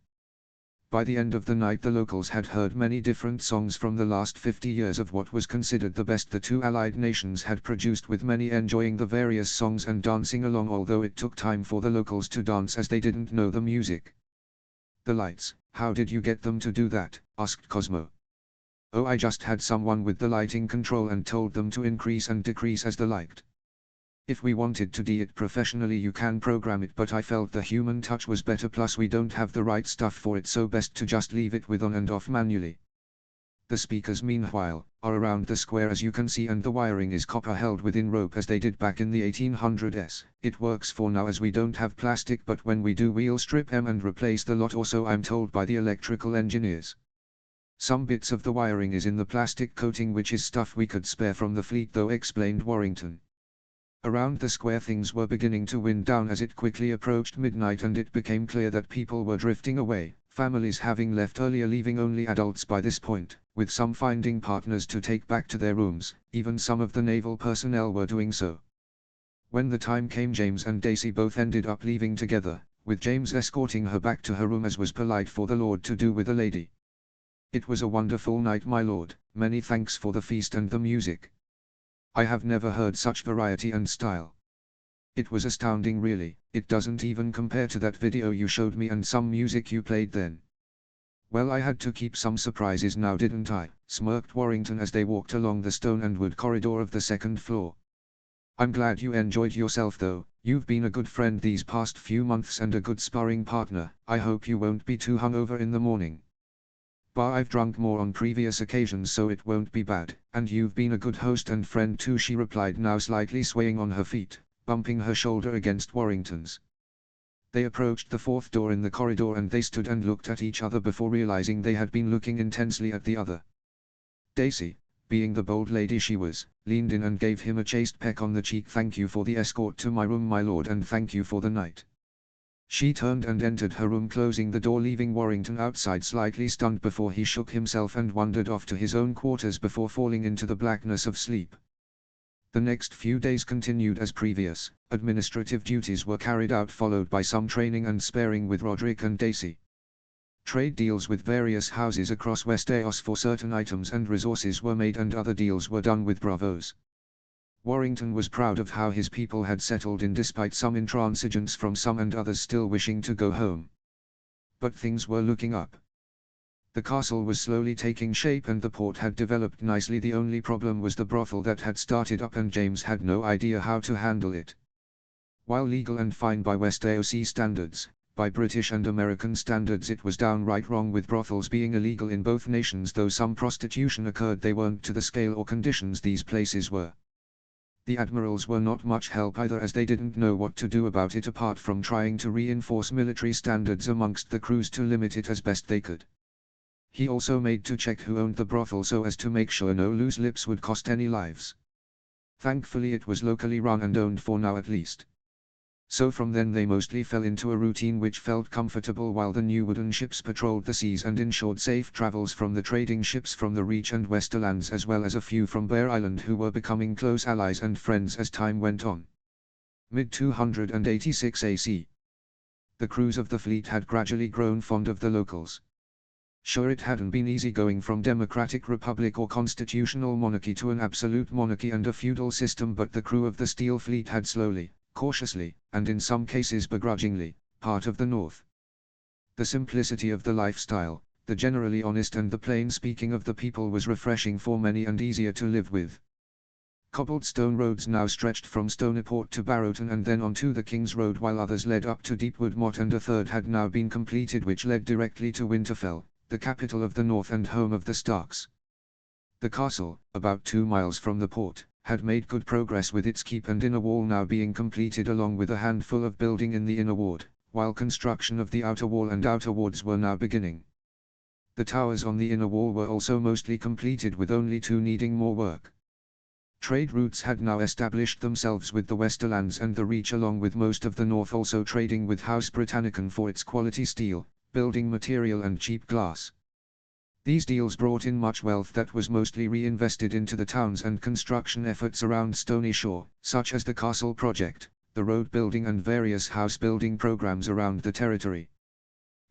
By the end of the night the locals had heard many different songs from the last 50 years of what was considered the best the two allied nations had produced, with many enjoying the various songs and dancing along, although it took time for the locals to dance as they didn't know the music. "The lights, how did you get them to do that?" asked Cosmo. "Oh, I just had someone with the lighting control and told them to increase and decrease as they liked. If we wanted to do it professionally you can program it, but I felt the human touch was better, plus we don't have the right stuff for it, so best to just leave it with on and off manually." The speakers meanwhile are around the square as you can see, and the wiring is copper held within rope as they did back in the 1800s. It works for now as we don't have plastic, but when we do we'll strip them and replace the lot, or so I'm told by the electrical engineers. "Some bits of the wiring is in the plastic coating, which is stuff we could spare from the fleet though," explained Warrington. Around the square things were beginning to wind down as it quickly approached midnight, and it became clear that people were drifting away, families having left earlier, leaving only adults by this point, with some finding partners to take back to their rooms. Even some of the naval personnel were doing so. When the time came, James and Daisy both ended up leaving together, with James escorting her back to her room as was polite for the lord to do with a lady. "It was a wonderful night, my lord, many thanks for the feast and the music. I have never heard such variety and style. It was astounding really. It doesn't even compare to that video you showed me and some music you played then." "Well, I had to keep some surprises now, didn't I?" smirked Warrington as they walked along the stone and wood corridor of the second floor. "I'm glad you enjoyed yourself though. You've been a good friend these past few months and a good sparring partner. I hope you won't be too hungover in the morning." "Bah, I've drunk more on previous occasions so it won't be bad, and you've been a good host and friend too," she replied, now slightly swaying on her feet, bumping her shoulder against Warrington's. They approached the fourth door in the corridor and they stood and looked at each other before realizing they had been looking intensely at the other. Daisy, being the bold lady she was, leaned in and gave him a chaste peck on the cheek. "Thank you for the escort to my room, my lord, and thank you for the night." She turned and entered her room, closing the door, leaving Warrington outside slightly stunned before he shook himself and wandered off to his own quarters before falling into the blackness of sleep. The next few days continued as previous. Administrative duties were carried out, followed by some training and sparring with Roderick and Daisy. Trade deals with various houses across Westeros for certain items and resources were made, and other deals were done with Bravos. Warrington was proud of how his people had settled in despite some intransigence from some and others still wishing to go home. But things were looking up. The castle was slowly taking shape and the port had developed nicely. The only problem was the brothel that had started up, and James had no idea how to handle it. While legal and fine by Westeros standards, by British and American standards it was downright wrong, with brothels being illegal in both nations. Though some prostitution occurred, they weren't to the scale or conditions these places were. The admirals were not much help either, as they didn't know what to do about it apart from trying to reinforce military standards amongst the crews to limit it as best they could. He also made to check who owned the brothel so as to make sure no loose lips would cost any lives. Thankfully it was locally run and owned, for now at least. So from then they mostly fell into a routine which felt comfortable while the new wooden ships patrolled the seas and ensured safe travels from the trading ships from the Reach and Westerlands, as well as a few from Bear Island who were becoming close allies and friends as time went on. Mid-286 AC. The crews of the fleet had gradually grown fond of the locals. Sure, it hadn't been easy going from democratic republic or constitutional monarchy to an absolute monarchy and a feudal system, but the crew of the Steel Fleet had slowly, cautiously, and in some cases begrudgingly, part of the North. The simplicity of the lifestyle, the generally honest and the plain speaking of the people was refreshing for many and easier to live with. Cobbled stone roads now stretched from Stoneport to Barrowton and then on to the King's Road, while others led up to Deepwood Motte, and a third had now been completed which led directly to Winterfell, the capital of the North and home of the Starks. The castle, about 2 miles from the port, had made good progress with its keep and inner wall now being completed, along with a handful of building in the inner ward, while construction of the outer wall and outer wards were now beginning. The towers on the inner wall were also mostly completed, with only 2 needing more work. Trade routes had now established themselves with the Westerlands and the Reach, along with most of the North also trading with House Britannicum for its quality steel, building material and cheap glass. These deals brought in much wealth that was mostly reinvested into the towns and construction efforts around Stony Shore, such as the castle project, the road building and various house building programs around the territory.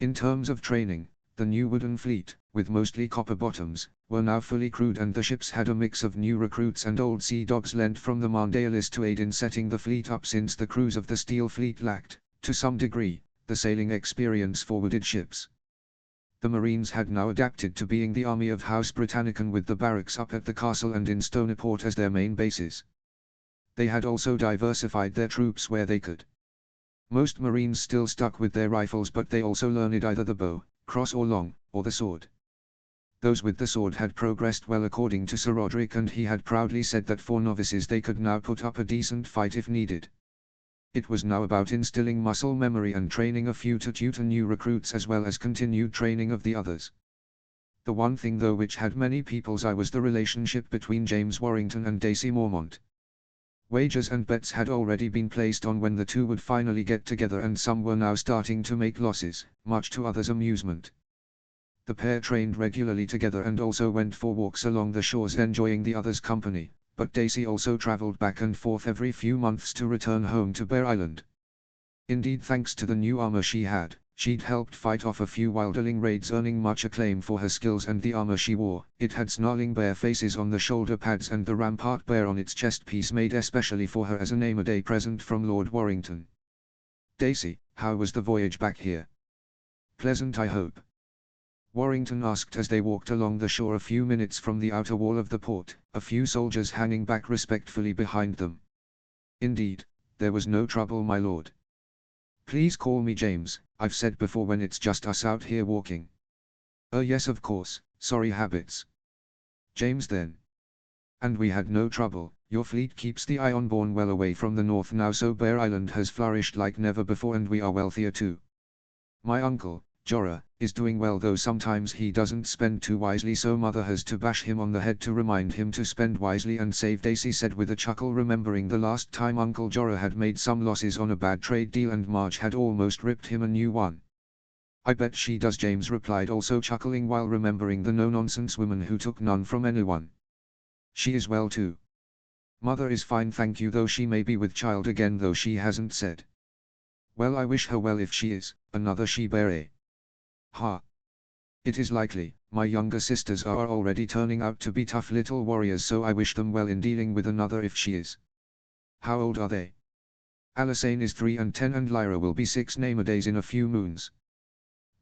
In terms of training, The new wooden fleet, with mostly copper bottoms, were now fully crewed, and the ships had a mix of new recruits and old sea dogs lent from the Mondialis to aid in setting the fleet up, since the crews of the steel fleet lacked, to some degree, the sailing experience for wooded ships. The Marines had now adapted to being the army of House Britannicum, with the barracks up at the castle and in Stoneyport as their main bases. They had also diversified their troops where they could. Most Marines still stuck with their rifles, but they also learned either the bow, cross or long, or the sword. Those with the sword had progressed well according to Sir Roderick, and he had proudly said that for novices they could now put up a decent fight if needed. It was now about instilling muscle memory and training a few to tutor new recruits, as well as continued training of the others. The one thing though which had many people's eye was the relationship between James Warrington and Daisy Mormont. Wagers and bets had already been placed on when the two would finally get together, and some were now starting to make losses, much to others' amusement. The pair trained regularly together and also went for walks along the shores, enjoying the other's company, but Daisy also travelled back and forth every few months to return home to Bear Island. Indeed, thanks to the new armour she had, she'd helped fight off a few wilderling raids, earning much acclaim for her skills, and the armour she wore. It had snarling bear faces on the shoulder pads and the rampart bear on its chest piece, made especially for her as a name-a-day present from Lord Warrington. "Daisy, how was the voyage back here? Pleasant, I hope?" Warrington asked as they walked along the shore a few minutes from the outer wall of the port, a few soldiers hanging back respectfully behind them. "Indeed, there was no trouble, my lord." "Please call me James, I've said before when it's just us out here walking." Yes, of course, sorry habits." "James then. And we had no trouble. Your fleet keeps the Ironborn well away from the north now, so Bear Island has flourished like never before, and we are wealthier too. My uncle, Jorah, is doing well, though sometimes he doesn't spend too wisely, so mother has to bash him on the head to remind him to spend wisely and save," Daisy said with a chuckle, remembering the last time Uncle Jorah had made some losses on a bad trade deal and Marge had almost ripped him a new one. "I bet she does," James replied, also chuckling while remembering the no-nonsense woman who took none from anyone. "She is well too. Mother is fine, thank you, though she may be with child again, though she hasn't said." "Well, I wish her well if she is. Another she-bear, eh?" "Ha! It is likely. My younger sisters are already turning out to be tough little warriors, so I wish them well in dealing with another if she is." "How old are they?" "Alysanne is 3 and 10 and Lyra will be 6 name-a-days in a few moons.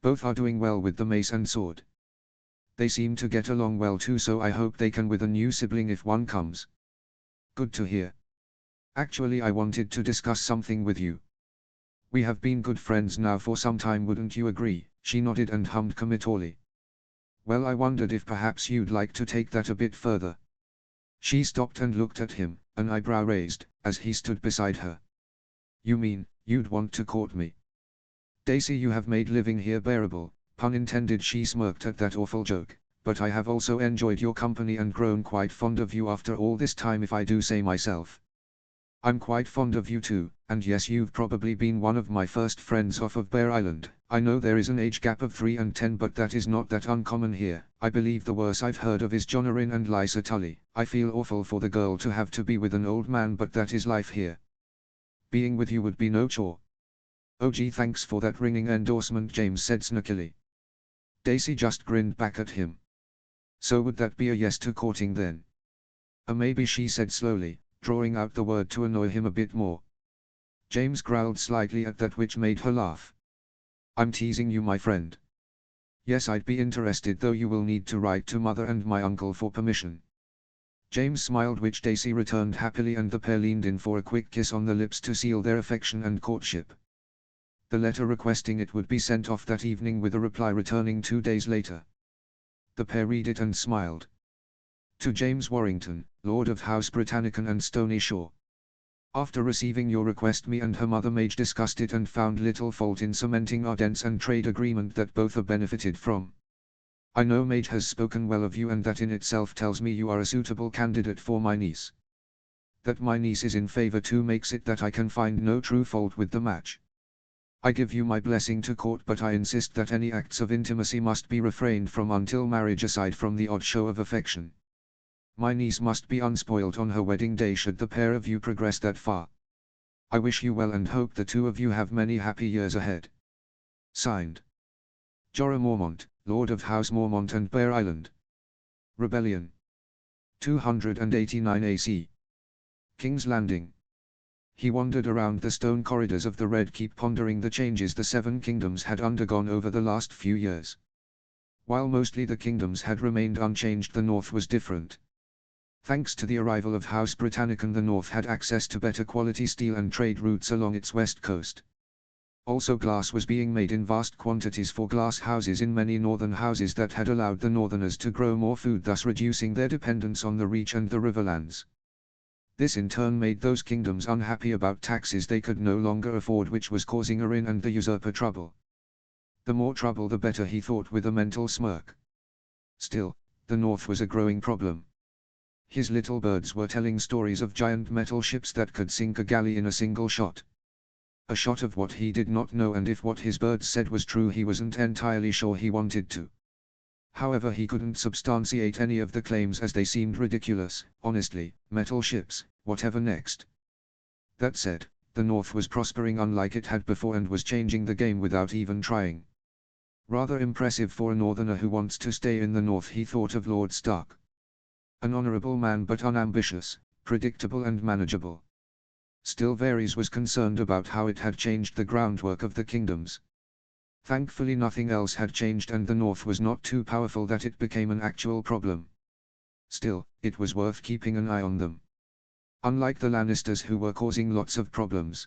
Both are doing well with the mace and sword. They seem to get along well too, so I hope they can with a new sibling if one comes." "Good to hear. Actually, I wanted to discuss something with you. We have been good friends now for some time, wouldn't you agree?" She nodded and hummed committally. "Well, I wondered if perhaps you'd like to take that a bit further." She stopped and looked at him, an eyebrow raised, as he stood beside her. "You mean, you'd want to court me?" "Daisy, you have made living here bearable," pun intended. She smirked at that awful joke, "but I have also enjoyed your company and grown quite fond of you after all this time, if I do say myself." "I'm quite fond of you too, and yes, you've probably been one of my first friends off of Bear Island. I know there is an age gap of 3 and 10, but that is not that uncommon here. I believe the worst I've heard of is Jonarin and Lysa Tully. I feel awful for the girl to have to be with an old man, but that is life here. Being with you would be no chore." "Oh gee, thanks for that ringing endorsement," James said snarkily. Daisy just grinned back at him. "So would that be a yes to courting then?" "A maybe," she said slowly, drawing out the word to annoy him a bit more. James growled slightly at that, which made her laugh. "I'm teasing you, my friend. Yes, I'd be interested, though you will need to write to mother and my uncle for permission." James smiled, which Daisy returned happily, and the pair leaned in for a quick kiss on the lips to seal their affection and courtship. The letter requesting it would be sent off that evening, with a reply returning 2 days later. The pair read it and smiled. "To James Warrington, Lord of House Britannicum and Stony Shore. After receiving your request, me and her mother Mage discussed it and found little fault in cementing our dents and trade agreement that both are benefited from. I know Mage has spoken well of you, and that in itself tells me you are a suitable candidate for my niece. That my niece is in favor too makes it that I can find no true fault with the match. I give you my blessing to court, but I insist that any acts of intimacy must be refrained from until marriage, aside from the odd show of affection. My niece must be unspoiled on her wedding day should the pair of you progress that far. I wish you well and hope the two of you have many happy years ahead. Signed, Jorah Mormont, Lord of House Mormont and Bear Island. Rebellion. 289 AC. King's Landing. He wandered around the stone corridors of the Red Keep pondering the changes the Seven Kingdoms had undergone over the last few years. While mostly the kingdoms had remained unchanged, the North was different. Thanks to the arrival of House Britannicum, the North had access to better quality steel and trade routes along its west coast. Also, glass was being made in vast quantities for glass houses in many northern houses that had allowed the northerners to grow more food, thus reducing their dependence on the Reach and the Riverlands. This in turn made those kingdoms unhappy about taxes they could no longer afford, which was causing Arryn and the usurper trouble. The more trouble the better, he thought with a mental smirk. Still, the North was a growing problem. His little birds were telling stories of giant metal ships that could sink a galley in a single shot. A shot of what he did not know, and if what his birds said was true, he wasn't entirely sure he wanted to. However, he couldn't substantiate any of the claims as they seemed ridiculous. Honestly, metal ships, whatever next? That said, the North was prospering unlike it had before and was changing the game without even trying. Rather impressive for a northerner who wants to stay in the North, he thought of Lord Stark. An honorable man but unambitious, predictable and manageable. Still, Varys was concerned about how it had changed the groundwork of the kingdoms. Thankfully nothing else had changed, and the North was not too powerful that it became an actual problem. Still, it was worth keeping an eye on them. Unlike the Lannisters, who were causing lots of problems.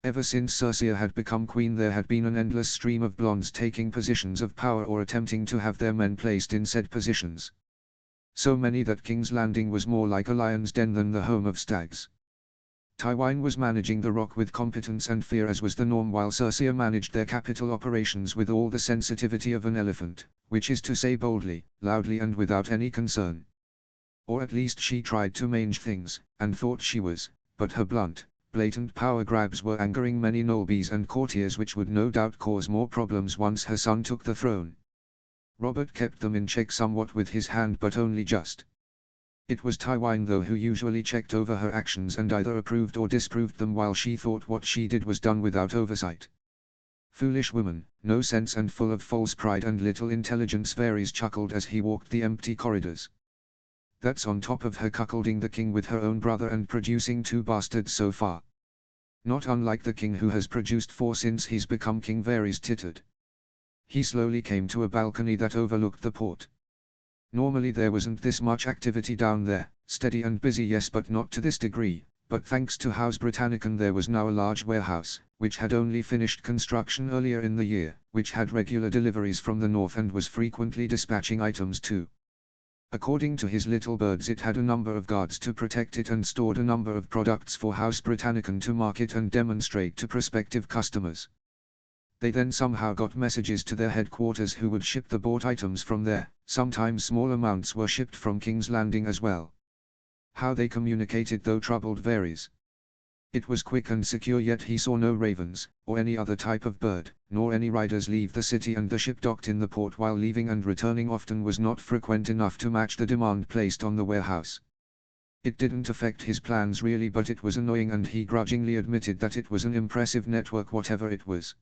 Ever since Cersei had become queen, there had been an endless stream of blondes taking positions of power or attempting to have their men placed in said positions. So many that King's Landing was more like a lion's den than the home of stags. Tywine was managing the Rock with competence and fear, as was the norm, while Cersei managed their capital operations with all the sensitivity of an elephant, which is to say boldly, loudly and without any concern. Or at least she tried to manage things, and thought she was, but her blunt, blatant power grabs were angering many nobles and courtiers, which would no doubt cause more problems once her son took the throne. Robert kept them in check somewhat with his hand, but only just. It was Tywine though who usually checked over her actions and either approved or disproved them, while she thought what she did was done without oversight. Foolish woman, no sense and full of false pride and little intelligence, Varys chuckled as he walked the empty corridors. That's on top of her cuckolding the king with her own brother and producing 2 bastards so far. Not unlike the king who has produced 4 since he's become king, Varys tittered. He slowly came to a balcony that overlooked the port. Normally there wasn't this much activity down there, steady and busy yes, but not to this degree, but thanks to House Britannicum there was now a large warehouse, which had only finished construction earlier in the year, which had regular deliveries from the north and was frequently dispatching items too. According to his little birds, it had a number of guards to protect it and stored a number of products for House Britannicum to market and demonstrate to prospective customers. They then somehow got messages to their headquarters, who would ship the bought items from there. Sometimes small amounts were shipped from King's Landing as well. How they communicated though troubled Varys. It was quick and secure, yet he saw no ravens, or any other type of bird, nor any riders leave the city, and the ship docked in the port while leaving and returning often was not frequent enough to match the demand placed on the warehouse. It didn't affect his plans really, but it was annoying, and he grudgingly admitted that it was an impressive network whatever it was.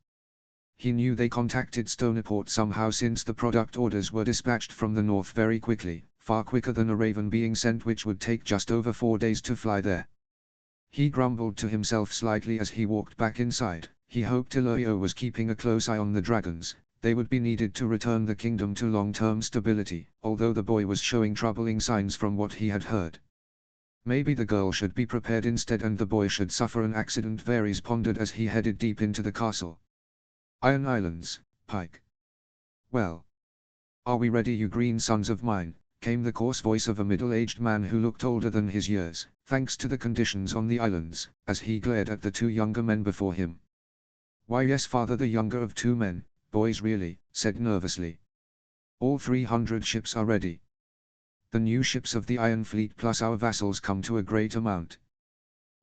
He knew they contacted Stoneport somehow, since the product orders were dispatched from the north very quickly, far quicker than a raven being sent, which would take just over 4 days to fly there. He grumbled to himself slightly as he walked back inside. He hoped Illyrio was keeping a close eye on the dragons. They would be needed to return the kingdom to long-term stability, although the boy was showing troubling signs from what he had heard. Maybe the girl should be prepared instead, and the boy should suffer an accident, Varys pondered as he headed deep into the castle. Iron Islands, Pike. Well. Are we ready, you green sons of mine? Came the coarse voice of a middle-aged man who looked older than his years, thanks to the conditions on the islands, as he glared at the 2 younger men before him. Why yes, father, the younger of 2 men, boys really, said nervously. All 300 ships are ready. The new ships of the Iron Fleet plus our vassals come to a great amount.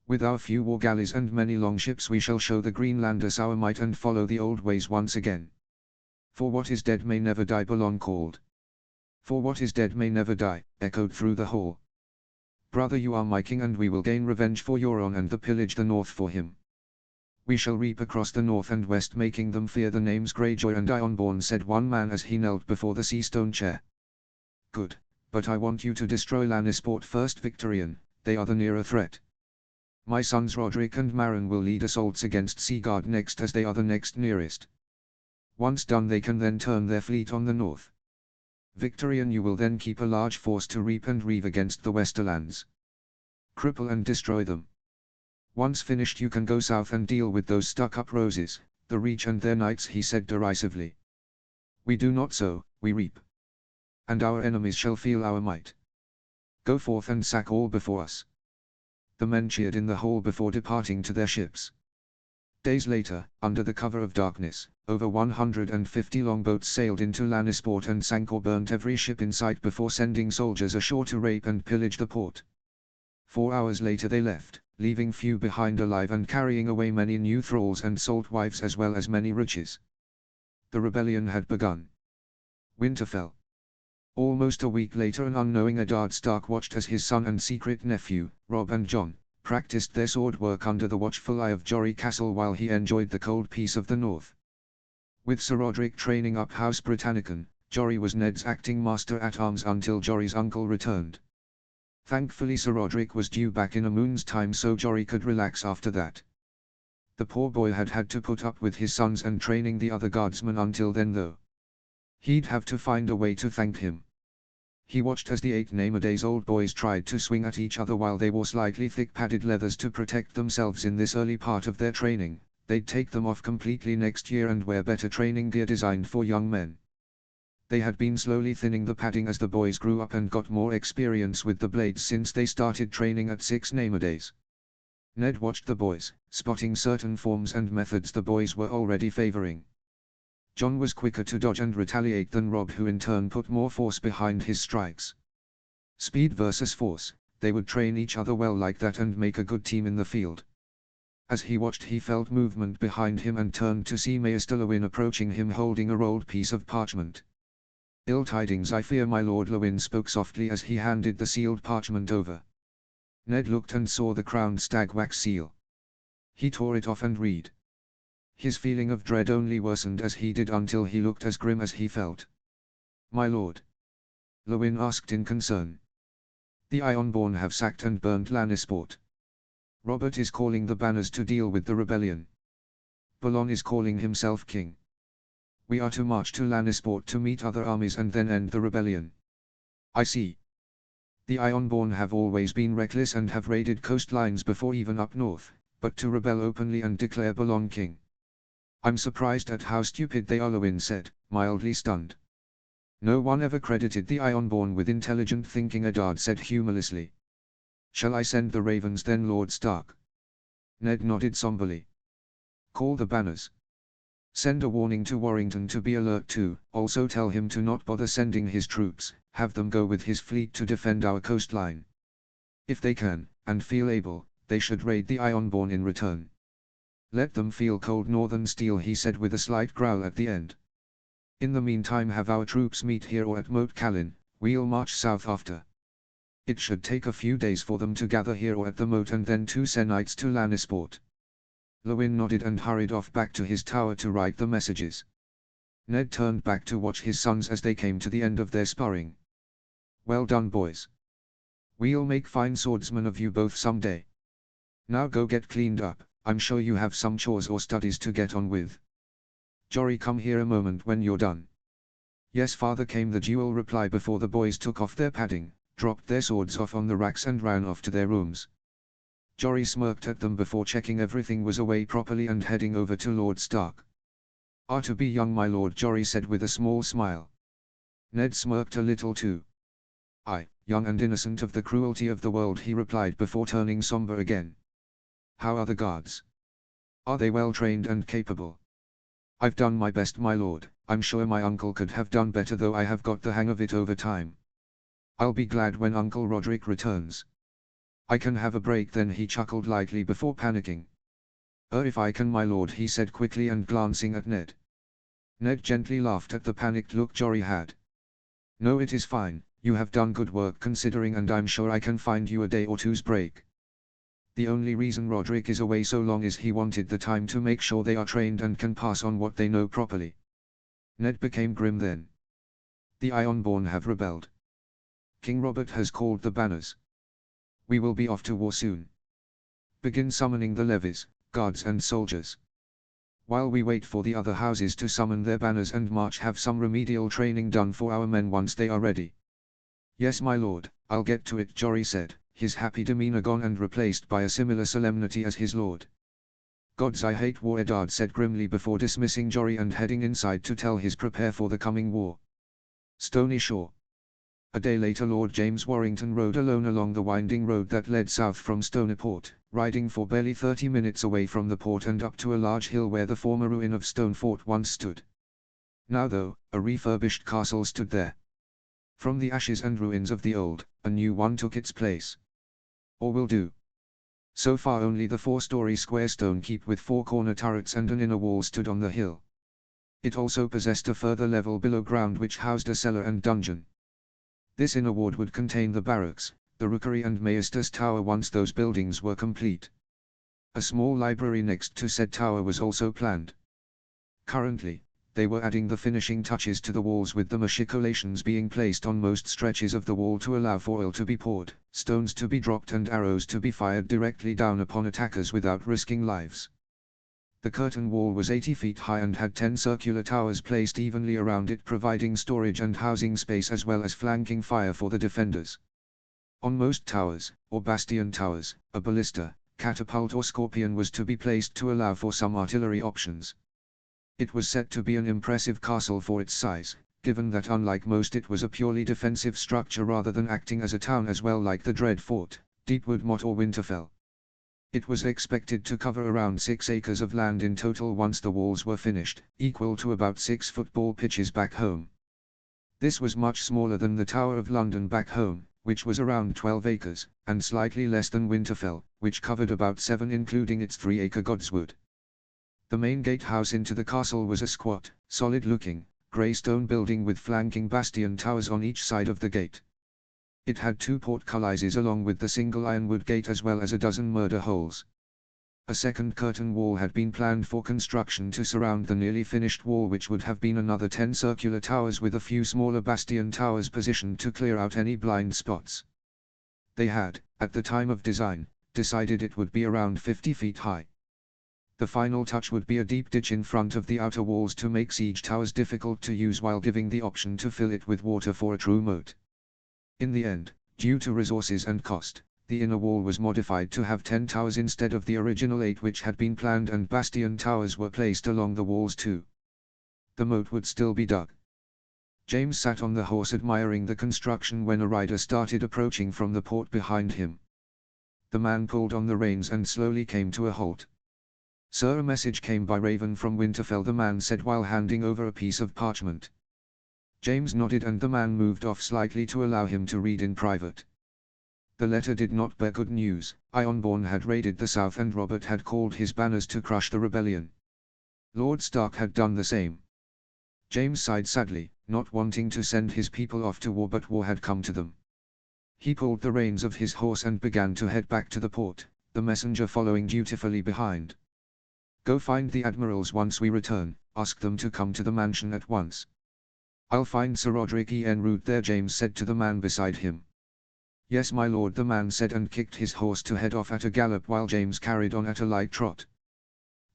With our few war galleys and many longships we shall show the Greenlanders our might and follow the old ways once again. For what is dead may never die, Balon called. For what is dead may never die, echoed through the hall. Brother, you are my king, and we will gain revenge for Euron and the pillage the north for him. We shall reap across the north and west, making them fear the names Greyjoy and Ironborn, said one man as he knelt before the Seastone chair. Good, but I want you to destroy Lannisport first, Victorian, they are the nearer threat. My sons Roderick and Maron will lead assaults against Seaguard next, as they are the next nearest. Once done, they can then turn their fleet on the north. Victorian, you will then keep a large force to reap and reeve against the Westerlands. Cripple and destroy them. Once finished, you can go south and deal with those stuck-up roses, the Reach and their knights, he said derisively. We do not sow, we reap. And our enemies shall feel our might. Go forth and sack all before us. The men cheered in the hall before departing to their ships. Days later, under the cover of darkness, over 150 longboats sailed into Lannisport and sank or burnt every ship in sight before sending soldiers ashore to rape and pillage the port. 4 hours later they left, leaving few behind alive and carrying away many new thralls and salt wives as well as many riches. The rebellion had begun. Winter fell. Almost a week later, an unknowing Eddard Stark watched as his son and secret nephew, Robb and Jon, practiced their sword work under the watchful eye of Jory Castle while he enjoyed the cold peace of the north. With Sir Roderick training up House Britannicon, Jory was Ned's acting master-at-arms until Jory's uncle returned. Thankfully Sir Roderick was due back in a moon's time, so Jory could relax after that. The poor boy had had to put up with his sons and training the other guardsmen until then, though. He'd have to find a way to thank him. He watched as the 8 name-a-days-old boys tried to swing at each other while they wore slightly thick padded leathers to protect themselves in this early part of their training. They'd take them off completely next year and wear better training gear designed for young men. They had been slowly thinning the padding as the boys grew up and got more experience with the blades since they started training at 6 name-a-days. Ned watched the boys, spotting certain forms and methods the boys were already favoring. Jon was quicker to dodge and retaliate than Robb, who in turn put more force behind his strikes. Speed versus force, they would train each other well like that and make a good team in the field. As he watched, he felt movement behind him and turned to see Maester Lewyn approaching him holding a rolled piece of parchment. "Ill tidings, I fear, my lord," Lewyn spoke softly as he handed the sealed parchment over. Ned looked and saw the crowned stag wax seal. He tore it off and read. His feeling of dread only worsened as he did until he looked as grim as he felt. "My lord?" Lewyn asked in concern. "The Ironborn have sacked and burnt Lannisport. Robert is calling the banners to deal with the rebellion. Balon is calling himself king. We are to march to Lannisport to meet other armies and then end the rebellion." "I see. The Ironborn have always been reckless and have raided coastlines before, even up north, but to rebel openly and declare Balon king. I'm surprised at how stupid they are," Lewyn said, mildly stunned. "No one ever credited the Ironborn with intelligent thinking," Eddard said humorlessly. "Shall I send the ravens then, Lord Stark?" Ned nodded somberly. "Call the banners. Send a warning to Warrington to be alert too, also tell him to not bother sending his troops, have them go with his fleet to defend our coastline. If they can, and feel able, they should raid the Ironborn in return. Let them feel cold northern steel," he said with a slight growl at the end. "In the meantime, have our troops meet here or at Moat Cailin, we'll march south after. It should take a few days for them to gather here or at the moat and then 2 Senites to Lannisport." Lewyn nodded and hurried off back to his tower to write the messages. Ned turned back to watch his sons as they came to the end of their sparring. "Well done, boys. We'll make fine swordsmen of you both someday. Now go get cleaned up, I'm sure you have some chores or studies to get on with. Jory, come here a moment when you're done." "Yes, father," came the dual reply before the boys took off their padding, dropped their swords off on the racks and ran off to their rooms. Jory smirked at them before checking everything was away properly and heading over to Lord Stark. "Are to be young, my lord," Jory said with a small smile. Ned smirked a little too. "Aye, young and innocent of the cruelty of the world," he replied before turning somber again. "How are the guards? Are they well trained and capable?" "I've done my best, my lord. I'm sure my uncle could have done better, though I have got the hang of it over time. I'll be glad when Uncle Roderick returns. I can have a break then," he chuckled lightly before panicking. If I can, my lord," he said quickly and glancing at Ned. Ned gently laughed at the panicked look Jory had. "No, it is fine, you have done good work considering, and I'm sure I can find you a day or two's break." The only reason Roderick is away so long is he wanted the time to make sure they are trained and can pass on what they know properly. Ned became grim then. The Ironborn have rebelled. King Robert has called the banners. We will be off to war soon. Begin summoning the levies, guards and soldiers. While we wait for the other houses to summon their banners and march, have some remedial training done for our men once they are ready. Yes my lord, I'll get to it, Jory said, his happy demeanor gone and replaced by a similar solemnity as his lord. Gods, I hate war, Eddard said grimly before dismissing Jory and heading inside to tell his prepare for the coming war. Stony Shore. A day later Lord James Warrington rode alone along the winding road that led south from Stoneport, riding for barely 30 minutes away from the port and up to a large hill where the former ruin of Stonefort once stood. Now though, a refurbished castle stood there. From the ashes and ruins of the old, a new one took its place. Or will do. So far only the 4-story square stone keep with 4 corner turrets and an inner wall stood on the hill. It also possessed a further level below ground which housed a cellar and dungeon. This inner ward would contain the barracks, the rookery and Maester's tower once those buildings were complete. A small library next to said tower was also planned. Currently, they were adding the finishing touches to the walls, with the machicolations being placed on most stretches of the wall to allow for oil to be poured, stones to be dropped and arrows to be fired directly down upon attackers without risking lives. The curtain wall was 80 feet high and had 10 circular towers placed evenly around it, providing storage and housing space as well as flanking fire for the defenders. On most towers, or bastion towers, a ballista, catapult or scorpion was to be placed to allow for some artillery options. It was said to be an impressive castle for its size, given that unlike most it was a purely defensive structure rather than acting as a town as well like the Dread Fort, Deepwood Motte or Winterfell. It was expected to cover around 6 acres of land in total once the walls were finished, equal to about 6 football pitches back home. This was much smaller than the Tower of London back home, which was around 12 acres, and slightly less than Winterfell, which covered about 7 including its 3-acre Godswood. The main gatehouse into the castle was a squat, solid-looking, grey stone building with flanking bastion towers on each side of the gate. It had 2 portcullises along with the single ironwood gate as well as a dozen murder holes. A second curtain wall had been planned for construction to surround the nearly finished wall, which would have been another 10 circular towers with a few smaller bastion towers positioned to clear out any blind spots. They had, at the time of design, decided it would be around 50 feet high. The final touch would be a deep ditch in front of the outer walls to make siege towers difficult to use while giving the option to fill it with water for a true moat. In the end, due to resources and cost, the inner wall was modified to have 10 towers instead of the original 8 which had been planned, and bastion towers were placed along the walls too. The moat would still be dug. James sat on the horse admiring the construction when a rider started approaching from the port behind him. The man pulled on the reins and slowly came to a halt. "Sir, a message came by Raven from Winterfell," the man said while handing over a piece of parchment. James nodded and the man moved off slightly to allow him to read in private. The letter did not bear good news. Ironborn had raided the south and Robert had called his banners to crush the rebellion. Lord Stark had done the same. James sighed sadly, not wanting to send his people off to war, but war had come to them. He pulled the reins of his horse and began to head back to the port, the messenger following dutifully behind. "Go find the admirals once we return, ask them to come to the mansion at once." "I'll find Sir Roderick en route there," James said to the man beside him. "Yes my lord," the man said and kicked his horse to head off at a gallop while James carried on at a light trot.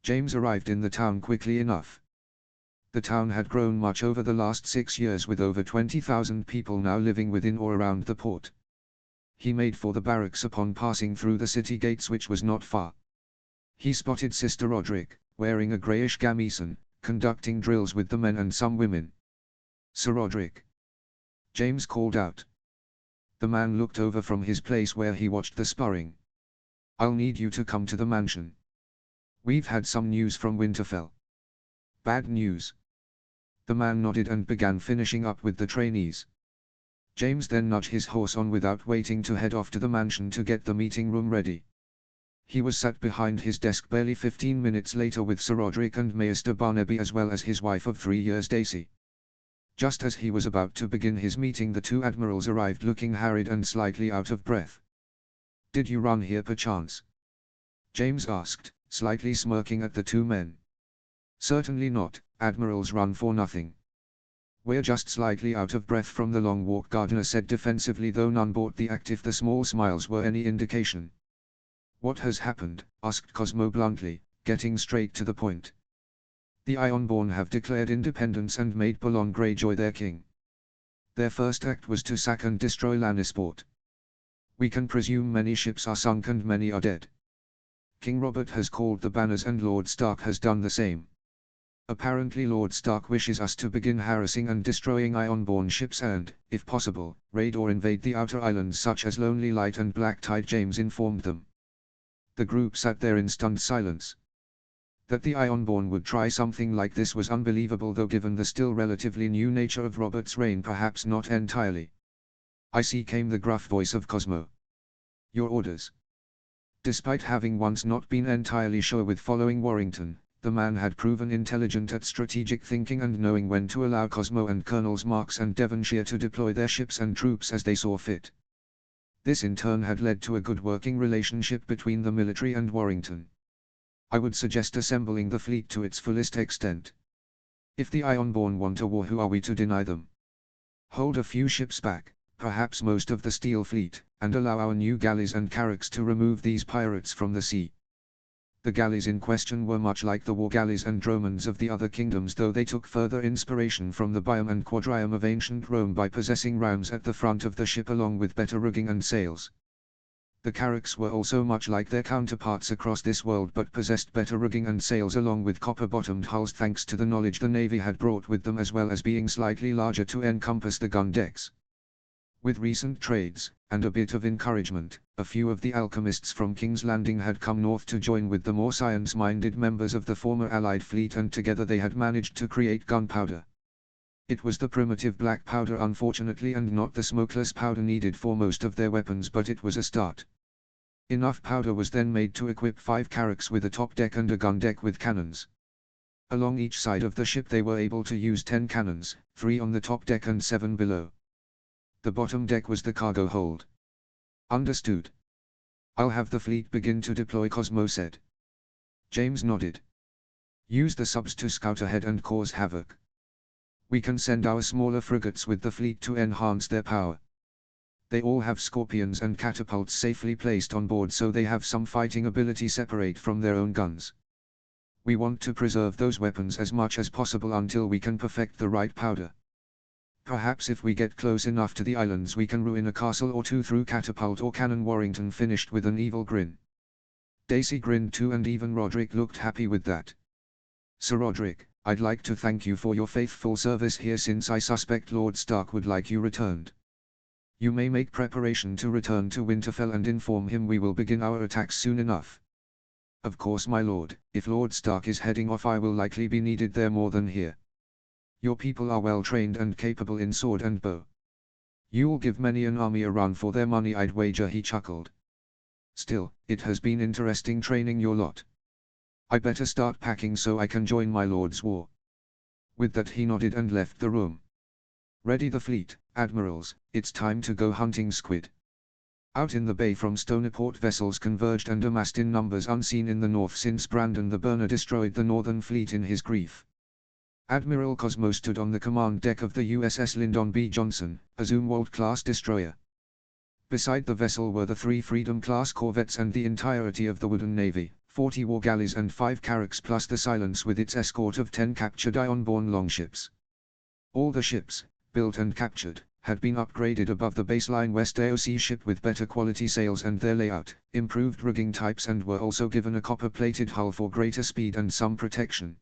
James arrived in the town quickly enough. The town had grown much over the last 6 years, with over 20,000 people now living within or around the port. He made for the barracks upon passing through the city gates, which was not far. He spotted Sister Roderick, wearing a greyish gamison, conducting drills with the men and some women. "Sir Roderick!" James called out. The man looked over from his place where he watched the sparring. "I'll need you to come to the mansion. We've had some news from Winterfell." "Bad news?" The man nodded and began finishing up with the trainees. James then nudged his horse on without waiting to head off to the mansion to get the meeting room ready. He was sat behind his desk barely 15 minutes later with Sir Roderick and Maester Barnaby as well as his wife of 3 years Daisy. Just as he was about to begin his meeting, the 2 admirals arrived looking harried and slightly out of breath. "Did you run here perchance?" James asked, slightly smirking at the two men. Certainly not, admirals run for nothing. We're just slightly out of breath from the long walk, Gardiner said defensively, though none bought the act if the small smiles were any indication. What has happened? Asked Cosmo bluntly, getting straight to the point. The Ironborn have declared independence and made Balon Greyjoy their king. Their first act was to sack and destroy Lannisport. We can presume many ships are sunk and many are dead. King Robert has called the banners and Lord Stark has done the same. Apparently Lord Stark wishes us to begin harassing and destroying Ironborn ships and, if possible, raid or invade the outer islands such as Lonely Light and Black Tide, James informed them. The group sat there in stunned silence. That the Ironborn would try something like this was unbelievable, though given the still relatively new nature of Robert's reign perhaps not entirely. I see, came the gruff voice of Cosmo. Your orders. Despite having once not been entirely sure with following Warrington, the man had proven intelligent at strategic thinking and knowing when to allow Cosmo and Colonels Marks and Devonshire to deploy their ships and troops as they saw fit. This in turn had led to a good working relationship between the military and Warrington. I would suggest assembling the fleet to its fullest extent. If the Ironborn want a war, who are we to deny them? Hold a few ships back, perhaps most of the Steel Fleet, and allow our new galleys and carracks to remove these pirates from the sea. The galleys in question were much like the war galleys and dromons of the other kingdoms, though they took further inspiration from the biome and quadriome of ancient Rome by possessing rams at the front of the ship along with better rigging and sails. The carracks were also much like their counterparts across this world, but possessed better rigging and sails along with copper-bottomed hulls thanks to the knowledge the Navy had brought with them, as well as being slightly larger to encompass the gun decks. With recent trades, and a bit of encouragement, a few of the alchemists from King's Landing had come north to join with the more science-minded members of the former Allied fleet, and together they had managed to create gunpowder. It was the primitive black powder unfortunately, and not the smokeless powder needed for most of their weapons, but it was a start. Enough powder was then made to equip 5 carracks with a top deck and a gun deck with cannons. Along each side of the ship they were able to use 10 cannons, 3 on the top deck and 7 below. The bottom deck was the cargo hold. Understood. I'll have the fleet begin to deploy, Cosmo said. James nodded. Use the subs to scout ahead and cause havoc. We can send our smaller frigates with the fleet to enhance their power. They all have scorpions and catapults safely placed on board, so they have some fighting ability separate from their own guns. We want to preserve those weapons as much as possible until we can perfect the right powder. Perhaps if we get close enough to the islands we can ruin a castle or two through catapult or cannon. Warrington finished with an evil grin. Daisy grinned too, and even Roderick looked happy with that. Sir Roderick, I'd like to thank you for your faithful service here, since I suspect Lord Stark would like you returned. You may make preparation to return to Winterfell and inform him we will begin our attacks soon enough. Of course, my lord, if Lord Stark is heading off I will likely be needed there more than here. Your people are well trained and capable in sword and bow. You'll give many an army a run for their money, I'd wager, he chuckled. Still, it has been interesting training your lot. I better start packing so I can join my lord's war. With that he nodded and left the room. Ready the fleet, admirals, it's time to go hunting squid. Out in the bay from Stoneport vessels converged and amassed in numbers unseen in the north since Brandon the Burner destroyed the northern fleet in his grief. Admiral Cosmo stood on the command deck of the USS Lyndon B. Johnson, a Zumwalt-class destroyer. Beside the vessel were the 3 Freedom-class corvettes and the entirety of the Wooden Navy, 40 war galleys and 5 carracks plus the Silence with its escort of 10 captured Ironborn longships. All the ships, built and captured, had been upgraded above the baseline West AOC ship with better quality sails and their layout, improved rigging types, and were also given a copper-plated hull for greater speed and some protection.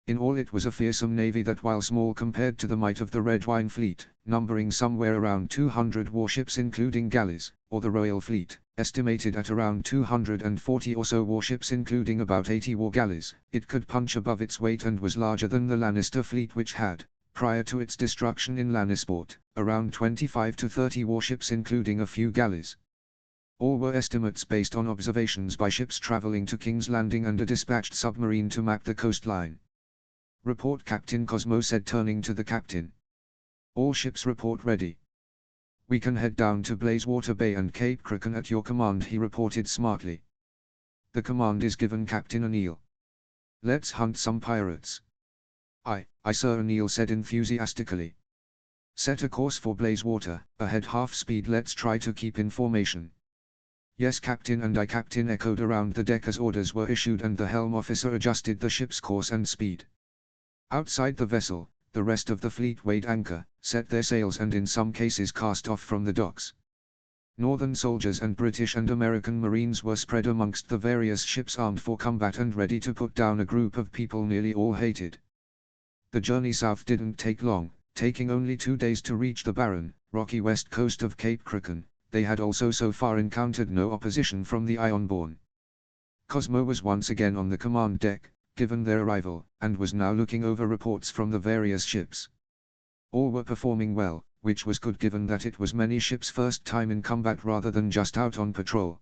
In all it was a fearsome navy that, while small compared to the might of the Red Wine Fleet, numbering somewhere around 200 warships including galleys, or the Royal Fleet, estimated at around 240 or so warships including about 80 war galleys, it could punch above its weight and was larger than the Lannister fleet, which had, prior to its destruction in Lannisport, around 25 to 30 warships including a few galleys. All were estimates based on observations by ships traveling to King's Landing and a dispatched submarine to map the coastline. Report, Captain, Cosmo said, turning to the captain. All ships report ready. We can head down to Blazewater Bay and Cape Kraken at your command, he reported smartly. The command is given Captain O'Neill. Let's hunt some pirates. Aye, Sir, O'Neill said enthusiastically. Set a course for Blazewater, ahead half speed, let's try to keep in formation. Yes, Captain, and I, Captain echoed around the deck as orders were issued, and the helm officer adjusted the ship's course and speed. Outside the vessel, the rest of the fleet weighed anchor, set their sails, and in some cases cast off from the docks. Northern soldiers and British and American Marines were spread amongst the various ships, armed for combat and ready to put down a group of people nearly all hated. The journey south didn't take long, taking only 2 days to reach the barren, rocky west coast of Cape Crooken. They had also so far encountered no opposition from the Ironborn. Cosmo was once again on the command deck, given their arrival, and was now looking over reports from the various ships. All were performing well, which was good given that it was many ships' first time in combat rather than just out on patrol.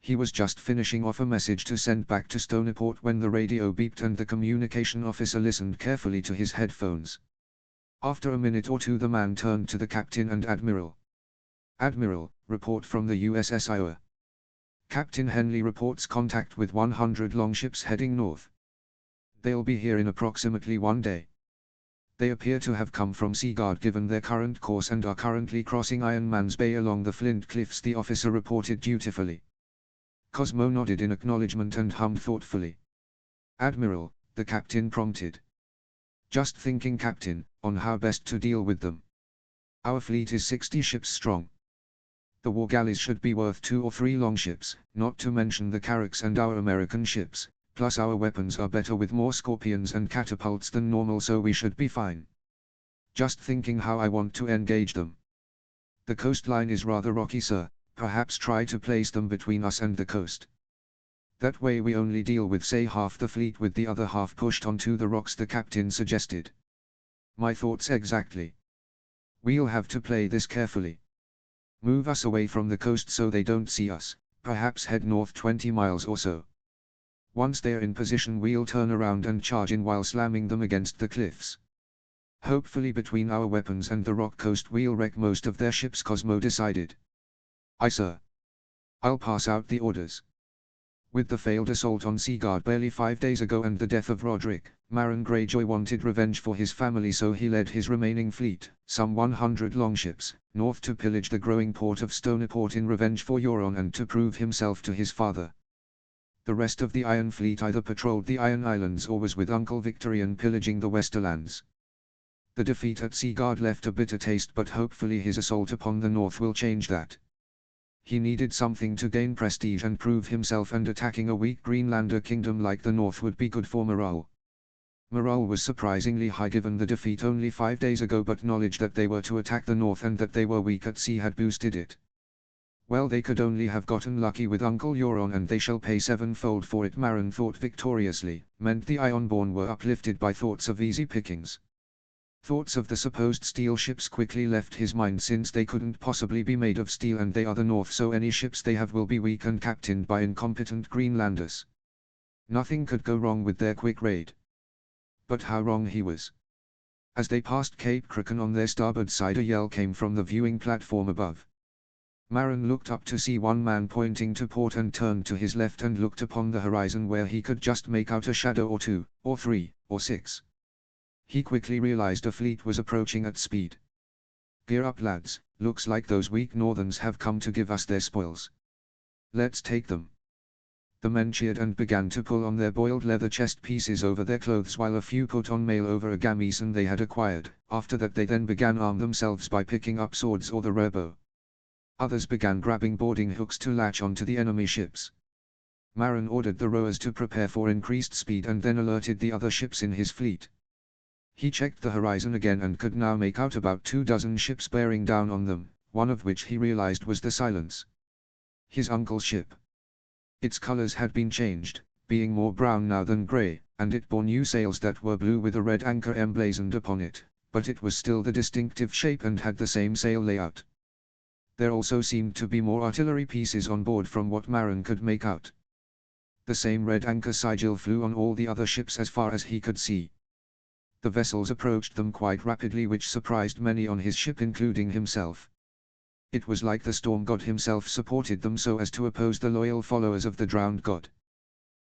He was just finishing off a message to send back to Stoneport when the radio beeped and the communication officer listened carefully to his headphones. After a minute or two the man turned to the captain and admiral. Admiral, report from the USS Iowa. Captain Henley reports contact with 100 longships heading north. They'll be here in approximately 1 day. They appear to have come from Seaguard given their current course and are currently crossing Iron Man's Bay along the Flint Cliffs, the officer reported dutifully. Cosmo nodded in acknowledgement and hummed thoughtfully. Admiral, the captain prompted. Just thinking, Captain, on how best to deal with them. Our fleet is 60 ships strong. The war galleys should be worth 2 or 3 longships, not to mention the carracks and our American ships. Plus our weapons are better with more scorpions and catapults than normal, so we should be fine. Just thinking how I want to engage them. The coastline is rather rocky, sir, perhaps try to place them between us and the coast. That way we only deal with say half the fleet with the other half pushed onto the rocks, the captain suggested. My thoughts exactly. We'll have to play this carefully. Move us away from the coast so they don't see us, perhaps head north 20 miles or so. Once they're in position we'll turn around and charge in while slamming them against the cliffs. Hopefully between our weapons and the rock coast we'll wreck most of their ships, Cosmo decided. Aye, sir. I'll pass out the orders. With the failed assault on Seaguard barely 5 days ago and the death of Roderick, Marin Greyjoy wanted revenge for his family, so he led his remaining fleet, some 100 longships, north to pillage the growing port of Stoneport in revenge for Euron and to prove himself to his father. The rest of the Iron Fleet either patrolled the Iron Islands or was with Uncle Victorian pillaging the Westerlands. The defeat at Seaguard left a bitter taste, but hopefully his assault upon the North will change that. He needed something to gain prestige and prove himself, and attacking a weak Greenlander kingdom like the North would be good for morale. Morale was surprisingly high given the defeat only 5 days ago, but knowledge that they were to attack the North and that they were weak at sea had boosted it. Well, they could only have gotten lucky with Uncle Euron, and they shall pay 7-fold for it, Marin thought victoriously, meant the Ironborn were uplifted by thoughts of easy pickings. Thoughts of the supposed steel ships quickly left his mind, since they couldn't possibly be made of steel and they are the North, so any ships they have will be weak and captained by incompetent Greenlanders. Nothing could go wrong with their quick raid. But how wrong he was. As they passed Cape Crooken on their starboard side, a yell came from the viewing platform above. Marin looked up to see one man pointing to port and turned to his left and looked upon the horizon, where he could just make out a shadow or 2, or 3, or 6. He quickly realized a fleet was approaching at speed. Gear up, lads, looks like those weak Northerns have come to give us their spoils. Let's take them. The men cheered and began to pull on their boiled leather chest pieces over their clothes, while a few put on mail over a gamison they had acquired. After that they then began arm themselves by picking up swords or the rowbow. Others began grabbing boarding hooks to latch onto the enemy ships. Marin ordered the rowers to prepare for increased speed and then alerted the other ships in his fleet. He checked the horizon again and could now make out about 24 ships bearing down on them, one of which he realized was the Silence. His uncle's ship. Its colors had been changed, being more brown now than gray, and it bore new sails that were blue with a red anchor emblazoned upon it, but it was still the distinctive shape and had the same sail layout. There also seemed to be more artillery pieces on board from what Marin could make out. The same red anchor sigil flew on all the other ships as far as he could see. The vessels approached them quite rapidly, which surprised many on his ship, including himself. It was like the storm god himself supported them so as to oppose the loyal followers of the drowned god.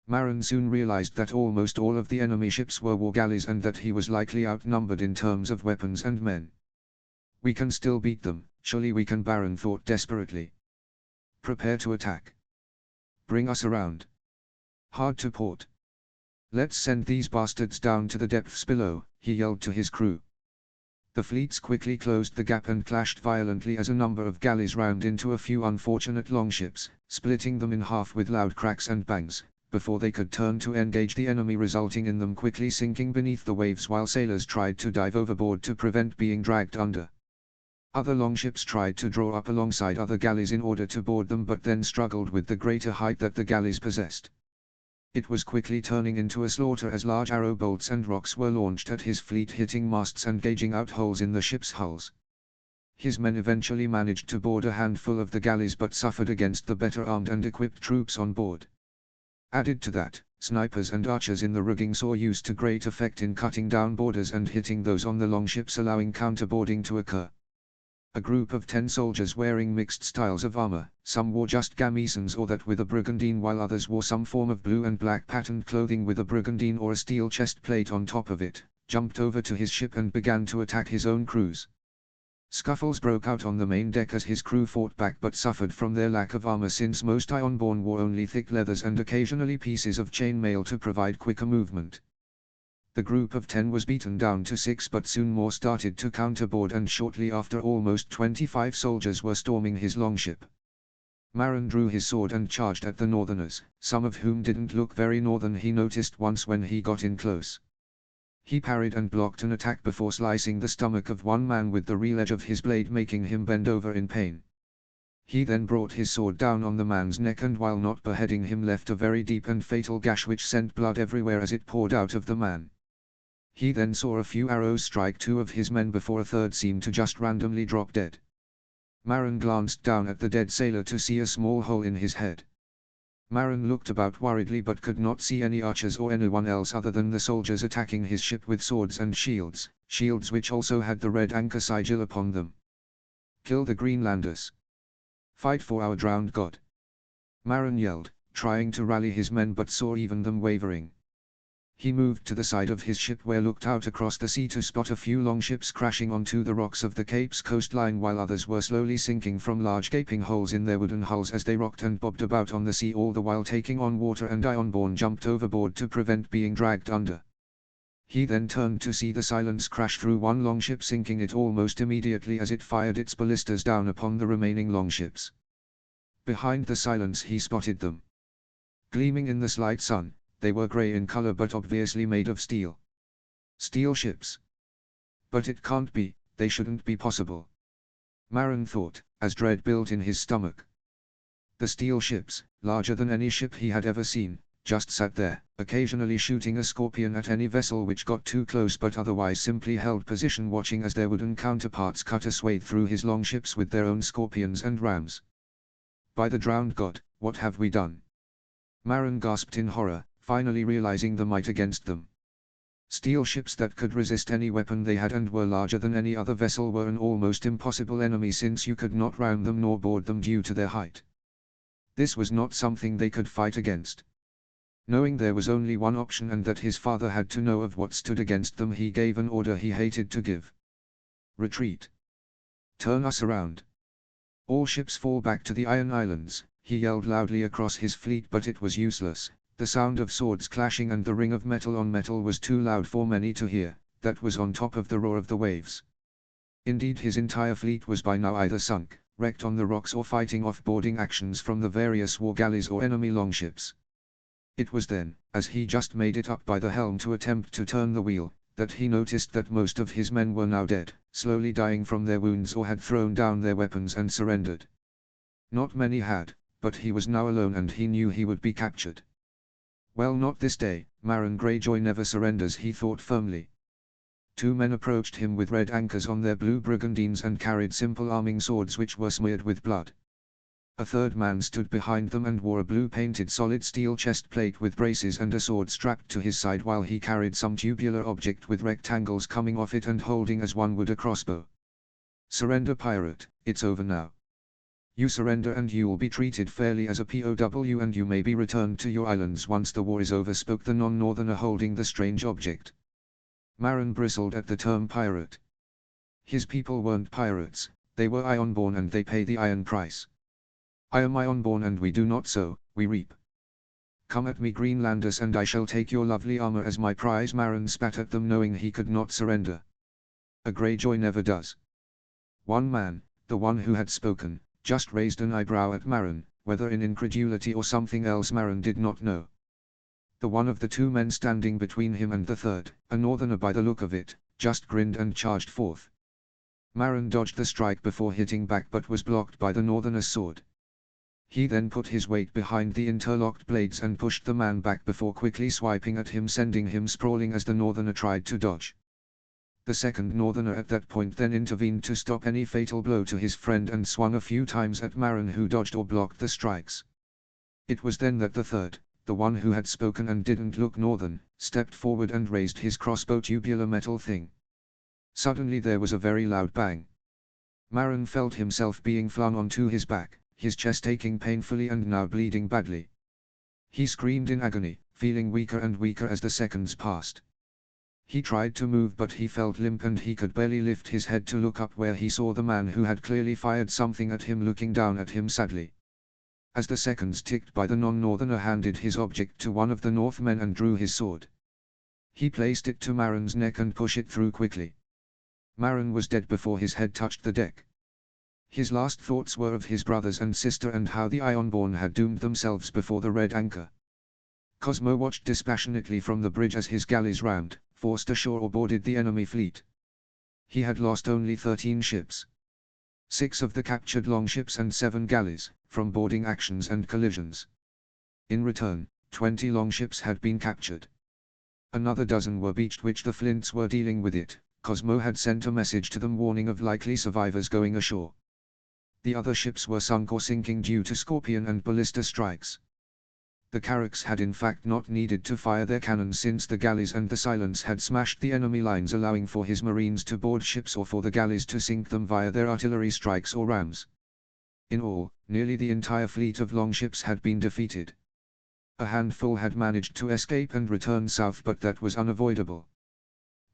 Marin soon realized that almost all of the enemy ships were war galleys and that he was likely outnumbered in terms of weapons and men. We can still beat them, surely we can, Baron thought desperately. Prepare to attack. Bring us around. Hard to port. Let's send these bastards down to the depths below, he yelled to his crew. The fleets quickly closed the gap and clashed violently as a number of galleys rammed into a few unfortunate longships, splitting them in half with loud cracks and bangs, before they could turn to engage the enemy, resulting in them quickly sinking beneath the waves while sailors tried to dive overboard to prevent being dragged under. Other longships tried to draw up alongside other galleys in order to board them, but then struggled with the greater height that the galleys possessed. It was quickly turning into a slaughter as large arrow bolts and rocks were launched at his fleet, hitting masts and gouging out holes in the ship's hulls. His men eventually managed to board a handful of the galleys but suffered against the better armed and equipped troops on board. Added to that, snipers and archers in the rigging saw use to great effect in cutting down boarders and hitting those on the longships, allowing counterboarding to occur. A group of 10 soldiers wearing mixed styles of armor, some wore just gamisons or that with a brigandine, while others wore some form of blue and black patterned clothing with a brigandine or a steel chest plate on top of it, jumped over to his ship and began to attack his own crews. Scuffles broke out on the main deck as his crew fought back but suffered from their lack of armor, since most Ironborn wore only thick leathers and occasionally pieces of chainmail to provide quicker movement. The group of 10 was beaten down to 6, but soon more started to counterboard, and shortly after almost 25 soldiers were storming his longship. Marin drew his sword and charged at the northerners, some of whom didn't look very northern, he noticed once when he got in close. He parried and blocked an attack before slicing the stomach of one man with the real edge of his blade, making him bend over in pain. He then brought his sword down on the man's neck and, while not beheading him, left a very deep and fatal gash which sent blood everywhere as it poured out of the man. He then saw a few arrows strike 2 of his men before a third seemed to just randomly drop dead. Marin glanced down at the dead sailor to see a small hole in his head. Marin looked about worriedly but could not see any archers or anyone else other than the soldiers attacking his ship with swords and shields which also had the red anchor sigil upon them. Kill the Greenlanders. Fight for our drowned god. Marin yelled, trying to rally his men but saw even them wavering. He moved to the side of his ship where looked out across the sea to spot a few longships crashing onto the rocks of the Cape's coastline, while others were slowly sinking from large gaping holes in their wooden hulls as they rocked and bobbed about on the sea, all the while taking on water, and Ironborn jumped overboard to prevent being dragged under. He then turned to see the Silence crash through one longship, sinking it almost immediately as it fired its ballistas down upon the remaining longships. Behind the Silence he spotted them. Gleaming in the slight sun, they were grey in color but obviously made of steel. Steel ships. But it can't be, they shouldn't be possible. Marin thought, as dread built in his stomach. The steel ships, larger than any ship he had ever seen, just sat there, occasionally shooting a scorpion at any vessel which got too close, but otherwise simply held position, watching as their wooden counterparts cut a swathe through his longships with their own scorpions and rams. By the drowned god, what have we done? Marin gasped in horror, finally realizing the might against them. Steel ships that could resist any weapon they had and were larger than any other vessel were an almost impossible enemy, since you could not ram them nor board them due to their height. This was not something they could fight against. Knowing there was only one option and that his father had to know of what stood against them, he gave an order he hated to give. Retreat. Turn us around. All ships fall back to the Iron Islands, he yelled loudly across his fleet, but it was useless. The sound of swords clashing and the ring of metal on metal was too loud for many to hear, that was on top of the roar of the waves. Indeed, his entire fleet was by now either sunk, wrecked on the rocks, or fighting off boarding actions from the various war galleys or enemy longships. It was then, as he just made it up by the helm to attempt to turn the wheel, that he noticed that most of his men were now dead, slowly dying from their wounds, or had thrown down their weapons and surrendered. Not many had, but he was now alone and he knew he would be captured. Well, not this day, Marin Greyjoy never surrenders, he thought firmly. 2 men approached him with red anchors on their blue brigandines and carried simple arming swords which were smeared with blood. A third man stood behind them and wore a blue-painted solid steel chest plate with braces and a sword strapped to his side, while he carried some tubular object with rectangles coming off it and holding as one would a crossbow. Surrender, pirate, it's over now. You surrender and you will be treated fairly as a POW and you may be returned to your islands once the war is over, spoke the non-northerner holding the strange object. Marin bristled at the term pirate. His people weren't pirates, they were Ironborn and they pay the iron price. I am Ironborn and we do not sow, we reap. Come at me Greenlanders and I shall take your lovely armor as my prize. Marin spat at them knowing he could not surrender. A Greyjoy never does. One man, the one who had spoken, just raised an eyebrow at Marin, whether in incredulity or something else Marin did not know. The one of the two men standing between him and the third, a northerner by the look of it, just grinned and charged forth. Marin dodged the strike before hitting back but was blocked by the northerner's sword. He then put his weight behind the interlocked blades and pushed the man back before quickly swiping at him, sending him sprawling as the northerner tried to dodge. The second northerner at that point then intervened to stop any fatal blow to his friend and swung a few times at Marin, who dodged or blocked the strikes. It was then that the third, the one who had spoken and didn't look northern, stepped forward and raised his crossbow, tubular metal thing. Suddenly there was a very loud bang. Marin felt himself being flung onto his back, his chest aching painfully and now bleeding badly. He screamed in agony, feeling weaker and weaker as the seconds passed. He tried to move but he felt limp and he could barely lift his head to look up, where he saw the man who had clearly fired something at him looking down at him sadly. As the seconds ticked by, the non-northerner handed his object to one of the Northmen and drew his sword. He placed it to Marin's neck and pushed it through quickly. Marin was dead before his head touched the deck. His last thoughts were of his brothers and sister and how the Ironborn had doomed themselves before the Red Anchor. Cosmo watched dispassionately from the bridge as his galleys rammed, forced ashore or boarded the enemy fleet. He had lost only 13 ships. 6 of the captured longships and 7 galleys, from boarding actions and collisions. In return, 20 longships had been captured. Another dozen were beached, which the Flints were dealing with it. Cosmo had sent a message to them warning of likely survivors going ashore. The other ships were sunk or sinking due to Scorpion and ballista strikes. The Carracks had in fact not needed to fire their cannons since the galleys and the Silence had smashed the enemy lines, allowing for his marines to board ships or for the galleys to sink them via their artillery strikes or rams. In all, nearly the entire fleet of longships had been defeated. A handful had managed to escape and return south, but that was unavoidable.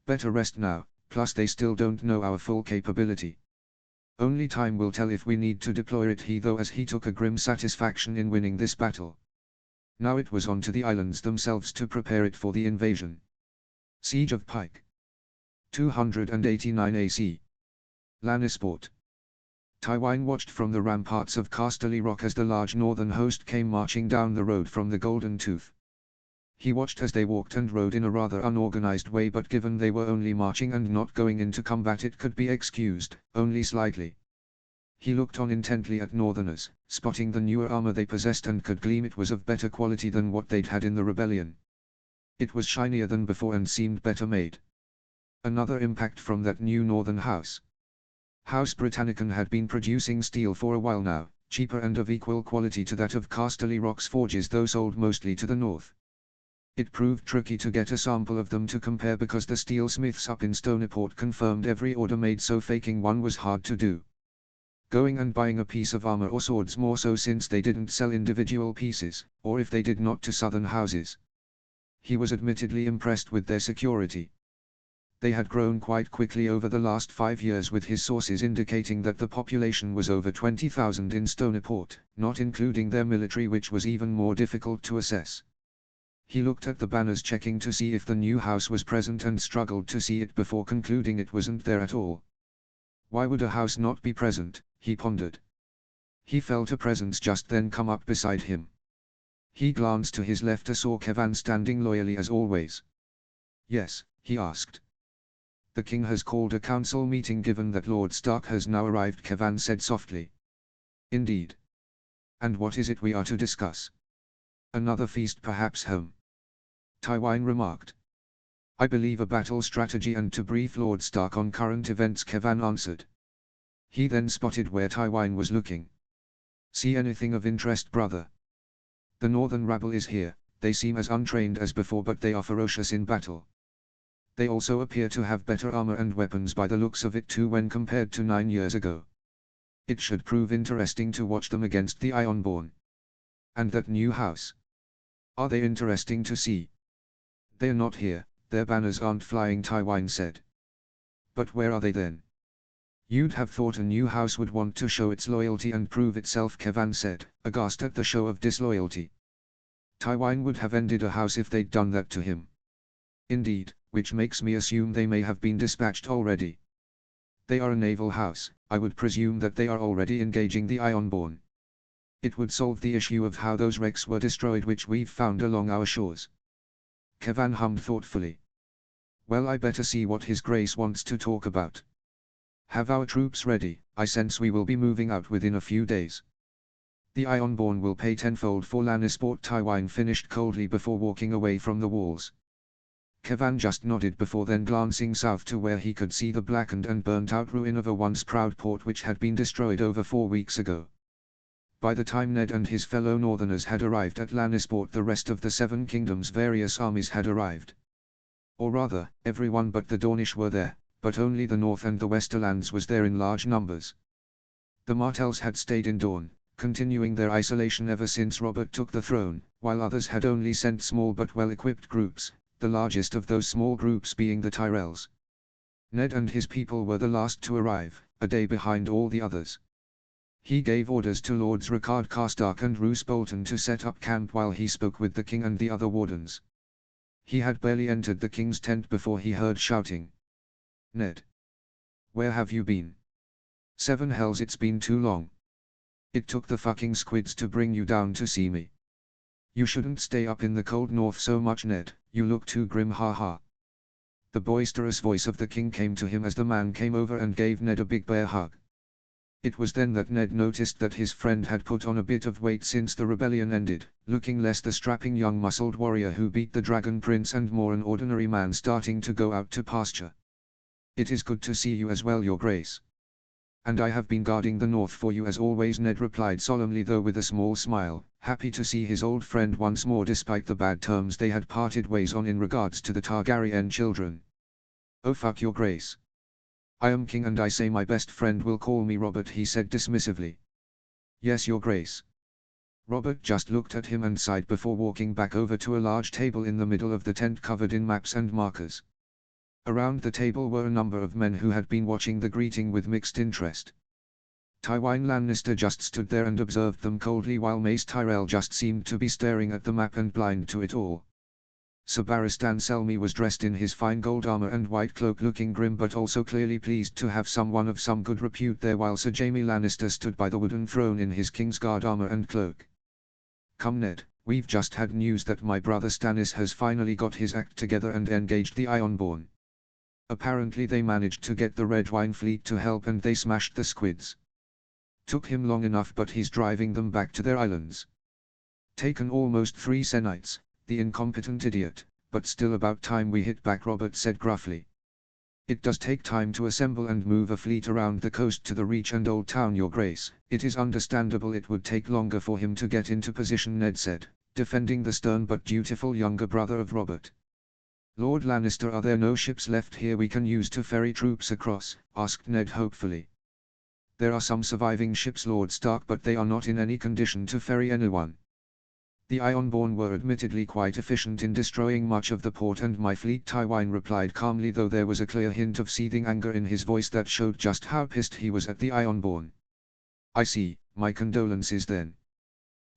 Better rest now, plus they still don't know our full capability. Only time will tell if we need to deploy it, as he took a grim satisfaction in winning this battle. Now it was on to the islands themselves to prepare it for the invasion. Siege of Pike. 289 AC. Lannisport. Tywine watched from the ramparts of Casterly Rock as the large northern host came marching down the road from the Golden Tooth. He watched as they walked and rode in a rather unorganized way, but given they were only marching and not going into combat, it could be excused, only slightly. He looked on intently at northerners, spotting the newer armor they possessed and could glean it was of better quality than what they'd had in the rebellion. It was shinier than before and seemed better made. Another impact from that new northern house. House Britannicum had been producing steel for a while now, cheaper and of equal quality to that of Casterly Rock's forges, though sold mostly to the north. It proved tricky to get a sample of them to compare because the steelsmiths up in Stoneport confirmed every order made, so faking one was hard to do. Going and buying a piece of armor or swords more so, since they didn't sell individual pieces, or if they did not, to southern houses. He was admittedly impressed with their security. They had grown quite quickly over the last 5 years, with his sources indicating that the population was over 20,000 in Stoneport, not including their military, which was even more difficult to assess. He looked at the banners, checking to see if the new house was present, and struggled to see it before concluding it wasn't there at all. Why would a house not be present, he pondered. He felt a presence just then come up beside him. He glanced to his left and saw Kevan standing loyally as always. Yes, he asked. The king has called a council meeting given that Lord Stark has now arrived, Kevan said softly. Indeed. And what is it we are to discuss? Another feast perhaps, home? Tywine remarked. I believe a battle strategy and to brief Lord Stark on current events, Kevan answered. He then spotted where Tywine was looking. See anything of interest, brother? The northern rabble is here. They seem as untrained as before, but they are ferocious in battle. They also appear to have better armor and weapons by the looks of it too when compared to 9 years ago. It should prove interesting to watch them against the Ironborn. And that new house. Are they interesting to see? They're not here, their banners aren't flying, Tywine said. But where are they then? You'd have thought a new house would want to show its loyalty and prove itself, Kevan said, aghast at the show of disloyalty. Tywine would have ended a house if they'd done that to him. Indeed, which makes me assume they may have been dispatched already. They are a naval house, I would presume that they are already engaging the Ironborn. It would solve the issue of how those wrecks were destroyed which we've found along our shores. Kevan hummed thoughtfully. Well, I better see what His Grace wants to talk about. Have our troops ready, I sense we will be moving out within a few days. The Ironborn will pay tenfold for Lannisport, Tywine finished coldly before walking away from the walls. Kevan just nodded before then glancing south to where he could see the blackened and burnt-out ruin of a once proud port which had been destroyed over 4 weeks ago. By the time Ned and his fellow Northerners had arrived at Lannisport, the rest of the Seven Kingdoms' various armies had arrived. Or rather, everyone but the Dornish were there, but only the North and the Westerlands was there in large numbers. The Martells had stayed in Dorne, continuing their isolation ever since Robert took the throne, while others had only sent small but well-equipped groups, the largest of those small groups being the Tyrells. Ned and his people were the last to arrive, a day behind all the others. He gave orders to Lords Rickard Karstark and Roose Bolton to set up camp while he spoke with the king and the other wardens. He had barely entered the king's tent before he heard shouting. Ned! Where have you been? 7 hells, it's been too long. It took the fucking squids to bring you down to see me. You shouldn't stay up in the cold north so much, Ned, you look too grim, ha. The boisterous voice of the king came to him as the man came over and gave Ned a big bear hug. It was then that Ned noticed that his friend had put on a bit of weight since the rebellion ended, looking less the strapping young muscled warrior who beat the Dragon Prince and more an ordinary man starting to go out to pasture. It is good to see you as well, Your Grace. And I have been guarding the north for you as always, Ned replied solemnly, though with a small smile, happy to see his old friend once more despite the bad terms they had parted ways on in regards to the Targaryen children. Oh fuck, Your Grace. I am king and I say my best friend will call me Robert, he said dismissively. Yes, Your Grace. Robert just looked at him and sighed before walking back over to a large table in the middle of the tent covered in maps and markers. Around the table were a number of men who had been watching the greeting with mixed interest. Tywine Lannister just stood there and observed them coldly, while Mace Tyrell just seemed to be staring at the map and blind to it all. Sir Barristan Selmy was dressed in his fine gold armor and white cloak, looking grim but also clearly pleased to have someone of some good repute there, while Sir Jaime Lannister stood by the wooden throne in his Kingsguard armor and cloak. Come, Ned, we've just had news that my brother Stannis has finally got his act together and engaged the Ironborn. Apparently they managed to get the Red Wine fleet to help and they smashed the squids. Took him long enough, but he's driving them back to their islands. Taken almost 3 Senites, the incompetent idiot, but still about time we hit back, Robert said gruffly. It does take time to assemble and move a fleet around the coast to the Reach and Old Town, Your Grace. It is understandable it would take longer for him to get into position, Ned said, defending the stern but dutiful younger brother of Robert. Lord Lannister, are there no ships left here we can use to ferry troops across? Asked Ned hopefully. There are some surviving ships, Lord Stark, but they are not in any condition to ferry anyone. The Ironborn were admittedly quite efficient in destroying much of the port and my fleet, Tywine replied calmly, though there was a clear hint of seething anger in his voice that showed just how pissed he was at the Ironborn. I see, my condolences then.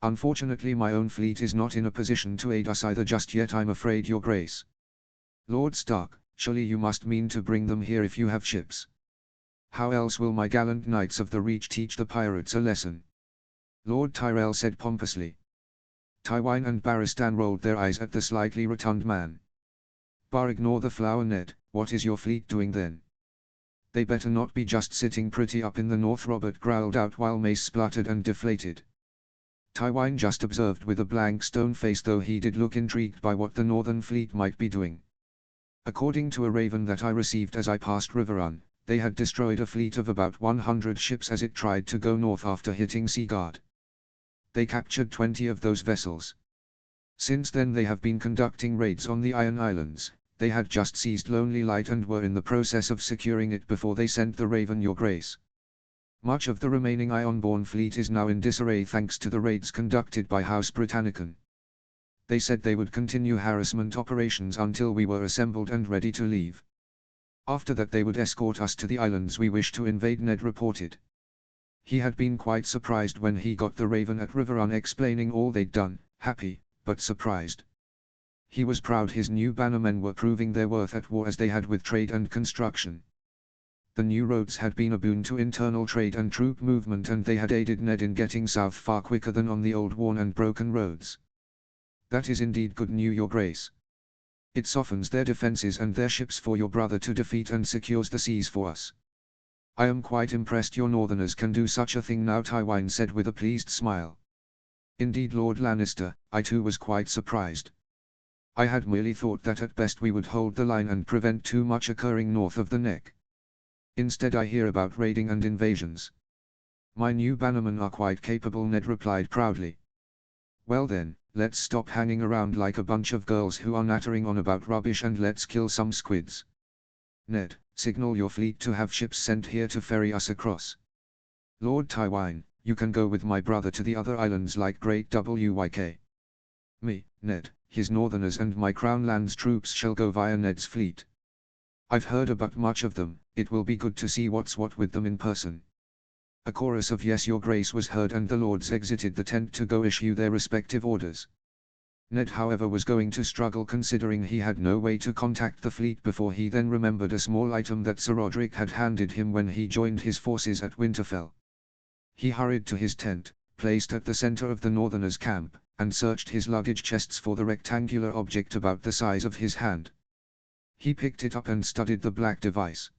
Unfortunately my own fleet is not in a position to aid us either just yet, I'm afraid, Your Grace. Lord Stark, surely you must mean to bring them here if you have ships. How else will my gallant knights of the Reach teach the pirates a lesson? Lord Tyrell said pompously. Tywine and Barristan rolled their eyes at the slightly rotund man. Bar ignore the flower, Ned, what is your fleet doing then? They better not be just sitting pretty up in the north, Robert growled out while Mace spluttered and deflated. Tywine just observed with a blank stone face, though he did look intrigued by what the northern fleet might be doing. According to a raven that I received as I passed Riverrun, they had destroyed a fleet of about 100 ships as it tried to go north after hitting Seaguard. They captured 20 of those vessels. Since then they have been conducting raids on the Iron Islands. They had just seized Lonely Light and were in the process of securing it before they sent the Raven, Your Grace. Much of the remaining Ironborn fleet is now in disarray thanks to the raids conducted by House Britannicum. They said they would continue harassment operations until we were assembled and ready to leave. After that they would escort us to the islands we wish to invade, Ned reported. He had been quite surprised when he got the Raven at Riverrun explaining all they'd done, happy, but surprised. He was proud his new bannermen were proving their worth at war as they had with trade and construction. The new roads had been a boon to internal trade and troop movement, and they had aided Ned in getting south far quicker than on the old worn and broken roads. That is indeed good news, Your Grace. It softens their defenses and their ships for your brother to defeat and secures the seas for us. I am quite impressed your Northerners can do such a thing now, Tywine said with a pleased smile. Indeed, Lord Lannister, I too was quite surprised. I had merely thought that at best we would hold the line and prevent too much occurring north of the neck. Instead I hear about raiding and invasions. My new bannermen are quite capable, Ned replied proudly. Well then, let's stop hanging around like a bunch of girls who are nattering on about rubbish and let's kill some squids. Ned, signal your fleet to have ships sent here to ferry us across. Lord Tywine, you can go with my brother to the other islands like Great Wyk. Me, Ned, his Northerners and my Crown Lands troops shall go via Ned's fleet. I've heard about much of them, it will be good to see what's what with them in person. A chorus of yes, Your Grace was heard, and the lords exited the tent to go issue their respective orders. Ned however was going to struggle, considering he had no way to contact the fleet before he then remembered a small item that Sir Roderick had handed him when he joined his forces at Winterfell. He hurried to his tent, placed at the center of the Northerners' camp, and searched his luggage chests for the rectangular object about the size of his hand. He picked it up and studied the black device.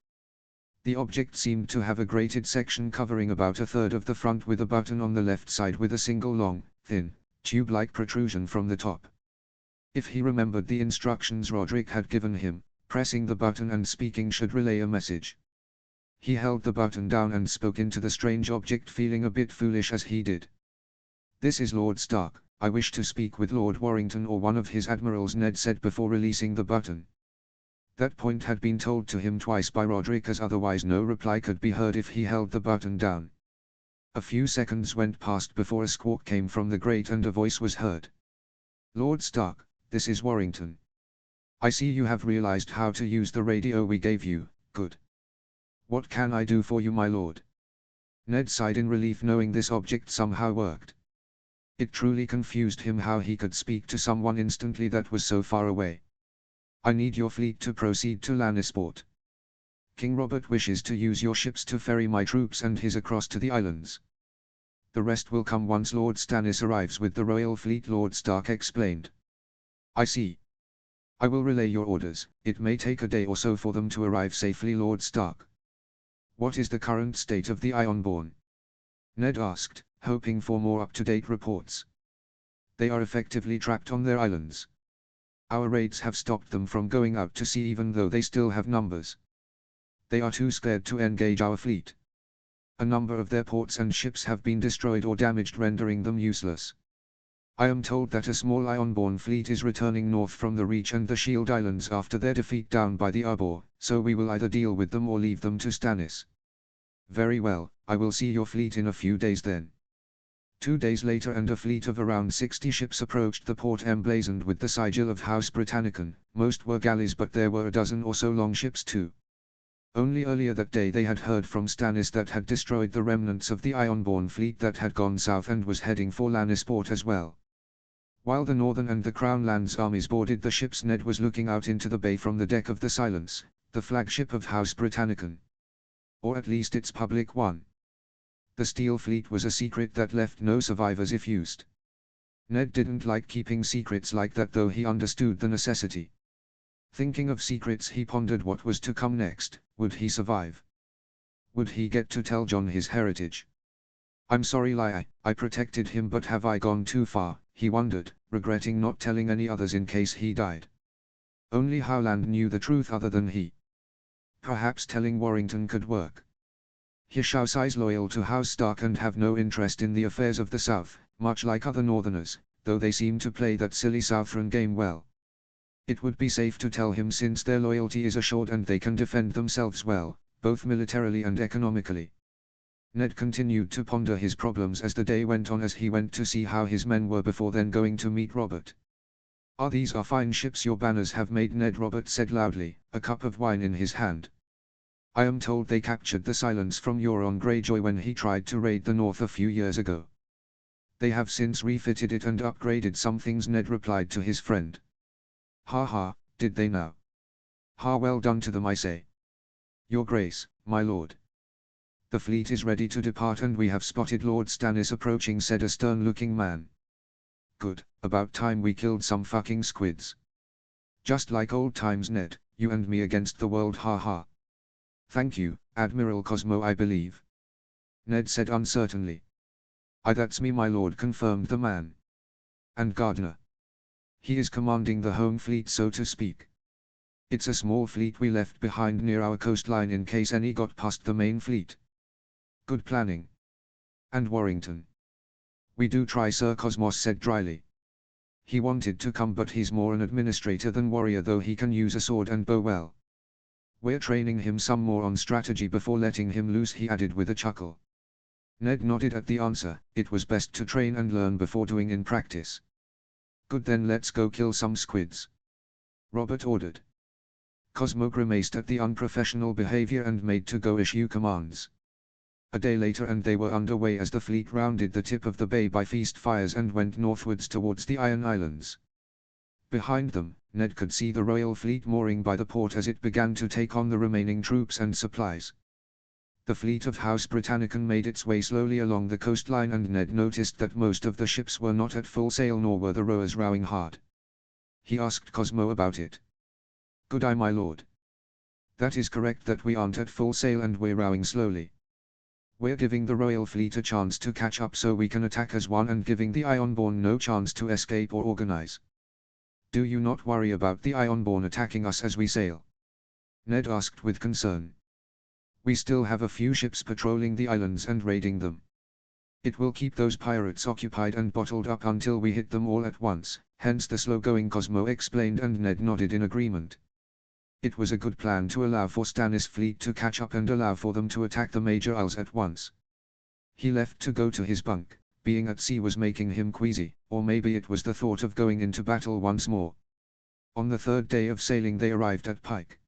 The object seemed to have a grated section covering about a third of the front, with a button on the left side with a single long, thin, tube-like protrusion from the top. If he remembered the instructions Roderick had given him, pressing the button and speaking should relay a message. He held the button down and spoke into the strange object, feeling a bit foolish as he did. This is Lord Stark, I wish to speak with Lord Warrington or one of his admirals, Ned said before releasing the button. That point had been told to him twice by Roderick, as otherwise no reply could be heard if he held the button down. A few seconds went past before a squawk came from the grate and a voice was heard. Lord Stark, this is Warrington. I see you have realized how to use the radio we gave you, good. What can I do for you, my lord? Ned sighed in relief, knowing this object somehow worked. It truly confused him how he could speak to someone instantly that was so far away. I need your fleet to proceed to Lannisport. King Robert wishes to use your ships to ferry my troops and his across to the islands. The rest will come once Lord Stannis arrives with the royal fleet, Lord Stark explained. I see. I will relay your orders. It may take a day or so for them to arrive safely, Lord Stark. What is the current state of the Ironborn? Ned asked, hoping for more up-to-date reports. They are effectively trapped on their islands. Our raids have stopped them from going out to sea, even though they still have numbers. They are too scared to engage our fleet. A number of their ports and ships have been destroyed or damaged, rendering them useless. I am told that a small Ironborn fleet is returning north from the Reach and the Shield Islands after their defeat down by the Arbor, so we will either deal with them or leave them to Stannis. Very well, I will see your fleet in a few days then. 2 days later, and a fleet of around 60 ships approached the port emblazoned with the sigil of House Britannicum. Most were galleys, but there were a dozen or so longships too. Only earlier that day they had heard from Stannis that had destroyed the remnants of the Ironborn fleet that had gone south and was heading for Lannisport as well. While the Northern and the Crown Lands armies boarded the ships, Ned was looking out into the bay from the deck of the Silence, the flagship of House Britannicum. Or at least its public one. The Steel Fleet was a secret that left no survivors if used. Ned didn't like keeping secrets like that, though he understood the necessity. Thinking of secrets, he pondered what was to come next. Would he survive? Would he get to tell Jon his heritage? I'm sorry, Lie, I protected him, but have I gone too far? He wondered, regretting not telling any others in case he died. Only Howland knew the truth other than he. Perhaps telling Warrington could work. Hishausa is loyal to House Stark and have no interest in the affairs of the South, much like other Northerners, though they seem to play that silly Southron game well. It would be safe to tell him, since their loyalty is assured and they can defend themselves well, both militarily and economically. Ned continued to ponder his problems as the day went on as he went to see how his men were before then going to meet Robert. These are fine ships your banners have made, Ned," Robert said loudly, a cup of wine in his hand. "I am told they captured the Silence from Euron Greyjoy when he tried to raid the north a few years ago. They have since refitted it and upgraded some things," Ned replied to his friend. "Ha ha, did they now? Ha, well done to them, I say." "Your Grace, my lord. The fleet is ready to depart and we have spotted Lord Stannis approaching," said a stern-looking man. "Good, about time we killed some fucking squids. Just like old times, Ned, you and me against the world, ha ha." "Thank you, Admiral Cosmo, I believe," Ned said uncertainly. "Aye, that's me, my lord," confirmed the man. "And Gardner? He is commanding the home fleet, so to speak. It's a small fleet we left behind near our coastline in case any got past the main fleet." "Good planning." "And Warrington?" "We do try," Sir Cosmos said dryly. "He wanted to come, but he's more an administrator than warrior, though he can use a sword and bow well. We're training him some more on strategy before letting him loose," he added with a chuckle. Ned nodded at the answer. It was best to train and learn before doing in practice. "Good, then let's go kill some squids," Robert ordered. Cosmo grimaced at the unprofessional behavior and made to go issue commands. A day later and they were underway as the fleet rounded the tip of the bay by feast fires and went northwards towards the Iron Islands. Behind them, Ned could see the royal fleet mooring by the port as it began to take on the remaining troops and supplies. The fleet of House Britannicum made its way slowly along the coastline and Ned noticed that most of the ships were not at full sail nor were the rowers rowing hard. He asked Cosmo about it. "Good eye, my lord. That is correct that we aren't at full sail and we're rowing slowly. We're giving the royal fleet a chance to catch up so we can attack as one and giving the Ironborn no chance to escape or organize." "Do you not worry about the Ironborn attacking us as we sail?" Ned asked with concern. "We still have a few ships patrolling the islands and raiding them. It will keep those pirates occupied and bottled up until we hit them all at once, hence the slow going," Cosmo explained, and Ned nodded in agreement. It was a good plan to allow for Stannis' fleet to catch up and allow for them to attack the major isles at once. He left to go to his bunk. Being at sea was making him queasy, or maybe it was the thought of going into battle once more. On the third day of sailing they arrived at Pike.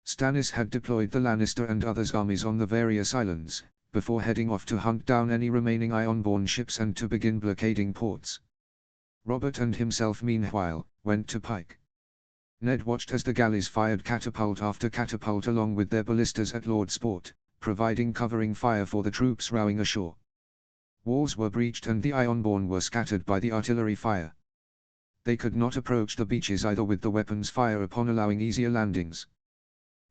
Stannis had deployed the Lannister and others' armies on the various islands, before heading off to hunt down any remaining Ironborn ships and to begin blockading ports. Robert and himself meanwhile, went to Pike. Ned watched as the galleys fired catapult after catapult along with their ballistas at Lord Sport, providing covering fire for the troops rowing ashore. Walls were breached and the Ironborn were scattered by the artillery fire. They could not approach the beaches either with the weapons fire upon allowing easier landings.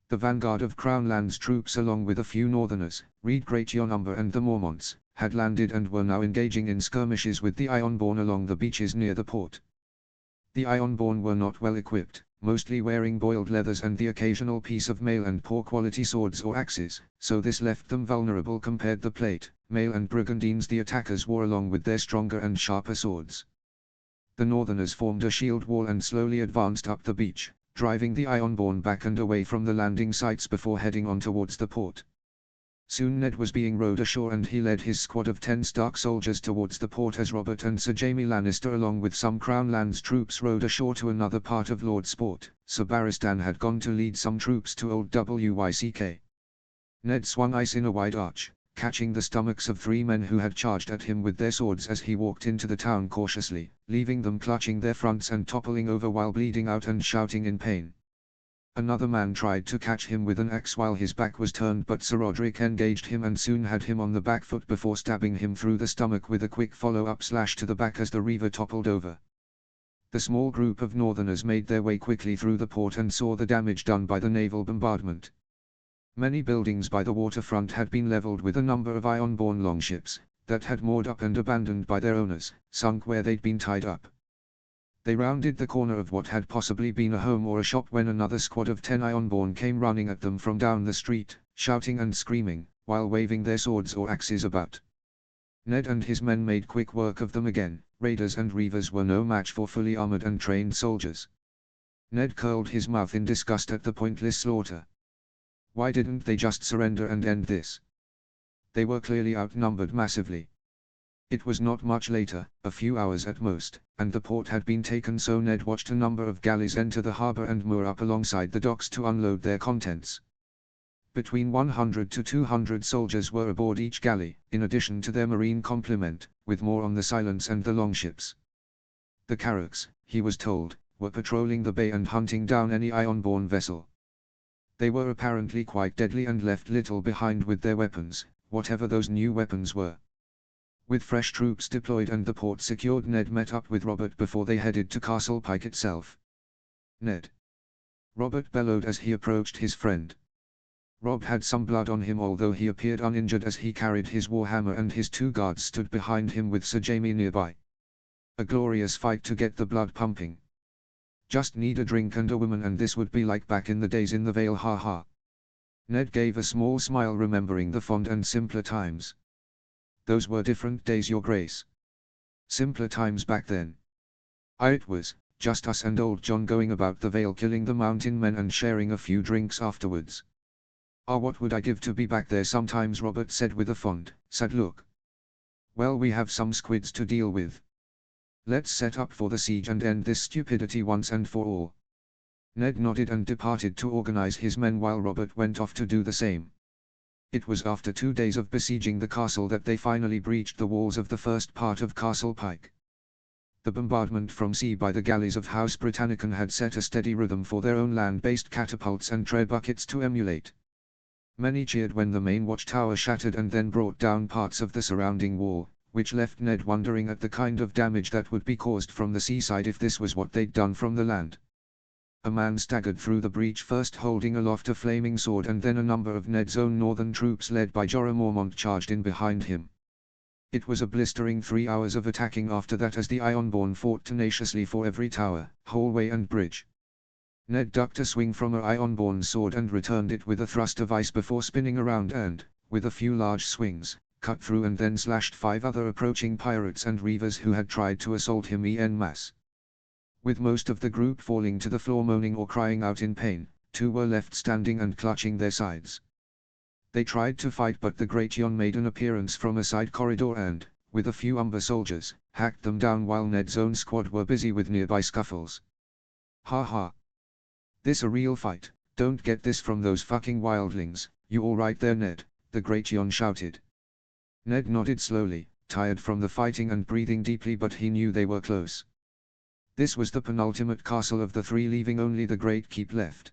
The vanguard of Crown Lands troops along with a few northerners, Reed Greatyonumber and the Mormonts, had landed and were now engaging in skirmishes with the Ironborn along the beaches near the port. The Ironborn were not well equipped, mostly wearing boiled leathers and the occasional piece of mail and poor quality swords or axes, so this left them vulnerable compared the plate, mail and brigandines the attackers wore along with their stronger and sharper swords. The northerners formed a shield wall and slowly advanced up the beach, driving the Ironborn back and away from the landing sites before heading on towards the port. Soon Ned was being rowed ashore and he led his squad of 10 Stark soldiers towards the port as Robert and Sir Jaime Lannister along with some Crown Lands troops rowed ashore to another part of Lord Sport. Sir Barristan had gone to lead some troops to Old Wyck. Ned swung ice in a wide arch, catching the stomachs of 3 men who had charged at him with their swords as he walked into the town cautiously, leaving them clutching their fronts and toppling over while bleeding out and shouting in pain. Another man tried to catch him with an axe while his back was turned, but Sir Roderick engaged him and soon had him on the back foot before stabbing him through the stomach with a quick follow-up slash to the back as the reaver toppled over. The small group of northerners made their way quickly through the port and saw the damage done by the naval bombardment. Many buildings by the waterfront had been leveled with a number of Ironborn longships, that had moored up and abandoned by their owners, sunk where they'd been tied up. They rounded the corner of what had possibly been a home or a shop when another squad of 10 Ironborn came running at them from down the street, shouting and screaming, while waving their swords or axes about. Ned and his men made quick work of them again. Raiders and reavers were no match for fully armored and trained soldiers. Ned curled his mouth in disgust at the pointless slaughter. Why didn't they just surrender and end this? They were clearly outnumbered massively. It was not much later, a few hours at most, and the port had been taken, so Ned watched a number of galleys enter the harbour and moor up alongside the docks to unload their contents. Between 100 to 200 soldiers were aboard each galley, in addition to their marine complement, with more on the Silence and the longships. The Carracks, he was told, were patrolling the bay and hunting down any Ion-borne vessel. They were apparently quite deadly and left little behind with their weapons, whatever those new weapons were. With fresh troops deployed and the port secured, Ned met up with Robert before they headed to Castle Pike itself. "Ned!" Robert bellowed as he approached his friend. Rob had some blood on him, although he appeared uninjured as he carried his warhammer, and his 2 guards stood behind him with Sir Jaime nearby. A glorious fight to get the blood pumping. Just need a drink and a woman and this would be like back in the days in the Vale, ha ha. Ned gave a small smile, remembering the fond and simpler times. "Those were different days, your grace. Simpler times back then." It was, just us and old John going about the Vale killing the mountain men and sharing a few drinks afterwards. What would I give to be back there sometimes," Robert said with a fond, sad look. "Well, we have some squids to deal with. Let's set up for the siege and end this stupidity once and for all." Ned nodded and departed to organize his men while Robert went off to do the same. It was after 2 days of besieging the castle that they finally breached the walls of the first part of Castle Pike. The bombardment from sea by the galleys of House Britannicum had set a steady rhythm for their own land-based catapults and tread buckets to emulate. Many cheered when the main watchtower shattered and then brought down parts of the surrounding wall, which left Ned wondering at the kind of damage that would be caused from the seaside if this was what they'd done from the land. A man staggered through the breach, first holding aloft a flaming sword, and then a number of Ned's own northern troops led by Jorah Mormont charged in behind him. It was a blistering 3 hours of attacking after that as the Ironborn fought tenaciously for every tower, hallway and bridge. Ned ducked a swing from a Ironborn's sword and returned it with a thrust of ice before spinning around and, with a few large swings, cut through and then slashed 5 other approaching pirates and reavers who had tried to assault him en masse. With most of the group falling to the floor moaning or crying out in pain, 2 were left standing and clutching their sides. They tried to fight, but the Great Yon made an appearance from a side corridor and, with a few Umber soldiers, hacked them down while Ned's own squad were busy with nearby scuffles. "Ha ha! This a real fight, don't get this from those fucking wildlings, you alright there, Ned?" the Great Yon shouted. Ned nodded slowly, tired from the fighting and breathing deeply, but he knew they were close. This was the penultimate castle of the 3, leaving only the Great Keep left.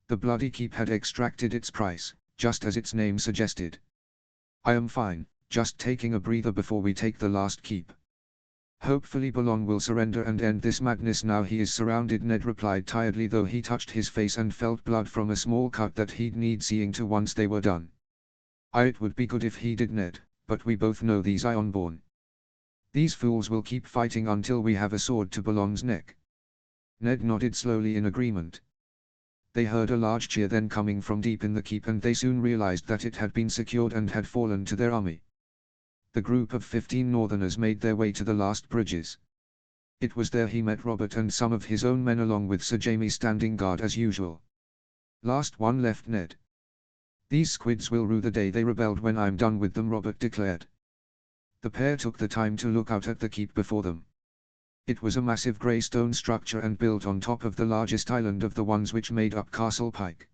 The Bloody Keep had extracted its price, just as its name suggested. "I am fine, just taking a breather before we take the last keep. Hopefully Bolon will surrender and end this madness now he is surrounded," Ned replied tiredly, though he touched his face and felt blood from a small cut that he'd need seeing to once they were done. "It would be good if he did, Ned, but we both know these Ironborn. These fools will keep fighting until we have a sword to Bolon's neck." Ned nodded slowly in agreement. They heard a large cheer then coming from deep in the keep, and they soon realized that it had been secured and had fallen to their army. The group of 15 Northerners made their way to the last bridges. It was there he met Robert and some of his own men, along with Sir Jaime standing guard as usual. "Last one left, Ned. These squids will rue the day they rebelled when I'm done with them," Robert declared. The pair took the time to look out at the keep before them. It was a massive grey stone structure and built on top of the largest island of the ones which made up Castle Pike.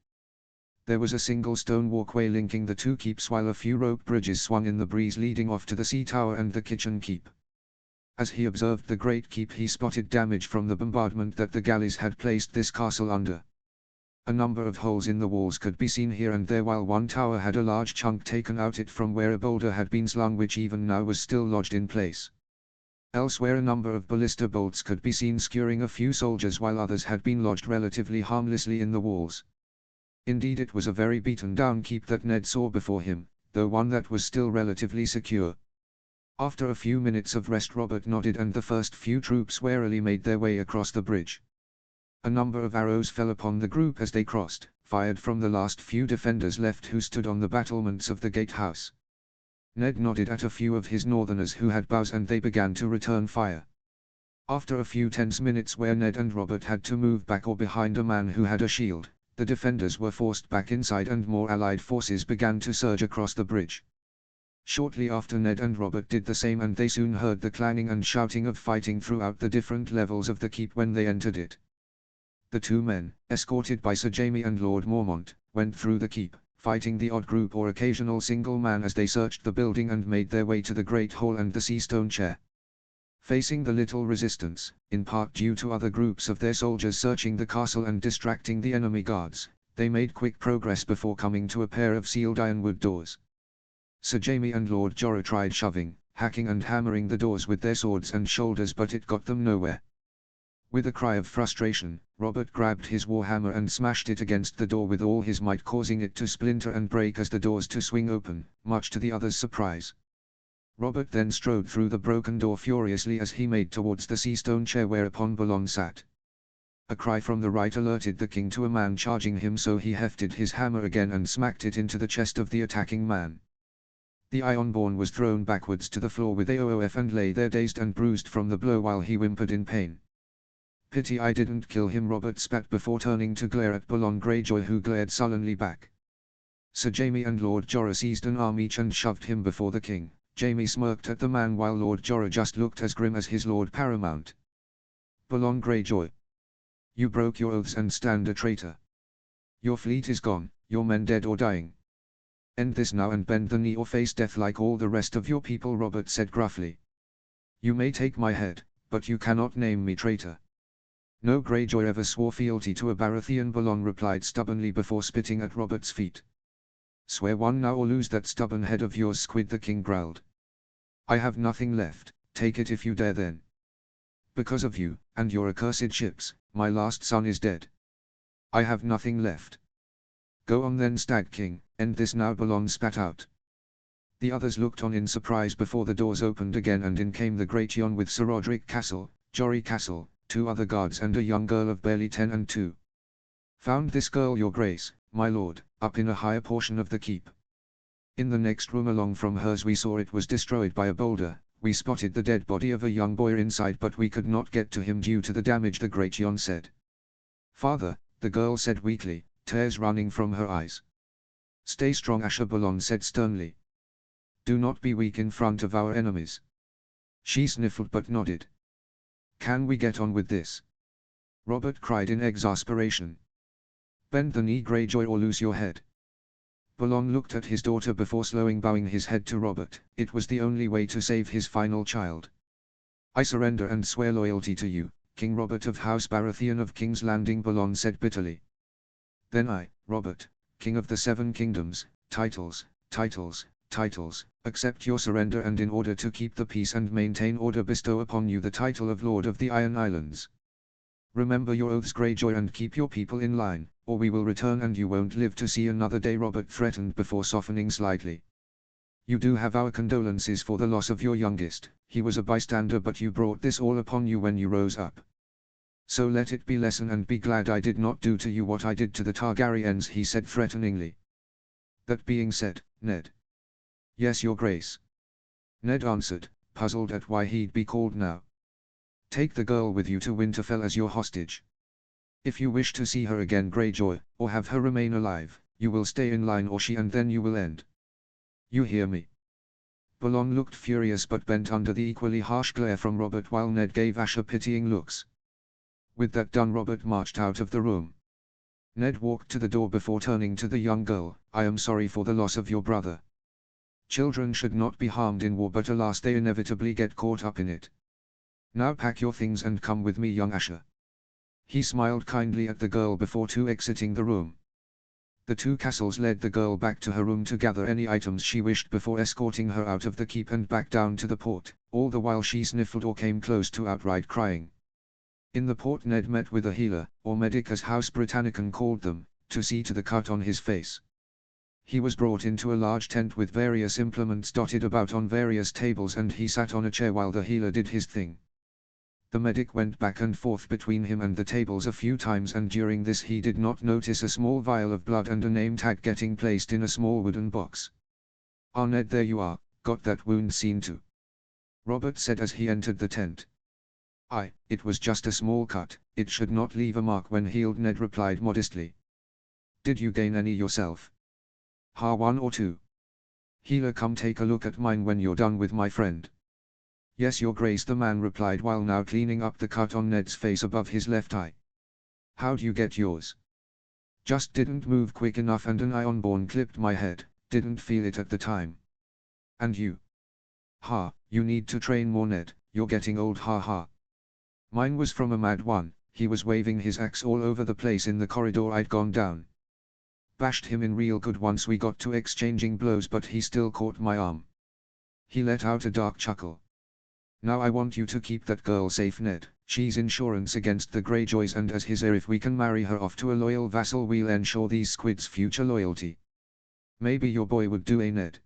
There was a single stone walkway linking the 2 keeps, while a few rope bridges swung in the breeze leading off to the sea tower and the kitchen keep. As he observed the Great Keep, he spotted damage from the bombardment that the galleys had placed this castle under. A number of holes in the walls could be seen here and there, while one tower had a large chunk taken out it from where a boulder had been slung, which even now was still lodged in place. Elsewhere a number of ballista bolts could be seen skewering a few soldiers, while others had been lodged relatively harmlessly in the walls. Indeed, it was a very beaten down keep that Ned saw before him, though one that was still relatively secure. After a few minutes of rest, Robert nodded and the first few troops warily made their way across the bridge. A number of arrows fell upon the group as they crossed, fired from the last few defenders left who stood on the battlements of the gatehouse. Ned nodded at a few of his Northerners who had bows and they began to return fire. After a few tense minutes where Ned and Robert had to move back or behind a man who had a shield, the defenders were forced back inside and more allied forces began to surge across the bridge. Shortly after Ned and Robert did the same, and they soon heard the clanging and shouting of fighting throughout the different levels of the keep when they entered it. The two men, escorted by Sir Jaime and Lord Mormont, went through the keep, fighting the odd group or occasional single man as they searched the building and made their way to the Great Hall and the Seastone Chair. Facing the little resistance, in part due to other groups of their soldiers searching the castle and distracting the enemy guards, they made quick progress before coming to a pair of sealed ironwood doors. Sir Jaime and Lord Jorah tried shoving, hacking and hammering the doors with their swords and shoulders, but it got them nowhere. With a cry of frustration, Robert grabbed his warhammer and smashed it against the door with all his might, causing it to splinter and break as the doors to swing open, much to the others' surprise. Robert then strode through the broken door furiously as he made towards the Seastone Chair whereupon Balon sat. A cry from the right alerted the king to a man charging him, so he hefted his hammer again and smacked it into the chest of the attacking man. The Ironborn was thrown backwards to the floor with AOF and lay there dazed and bruised from the blow while he whimpered in pain. "Pity I didn't kill him," Robert spat before turning to glare at Balon Greyjoy, who glared sullenly back. Sir Jaime and Lord Jorah seized an arm each and shoved him before the king. Jaime smirked at the man while Lord Jorah just looked as grim as his Lord Paramount. "Balon Greyjoy, you broke your oaths and stand a traitor. Your fleet is gone, your men dead or dying. End this now and bend the knee or face death like all the rest of your people," Robert said gruffly. "You may take my head, but you cannot name me traitor." "No Greyjoy ever swore fealty to a Baratheon," Balon replied stubbornly before spitting at Robert's feet. "Swear one now or lose that stubborn head of yours," Squid the king growled. "I have nothing left, take it if you dare then. Because of you, and your accursed ships, my last son is dead. I have nothing left." "Go on then, Stag King, end this now," Balon spat out. The others looked on in surprise before the doors opened again and in came the Great Yon with Sir Roderick Castle, Jory Castle, 2 other guards and a young girl of barely 10 and 2. "Found this girl, your grace, my lord, up in a higher portion of the keep. In the next room along from hers we saw it was destroyed by a boulder. We spotted the dead body of a young boy inside, but we could not get to him due to the damage," the Great Yon said. "Father," the girl said weakly, tears running from her eyes. "Stay strong, Asher," Balon said sternly. "Do not be weak in front of our enemies." She sniffled but nodded. "Can we get on with this?" Robert cried in exasperation. "Bend the knee, Greyjoy, or lose your head." Balon looked at his daughter before slowing, bowing his head to Robert. It was the only way to save his final child. "I surrender and swear loyalty to you, King Robert of House Baratheon of King's Landing," Balon said bitterly. "Then I, Robert, King of the 7 Kingdoms, titles, accept your surrender and in order to keep the peace and maintain order bestow upon you the title of Lord of the Iron Islands. Remember your oaths, Greyjoy, and keep your people in line, or we will return and you won't live to see another day," Robert threatened before softening slightly. "You do have our condolences for the loss of your youngest. He was a bystander, but you brought this all upon you when you rose up. So let it be lesson and be glad I did not do to you what I did to the Targaryens," he said threateningly. "That being said, Ned." "Yes, your grace." Ned answered, puzzled at why he'd be called now. "Take the girl with you to Winterfell as your hostage. If you wish to see her again, Greyjoy, or have her remain alive, you will stay in line or she and then you will end. You hear me?" Balon looked furious but bent under the equally harsh glare from Robert while Ned gave Asher pitying looks. With that done, Robert marched out of the room. Ned walked to the door before turning to the young girl. "I am sorry for the loss of your brother. Children should not be harmed in war, but alas, they inevitably get caught up in it. Now pack your things and come with me, young Asher." He smiled kindly at the girl before exiting the room. The 2 castles led the girl back to her room to gather any items she wished before escorting her out of the keep and back down to the port, all the while she sniffled or came close to outright crying. In the port Ned met with a healer, or medic as House Britannicon called them, to see to the cut on his face. He was brought into a large tent with various implements dotted about on various tables, and he sat on a chair while the healer did his thing. The medic went back and forth between him and the tables a few times, and during this he did not notice a small vial of blood and a name tag getting placed in a small wooden box. "Ah, Ned, there you are, got that wound seen to?" Robert said as he entered the tent. It was just a small cut, it should not leave a mark when healed," Ned replied modestly. "Did you gain any yourself?" "1 or 2. "Healer, come take a look at mine when you're done with my friend." "Yes, your grace," the man replied while now cleaning up the cut on Ned's face above his left eye. "How'd you get yours?" "Just didn't move quick enough and an Ironborn clipped my head, didn't feel it at the time." "And you?" "Ha, you need to train more, Ned, you're getting old, ha ha." "Mine was from a mad one, he was waving his axe all over the place in the corridor I'd gone down. Bashed him in real good once we got to exchanging blows, but he still caught my arm." He let out a dark chuckle. "Now I want you to keep that girl safe, Ned, she's insurance against the Greyjoys, and as his heir, if we can marry her off to a loyal vassal, we'll ensure these squids' future loyalty." "Maybe your boy would do, Ned?"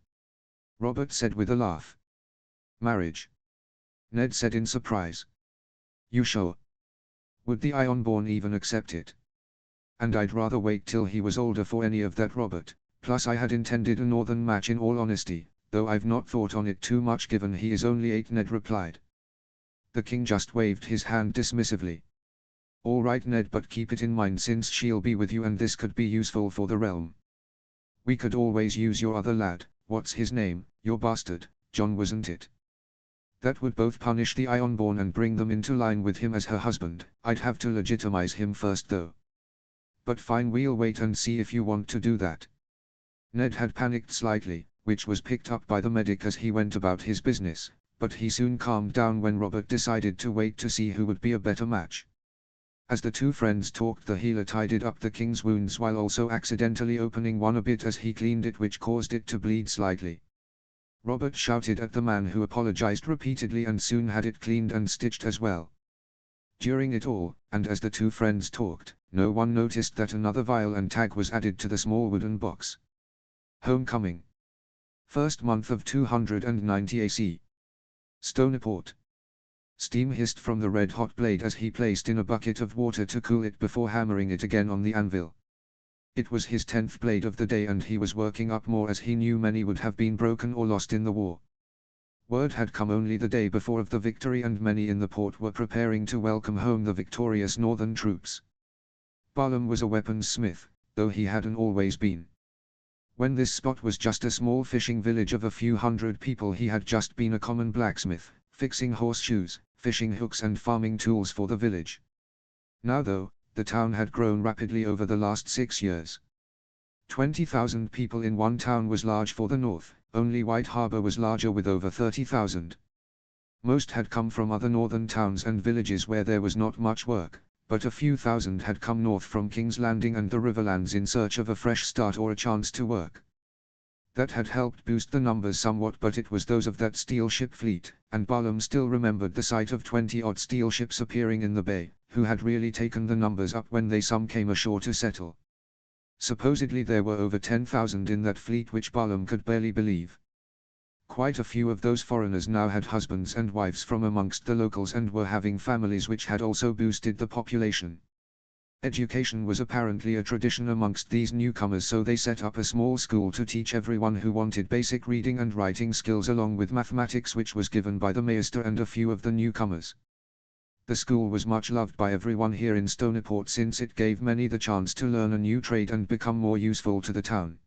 Robert said with a laugh. "Marriage?" Ned said in surprise. "You sure? Would the Ironborn even accept it?" "And I'd rather wait till he was older for any of that, Robert, plus I had intended a northern match in all honesty, though I've not thought on it too much given he is only 8, Ned replied. The king just waved his hand dismissively. "All right, Ned, but keep it in mind since she'll be with you and this could be useful for the realm. We could always use your other lad, what's his name, your bastard, John wasn't it? That would both punish the Ironborn and bring them into line with him as her husband. I'd have to legitimize him first though. But fine, we'll wait and see if you want to do that." Ned had panicked slightly, which was picked up by the medic as he went about his business, but he soon calmed down when Robert decided to wait to see who would be a better match. As the two friends talked, the healer tidied up the king's wounds while also accidentally opening one a bit as he cleaned it, which caused it to bleed slightly. Robert shouted at the man, who apologized repeatedly and soon had it cleaned and stitched as well. During it all, and as the two friends talked, no one noticed that another vial and tag was added to the small wooden box. Homecoming. First month of 290 AC. Stoneport. Steam hissed from the red-hot blade as he placed in a bucket of water to cool it before hammering it again on the anvil. It was his 10th blade of the day and he was working up more as he knew many would have been broken or lost in the war. Word had come only the day before of the victory and many in the port were preparing to welcome home the victorious northern troops. Barlam was a weaponsmith, though he hadn't always been. When this spot was just a small fishing village of a few hundred people, he had just been a common blacksmith, fixing horseshoes, fishing hooks and farming tools for the village. Now though, the town had grown rapidly over the last 6 years. 20,000 people in one town was large for the north, only White Harbor was larger with over 30,000. Most had come from other northern towns and villages where there was not much work, but a few thousand had come north from King's Landing and the Riverlands in search of a fresh start or a chance to work. That had helped boost the numbers somewhat, but it was those of that steel ship fleet, and Barlam still remembered the sight of 20-odd steel ships appearing in the bay, who had really taken the numbers up when they some came ashore to settle. Supposedly there were over 10,000 in that fleet, which Barlam could barely believe. Quite a few of those foreigners now had husbands and wives from amongst the locals and were having families, which had also boosted the population. Education was apparently a tradition amongst these newcomers, so they set up a small school to teach everyone who wanted basic reading and writing skills along with mathematics, which was given by the maester and a few of the newcomers. The school was much loved by everyone here in Stoneport since it gave many the chance to learn a new trade and become more useful to the town.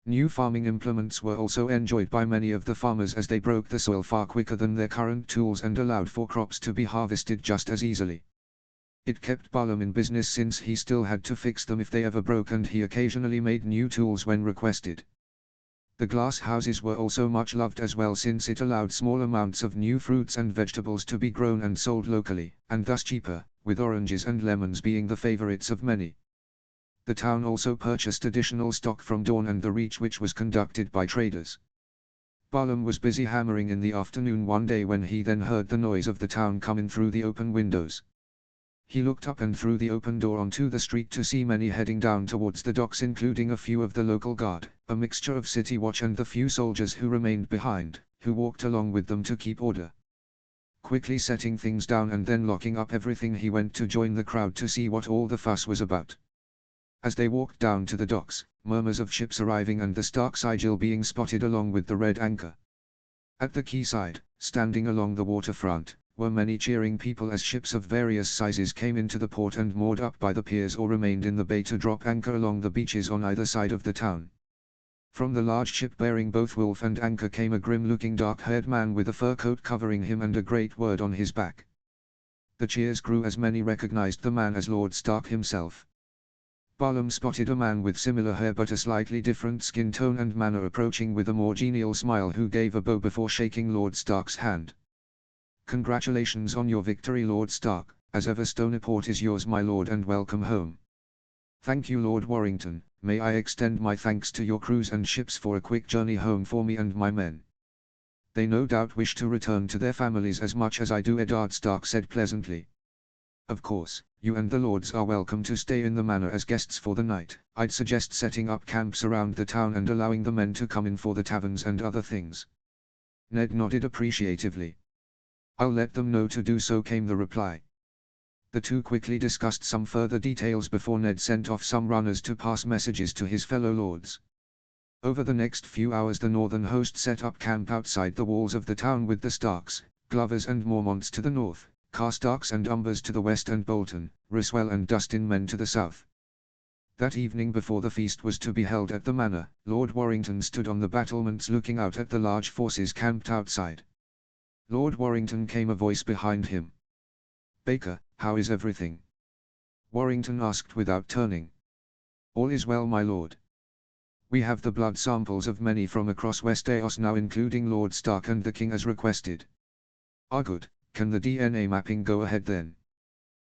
New farming implements were also enjoyed by many of the farmers as they broke the soil far quicker than their current tools and allowed for crops to be harvested just as easily. It kept Barlam in business since he still had to fix them if they ever broke, and he occasionally made new tools when requested. The glass houses were also much loved as well, since it allowed small amounts of new fruits and vegetables to be grown and sold locally, and thus cheaper, with oranges and lemons being the favorites of many. The town also purchased additional stock from Dawn and the Reach, which was conducted by traders. Barlam was busy hammering in the afternoon one day when he then heard the noise of the town coming through the open windows. He looked up and through the open door onto the street to see many heading down towards the docks, including a few of the local guard, a mixture of city watch and the few soldiers who remained behind, who walked along with them to keep order. Quickly setting things down and then locking up everything, he went to join the crowd to see what all the fuss was about. As they walked down to the docks, murmurs of ships arriving and the Stark Sigil being spotted along with the red anchor. At the quayside, standing along the waterfront, were many cheering people as ships of various sizes came into the port and moored up by the piers or remained in the bay to drop anchor along the beaches on either side of the town. From the large ship bearing both wolf and anchor came a grim-looking dark-haired man with a fur coat covering him and a great word on his back. The cheers grew as many recognized the man as Lord Stark himself. Barlam spotted a man with similar hair but a slightly different skin tone and manner approaching with a more genial smile, who gave a bow before shaking Lord Stark's hand. "Congratulations on your victory, Lord Stark, as ever Stoneport is yours, my lord, and welcome home." "Thank you, Lord Warrington. May I extend my thanks to your crews and ships for a quick journey home for me and my men. They no doubt wish to return to their families as much as I do," Eddard Stark said pleasantly. "Of course, you and the lords are welcome to stay in the manor as guests for the night. I'd suggest setting up camps around the town and allowing the men to come in for the taverns and other things." Ned nodded appreciatively. "I'll let them know to do so," came the reply. The two quickly discussed some further details before Ned sent off some runners to pass messages to his fellow lords. Over the next few hours the northern host set up camp outside the walls of the town, with the Starks, Glovers and Mormonts to the north, Karstarks and Umbers to the west, and Bolton, Ryswell and Dustin men to the south. That evening, before the feast was to be held at the manor, Lord Warrington stood on the battlements looking out at the large forces camped outside. "Lord Warrington," came a voice behind him. "Baker, how is everything?" Warrington asked without turning. "All is well, my lord. We have the blood samples of many from across Westeros now, including Lord Stark and the king as requested." "Ah, good. Can the DNA mapping go ahead then?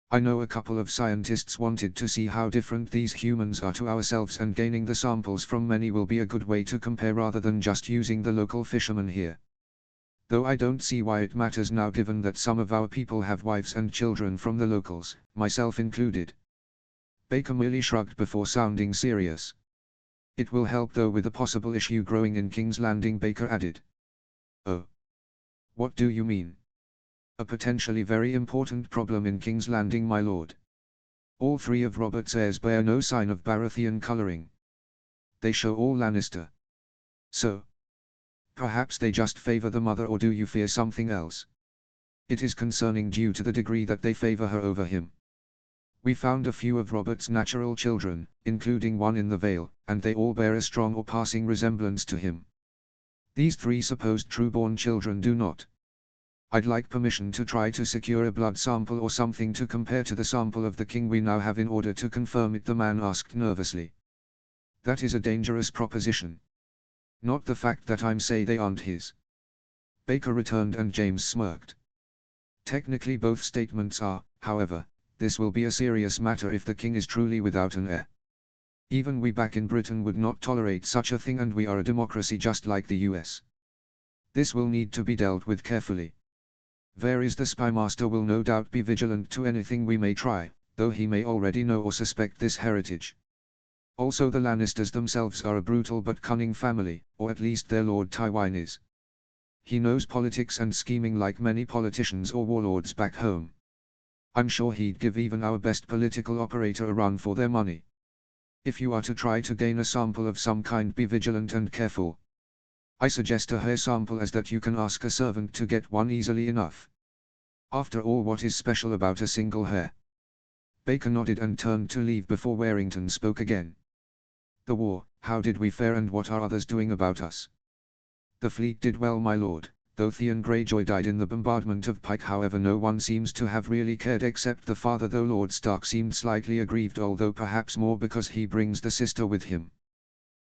I know a couple of scientists wanted to see how different these humans are to ourselves, and gaining the samples from many will be a good way to compare rather than just using the local fishermen here. Though I don't see why it matters now, given that some of our people have wives and children from the locals, myself included." Baker merely shrugged before sounding serious. "It will help though with the possible issue growing in King's Landing," Baker added. "Oh. What do you mean?" "A potentially very important problem in King's Landing, my lord. All three of Robert's heirs bear no sign of Baratheon coloring. They show all Lannister. So, perhaps they just favor the mother, or do you fear something else? It is concerning due to the degree that they favor her over him. We found a few of Robert's natural children, including one in the Vale, and they all bear a strong or passing resemblance to him. These three supposed trueborn children do not. I'd like permission to try to secure a blood sample or something to compare to the sample of the king we now have in order to confirm it," the man asked nervously. "That is a dangerous proposition. Not the fact that I'm say they aren't his." Baker returned, and James smirked. "Technically both statements are, however. This will be a serious matter if the king is truly without an heir. Even we back in Britain would not tolerate such a thing, and we are a democracy just like the US. This will need to be dealt with carefully. Varys the Spymaster will no doubt be vigilant to anything we may try, though he may already know or suspect this heritage. Also the Lannisters themselves are a brutal but cunning family, or at least their Lord Tywin is. He knows politics and scheming like many politicians or warlords back home. I'm sure he'd give even our best political operator a run for their money. If you are to try to gain a sample of some kind, be vigilant and careful. I suggest a hair sample, as that you can ask a servant to get one easily enough. After all, what is special about a single hair?" Baker nodded and turned to leave before Warrington spoke again. "The war, how did we fare, and what are others doing about us?" "The fleet did well, my lord. Though Theon Greyjoy died in the bombardment of Pike, however, no one seems to have really cared except the father, though Lord Stark seemed slightly aggrieved, although perhaps more because he brings the sister with him.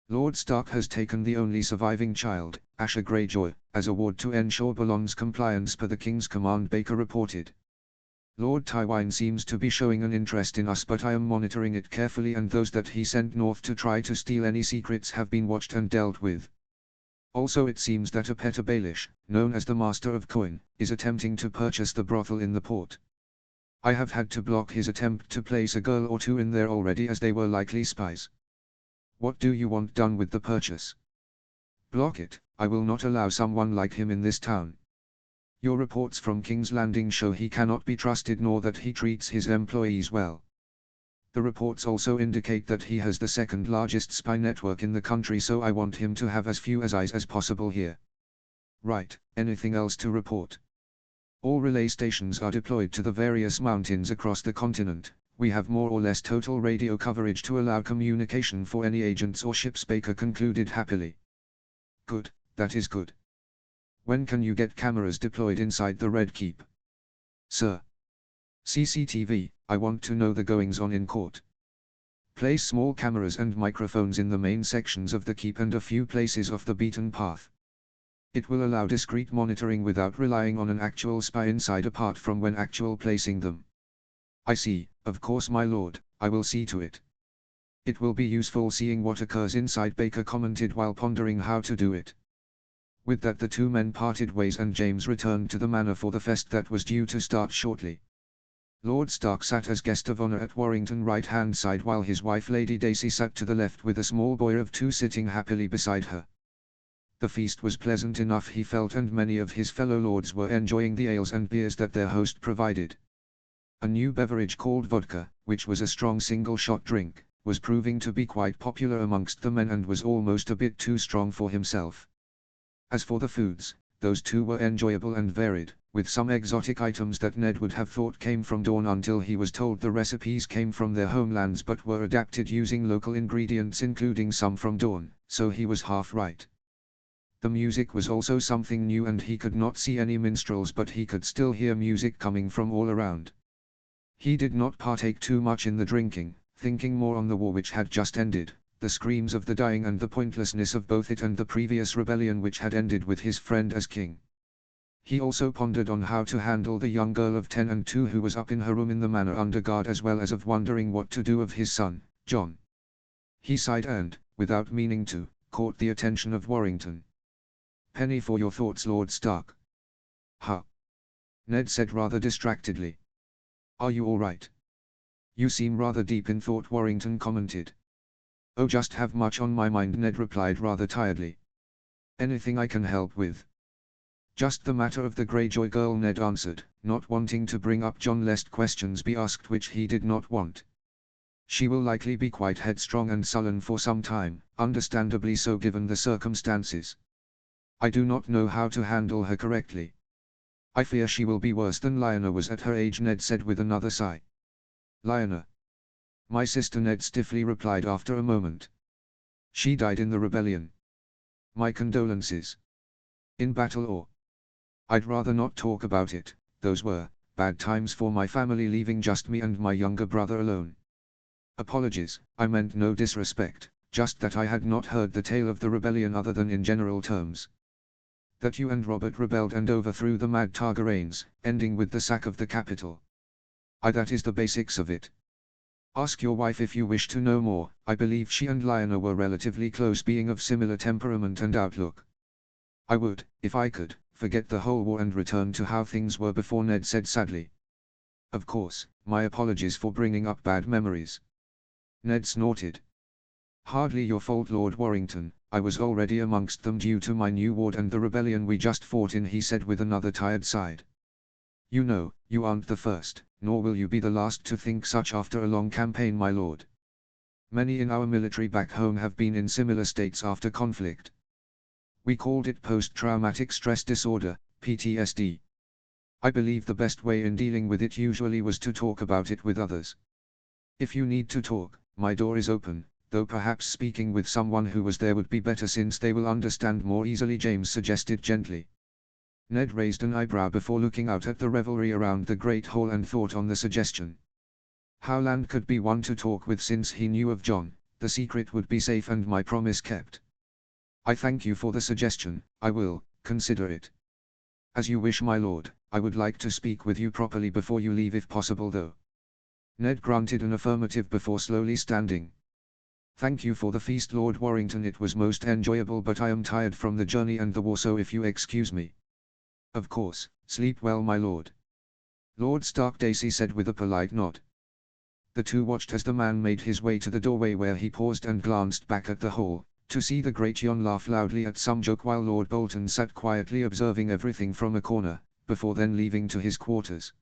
Lord Stark has taken the only surviving child, Asha Greyjoy, as a ward to ensure Balon's compliance per the king's command," Baker reported. "Lord Tywin seems to be showing an interest in us, but I am monitoring it carefully, and those that he sent north to try to steal any secrets have been watched and dealt with. Also it seems that a Petyr Baelish, known as the Master of Coin, is attempting to purchase the brothel in the port. I have had to block his attempt to place a girl or two in there already, as they were likely spies." "What do you want done with the purchase?" "Block it. I will not allow someone like him in this town. Your reports from King's Landing show he cannot be trusted, nor that he treats his employees well. The reports also indicate that he has the second largest spy network in the country, so I want him to have as few eyes as possible here." "Right. Anything else to report?" "All relay stations are deployed to the various mountains across the continent. We have more or less total radio coverage to allow communication for any agents or ships, Baker concluded happily. Good, that is good. When can you get cameras deployed inside the Red Keep? Sir. CCTV, I want to know the goings-on in court. Place small cameras and microphones in the main sections of the keep and a few places off the beaten path. It will allow discreet monitoring without relying on an actual spy inside apart from when actual placing them. I see, of course my lord, I will see to it. It will be useful seeing what occurs inside, Baker commented while pondering how to do it. With that the two men parted ways and James returned to the manor for the fest that was due to start shortly. Lord Stark sat as guest of honor at Warrington right-hand side while his wife Lady Dacey sat to the left with a small boy of 2 sitting happily beside her. The feast was pleasant enough he felt, and many of his fellow lords were enjoying the ales and beers that their host provided. A new beverage called vodka, which was a strong single-shot drink, was proving to be quite popular amongst the men and was almost a bit too strong for himself. As for the foods, those too were enjoyable and varied, with some exotic items that Ned would have thought came from Dawn until he was told the recipes came from their homelands but were adapted using local ingredients including some from Dawn, so he was half right. The music was also something new and he could not see any minstrels but he could still hear music coming from all around. He did not partake too much in the drinking, thinking more on the war which had just ended, the screams of the dying and the pointlessness of both it and the previous rebellion which had ended with his friend as king. He also pondered on how to handle the young girl of 10 and 2 who was up in her room in the manor under guard, as well as of wondering what to do of his son, John. He sighed and, without meaning to, caught the attention of Warrington. "Penny for your thoughts, Lord Stark." "Huh?" Ned said rather distractedly. "Are you all right? You seem rather deep in thought," Warrington commented. "Oh, just have much on my mind," Ned replied rather tiredly. "Anything I can help with?" "Just the matter of the Greyjoy girl," Ned answered, not wanting to bring up John lest questions be asked which he did not want. "She will likely be quite headstrong and sullen for some time, understandably so given the circumstances. I do not know how to handle her correctly. I fear she will be worse than Lyanna was at her age," Ned said with another sigh. "Lyanna? My sister," Ned stiffly replied after a moment. "She died in the rebellion. My condolences. In battle or? I'd rather not talk about it. Those were bad times for my family, leaving just me and my younger brother alone. Apologies, I meant no disrespect, just that I had not heard the tale of the rebellion other than in general terms. That you and Robert rebelled and overthrew the Mad Targaryens, ending with the sack of the capital. That is the basics of it. Ask your wife if you wish to know more. I believe she and Lyanna were relatively close, being of similar temperament and outlook. I would, if I could, forget the whole war and return to how things were before," Ned said sadly. "Of course, my apologies for bringing up bad memories." Ned snorted. "Hardly your fault, Lord Warrington, I was already amongst them due to my new ward and the rebellion we just fought in," he said with another tired sigh. "You know, you aren't the first, nor will you be the last to think such after a long campaign, my lord. Many in our military back home have been in similar states after conflict. We called it post-traumatic stress disorder, PTSD. I believe the best way in dealing with it usually was to talk about it with others. If you need to talk, my door is open, though perhaps speaking with someone who was there would be better since they will understand more easily," James suggested gently. Ned raised an eyebrow before looking out at the revelry around the great hall and thought on the suggestion. Howland could be one to talk with since he knew of John, the secret would be safe and my promise kept. "I thank you for the suggestion, I will consider it." "As you wish, my lord, I would like to speak with you properly before you leave if possible though." Ned grunted an affirmative before slowly standing. "Thank you for the feast, Lord Warrington, it was most enjoyable, but I am tired from the journey and the war, so if you excuse me." "Of course, sleep well, my lord." Lord Stark, Dacey said with a polite nod. The two watched as the man made his way to the doorway, where he paused and glanced back at the hall, to see the great Jon laugh loudly at some joke while Lord Bolton sat quietly observing everything from a corner, before then leaving to his quarters.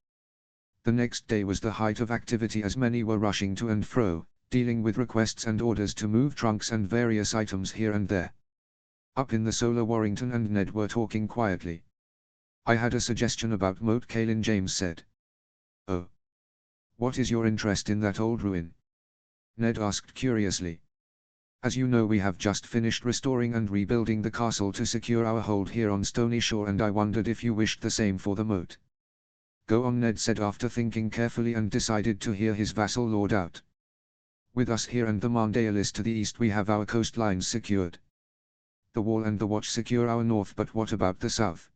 The next day was the height of activity as many were rushing to and fro, dealing with requests and orders to move trunks and various items here and there. Up in the solar, Warrington and Ned were talking quietly. "I had a suggestion about Moat Cailin," James said. "Oh? What is your interest in that old ruin? Ned asked curiously. As you know, we have just finished restoring and rebuilding the castle to secure our hold here on Stony Shore, and I wondered if you wished the same for the moat. Go on, Ned said after thinking carefully and decided to hear his vassal lord out. With us here and the Mandaealis to the east, we have our coastlines secured. The wall and the watch secure our north, but what about the south?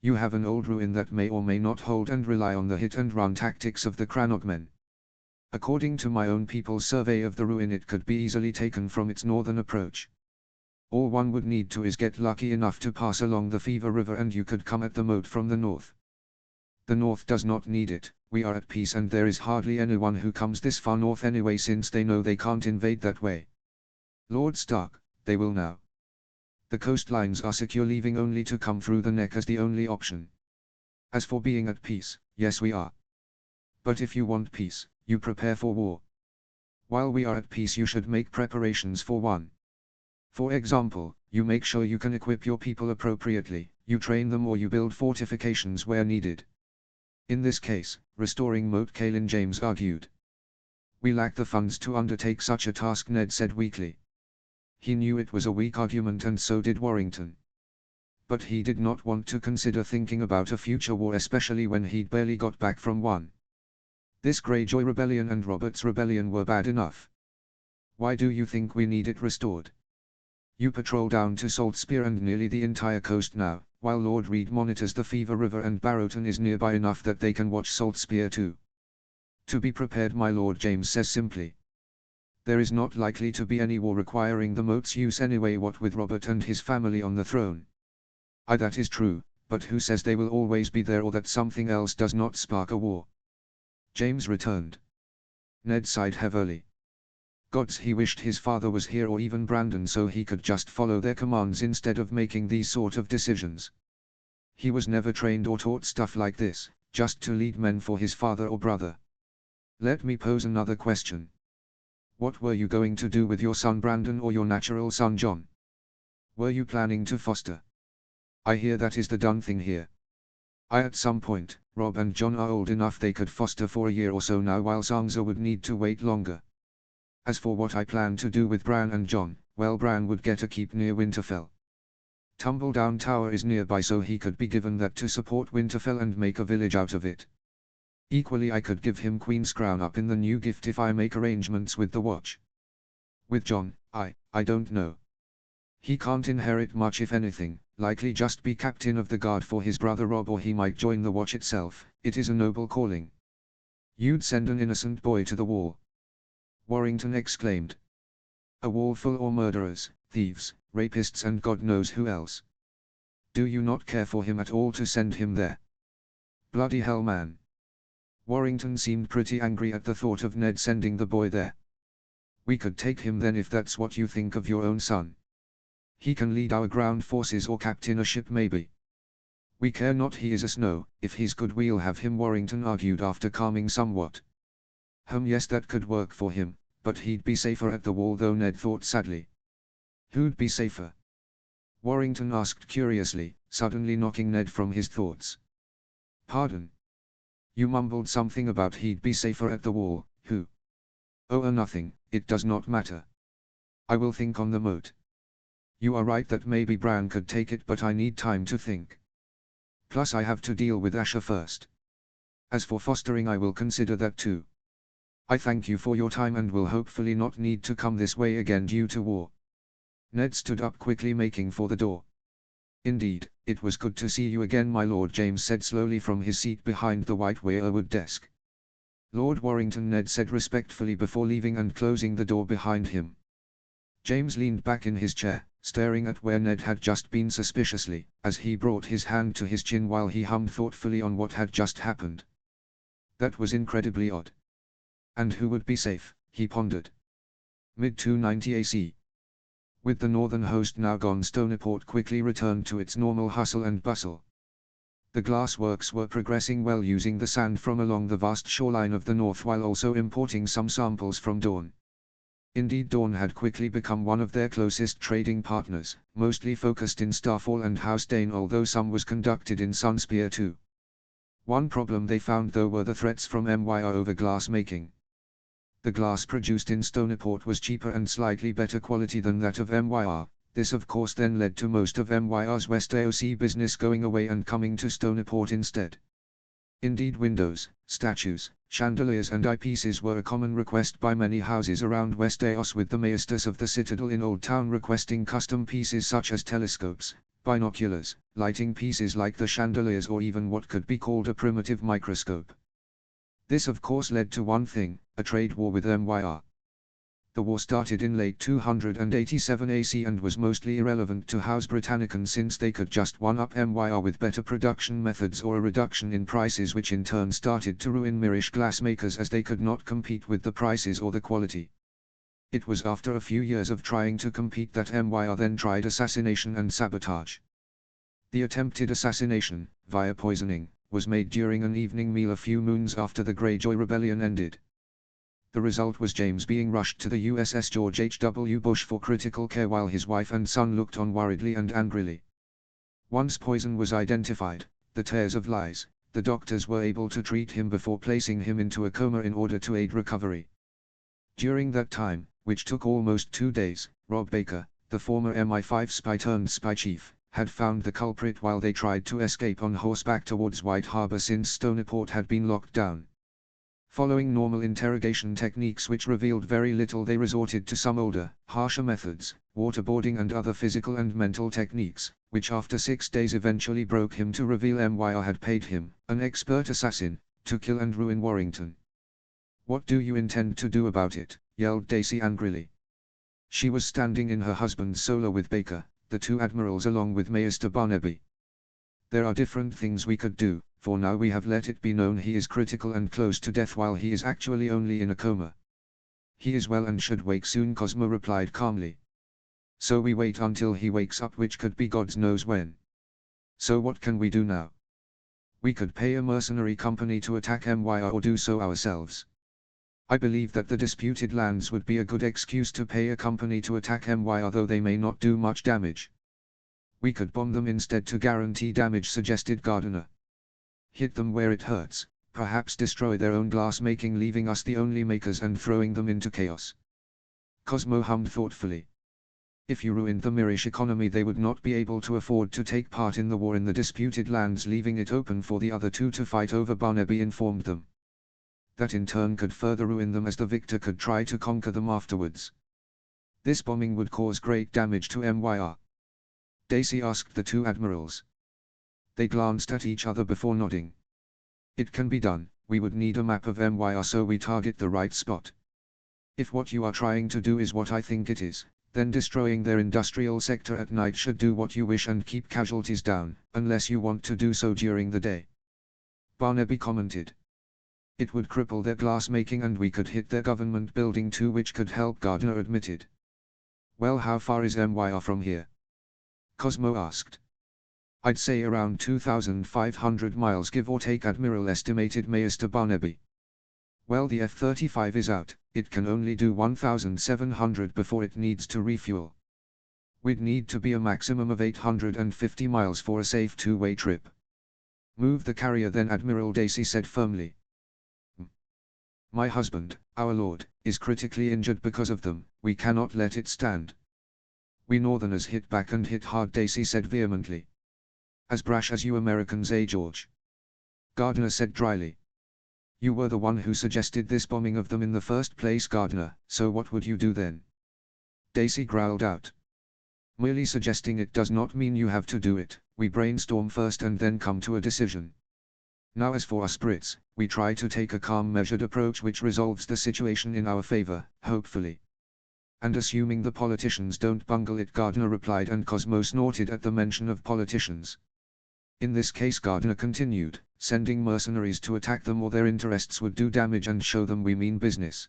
You have an old ruin that may or may not hold and rely on the hit-and-run tactics of the Crannog men. According to my own people's survey of the ruin, it could be easily taken from its northern approach. All one would need to is get lucky enough to pass along the Fever River and you could come at the moat from the north. The north does not need it, we are at peace and there is hardly anyone who comes this far north anyway, since they know they can't invade that way. Lord Stark, they will now. The coastlines are secure, leaving only to come through the neck as the only option. As for being at peace, yes we are. But if you want peace, you prepare for war. While we are at peace, you should make preparations for one. For example, you make sure you can equip your people appropriately, you train them, or you build fortifications where needed. In this case, restoring Moat Cailin, James argued. We lack the funds to undertake such a task, Ned said weakly. He knew it was a weak argument, and so did Warrington. But he did not want to consider thinking about a future war, especially when he'd barely got back from one. This Greyjoy rebellion and Robert's rebellion were bad enough. Why do you think we need it restored? You patrol down to Salt Spear and nearly the entire coast now, while Lord Reed monitors the Fever River, and Barrowton is nearby enough that they can watch Salt Spear too. To be prepared, my lord, James says simply. There is not likely to be any war requiring the moat's use anyway, what with Robert and his family on the throne. Aye, that is true, but who says they will always be there, or that something else does not spark a war? James returned. Ned sighed heavily. Gods, he wished his father was here, or even Brandon, so he could just follow their commands instead of making these sort of decisions. He was never trained or taught stuff like this, just to lead men for his father or brother. Let me pose another question. What were you going to do with your son Brandon, or your natural son John? Were you planning to foster? I hear that is the done thing here. At some point, Rob and John are old enough they could foster for a year or so now, while Sansa would need to wait longer. As for what I plan to do with Bran and John, well, Bran would get a keep near Winterfell. Tumbledown Tower is nearby, so he could be given that to support Winterfell and make a village out of it. Equally, I could give him Queen's Crown up in the new gift if I make arrangements with the Watch. With John, I don't know. He can't inherit much, if anything, likely just be captain of the guard for his brother Rob, or he might join the Watch itself. It is a noble calling. You'd send an innocent boy to the wall? Warrington exclaimed. A wall full of murderers, thieves, rapists, and God knows who else. Do you not care for him at all to send him there? Bloody hell, man. Warrington seemed pretty angry at the thought of Ned sending the boy there. We could take him then, if that's what you think of your own son. He can lead our ground forces or captain a ship maybe. We care not, he is a Snow. If he's good we'll have him, Warrington argued after calming somewhat. Yes, that could work for him, but he'd be safer at the wall though, Ned thought sadly. Who'd be safer? Warrington asked curiously, suddenly knocking Ned from his thoughts. Pardon? You mumbled something about he'd be safer at the wall. Who? Oh, nothing, it does not matter. I will think on the moat. You are right that maybe Bran could take it, but I need time to think. Plus I have to deal with Asher first. As for fostering, I will consider that too. I thank you for your time and will hopefully not need to come this way again due to war. Ned stood up quickly, making for the door. Indeed, it was good to see you again, my lord, James said slowly from his seat behind the white weirwood desk. Lord Warrington, Ned said respectfully before leaving and closing the door behind him. James leaned back in his chair, staring at where Ned had just been suspiciously, as he brought his hand to his chin while he hummed thoughtfully on what had just happened. That was incredibly odd. And who would be safe, he pondered. Mid-290 AC. With the northern host now gone, Stoneport quickly returned to its normal hustle and bustle. The glassworks were progressing well, using the sand from along the vast shoreline of the north while also importing some samples from Dorne. Indeed, Dorne had quickly become one of their closest trading partners, mostly focused in Starfall and House Dane, although some was conducted in Sunspear too. One problem they found though were the threats from MYR over glass making. The glass produced in Stoneport was cheaper and slightly better quality than that of MYR. This of course then led to most of MYR's West AOC business going away and coming to Stoneport instead. Indeed, windows, statues, chandeliers and eyepieces were a common request by many houses around West AOS, with the maesters of the Citadel in Old Town requesting custom pieces such as telescopes, binoculars, lighting pieces like the chandeliers, or even what could be called a primitive microscope. This of course led to one thing, a trade war with MYR. The war started in late 287 AC and was mostly irrelevant to House Britannicans, since they could just one-up MYR with better production methods or a reduction in prices, which in turn started to ruin Mirish glassmakers as they could not compete with the prices or the quality. It was after a few years of trying to compete that MYR then tried assassination and sabotage. The attempted assassination, via poisoning, was made during an evening meal a few moons after the Greyjoy Rebellion ended. The result was James being rushed to the USS George H.W. Bush for critical care while his wife and son looked on worriedly and angrily. Once poison was identified, the tears of lies, the doctors were able to treat him before placing him into a coma in order to aid recovery. During that time, which took almost 2 days, Rob Baker, the former MI5 spy turned spy chief, had found the culprit while they tried to escape on horseback towards White Harbor, since Stoneport had been locked down. Following normal interrogation techniques which revealed very little, they resorted to some older, harsher methods, waterboarding and other physical and mental techniques, which after 6 days eventually broke him to reveal MYR had paid him, an expert assassin, to kill and ruin Warrington. "What do you intend to do about it?" yelled Daisy angrily. She was standing in her husband's solo with Baker, the two admirals along with Maester Barnaby. "There are different things we could do. For now we have let it be known he is critical and close to death while he is actually only in a coma. He is well and should wake soon," Cosmo replied calmly. "So we wait until he wakes up, which could be God knows when. So what can we do now? We could pay a mercenary company to attack MYR or do so ourselves. I believe that the disputed lands would be a good excuse to pay a company to attack MYR, though they may not do much damage. We could bomb them instead to guarantee damage," suggested Gardiner. "Hit them where it hurts, perhaps destroy their own glass making, leaving us the only makers and throwing them into chaos." Cosmo hummed thoughtfully. "If you ruined the Mirish economy, they would not be able to afford to take part in the war in the disputed lands, leaving it open for the other two to fight over," Barnaby informed them. "That in turn could further ruin them, as the victor could try to conquer them afterwards. This bombing would cause great damage to MYR." Daisy asked the two admirals. They glanced at each other before nodding. "It can be done. We would need a map of MYR so we target the right spot. If what you are trying to do is what I think it is, then destroying their industrial sector at night should do what you wish and keep casualties down, unless you want to do so during the day," Barnaby commented. "It would cripple their glass making and we could hit their government building too, which could help," Gardiner admitted. "Well, how far is MYR from here?" Cosmo asked. "I'd say around 2,500 miles give or take," Admiral estimated Maester Barnaby. "Well, the F-35 is out. It can only do 1,700 before it needs to refuel. We'd need to be a maximum of 850 miles for a safe two-way trip." "Move the carrier then," Admiral Daisy said firmly. "My husband, our lord, is critically injured because of them. We cannot let it stand." "We Northerners hit back and hit hard," Daisy said vehemently. "As brash as you Americans, George?" Gardiner said dryly. "You were the one who suggested this bombing of them in the first place, Gardiner, so what would you do then?" Daisy growled out. "Merely suggesting it does not mean you have to do it. We brainstorm first and then come to a decision. Now as for us Brits, we try to take a calm, measured approach which resolves the situation in our favor, hopefully. And assuming the politicians don't bungle it," Gardiner replied, and Cosmo snorted at the mention of politicians. "In this case," Gardiner continued, "sending mercenaries to attack them or their interests would do damage and show them we mean business.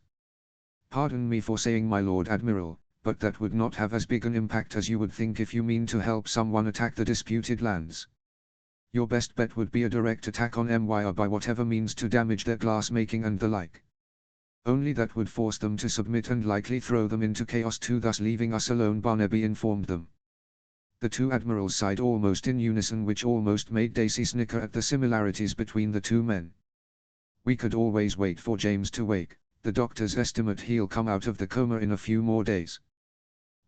Pardon me for saying, my Lord Admiral, but that would not have as big an impact as you would think if you mean to help someone attack the disputed lands. Your best bet would be a direct attack on MYR by whatever means to damage their glass making and the like. Only that would force them to submit and likely throw them into chaos too, thus leaving us alone," Barnaby informed them. The two admirals sighed almost in unison, which almost made Dacey snicker at the similarities between the two men. "We could always wait for James to wake. The doctors estimate he'll come out of the coma in a few more days."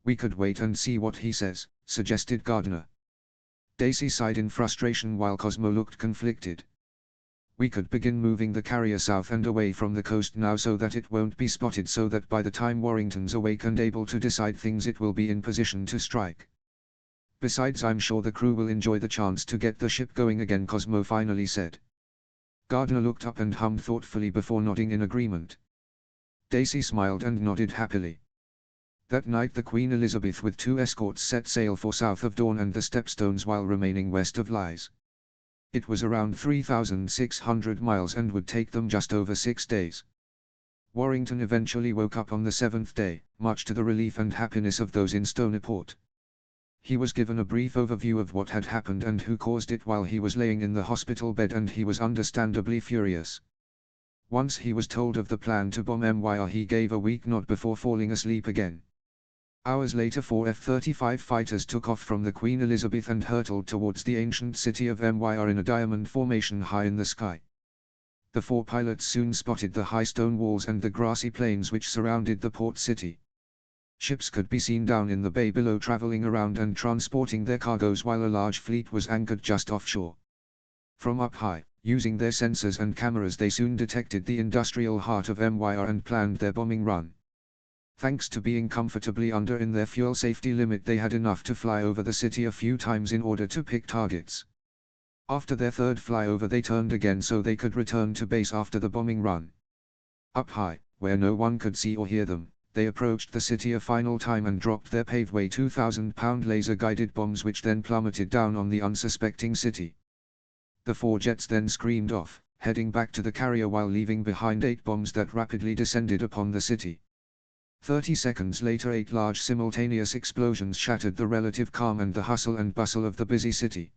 "We could wait and see what he says," suggested Gardner. Dacey sighed in frustration while Cosmo looked conflicted. "We could begin moving the carrier south and away from the coast now so that it won't be spotted, so that by the time Warrington's awake and able to decide things it will be in position to strike. Besides, I'm sure the crew will enjoy the chance to get the ship going again," Cosmo finally said. Gardner looked up and hummed thoughtfully before nodding in agreement. Dacey smiled and nodded happily. That night the Queen Elizabeth with 2 escorts set sail for south of Dawn and the Stepstones while remaining west of Lies. It was around 3,600 miles and would take them just over 6 days. Warrington eventually woke up on the 7th day, much to the relief and happiness of those in Stoneyport. He was given a brief overview of what had happened and who caused it while he was laying in the hospital bed, and he was understandably furious. Once he was told of the plan to bomb MYR, he gave a weak nod before falling asleep again. Hours later 4 F-35 fighters took off from the Queen Elizabeth and hurtled towards the ancient city of MYR in a diamond formation high in the sky. The 4 pilots soon spotted the high stone walls and the grassy plains which surrounded the port city. Ships could be seen down in the bay below traveling around and transporting their cargoes, while a large fleet was anchored just offshore. From up high, using their sensors and cameras, they soon detected the industrial heart of MYR and planned their bombing run. Thanks to being comfortably under in their fuel safety limit, they had enough to fly over the city a few times in order to pick targets. After their third flyover they turned again so they could return to base after the bombing run. Up high, where no one could see or hear them, they approached the city a final time and dropped their paveway 2,000-pound laser-guided bombs, which then plummeted down on the unsuspecting city. The 4 jets then screamed off, heading back to the carrier while leaving behind 8 bombs that rapidly descended upon the city. 30 seconds later 8 large simultaneous explosions shattered the relative calm and the hustle and bustle of the busy city.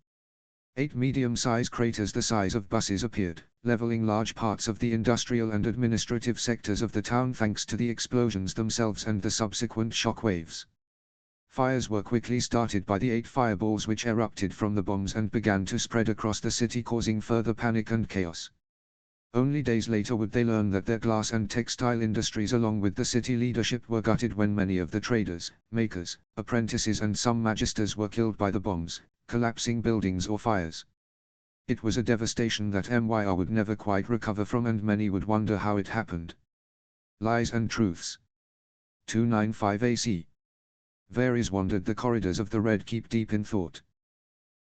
8 medium-sized craters the size of buses appeared, leveling large parts of the industrial and administrative sectors of the town thanks to the explosions themselves and the subsequent shock waves. Fires were quickly started by the 8 fireballs which erupted from the bombs and began to spread across the city, causing further panic and chaos. Only days later would they learn that their glass and textile industries along with the city leadership were gutted when many of the traders, makers, apprentices and some magisters were killed by the bombs, collapsing buildings or fires. It was a devastation that MYR would never quite recover from, and many would wonder how it happened. Lies and Truths. 295 AC. Varys wandered the corridors of the Red Keep deep in thought.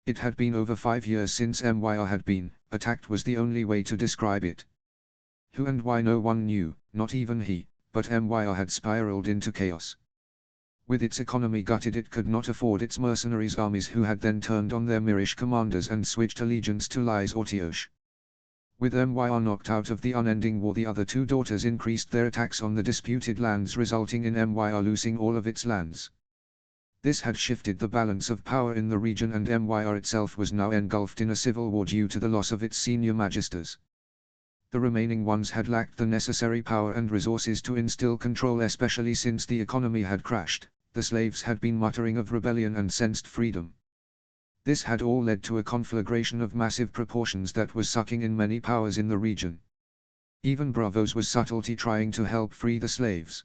It had been over 5 years since MYR had been attacked was the only way to describe it. Who and why no one knew, not even he, but MYR had spiraled into chaos. With its economy gutted, it could not afford its mercenaries' armies, who had then turned on their Mirish commanders and switched allegiance to Lies or Tiosh. With MYR knocked out of the unending war, the other 2 daughters increased their attacks on the disputed lands, resulting in MYR losing all of its lands. This had shifted the balance of power in the region, and MYR itself was now engulfed in a civil war due to the loss of its senior magisters. The remaining ones had lacked the necessary power and resources to instill control, especially since the economy had crashed. The slaves had been muttering of rebellion and sensed freedom. This had all led to a conflagration of massive proportions that was sucking in many powers in the region. Even Braavos was subtlety trying to help free the slaves.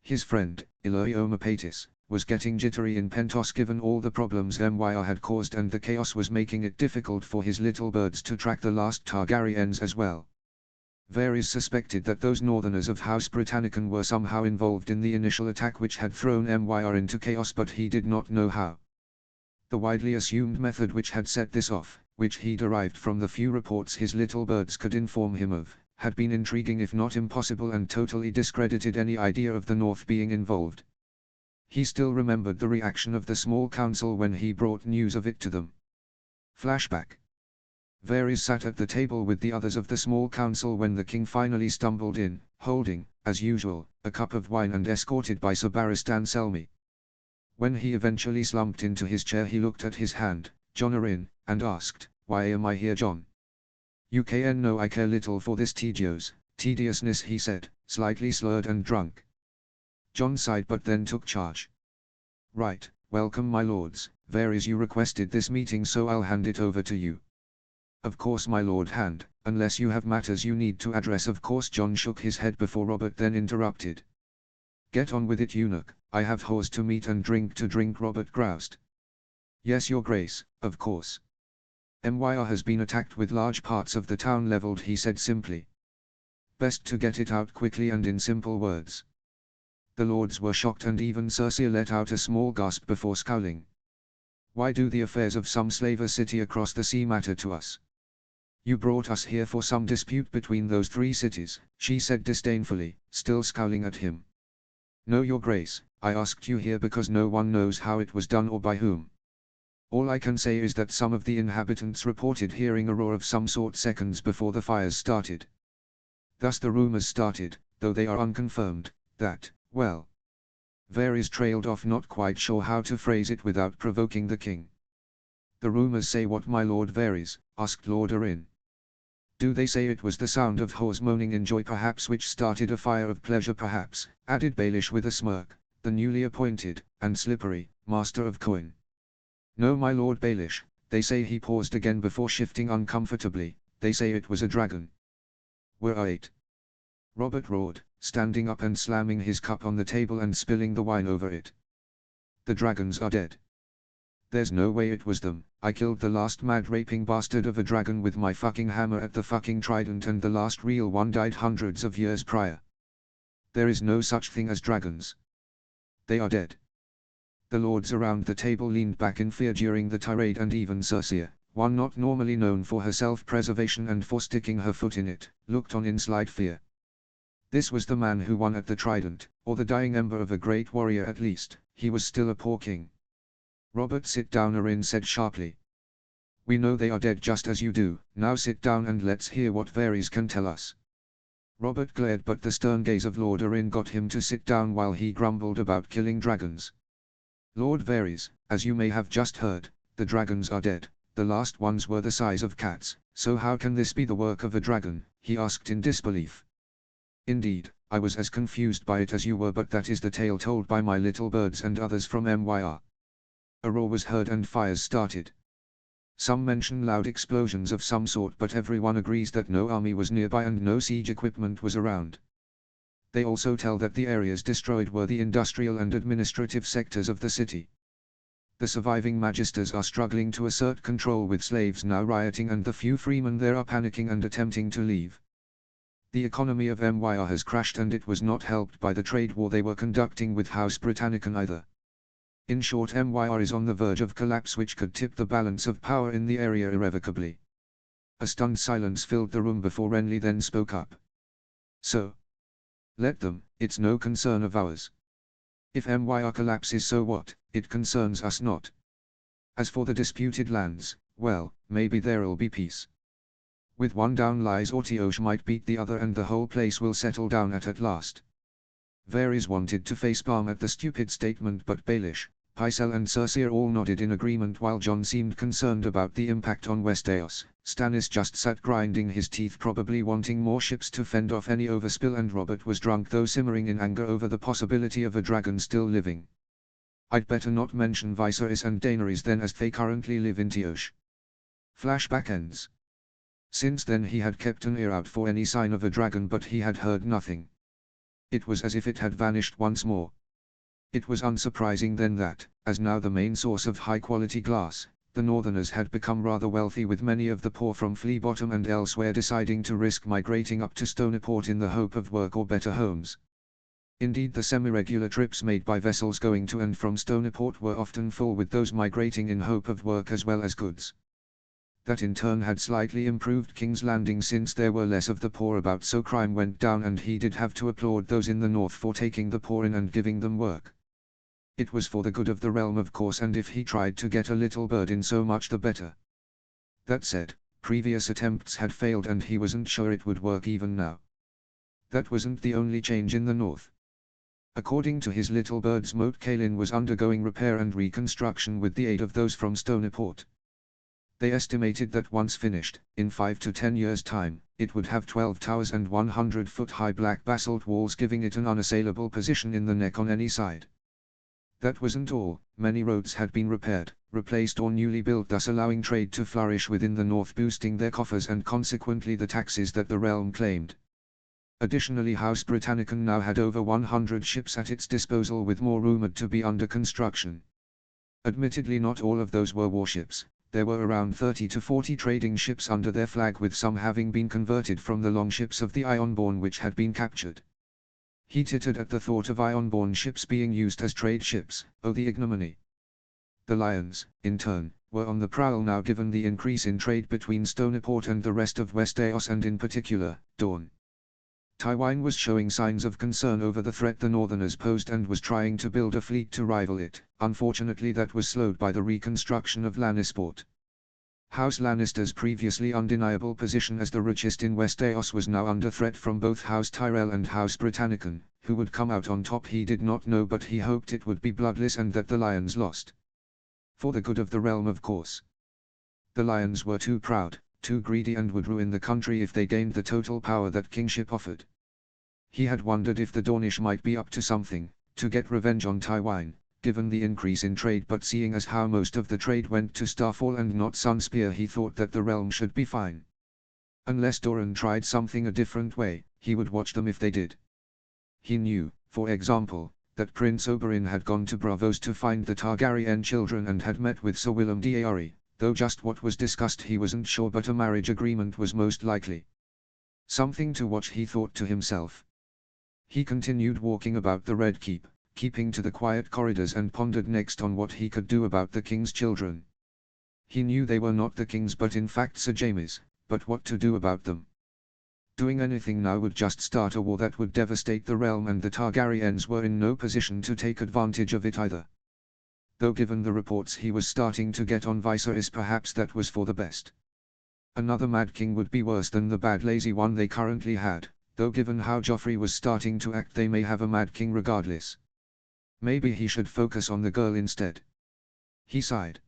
His friend, Illyrio Mopatis, was getting jittery in Pentos given all the problems MYR had caused, and the chaos was making it difficult for his little birds to track the last Targaryens as well. Varys suspected that those northerners of House Britannicon were somehow involved in the initial attack which had thrown MYR into chaos, but he did not know how. The widely assumed method which had set this off, which he derived from the few reports his little birds could inform him of, had been intriguing if not impossible, and totally discredited any idea of the North being involved. He still remembered the reaction of the small council when he brought news of it to them. Flashback. Varys sat at the table with the others of the small council when the king finally stumbled in, holding, as usual, a cup of wine and escorted by Sir Barristan Selmy. When he eventually slumped into his chair, he looked at his hand, Jon Arryn, and asked, "Why am I here, Jon?" "You can know I care little for this tediousness," he said, slightly slurred and drunk. Jon sighed but then took charge. "Right, welcome my lords, Varys, you requested this meeting, so I'll hand it over to you. Of course, my lord. Hand, unless you have matters you need to address. Of course. Jon shook his head before Robert then interrupted. Get on with it, eunuch. I have whores to meet and drink to drink, Robert groused. Yes, your grace, of course. Myr has been attacked with large parts of the town leveled, he said simply. Best to get it out quickly and in simple words. The lords were shocked, and even Cersei let out a small gasp before scowling. Why do the affairs of some slaver city across the sea matter to us? You brought us here for some dispute between those 3 cities, she said disdainfully, still scowling at him. No, your grace, I asked you here because no one knows how it was done or by whom. All I can say is that some of the inhabitants reported hearing a roar of some sort seconds before the fires started. Thus the rumors started, though they are unconfirmed, that, well. Varys trailed off, not quite sure how to phrase it without provoking the king. The rumors say what, my lord? Varys asked Lord Arryn. Do they say it was the sound of whores moaning in joy perhaps which started a fire of pleasure perhaps, added Baelish with a smirk, the newly appointed, and slippery, master of coin. No, my lord Baelish, they say. He paused again before shifting uncomfortably, they say it was a dragon. Were it? Robert roared, standing up and slamming his cup on the table and spilling the wine over it. The dragons are dead. There's no way it was them. I killed the last mad raping bastard of a dragon with my fucking hammer at the fucking trident, and the last real one died hundreds of years prior. There is no such thing as dragons. They are dead. The lords around the table leaned back in fear during the tirade, and even Cersei, one not normally known for her self-preservation and for sticking her foot in it, looked on in slight fear. This was the man who won at the trident, or the dying ember of a great warrior at least. He was still a poor king. Robert, sit down, Arryn said sharply. We know they are dead just as you do. Now sit down and let's hear what Varys can tell us. Robert glared, but the stern gaze of Lord Arryn got him to sit down while he grumbled about killing dragons. Lord Varys, as you may have just heard, the dragons are dead. The last ones were the size of cats, so how can this be the work of a dragon? He asked in disbelief. Indeed, I was as confused by it as you were, but that is the tale told by my little birds and others from Myr. A roar was heard and fires started. Some mention loud explosions of some sort, but everyone agrees that no army was nearby and no siege equipment was around. They also tell that the areas destroyed were the industrial and administrative sectors of the city. The surviving magisters are struggling to assert control with slaves now rioting, and the few freemen there are panicking and attempting to leave. The economy of Myr has crashed, and it was not helped by the trade war they were conducting with House Britannicus either. In short, Myr is on the verge of collapse, which could tip the balance of power in the area irrevocably. A stunned silence filled the room before Renly then spoke up. So? Let them, it's no concern of ours. If Myr collapses, so what? It concerns us not. As for the disputed lands, well, maybe there'll be peace. With one down, Lys or Tioche might beat the other and the whole place will settle down at last. Varys wanted to facepalm at the stupid statement, but Baelish, Pycelle and Cersei all nodded in agreement, while Jon seemed concerned about the impact on Westeros. Stannis just sat grinding his teeth, probably wanting more ships to fend off any overspill, and Robert was drunk, though simmering in anger over the possibility of a dragon still living. I'd better not mention Viserys and Daenerys then, as they currently live in Tioche. Flashback ends. Since then he had kept an ear out for any sign of a dragon, but he had heard nothing. It was as if it had vanished once more. It was unsurprising then that, as now the main source of high-quality glass, the Northerners had become rather wealthy, with many of the poor from Flea Bottom and elsewhere deciding to risk migrating up to Stoneport in the hope of work or better homes. Indeed, the semi-regular trips made by vessels going to and from Stoneport were often full, with those migrating in hope of work as well as goods. That in turn had slightly improved King's Landing, since there were less of the poor about, so crime went down, and he did have to applaud those in the north for taking the poor in and giving them work. It was for the good of the realm, of course, and if he tried to get a little bird in, so much the better. That said, previous attempts had failed, and he wasn't sure it would work even now. That wasn't the only change in the north. According to his little bird's moat, Caelin was undergoing repair and reconstruction with the aid of those from Stoneport. They estimated that once finished, in 5 to 10 years' time, it would have 12 towers and 100-foot high black basalt walls, giving it an unassailable position in the neck on any side. That wasn't all, many roads had been repaired, replaced or newly built, thus allowing trade to flourish within the north, boosting their coffers and consequently the taxes that the realm claimed. Additionally, House Britannicum now had over 100 ships at its disposal, with more rumored to be under construction. Admittedly, not all of those were warships. There were around 30 to 40 trading ships under their flag, with some having been converted from the longships of the Ironborn which had been captured. He tittered at the thought of Ironborn ships being used as trade ships. Oh, the ignominy! The Lions, in turn, were on the prowl now, given the increase in trade between Stoneport and the rest of Westeros, and in particular, Dorne. Tywine was showing signs of concern over the threat the Northerners posed and was trying to build a fleet to rival it. Unfortunately, that was slowed by the reconstruction of Lannisport. House Lannister's previously undeniable position as the richest in Westeros was now under threat from both House Tyrell and House Britannicum. Who would come out on top he did not know, but he hoped it would be bloodless and that the Lions lost. For the good of the realm, of course. The Lions were too proud, too greedy, and would ruin the country if they gained the total power that kingship offered. He had wondered if the Dornish might be up to something, to get revenge on Tywine, given the increase in trade, but seeing as how most of the trade went to Starfall and not Sunspear, he thought that the realm should be fine. Unless Doran tried something a different way, he would watch them if they did. He knew, for example, that Prince Oberyn had gone to Braavos to find the Targaryen children and had met with Sir Willem d'Ary, though just what was discussed he wasn't sure, but a marriage agreement was most likely. Something to watch, he thought to himself. He continued walking about the Red Keep, keeping to the quiet corridors, and pondered next on what he could do about the king's children. He knew they were not the king's but in fact Sir Jaime's, but what to do about them? Doing anything now would just start a war that would devastate the realm, and the Targaryens were in no position to take advantage of it either. Though given the reports he was starting to get on Viserys, perhaps that was for the best. Another Mad King would be worse than the bad lazy one they currently had, though given how Joffrey was starting to act they may have a Mad King regardless. Maybe he should focus on the girl instead. He sighed.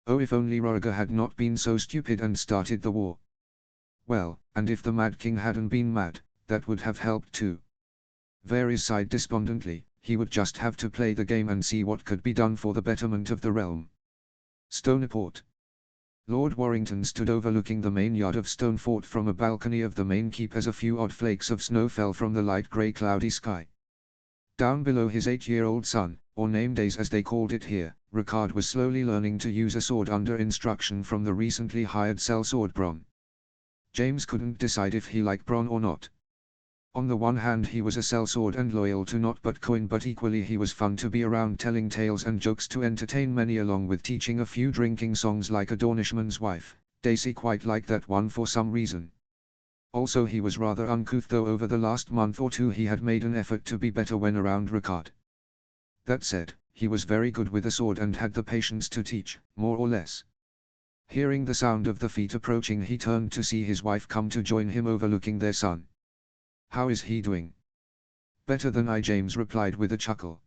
Oh, if only Rhaegar had not been so stupid and started the war. Well, and if the Mad King hadn't been mad, that would have helped too. Varys sighed despondently. He would just have to play the game and see what could be done for the betterment of the realm. Stoneport. Lord Warrington stood overlooking the main yard of Stonefort from a balcony of the main keep as a few odd flakes of snow fell from the light grey cloudy sky. Down below his 8-year-old son, or name days as they called it here, Rickard was slowly learning to use a sword under instruction from the recently hired sellsword Bronn. James couldn't decide if he liked Bronn or not. On the one hand he was a sellsword and loyal to not but Coin, but equally he was fun to be around, telling tales and jokes to entertain many, along with teaching a few drinking songs like a Dornishman's wife. Daisy quite liked that one for some reason. Also he was rather uncouth, though over the last month or two he had made an effort to be better when around Rickard. That said, he was very good with a sword and had the patience to teach, more or less. Hearing the sound of the feet approaching he turned to see his wife come to join him overlooking their son. "How is he doing?" "Better than I," James replied with a chuckle.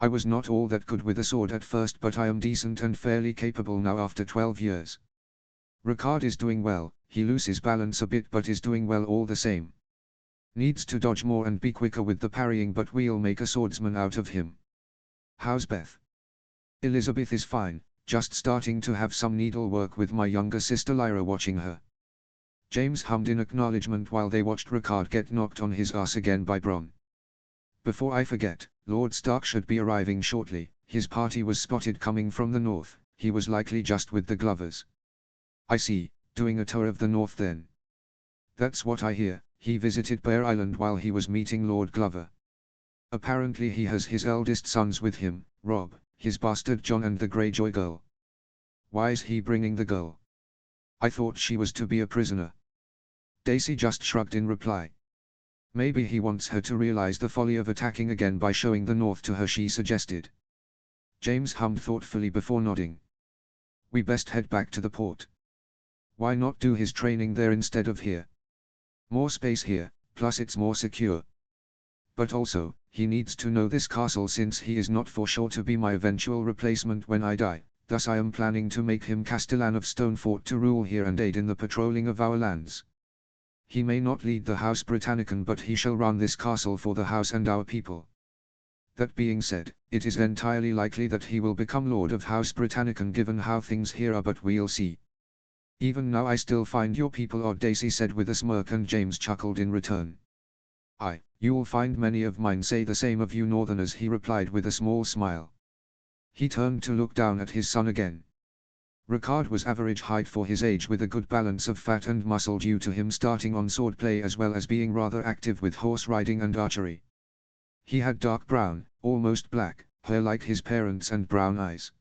"I was not all that good with a sword at first, but I am decent and fairly capable now after 12 years. Rickard is doing well. He loses balance a bit but is doing well all the same. Needs to dodge more and be quicker with the parrying, but we'll make a swordsman out of him." "How's Beth?" "Elizabeth is fine, just starting to have some needlework with my younger sister Lyra watching her." James hummed in acknowledgement while they watched Rickard get knocked on his ass again by Bronn. "Before I forget, Lord Stark should be arriving shortly. His party was spotted coming from the north. He was likely just with the Glovers." "I see, doing a tour of the north then." "That's what I hear. He visited Bear Island while he was meeting Lord Glover. Apparently he has his eldest sons with him, Robb, his bastard Jon, and the Greyjoy girl." "Why is he bringing the girl? I thought she was to be a prisoner." Daisy just shrugged in reply. "Maybe he wants her to realize the folly of attacking again by showing the north to her," she suggested. James hummed thoughtfully before nodding. "We best head back to the port." "Why not do his training there instead of here? More space here, plus it's more secure. But also, he needs to know this castle since he is not for sure to be my eventual replacement when I die. Thus I am planning to make him Castellan of Stonefort to rule here and aid in the patrolling of our lands. He may not lead the House Britannicum, but he shall run this castle for the house and our people." That being said, it is entirely likely that he will become Lord of House Britannicum given how things here are, but we'll see. Even now I still find your people odd, Dacey said with a smirk, and James chuckled in return. Aye, you'll find many of mine say the same of you Northerners, he replied with a small smile. He turned to look down at his son again. Ricard was average height for his age, with a good balance of fat and muscle due to him starting on swordplay as well as being rather active with horse riding and archery. He had dark brown, almost black, hair like his parents and brown eyes.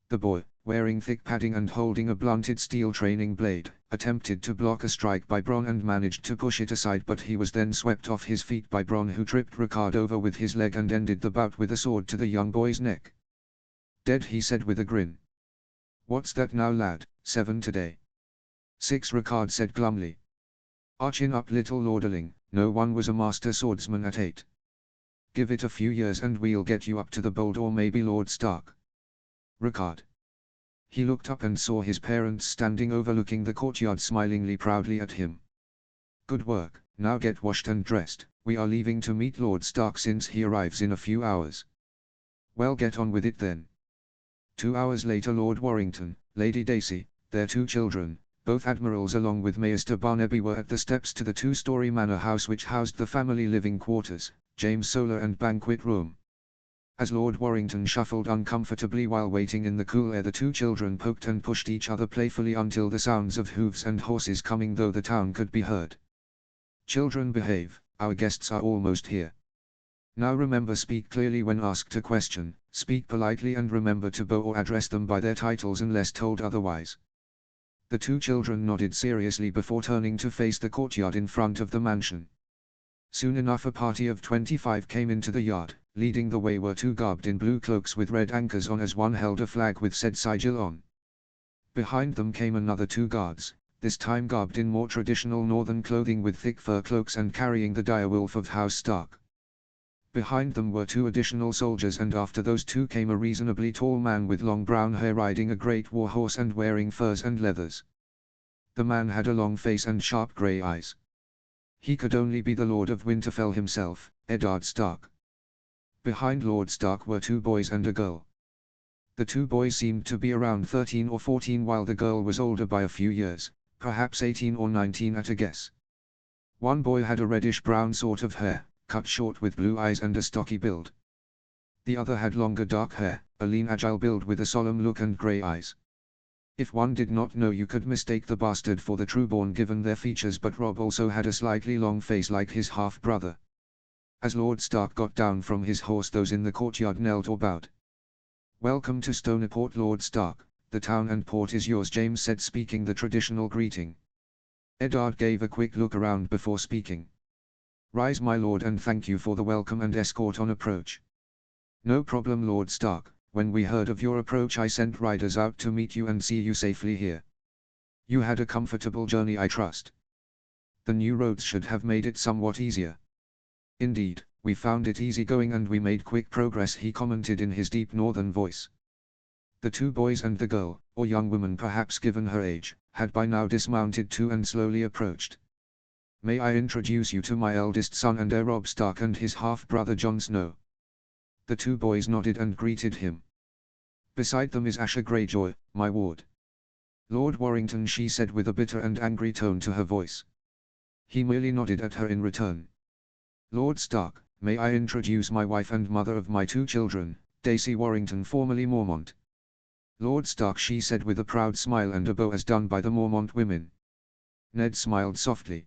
The boy, wearing thick padding and holding a blunted steel training blade, attempted to block a strike by Bronn and managed to push it aside, but he was then swept off his feet by Bronn, who tripped Ricard over with his leg and ended the bout with a sword to the young boy's neck. Dead, he said with a grin. What's that now, lad? 7 today. 6, Ricard said glumly. Chin up, little lordling, no one was a master swordsman at 8. Give it a few years and we'll get you up to the Bold, or maybe Lord Stark. Ricard. He looked up and saw his parents standing overlooking the courtyard, smilingly proudly at him. Good work, now get washed and dressed, we are leaving to meet Lord Stark since he arrives in a few hours. Well, get on with it then. 2 hours later, Lord Warrington, Lady Dacey, their 2 children, both admirals, along with Maester Barnaby, were at the steps to the 2-story manor house which housed the family living quarters, James Solar and banquet room. As Lord Warrington shuffled uncomfortably while waiting in the cool air, the 2 children poked and pushed each other playfully until the sounds of hooves and horses coming through the town could be heard. Children, behave, our guests are almost here. Now remember, speak clearly when asked a question, speak politely, and remember to bow or address them by their titles unless told otherwise. The 2 children nodded seriously before turning to face the courtyard in front of the mansion. Soon enough a party of 25 came into the yard. Leading the way were 2 garbed in blue cloaks with red anchors on, as one held a flag with said sigil on. Behind them came another 2 guards, this time garbed in more traditional northern clothing with thick fur cloaks and carrying the direwolf of House Stark. Behind them were 2 additional soldiers, and after those 2 came a reasonably tall man with long brown hair riding a great war horse and wearing furs and leathers. The man had a long face and sharp grey eyes. He could only be the Lord of Winterfell himself, Eddard Stark. Behind Lord Stark were 2 boys and a girl. The 2 boys seemed to be around 13 or 14, while the girl was older by a few years, perhaps 18 or 19 at a guess. One boy had a reddish-brown sort of hair, cut short with blue eyes and a stocky build. The other had longer dark hair, a lean agile build with a solemn look and grey eyes. If one did not know, you could mistake the bastard for the trueborn given their features, but Robb also had a slightly long face like his half-brother. As Lord Stark got down from his horse, those in the courtyard knelt or bowed. Welcome to Stonyport, Lord Stark, the town and port is yours, James said, speaking the traditional greeting. Eddard gave a quick look around before speaking. Rise, my lord, and thank you for the welcome and escort on approach. No problem, Lord Stark, when we heard of your approach I sent riders out to meet you and see you safely here. You had a comfortable journey, I trust. The new roads should have made it somewhat easier. Indeed, we found it easy going and we made quick progress, he commented in his deep northern voice. The 2 boys and the girl, or young woman perhaps given her age, had by now dismounted too and slowly approached. May I introduce you to my eldest son and heir, Robb Stark, and his half-brother Jon Snow. The 2 boys nodded and greeted him. Beside them is Asha Greyjoy, my ward. Lord Warrington, she said with a bitter and angry tone to her voice. He merely nodded at her in return. Lord Stark, may I introduce my wife and mother of my 2 children, Dacey Warrington, formerly Mormont. Lord Stark, she said with a proud smile and a bow as done by the Mormont women. Ned smiled softly.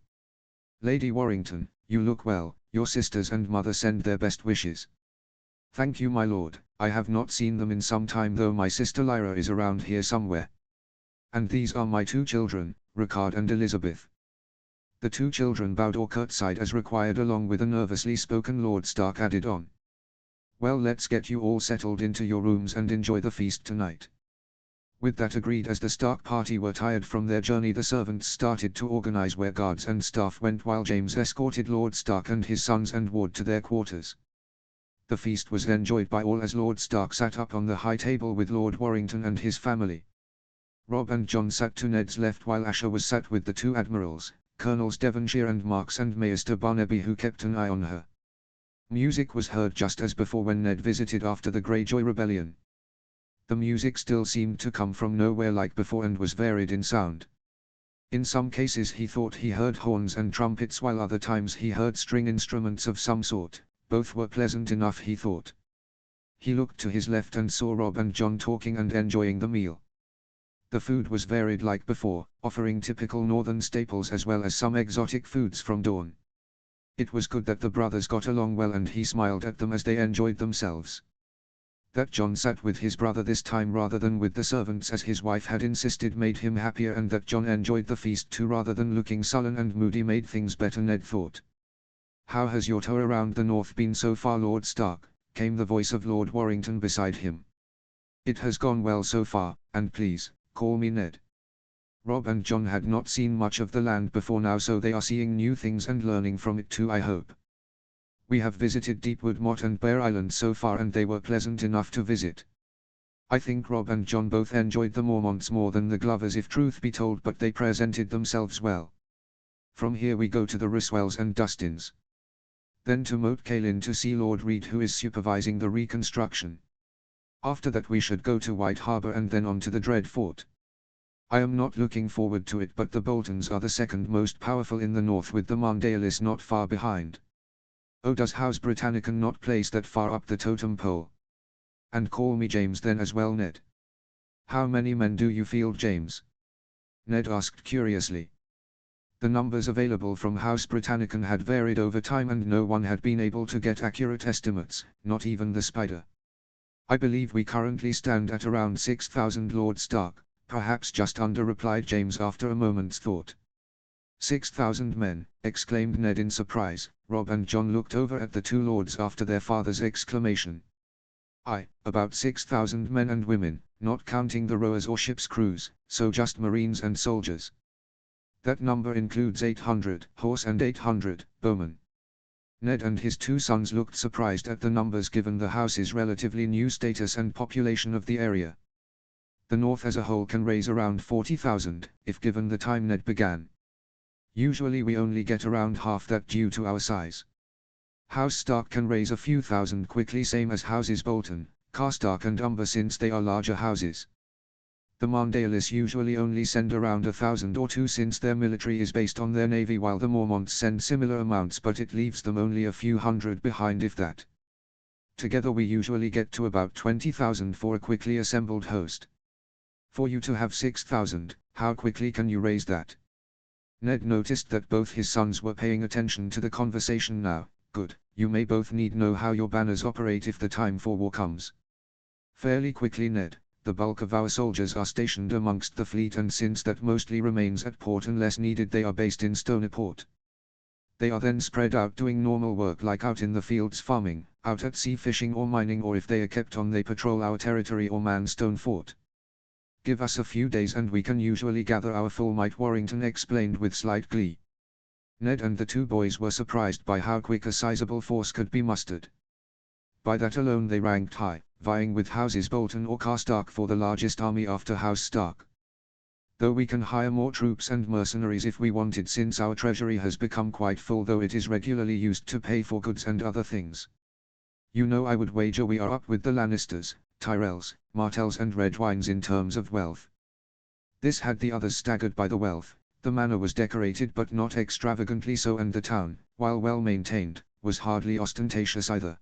Lady Warrington, you look well, your sisters and mother send their best wishes. Thank you, my lord, I have not seen them in some time, though my sister Lyra is around here somewhere. And these are my 2 children, Ricard and Elizabeth. The 2 children bowed or curtsied as required, along with a nervously spoken Lord Stark added on. Well, let's get you all settled into your rooms and enjoy the feast tonight. With that agreed. As the Stark party were tired from their journey, the servants started to organize where guards and staff went, while James escorted Lord Stark and his sons and ward to their quarters. The feast was enjoyed by all as Lord Stark sat up on the high table with Lord Warrington and his family. Robb and Jon sat to Ned's left, while Asha was sat with the 2 admirals, Colonels Devonshire and Marks, and Maester Barnaby, who kept an eye on her. Music was heard just as before when Ned visited after the Greyjoy rebellion. The music still seemed to come from nowhere like before and was varied in sound. In some cases he thought he heard horns and trumpets while other times he heard string instruments of some sort. Both were pleasant enough, he thought. He looked to his left and saw Robb and Jon talking and enjoying the meal. The food was varied like before, offering typical northern staples as well as some exotic foods from Dorne. It was good that the brothers got along well and he smiled at them as they enjoyed themselves. That Jon sat with his brother this time rather than with the servants as his wife had insisted made him happier, and that Jon enjoyed the feast too rather than looking sullen and moody made things better, Ned thought. "How has your tour around the north been so far, Lord Stark?" came the voice of Lord Warrington beside him. "It has gone well so far, and please, call me Ned." Robb and Jon had not seen much of the land before now, so they are seeing new things and learning from it too, I hope. "We have visited Deepwood Motte and Bear Island so far and they were pleasant enough to visit. I think Robb and Jon both enjoyed the Mormonts more than the Glovers if truth be told, but they presented themselves well. From here we go to the Ryswells and Dustins. Then to Moat Cailin to see Lord Reed, who is supervising the reconstruction. After that we should go to White Harbour and then on to the Dread Fort. I am not looking forward to it, but the Boltons are the second most powerful in the north with the Mandaelis not far behind. Oh, does House Britannicum not place that far up the totem pole? And call me James then as well, Ned." "How many men do you field, James?" Ned asked curiously. The numbers available from House Britannicum had varied over time and no one had been able to get accurate estimates, not even the Spider. "I believe we currently stand at around 6,000, Lord Stark, perhaps just under," replied James after a moment's thought. 6,000 men, exclaimed Ned in surprise. Robb and Jon looked over at the two lords after their father's exclamation. "Aye, about 6,000 men and women, not counting the rowers or ship's crews, so just marines and soldiers. That number includes 800 horse and 800 bowmen." Ned and his two sons looked surprised at the numbers given the house's relatively new status and population of the area. "The North as a whole can raise around 40,000, if given the time," Ned began. "Usually we only get around half that due to our size. House Stark can raise a few thousand quickly, same as houses Bolton, Karstark and Umber, since they are larger houses. The Mandaelis usually only send around 1,000 or 2 since their military is based on their navy, while the Mormonts send similar amounts, but it leaves them only a few hundred behind, if that. Together we usually get to about 20,000 for a quickly assembled host. For you to have 6,000, how quickly can you raise that?" Ned noticed that both his sons were paying attention to the conversation now. "Good, you may both need know how your banners operate if the time for war comes." "Fairly quickly, Ned. The bulk of our soldiers are stationed amongst the fleet, and since that mostly remains at port unless needed, they are based in Stoneport. They are then spread out doing normal work like out in the fields farming, out at sea fishing or mining, or if they are kept on they patrol our territory or man Stonefort. Give us a few days and we can usually gather our full might," Warrington explained with slight glee. Ned and the two boys were surprised by how quick a sizable force could be mustered. By that alone they ranked high, vying with houses Bolton or Karstark for the largest army after House Stark. "Though we can hire more troops and mercenaries if we wanted, since our treasury has become quite full, though it is regularly used to pay for goods and other things. You know, I would wager we are up with the Lannisters, Tyrells, Martells and Redwynes in terms of wealth." This had the others staggered by the wealth. The manor was decorated but not extravagantly so, and the town, while well maintained, was hardly ostentatious either.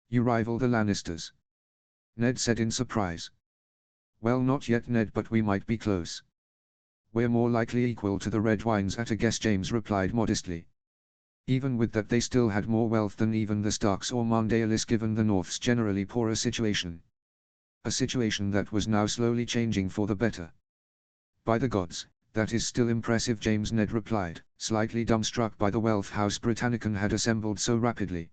"You rival the Lannisters?" Ned said in surprise. "Well, not yet, Ned, but we might be close." "We're more likely equal to the Redwynes at a guess," James replied modestly. Even with that they still had more wealth than even the Starks or Mandaelis, given the North's generally poorer situation. A situation that was now slowly changing for the better. "By the gods, that is still impressive, James," Ned replied, slightly dumbstruck by the wealth House Britannicum had assembled so rapidly.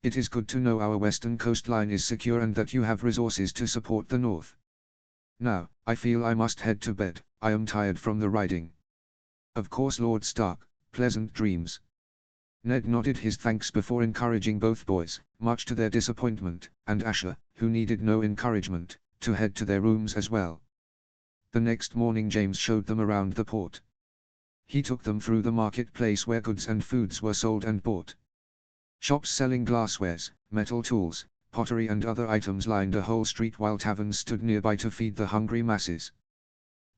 "It is good to know our western coastline is secure and that you have resources to support the North. Now, I feel I must head to bed. I am tired from the riding." "Of course, Lord Stark, pleasant dreams." Ned nodded his thanks before encouraging both boys, much to their disappointment, and Asher, who needed no encouragement, to head to their rooms as well. The next morning James showed them around the port. He took them through the marketplace where goods and foods were sold and bought. Shops selling glasswares, metal tools, pottery and other items lined a whole street while taverns stood nearby to feed the hungry masses.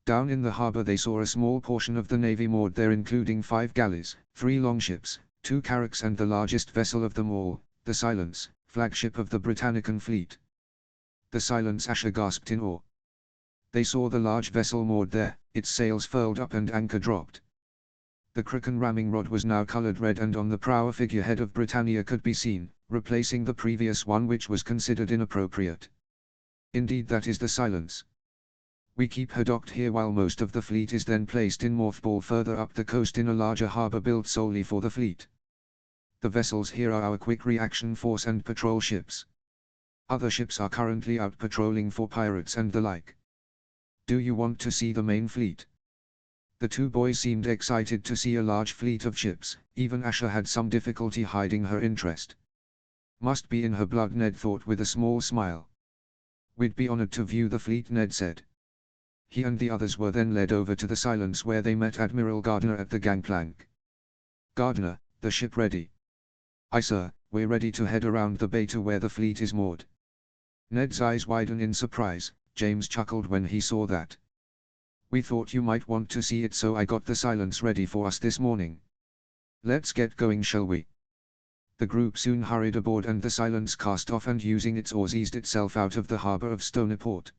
Down in the harbour they saw a small portion of the navy moored there, including 5 galleys, 3 longships, 2 carracks and the largest vessel of them all, the Silence, flagship of the Britannican fleet. The Silence, Asher gasped in awe. They saw the large vessel moored there, its sails furled up and anchor dropped. The Kraken ramming rod was now coloured red, and on the prow a figurehead of Britannia could be seen, replacing the previous one which was considered inappropriate. Indeed, that is the Silence. We keep her docked here while most of the fleet is then placed in mothball further up the coast in a larger harbour built solely for the fleet. The vessels here are our quick reaction force and patrol ships. Other ships are currently out patrolling for pirates and the like. Do you want to see the main fleet? The 2 boys seemed excited to see a large fleet of ships. Even Asher had some difficulty hiding her interest. Must be in her blood, Ned thought with a small smile. We'd be honored to view the fleet, Ned said. He and the others were then led over to the Silence, where they met Admiral Gardner at the gangplank. Gardner, the ship ready? Aye sir, we're ready to head around the bay to where the fleet is moored. Ned's eyes widened in surprise. James chuckled when he saw that. We thought you might want to see it, so I got the Silence ready for us this morning. Let's get going, shall we? The group soon hurried aboard and the Silence cast off and using its oars eased itself out of the harbour of Stoneport.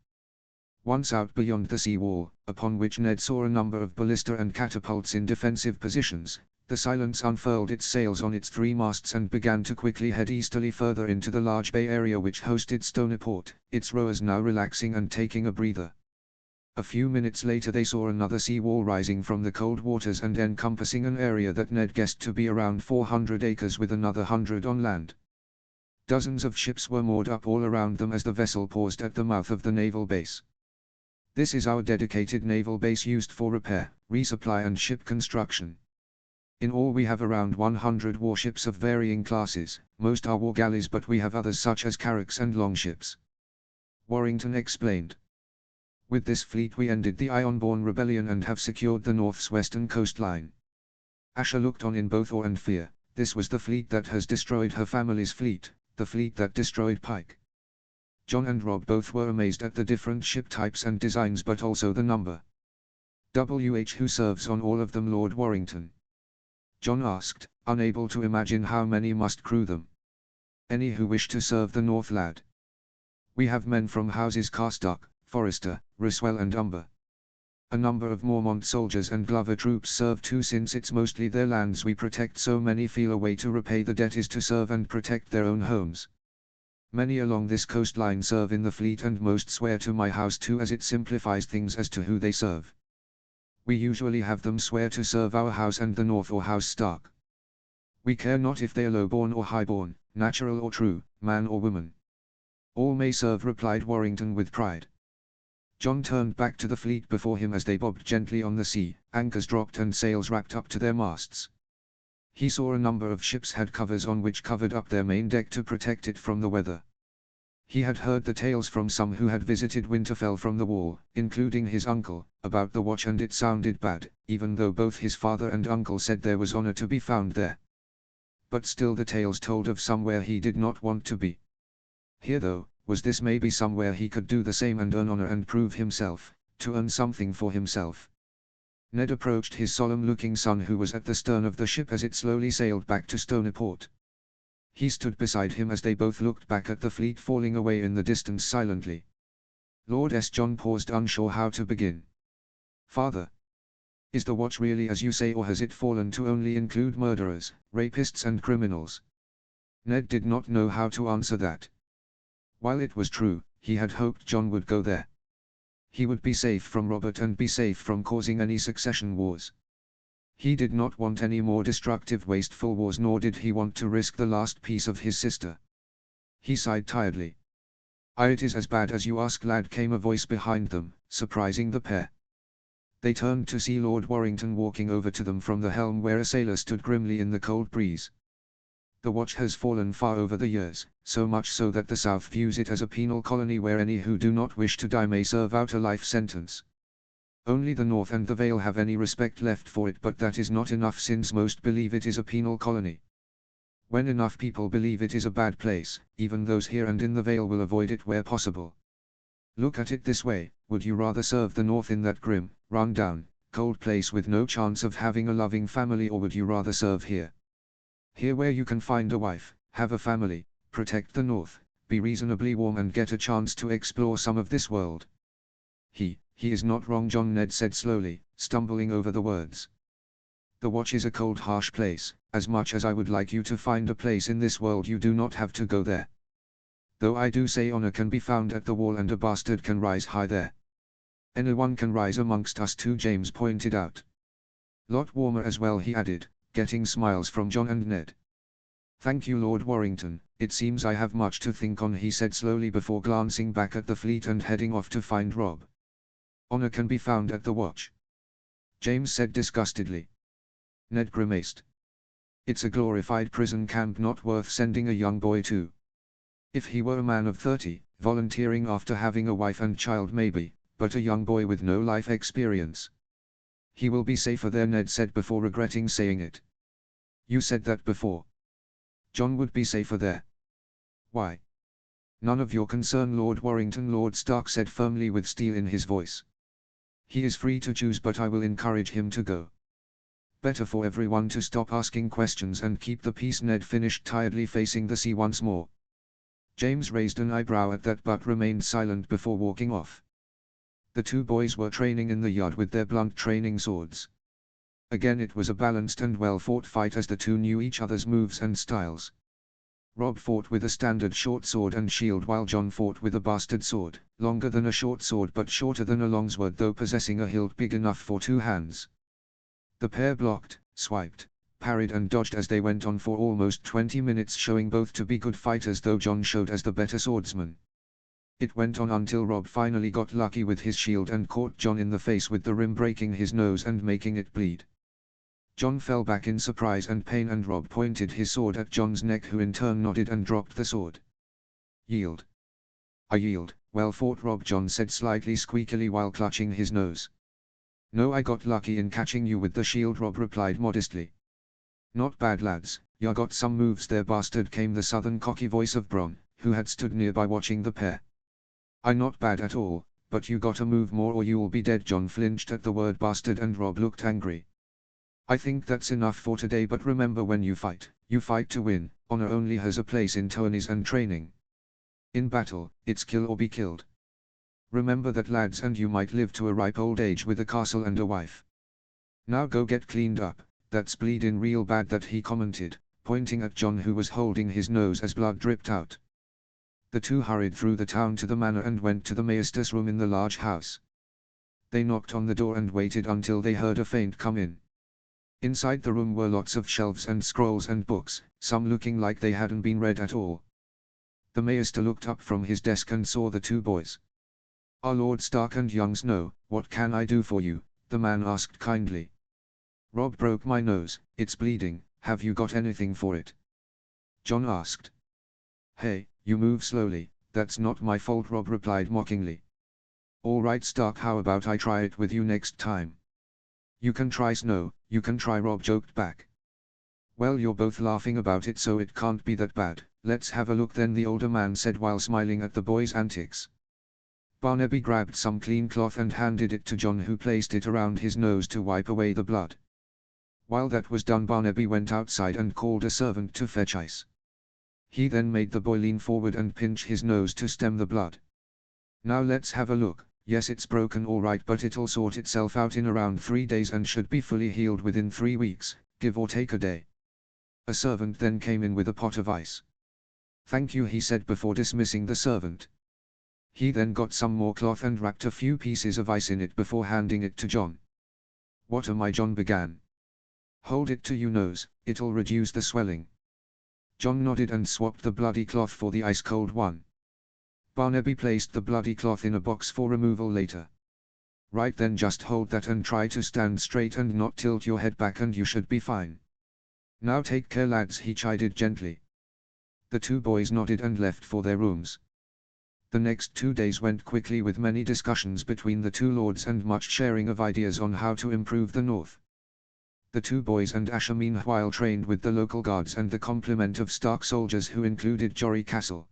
Once out beyond the sea wall, upon which Ned saw a number of ballista and catapults in defensive positions, the Silence unfurled its sails on its 3 masts and began to quickly head easterly further into the large bay area which hosted Stoneport, its rowers now relaxing and taking a breather. A few minutes later they saw another sea wall rising from the cold waters and encompassing an area that Ned guessed to be around 400 acres with another 100 on land. Dozens of ships were moored up all around them as the vessel paused at the mouth of the naval base. This is our dedicated naval base used for repair, resupply and ship construction. In all we have around 100 warships of varying classes. Most are war galleys, but we have others such as carracks and longships. Warrington explained. With this fleet we ended the Ironborn rebellion and have secured the North's western coastline. Asher looked on in both awe and fear. This was the fleet that has destroyed her family's fleet, the fleet that destroyed Pike. John and Rob both were amazed at the different ship types and designs, but also the number. Who serves on all of them, Lord Warrington? John asked, unable to imagine how many must crew them. Any who wish to serve the North, lad. We have men from houses Carsduck, Forrester, Roswell and Umber. A number of Mormont soldiers and Glover troops serve too, since it's mostly their lands we protect, so many feel a way to repay the debt is to serve and protect their own homes. Many along this coastline serve in the fleet and most swear to my house too, as it simplifies things as to who they serve. We usually have them swear to serve our house and the North or House Stark. We care not if they are low-born or high-born, natural or true, man or woman. All may serve, replied Warrington with pride. John turned back to the fleet before him as they bobbed gently on the sea, anchors dropped and sails wrapped up to their masts. He saw a number of ships had covers on which covered up their main deck to protect it from the weather. He had heard the tales from some who had visited Winterfell from the wall, including his uncle, about the watch, and it sounded bad, even though both his father and uncle said there was honor to be found there. But still the tales told of somewhere he did not want to be. Here though, was this maybe somewhere he could do the same and earn honor and prove himself, to earn something for himself. Ned approached his solemn-looking son who was at the stern of the ship as it slowly sailed back to Stoneport. He stood beside him as they both looked back at the fleet falling away in the distance silently. Lord S. John paused, unsure how to begin. Father, is the watch really as you say, or has it fallen to only include murderers, rapists and criminals? Ned did not know how to answer that. While it was true, he had hoped John would go there. He would be safe from Robert and be safe from causing any succession wars. He did not want any more destructive, wasteful wars, nor did he want to risk the last piece of his sister. He sighed tiredly. "Aye, it is as bad as you ask, lad," came a voice behind them, surprising the pair. They turned to see Lord Warrington walking over to them from the helm where a sailor stood grimly in the cold breeze. The watch has fallen far over the years, so much so that the South views it as a penal colony where any who do not wish to die may serve out a life sentence. Only the North and the Vale have any respect left for it, but that is not enough since most believe it is a penal colony. When enough people believe it is a bad place, even those here and in the Vale will avoid it where possible. Look at it this way, would you rather serve the North in that grim, run-down, cold place with no chance of having a loving family, or would you rather serve here? Here where you can find a wife, have a family, protect the North, be reasonably warm and get a chance to explore some of this world. He is not wrong, John, Ned said slowly, stumbling over the words. The Watch is a cold, harsh place. As much as I would like you to find a place in this world, you do not have to go there. Though I do say honor can be found at the wall and a bastard can rise high there. Anyone can rise amongst us too, James pointed out. Lot warmer as well, he added, getting smiles from John and Ned. Thank you, Lord Warrington, it seems I have much to think on, he said slowly before glancing back at the fleet and heading off to find Rob. Honor can be found at the Watch, James said disgustedly. Ned grimaced. It's a glorified prison camp, not worth sending a young boy to. If he were a man of 30, volunteering after having a wife and child maybe, but a young boy with no life experience. He will be safer there, Ned said before regretting saying it. You said that before. John would be safer there. Why? None of your concern, Lord Warrington, Lord Stark said firmly with steel in his voice. He is free to choose, but I will encourage him to go. Better for everyone to stop asking questions and keep the peace, Ned finished tiredly, facing the sea once more. James raised an eyebrow at that but remained silent before walking off. The two boys were training in the yard with their blunt training swords. Again it was a balanced and well-fought fight as the two knew each other's moves and styles. Rob fought with a standard short sword and shield while John fought with a bastard sword, longer than a short sword but shorter than a long sword, though possessing a hilt big enough for two hands. The pair blocked, swiped, parried and dodged as they went on for almost 20 minutes, showing both to be good fighters, though John showed as the better swordsman. It went on until Rob finally got lucky with his shield and caught John in the face with the rim, breaking his nose and making it bleed. John fell back in surprise and pain and Rob pointed his sword at John's neck, who in turn nodded and dropped the sword. Yield. I yield. Well fought, Rob, John said slightly squeakily while clutching his nose. No, I got lucky in catching you with the shield, Rob replied modestly. Not bad, lads, ya got some moves there, bastard, came the southern cocky voice of Bronn, who had stood nearby watching the pair. I not bad at all, but you gotta move more or you'll be dead. John flinched at the word bastard and Rob looked angry. I think that's enough for today, but remember, when you fight to win. Honor only has a place in tourneys and training. In battle, it's kill or be killed. Remember that, lads, and you might live to a ripe old age with a castle and a wife. Now go get cleaned up, that's bleedin' real bad, that he commented, pointing at John, who was holding his nose as blood dripped out. The two hurried through the town to the manor and went to the maester's room in the large house. They knocked on the door and waited until they heard a faint come in. Inside the room were lots of shelves and scrolls and books, some looking like they hadn't been read at all. The maester looked up from his desk and saw the two boys. Our Lord Stark and young Snow, what can I do for you? The man asked kindly. Rob broke my nose, it's bleeding, have you got anything for it? John asked. Hey, you move slowly, that's not my fault, Rob replied mockingly. All right, Stark, how about I try it with you next time? You can try, Snow, you can try, Rob joked back. Well, you're both laughing about it, so it can't be that bad. Let's have a look then, the older man said while smiling at the boys' antics. Barnaby grabbed some clean cloth and handed it to John, who placed it around his nose to wipe away the blood. While that was done, Barnaby went outside and called a servant to fetch ice. He then made the boy lean forward and pinch his nose to stem the blood. Now let's have a look. Yes, it's broken all right, but it'll sort itself out in around 3 days and should be fully healed within 3 weeks, give or take a day. A servant then came in with a pot of ice. Thank you, he said before dismissing the servant. He then got some more cloth and wrapped a few pieces of ice in it before handing it to John. What am I? John began. Hold it to your nose, it'll reduce the swelling. John nodded and swapped the bloody cloth for the ice-cold one. Barnaby placed the bloody cloth in a box for removal later. Right then, just hold that and try to stand straight and not tilt your head back and you should be fine. Now take care, lads, he chided gently. The two boys nodded and left for their rooms. The next 2 days went quickly, with many discussions between the two lords and much sharing of ideas on how to improve the North. The two boys and Asher meanwhile trained with the local guards and the complement of Stark soldiers who included Jory Castle.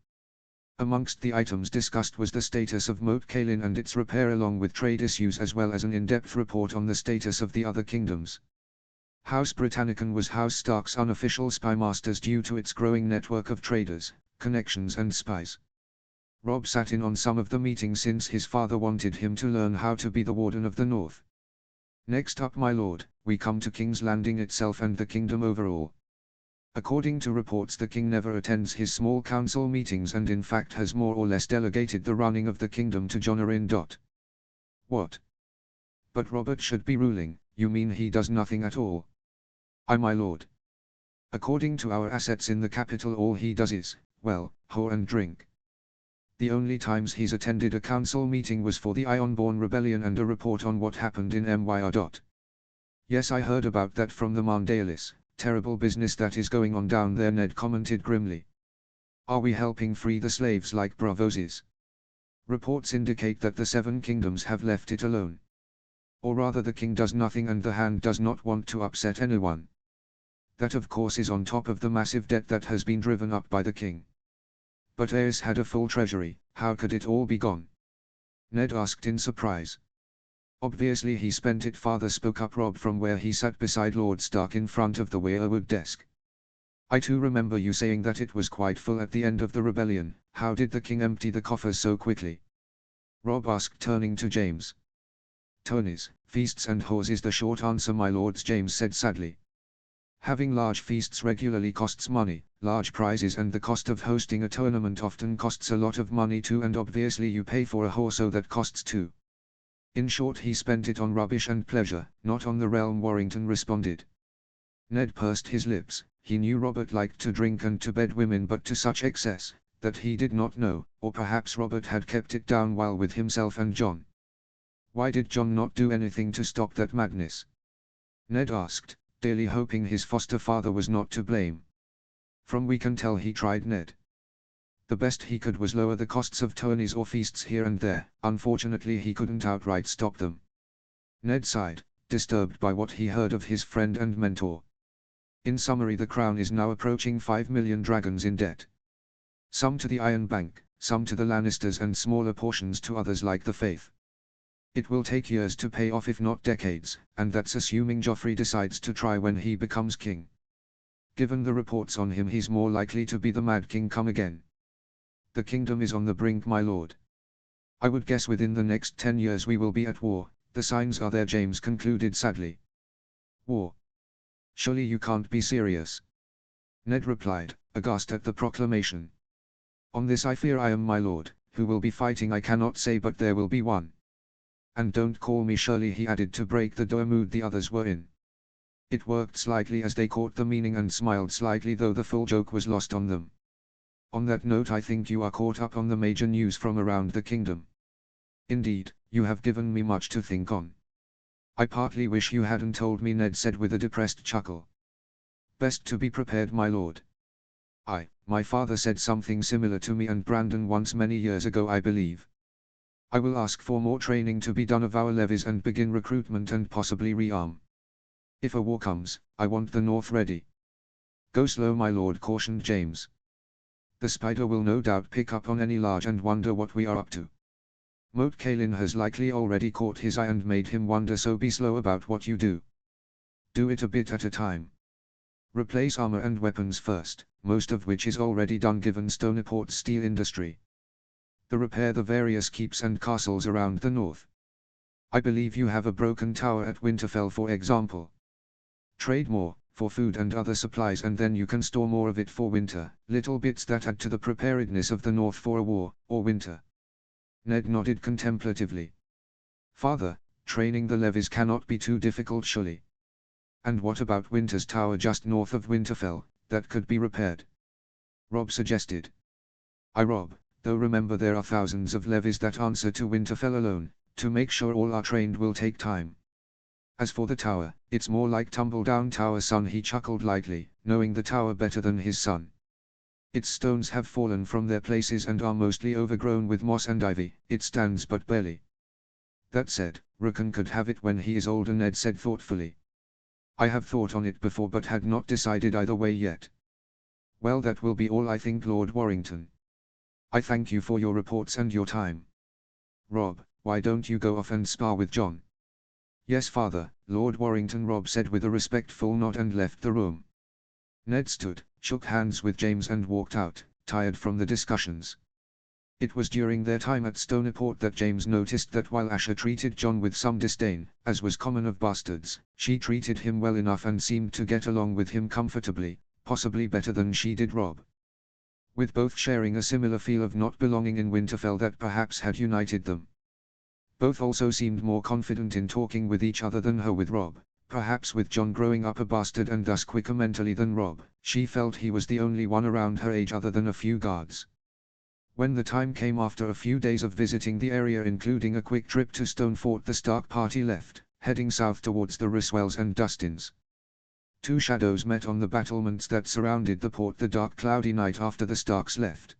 Amongst the items discussed was the status of Moat Cailin and its repair along with trade issues as well as an in-depth report on the status of the other kingdoms. House Britannicum was House Stark's unofficial spymasters due to its growing network of traders, connections and spies. Robb sat in on some of the meetings since his father wanted him to learn how to be the Warden of the North. Next up, my lord, we come to King's Landing itself and the kingdom overall. According to reports, the king never attends his small council meetings and in fact has more or less delegated the running of the kingdom to Jon Arryn. What? But Robert should be ruling. You mean he does nothing at all? Aye, my lord. According to our assets in the capital, all he does is, well, whore and drink. The only times he's attended a council meeting was for the Ironborn Rebellion and a report on what happened in Myr. Yes, I heard about that from the Mandaelis. Terrible business that is going on down there, Ned commented grimly. Are we helping free the slaves like Braavos is? Reports indicate that the Seven Kingdoms have left it alone. Or rather, the king does nothing and the Hand does not want to upset anyone. That of course is on top of the massive debt that has been driven up by the king. But Aerys had a full treasury, how could it all be gone? Ned asked in surprise. Obviously he spent it, father spoke up Robb from where he sat beside Lord Stark in front of the weirwood desk. I too remember you saying that it was quite full at the end of the rebellion. How did the king empty the coffers so quickly? Robb asked, turning to James. Tourneys, feasts and whores is the short answer, my lords, James said sadly. Having large feasts regularly costs money, large prizes and the cost of hosting a tournament often costs a lot of money too, and obviously you pay for a whore, so that costs too. In short, he spent it on rubbish and pleasure, not on the realm, Warrington responded. Ned pursed his lips. He knew Robert liked to drink and to bed women, but to such excess, that he did not know, or perhaps Robert had kept it down while with himself and Jon. Why did Jon not do anything to stop that madness? Ned asked, daily hoping his foster father was not to blame. From we can tell he tried, Ned. The best he could was lower the costs of tourneys or feasts here and there. Unfortunately he couldn't outright stop them. Ned sighed, disturbed by what he heard of his friend and mentor. In summary, the crown is now approaching 5 million dragons in debt. Some to the Iron Bank, some to the Lannisters and smaller portions to others like the Faith. It will take years to pay off if not decades, and that's assuming Joffrey decides to try when he becomes king. Given the reports on him, he's more likely to be the Mad King come again. The kingdom is on the brink, my lord. I would guess within the next 10 years we will be at war. The signs are there, James concluded sadly. War? Surely you can't be serious. Ned replied, aghast at the proclamation. On this I fear I am, my lord. Who will be fighting I cannot say, but there will be one. And don't call me Shirley, he added to break the dour mood the others were in. It worked slightly as they caught the meaning and smiled slightly, though the full joke was lost on them. On that note, I think you are caught up on the major news from around the kingdom. Indeed, you have given me much to think on. I partly wish you hadn't told me, Ned said with a depressed chuckle. Best to be prepared, my lord. My father said something similar to me and Brandon once many years ago, I believe. I will ask for more training to be done of our levies and begin recruitment and possibly rearm. If a war comes, I want the North ready. Go slow, my lord, cautioned James. The spider will no doubt pick up on any large and wonder what we are up to. Moat Cailin has likely already caught his eye and made him wonder, so be slow about what you do. Do it a bit at a time. Replace armor and weapons first, most of which is already done given Stoneport's steel industry. Repair the various keeps and castles around the north. I believe you have a broken tower at Winterfell, for example. Trade more, for food and other supplies, and then you can store more of it for winter, little bits that add to the preparedness of the north for a war, or winter. Ned nodded contemplatively. Father, training the levies cannot be too difficult surely. And what about Winter's Tower just north of Winterfell, that could be repaired? Robb suggested. Robb, though remember there are thousands of levies that answer to Winterfell alone, to make sure all are trained will take time. As for the tower, it's more like Tumbledown Tower, son, he chuckled lightly, knowing the tower better than his son. Its stones have fallen from their places and are mostly overgrown with moss and ivy, it stands but barely. That said, Rickon could have it when he is older, Ned said thoughtfully. I have thought on it before but had not decided either way yet. Well, that will be all, I think, Lord Warrington. I thank you for your reports and your time. Rob, why don't you go off and spar with John? Yes, father, Lord Warrington, Rob said with a respectful nod and left the room. Ned stood, shook hands with James and walked out, tired from the discussions. It was during their time at Stoneport that James noticed that while Asha treated John with some disdain, as was common of bastards, she treated him well enough and seemed to get along with him comfortably, possibly better than she did Rob. With both sharing a similar feel of not belonging in Winterfell that perhaps had united them. Both also seemed more confident in talking with each other than her with Rob. Perhaps with John growing up a bastard and thus quicker mentally than Rob, she felt he was the only one around her age other than a few guards. When the time came after a few days of visiting the area, including a quick trip to Stonefort, the Stark party left, heading south towards the Ryswells and Dustins. Two shadows met on the battlements that surrounded the port the dark cloudy night after the Starks left.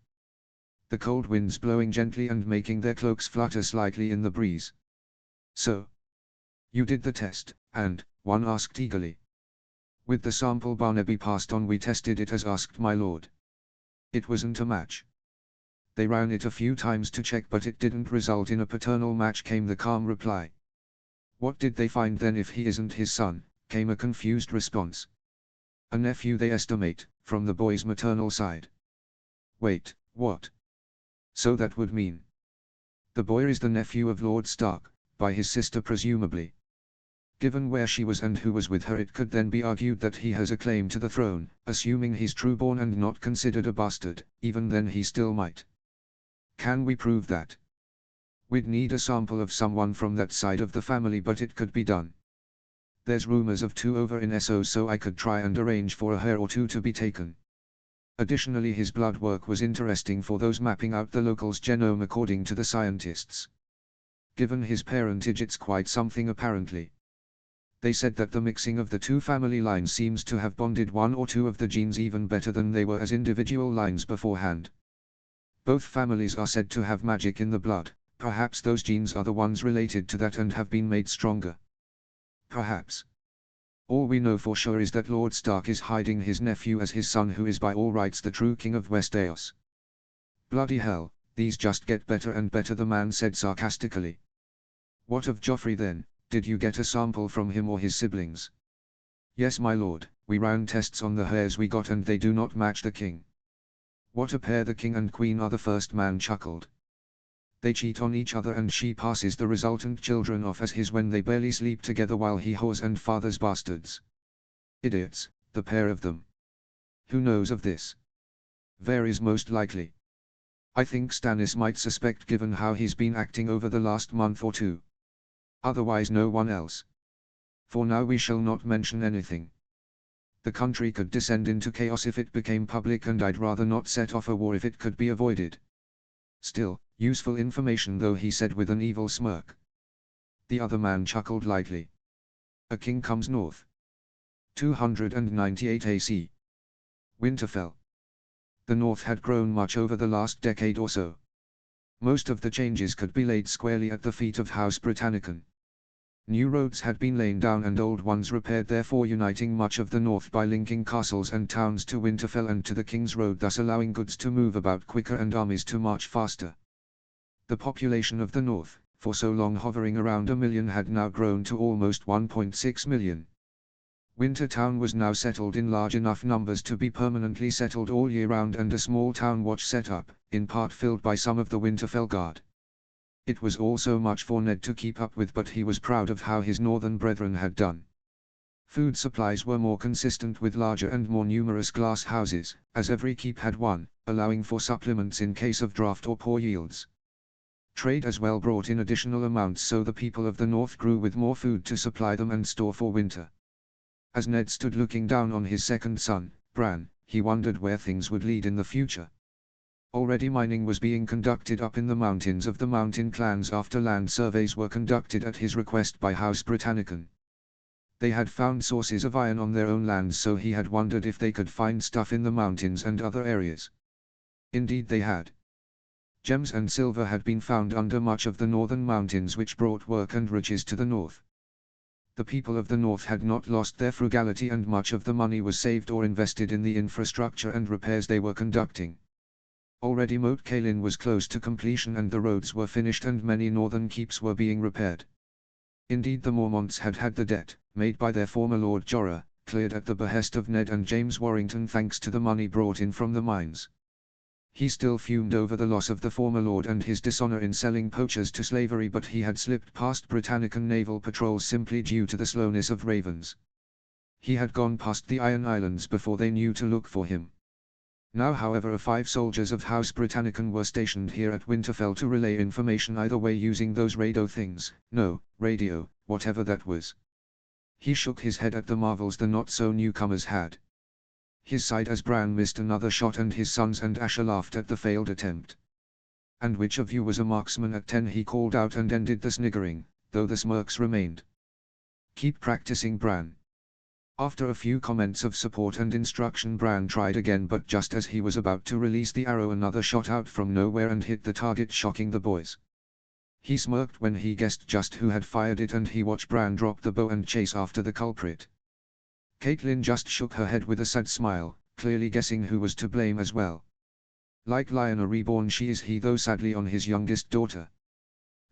The cold winds blowing gently and making their cloaks flutter slightly in the breeze. So, you did the test, and, one asked eagerly. With the sample Barnaby passed on, we tested it as asked, my lord. It wasn't a match. They ran it a few times to check, but it didn't result in a paternal match, came the calm reply. What did they find then if he isn't his son, came a confused response. A nephew, they estimate, from the boy's maternal side. Wait, what? So that would mean the boy is the nephew of Lord Stark, by his sister presumably. Given where she was and who was with her, it could then be argued that he has a claim to the throne, assuming he's trueborn and not considered a bastard. Even then he still might. Can we prove that? We'd need a sample of someone from that side of the family, but it could be done. There's rumors of 2 over in Essos, so I could try and arrange for a hair or 2 to be taken. Additionally, his blood work was interesting for those mapping out the local's genome according to the scientists. Given his parentage, it's quite something apparently. They said that the mixing of the 2 family lines seems to have bonded 1 or 2 of the genes even better than they were as individual lines beforehand. Both families are said to have magic in the blood. Perhaps those genes are the ones related to that and have been made stronger. Perhaps. All we know for sure is that Lord Stark is hiding his nephew as his son, who is by all rights the true king of Westeros. Bloody hell, these just get better and better, the man said sarcastically. What of Joffrey then? Did you get a sample from him or his siblings? Yes, my lord, we ran tests on the hairs we got and they do not match the king. What a pair the king and queen are, the first man chuckled. They cheat on each other and she passes the resultant children off as his when they barely sleep together while he whores and fathers bastards. Idiots, the pair of them. Who knows of this? Varys most likely. I think Stannis might suspect given how he's been acting over the last month or 2. Otherwise no one else. For now we shall not mention anything. The country could descend into chaos if it became public, and I'd rather not set off a war if it could be avoided. Still, useful information though, he said with an evil smirk. The other man chuckled lightly. A king comes north. 298 AC. Winterfell. The north had grown much over the last decade or so. Most of the changes could be laid squarely at the feet of House Britannicon. New roads had been laid down and old ones repaired, therefore uniting much of the north by linking castles and towns to Winterfell and to the King's Road, thus allowing goods to move about quicker and armies to march faster. The population of the north, for so long hovering around 1 million, had now grown to almost 1.6 million. Wintertown was now settled in large enough numbers to be permanently settled all year round, and a small town watch set up, in part filled by some of the Winterfell Guard. It was also much for Ned to keep up with, but he was proud of how his northern brethren had done. Food supplies were more consistent with larger and more numerous glass houses, as every keep had one, allowing for supplements in case of drought or poor yields. Trade as well brought in additional amounts, so the people of the north grew with more food to supply them and store for winter. As Ned stood looking down on his second son, Bran, he wondered where things would lead in the future. Already mining was being conducted up in the mountains of the mountain clans after land surveys were conducted at his request by House Britannicon. They had found sources of iron on their own lands, so he had wondered if they could find stuff in the mountains and other areas. Indeed they had. Gems and silver had been found under much of the northern mountains, which brought work and riches to the north. The people of the north had not lost their frugality, and much of the money was saved or invested in the infrastructure and repairs they were conducting. Already Moat Cailin was close to completion and the roads were finished and many northern keeps were being repaired. Indeed, the Mormonts had had the debt, made by their former Lord Jorah, cleared at the behest of Ned and James Warrington thanks to the money brought in from the mines. He still fumed over the loss of the former lord and his dishonor in selling poachers to slavery, but he had slipped past Britannican naval patrols simply due to the slowness of ravens. He had gone past the Iron Islands before they knew to look for him. Now however 5 soldiers of House Britannican were stationed here at Winterfell to relay information either way using those radio, whatever that was. He shook his head at the marvels the not-so-newcomers had. His sighed as Bran missed another shot and his sons and Asher laughed at the failed attempt. "And which of you was a marksman at 10?" he called out and ended the sniggering, though the smirks remained. "Keep practicing, Bran." After a few comments of support and instruction, Bran tried again, but just as he was about to release the arrow another shot out from nowhere and hit the target, shocking the boys. He smirked when he guessed just who had fired it, and he watched Bran drop the bow and chase after the culprit. Catelyn just shook her head with a sad smile, clearly guessing who was to blame as well. Like Lyanna reborn she is he, though sadly on his youngest daughter.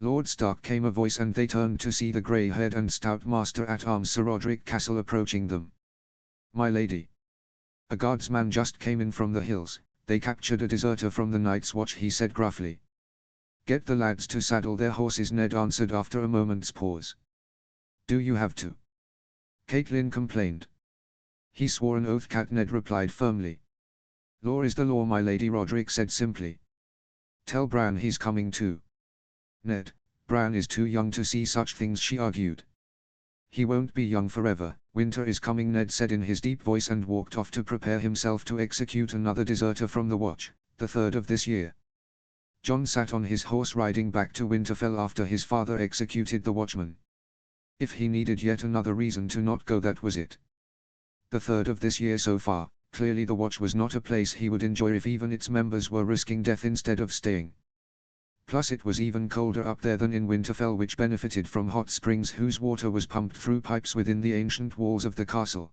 Lord Stark, came a voice, and they turned to see the grey-haired and stout Master-at-Arms Sir Roderick Cassel approaching them. "My lady." "A guardsman just came in from the hills. They captured a deserter from the Night's Watch," he said gruffly. "Get the lads to saddle their horses," Ned answered after a moment's pause. "Do you have to?" Catelyn complained. "He swore an oath, Cat," Ned replied firmly. "Law is the law, my lady," Roderick said simply. "Tell Bran he's coming too." "Ned, Bran is too young to see such things," she argued. "He won't be young forever. Winter is coming," Ned said in his deep voice, and walked off to prepare himself to execute another deserter from the watch, the 3rd of this year. Jon sat on his horse riding back to Winterfell after his father executed the watchman. If he needed yet another reason to not go, that was it. The 3rd of this year so far, clearly the watch was not a place he would enjoy if even its members were risking death instead of staying. Plus it was even colder up there than in Winterfell, which benefited from hot springs whose water was pumped through pipes within the ancient walls of the castle.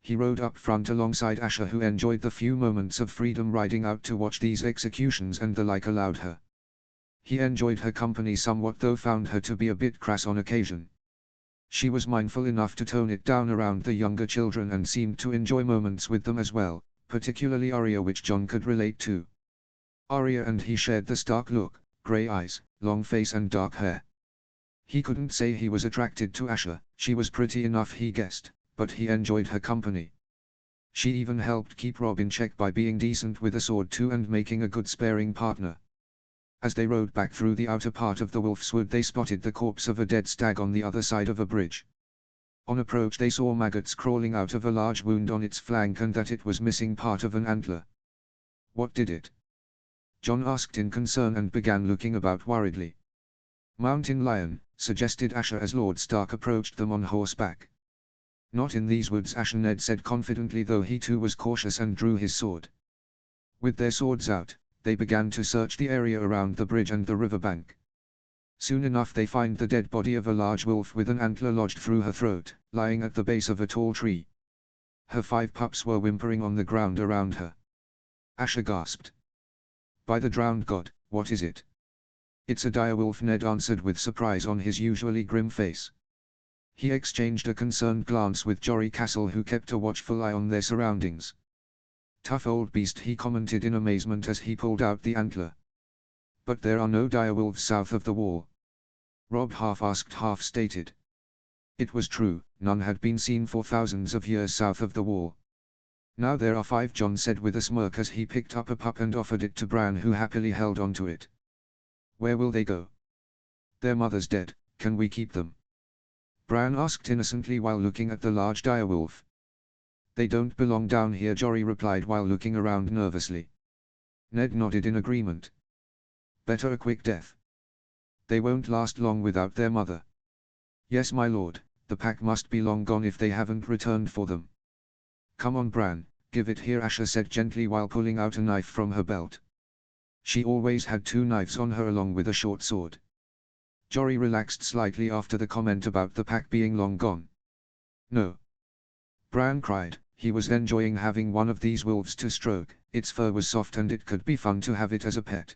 He rode up front alongside Asher, who enjoyed the few moments of freedom riding out to watch these executions and the like allowed her. He enjoyed her company somewhat, though found her to be a bit crass on occasion. She was mindful enough to tone it down around the younger children and seemed to enjoy moments with them as well, particularly Arya, which Jon could relate to. Arya and he shared the Stark look, grey eyes, long face and dark hair. He couldn't say he was attracted to Asher, she was pretty enough he guessed, but he enjoyed her company. She even helped keep Robb in check by being decent with a sword too and making a good sparring partner. As they rode back through the outer part of the Wolfswood, they spotted the corpse of a dead stag on the other side of a bridge. On approach they saw maggots crawling out of a large wound on its flank and that it was missing part of an antler. "What did it?" Jon asked in concern and began looking about worriedly. "Mountain lion," suggested Asher as Lord Stark approached them on horseback. "Not in these woods," Asher, Ned said confidently, though he too was cautious and drew his sword. With their swords out, they began to search the area around the bridge and the riverbank. Soon enough they find the dead body of a large wolf with an antler lodged through her throat, lying at the base of a tall tree. Her 5 pups were whimpering on the ground around her. Asher gasped. "By the drowned god, what is it?" "It's a direwolf," Ned answered with surprise on his usually grim face. He exchanged a concerned glance with Jory Castle, who kept a watchful eye on their surroundings. "Tough old beast," he commented in amazement as he pulled out the antler. "But there are no direwolves south of the wall?" Robb half asked, half stated. It was true, none had been seen for thousands of years south of the wall. "Now there are 5, Jon said with a smirk as he picked up a pup and offered it to Bran, who happily held onto it. "Where will they go?" "Their mother's dead, can we keep them?" Bran asked innocently while looking at the large direwolf. "They don't belong down here," Jory replied while looking around nervously. Ned nodded in agreement. "Better a quick death. They won't last long without their mother." "Yes, my lord, the pack must be long gone if they haven't returned for them." "Come on, Bran, give it here," Asher said gently while pulling out a knife from her belt. She always had 2 knives on her along with a short sword. Jory relaxed slightly after the comment about the pack being long gone. No. Bran cried. He was enjoying having one of these wolves to stroke. Its fur was soft and it could be fun to have it as a pet.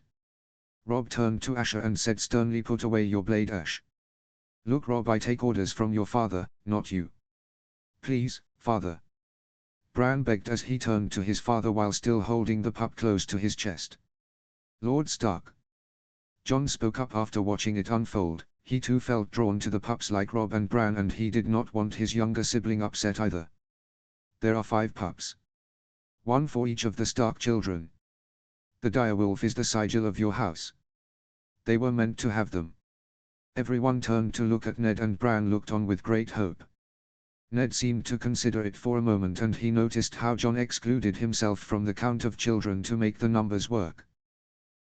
Robb turned to Asher and said sternly, "Put away your blade, Ash. Look, Robb, I take orders from your father, not you." "Please, father." Bran begged as he turned to his father while still holding the pup close to his chest. "Lord Stark." Jon spoke up after watching it unfold. He too felt drawn to the pups like Robb and Bran, and he did not want his younger sibling upset either. "There are 5 pups. 1 for each of the Stark children. The direwolf is the sigil of your house. They were meant to have them." Everyone turned to look at Ned, and Bran looked on with great hope. Ned seemed to consider it for a moment, and he noticed how Jon excluded himself from the count of children to make the numbers work.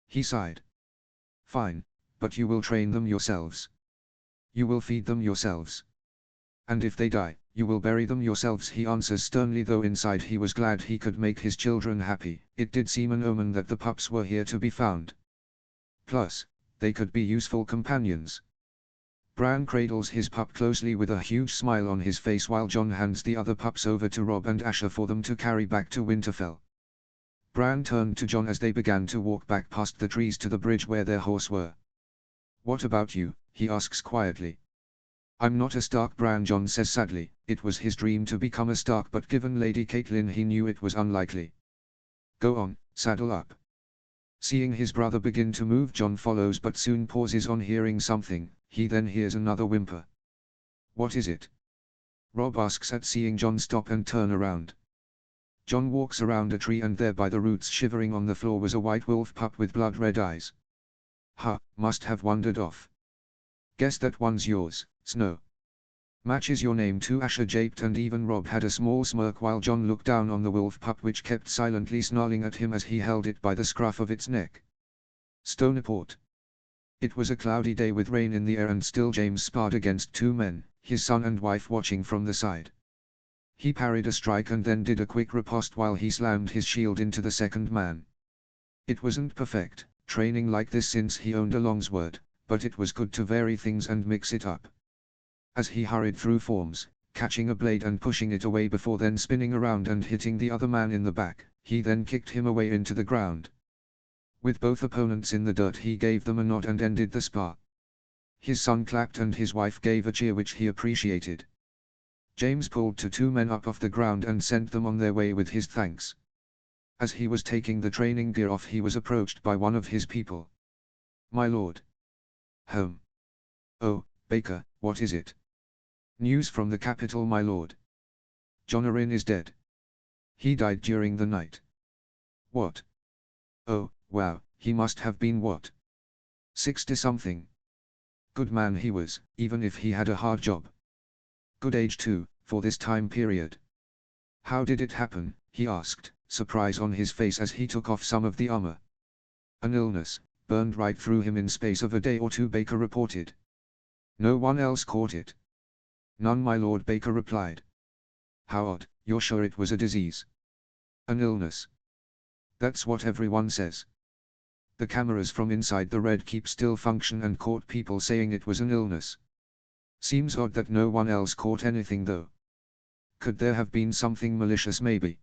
He sighed. "Fine, but you will train them yourselves. You will feed them yourselves. And if they die, you will bury them yourselves," he answers sternly, though inside he was glad he could make his children happy. It did seem an omen that the pups were here to be found. Plus, they could be useful companions. Bran cradles his pup closely with a huge smile on his face while Jon hands the other pups over to Robb and Asher for them to carry back to Winterfell. Bran turned to Jon as they began to walk back past the trees to the bridge where their horse were. "What about you?" he asks quietly. "I'm not a Stark," Jon says sadly. It was his dream to become a Stark, but given Lady Catelyn he knew it was unlikely. "Go on, saddle up." Seeing his brother begin to move, Jon follows but soon pauses on hearing something. He then hears another whimper. "What is it?" Robb asks at seeing Jon stop and turn around. Jon walks around a tree, and there by the roots shivering on the floor was a white wolf pup with blood-red eyes. "Ha, must have wandered off. Guess that one's yours, Snow." "Matches your name too," Asher japed, and even Robb had a small smirk while Jon looked down on the wolf pup, which kept silently snarling at him as he held it by the scruff of its neck. Stoneport. It was a cloudy day with rain in the air, and still James sparred against 2 men, his son and wife watching from the side. He parried a strike and then did a quick riposte while he slammed his shield into the second man. It wasn't perfect, training like this since he owned a longsword, but it was good to vary things and mix it up. As he hurried through forms, catching a blade and pushing it away before then spinning around and hitting the other man in the back, he then kicked him away into the ground. With both opponents in the dirt, he gave them a nod and ended the spar. His son clapped and his wife gave a cheer which he appreciated. James pulled 2 men up off the ground and sent them on their way with his thanks. As he was taking the training gear off, he was approached by one of his people. "My lord." "Home." "Oh, Baker, what is it?" "News from the capital, my lord. Jon Arryn is dead. He died during the night." "What? Oh, wow, he must have been what? 60-something. Good man he was, even if he had a hard job. Good age too, for this time period." "How did it happen?" he asked, surprise on his face as he took off some of the armor. "An illness, burned right through him in space of a day or 2, Baker reported. No one else caught it." "None, my lord," Baker replied. "How odd, you're sure it was a disease?" "An illness. That's what everyone says. The cameras from inside the Red Keep still function and caught people saying it was an illness. Seems odd that no one else caught anything though. Could there have been something malicious maybe?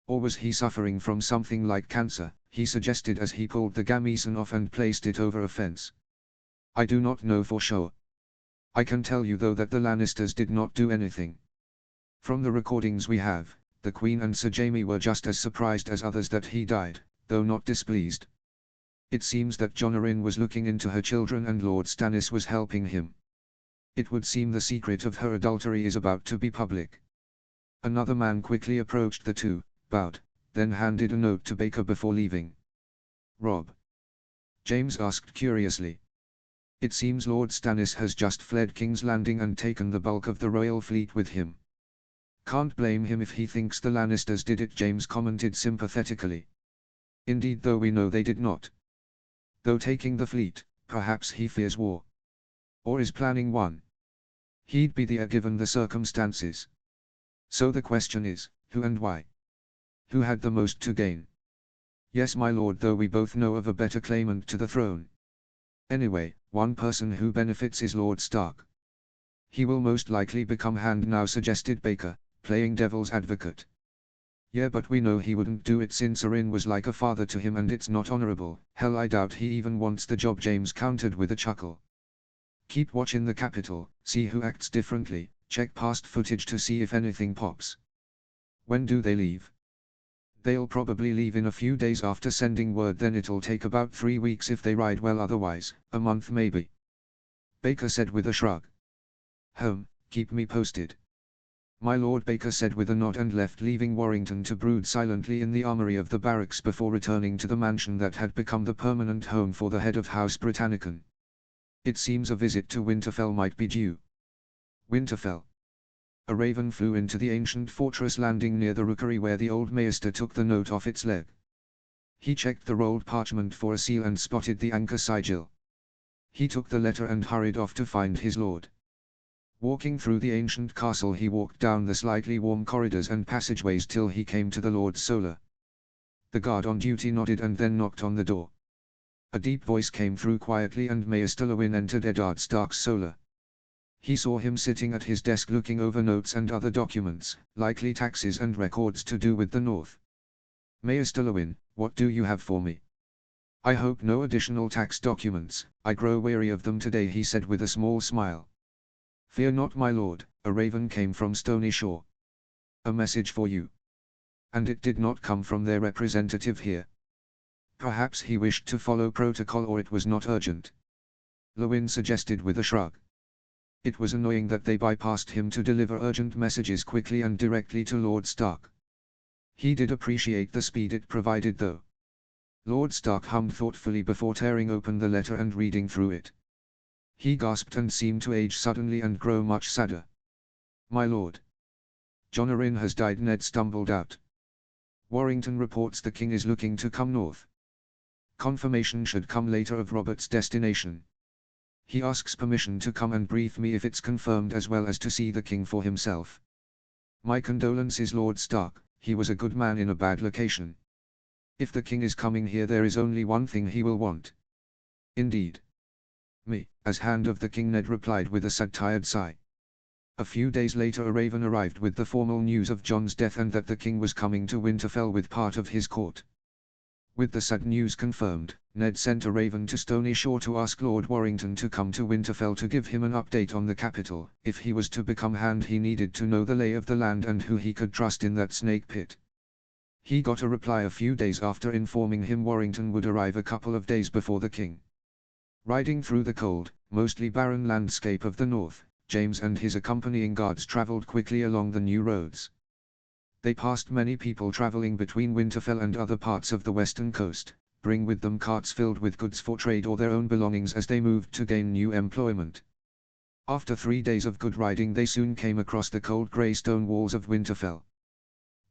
Or was he suffering from something like cancer?" he suggested as he pulled the gamison off and placed it over a fence. "I do not know for sure. I can tell you though that the Lannisters did not do anything. From the recordings we have, the Queen and Sir Jaime were just as surprised as others that he died, though not displeased. It seems that Jon Arryn was looking into her children and Lord Stannis was helping him. It would seem the secret of her adultery is about to be public." Another man quickly approached the 2, bowed, then handed a note to Baker before leaving. "Robb?" James asked curiously. "It seems Lord Stannis has just fled King's Landing and taken the bulk of the royal fleet with him." "Can't blame him if he thinks the Lannisters did it," James commented sympathetically. "Indeed, though we know they did not. Though taking the fleet, perhaps he fears war. Or is planning one. He'd be the heir given the circumstances. So the question is, who and why? Who had the most to gain?" "Yes, my lord, though we both know of a better claimant to the throne. Anyway, one person who benefits is Lord Stark. He will most likely become Hand now, suggested Baker, playing devil's advocate. Yeah, but we know he wouldn't do it since Orin was like a father to him and it's not honorable. Hell, I doubt he even wants the job, James countered with a chuckle. Keep watch in the capital, see who acts differently, check past footage to see if anything pops. When do they leave? They'll probably leave in a few days after sending word, then it'll take about 3 weeks if they ride well, otherwise, a month maybe. Baker said with a shrug. Keep me posted. My lord, Baker said with a nod and left, leaving Warrington to brood silently in the armory of the barracks before returning to the mansion that had become the permanent home for the head of House Britannicon. It seems a visit to Winterfell might be due. Winterfell. A raven flew into the ancient fortress, landing near the rookery where the old maester took the note off its leg. He checked the rolled parchment for a seal and spotted the anchor sigil. He took the letter and hurried off to find his lord. Walking through the ancient castle, he walked down the slightly warm corridors and passageways till he came to the Lord's Solar. The guard on duty nodded and then knocked on the door. A deep voice came through quietly and Maester Lewin entered Eddard Stark's Solar. He saw him sitting at his desk looking over notes and other documents, likely taxes and records to do with the North. Maester Lewin, what do you have for me? I hope no additional tax documents, I grow weary of them today, he said with a small smile. Fear not, my lord, a raven came from Stony Shore. A message for you. And it did not come from their representative here. Perhaps he wished to follow protocol, or it was not urgent. Lewin suggested with a shrug. It was annoying that they bypassed him to deliver urgent messages quickly and directly to Lord Stark. He did appreciate the speed it provided though. Lord Stark hummed thoughtfully before tearing open the letter and reading through it. He gasped and seemed to age suddenly and grow much sadder. My lord. Jon Arryn has died, Ned stumbled out. Warrington reports the king is looking to come north. Confirmation should come later of Robert's destination. He asks permission to come and brief me if it's confirmed, as well as to see the king for himself. My condolences, Lord Stark, he was a good man in a bad location. If the king is coming here, there is only one thing he will want. Indeed. Me, as Hand of the King, Ned replied with a sad tired sigh. A few days later a raven arrived with the formal news of Jon's death and that the king was coming to Winterfell with part of his court. With the sad news confirmed, Ned sent a raven to Stony Shore to ask Lord Warrington to come to Winterfell to give him an update on the capital. If he was to become Hand, he needed to know the lay of the land and who he could trust in that snake pit. He got a reply a few days after informing him Warrington would arrive a couple of days before the king. Riding through the cold, mostly barren landscape of the north, James and his accompanying guards traveled quickly along the new roads. They passed many people traveling between Winterfell and other parts of the western coast, bring with them carts filled with goods for trade or their own belongings as they moved to gain new employment. After 3 days of good riding, they soon came across the cold grey stone walls of Winterfell.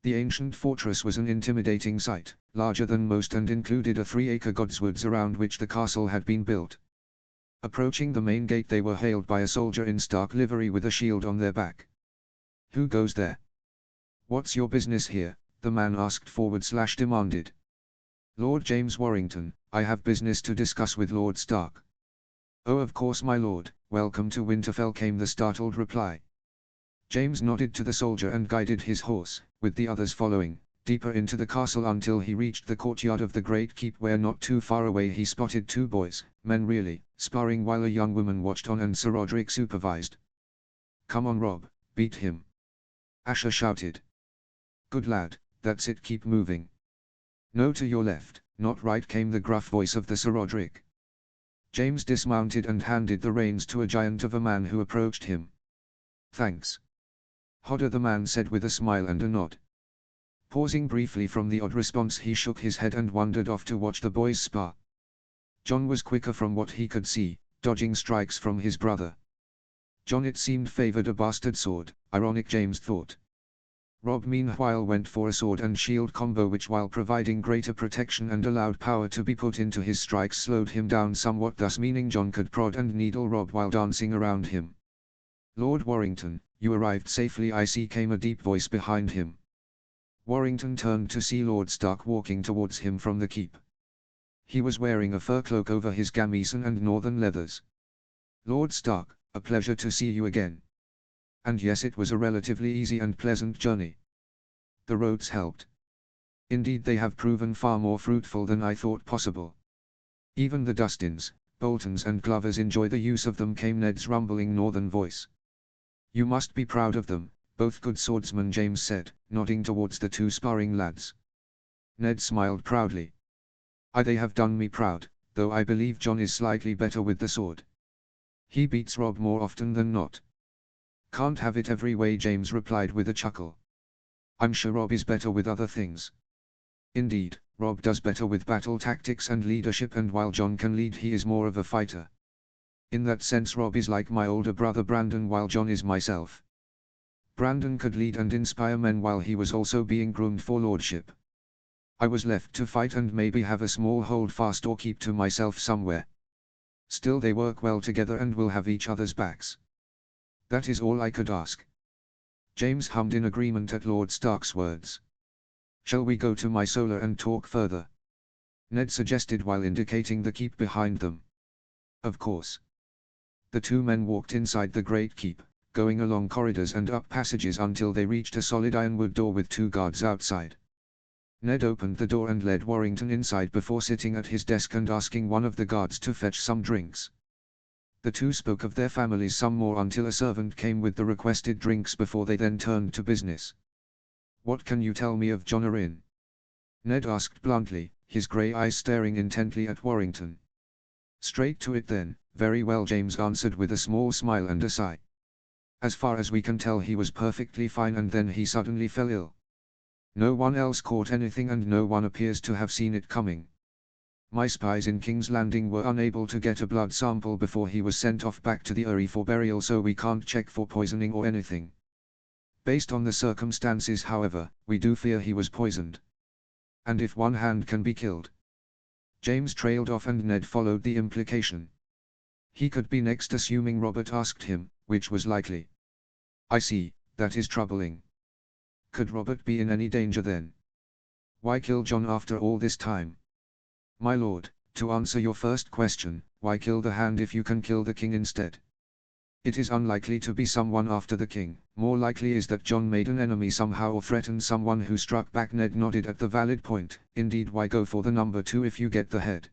The ancient fortress was an intimidating sight, larger than most, and included a 3-acre godswoods around which the castle had been built. Approaching the main gate, they were hailed by a soldier in Stark livery with a shield on their back. Who goes there? What's your business here? The man asked demanded. Lord James Warrington, I have business to discuss with Lord Stark. Oh, of course, my lord, welcome to Winterfell, came the startled reply. James nodded to the soldier and guided his horse, with the others following, deeper into the castle until he reached the courtyard of the Great Keep, where not too far away he spotted 2 boys, men really, sparring while a young woman watched on and Sir Roderick supervised. Come on, Rob, beat him. Asher shouted. Good lad, that's it, keep moving. No, to your left, not right, came the gruff voice of the Sir Roderick. James dismounted and handed the reins to a giant of a man who approached him. Thanks. Hodder, the man said with a smile and a nod. Pausing briefly from the odd response, he shook his head and wandered off to watch the boys spar. Jon was quicker from what he could see, dodging strikes from his brother. Jon, it seemed, favored a bastard sword, ironic, James thought. Rob meanwhile went for a sword and shield combo which, while providing greater protection and allowed power to be put into his strikes, slowed him down somewhat, thus meaning Jon could prod and needle Rob while dancing around him. Lord Warrington, you arrived safely, I see, came a deep voice behind him. Warrington turned to see Lord Stark walking towards him from the keep. He was wearing a fur cloak over his gamison and northern leathers. Lord Stark, a pleasure to see you again. And yes, it was a relatively easy and pleasant journey. The roads helped. Indeed, they have proven far more fruitful than I thought possible. Even the Dustins, Boltons and Glovers enjoy the use of them, came Ned's rumbling northern voice. You must be proud of them, both good swordsmen, James said, nodding towards the two sparring lads. Ned smiled proudly. They have done me proud, though I believe Jon is slightly better with the sword. He beats Robb more often than not. Can't have it every way, James replied with a chuckle. I'm sure Robb is better with other things. Indeed, Robb does better with battle tactics and leadership, and while Jon can lead, he is more of a fighter. In that sense, Robb is like my older brother Brandon, while Jon is myself. Brandon could lead and inspire men while he was also being groomed for lordship. I was left to fight and maybe have a small hold fast or keep to myself somewhere. Still, they work well together and will have each other's backs. That is all I could ask. James hummed in agreement at Lord Stark's words. Shall we go to my solar and talk further? Ned suggested while indicating the keep behind them. Of course. The two men walked inside the great keep, going along corridors and up passages until they reached a solid ironwood door with two guards outside. Ned opened the door and led Warrington inside before sitting at his desk and asking one of the guards to fetch some drinks. The two spoke of their families some more until a servant came with the requested drinks before they then turned to business. What can you tell me of Jon Arryn? Ned asked bluntly, his grey eyes staring intently at Warrington. Straight to it then. Very well, James answered with a small smile and a sigh. As far as we can tell, he was perfectly fine, and then he suddenly fell ill. No one else caught anything and no one appears to have seen it coming. My spies in King's Landing were unable to get a blood sample before he was sent off back to the Eyrie for burial, so we can't check for poisoning or anything. Based on the circumstances, however, we do fear he was poisoned. And if one hand can be killed. James trailed off and Ned followed the implication. He could be next, assuming Robert asked him, which was likely. I see, that is troubling. Could Robert be in any danger then? Why kill Jon after all this time? My lord, to answer your first question, why kill the hand if you can kill the king instead? It is unlikely to be someone after the king. More likely is that Jon made an enemy somehow or threatened someone who struck back. Ned nodded at the valid point. Indeed, why go for the number two if you get the head?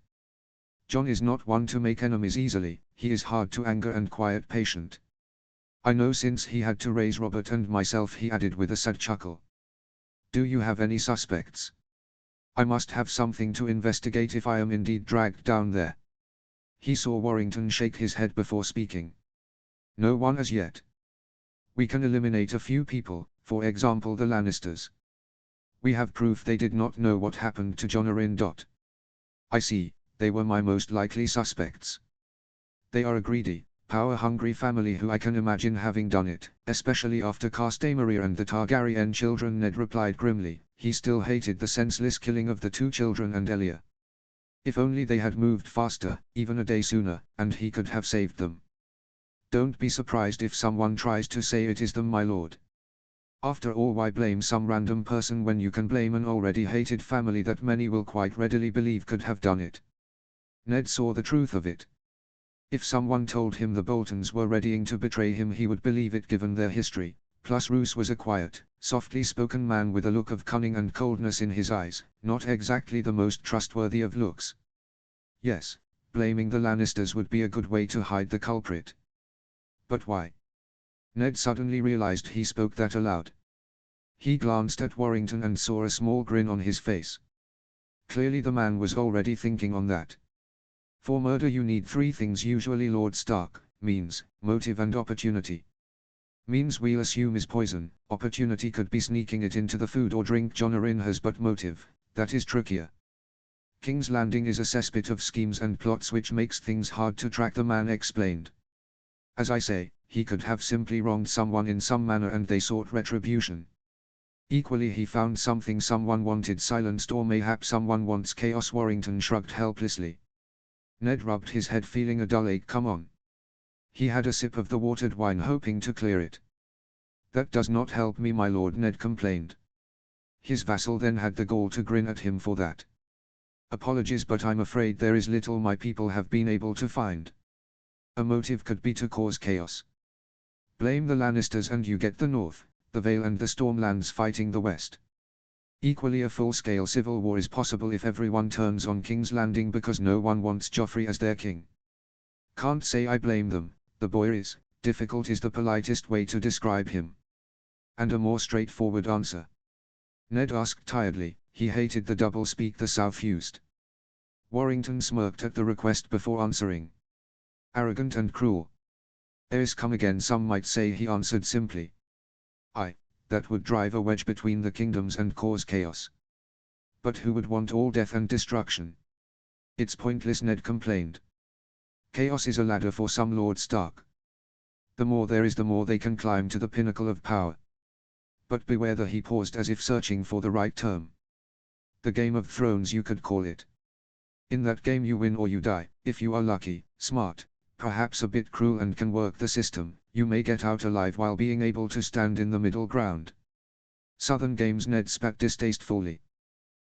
Jon is not one to make enemies easily. He is hard to anger and quiet patient. I know, since he had to raise Robert and myself, he added with a sad chuckle. Do you have any suspects? I must have something to investigate if I am indeed dragged down there. He saw Warrington shake his head before speaking. No one as yet. We can eliminate a few people, for example the Lannisters. We have proof they did not know what happened to Jon Arryn. I see, they were my most likely suspects. They are a greedy, power-hungry family who I can imagine having done it, especially after Castamere and the Targaryen children, Ned replied grimly. He still hated the senseless killing of the two children and Elia. If only they had moved faster, even a day sooner, and he could have saved them. Don't be surprised if someone tries to say it is them, my lord. After all, why blame some random person when you can blame an already hated family that many will quite readily believe could have done it? Ned saw the truth of it. If someone told him the Boltons were readying to betray him, he would believe it given their history. Plus Roose was a quiet, softly spoken man with a look of cunning and coldness in his eyes, not exactly the most trustworthy of looks. Yes, blaming the Lannisters would be a good way to hide the culprit. But why? Ned suddenly realized he spoke that aloud. He glanced at Warrington and saw a small grin on his face. Clearly the man was already thinking on that. For murder you need three things usually, Lord Stark: means, motive and opportunity. Means we'll assume is poison. Opportunity could be sneaking it into the food or drink Jon Arryn has, but motive, that is trickier. King's Landing is a cesspit of schemes and plots which makes things hard to track, the man explained. As I say, he could have simply wronged someone in some manner and they sought retribution. Equally, he found something someone wanted silenced, or mayhap someone wants chaos. Warrington shrugged helplessly. Ned rubbed his head, feeling a dull ache come on. He had a sip of the watered wine, hoping to clear it. That does not help me, my lord, Ned complained. His vassal then had the gall to grin at him for that. Apologies, but I'm afraid there is little my people have been able to find. A motive could be to cause chaos. Blame the Lannisters and you get the North, the Vale and the Stormlands fighting the West. Equally, a full-scale civil war is possible if everyone turns on King's Landing because no one wants Joffrey as their king. Can't say I blame them, the boy is, difficult is the politest way to describe him. And a more straightforward answer. Ned asked tiredly. He hated the doublespeak the South used. Warrington smirked at the request before answering. Arrogant and cruel. There's come again, some might say, he answered simply. That would drive a wedge between the kingdoms and cause chaos. But who would want all death and destruction? It's pointless, Ned complained. Chaos is a ladder for some Lord Stark. The more there is, the more they can climb to the pinnacle of power. But beware, he paused as if searching for the right term. The Game of Thrones, you could call it. In that game you win or you die. If you are lucky, smart, perhaps a bit cruel and can work the system, you may get out alive while being able to stand in the middle ground. Southern games, Ned spat distastefully.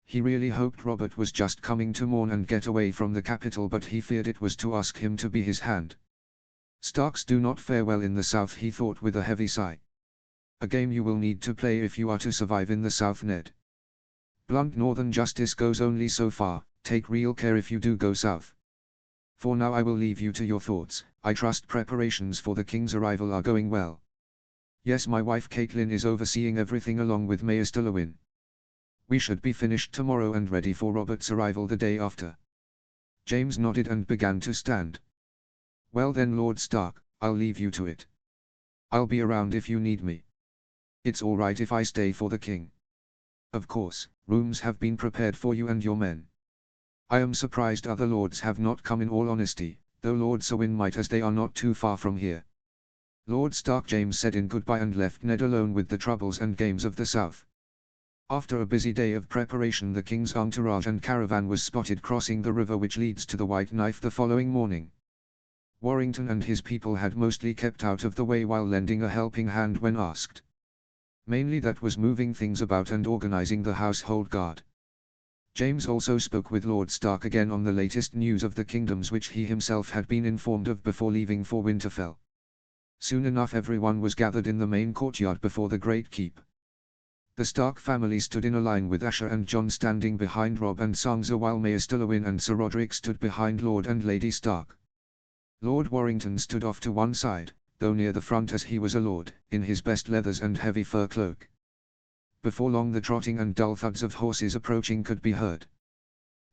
He really hoped Robert was just coming to mourn and get away from the capital, but he feared it was to ask him to be his hand. Starks do not fare well in the South, he thought with a heavy sigh. A game you will need to play if you are to survive in the South, Ned. Blunt Northern justice goes only so far, take real care if you do go south. For now I will leave you to your thoughts. I trust preparations for the king's arrival are going well. Yes, my wife Catelyn is overseeing everything along with Maester Lewyn. We should be finished tomorrow and ready for Robert's arrival the day after. James nodded and began to stand. Well then, Lord Stark, I'll leave you to it. I'll be around if you need me. It's all right if I stay for the king. Of course, rooms have been prepared for you and your men. I am surprised other lords have not come, in all honesty, though Lord Sewin might, as they are not too far from here. Lord Stark, James said in goodbye and left Ned alone with the troubles and games of the South. After a busy day of preparation, the king's entourage and caravan was spotted crossing the river which leads to the White Knife the following morning. Warrington and his people had mostly kept out of the way while lending a helping hand when asked. Mainly that was moving things about and organizing the household guard. James also spoke with Lord Stark again on the latest news of the kingdoms which he himself had been informed of before leaving for Winterfell. Soon enough everyone was gathered in the main courtyard before the Great Keep. The Stark family stood in a line with Asher and Jon standing behind Robb and Sansa, while Maester Lewyn and Sir Roderick stood behind Lord and Lady Stark. Lord Warrington stood off to one side, though near the front as he was a lord, in his best leathers and heavy fur cloak. Before long the trotting and dull thuds of horses approaching could be heard.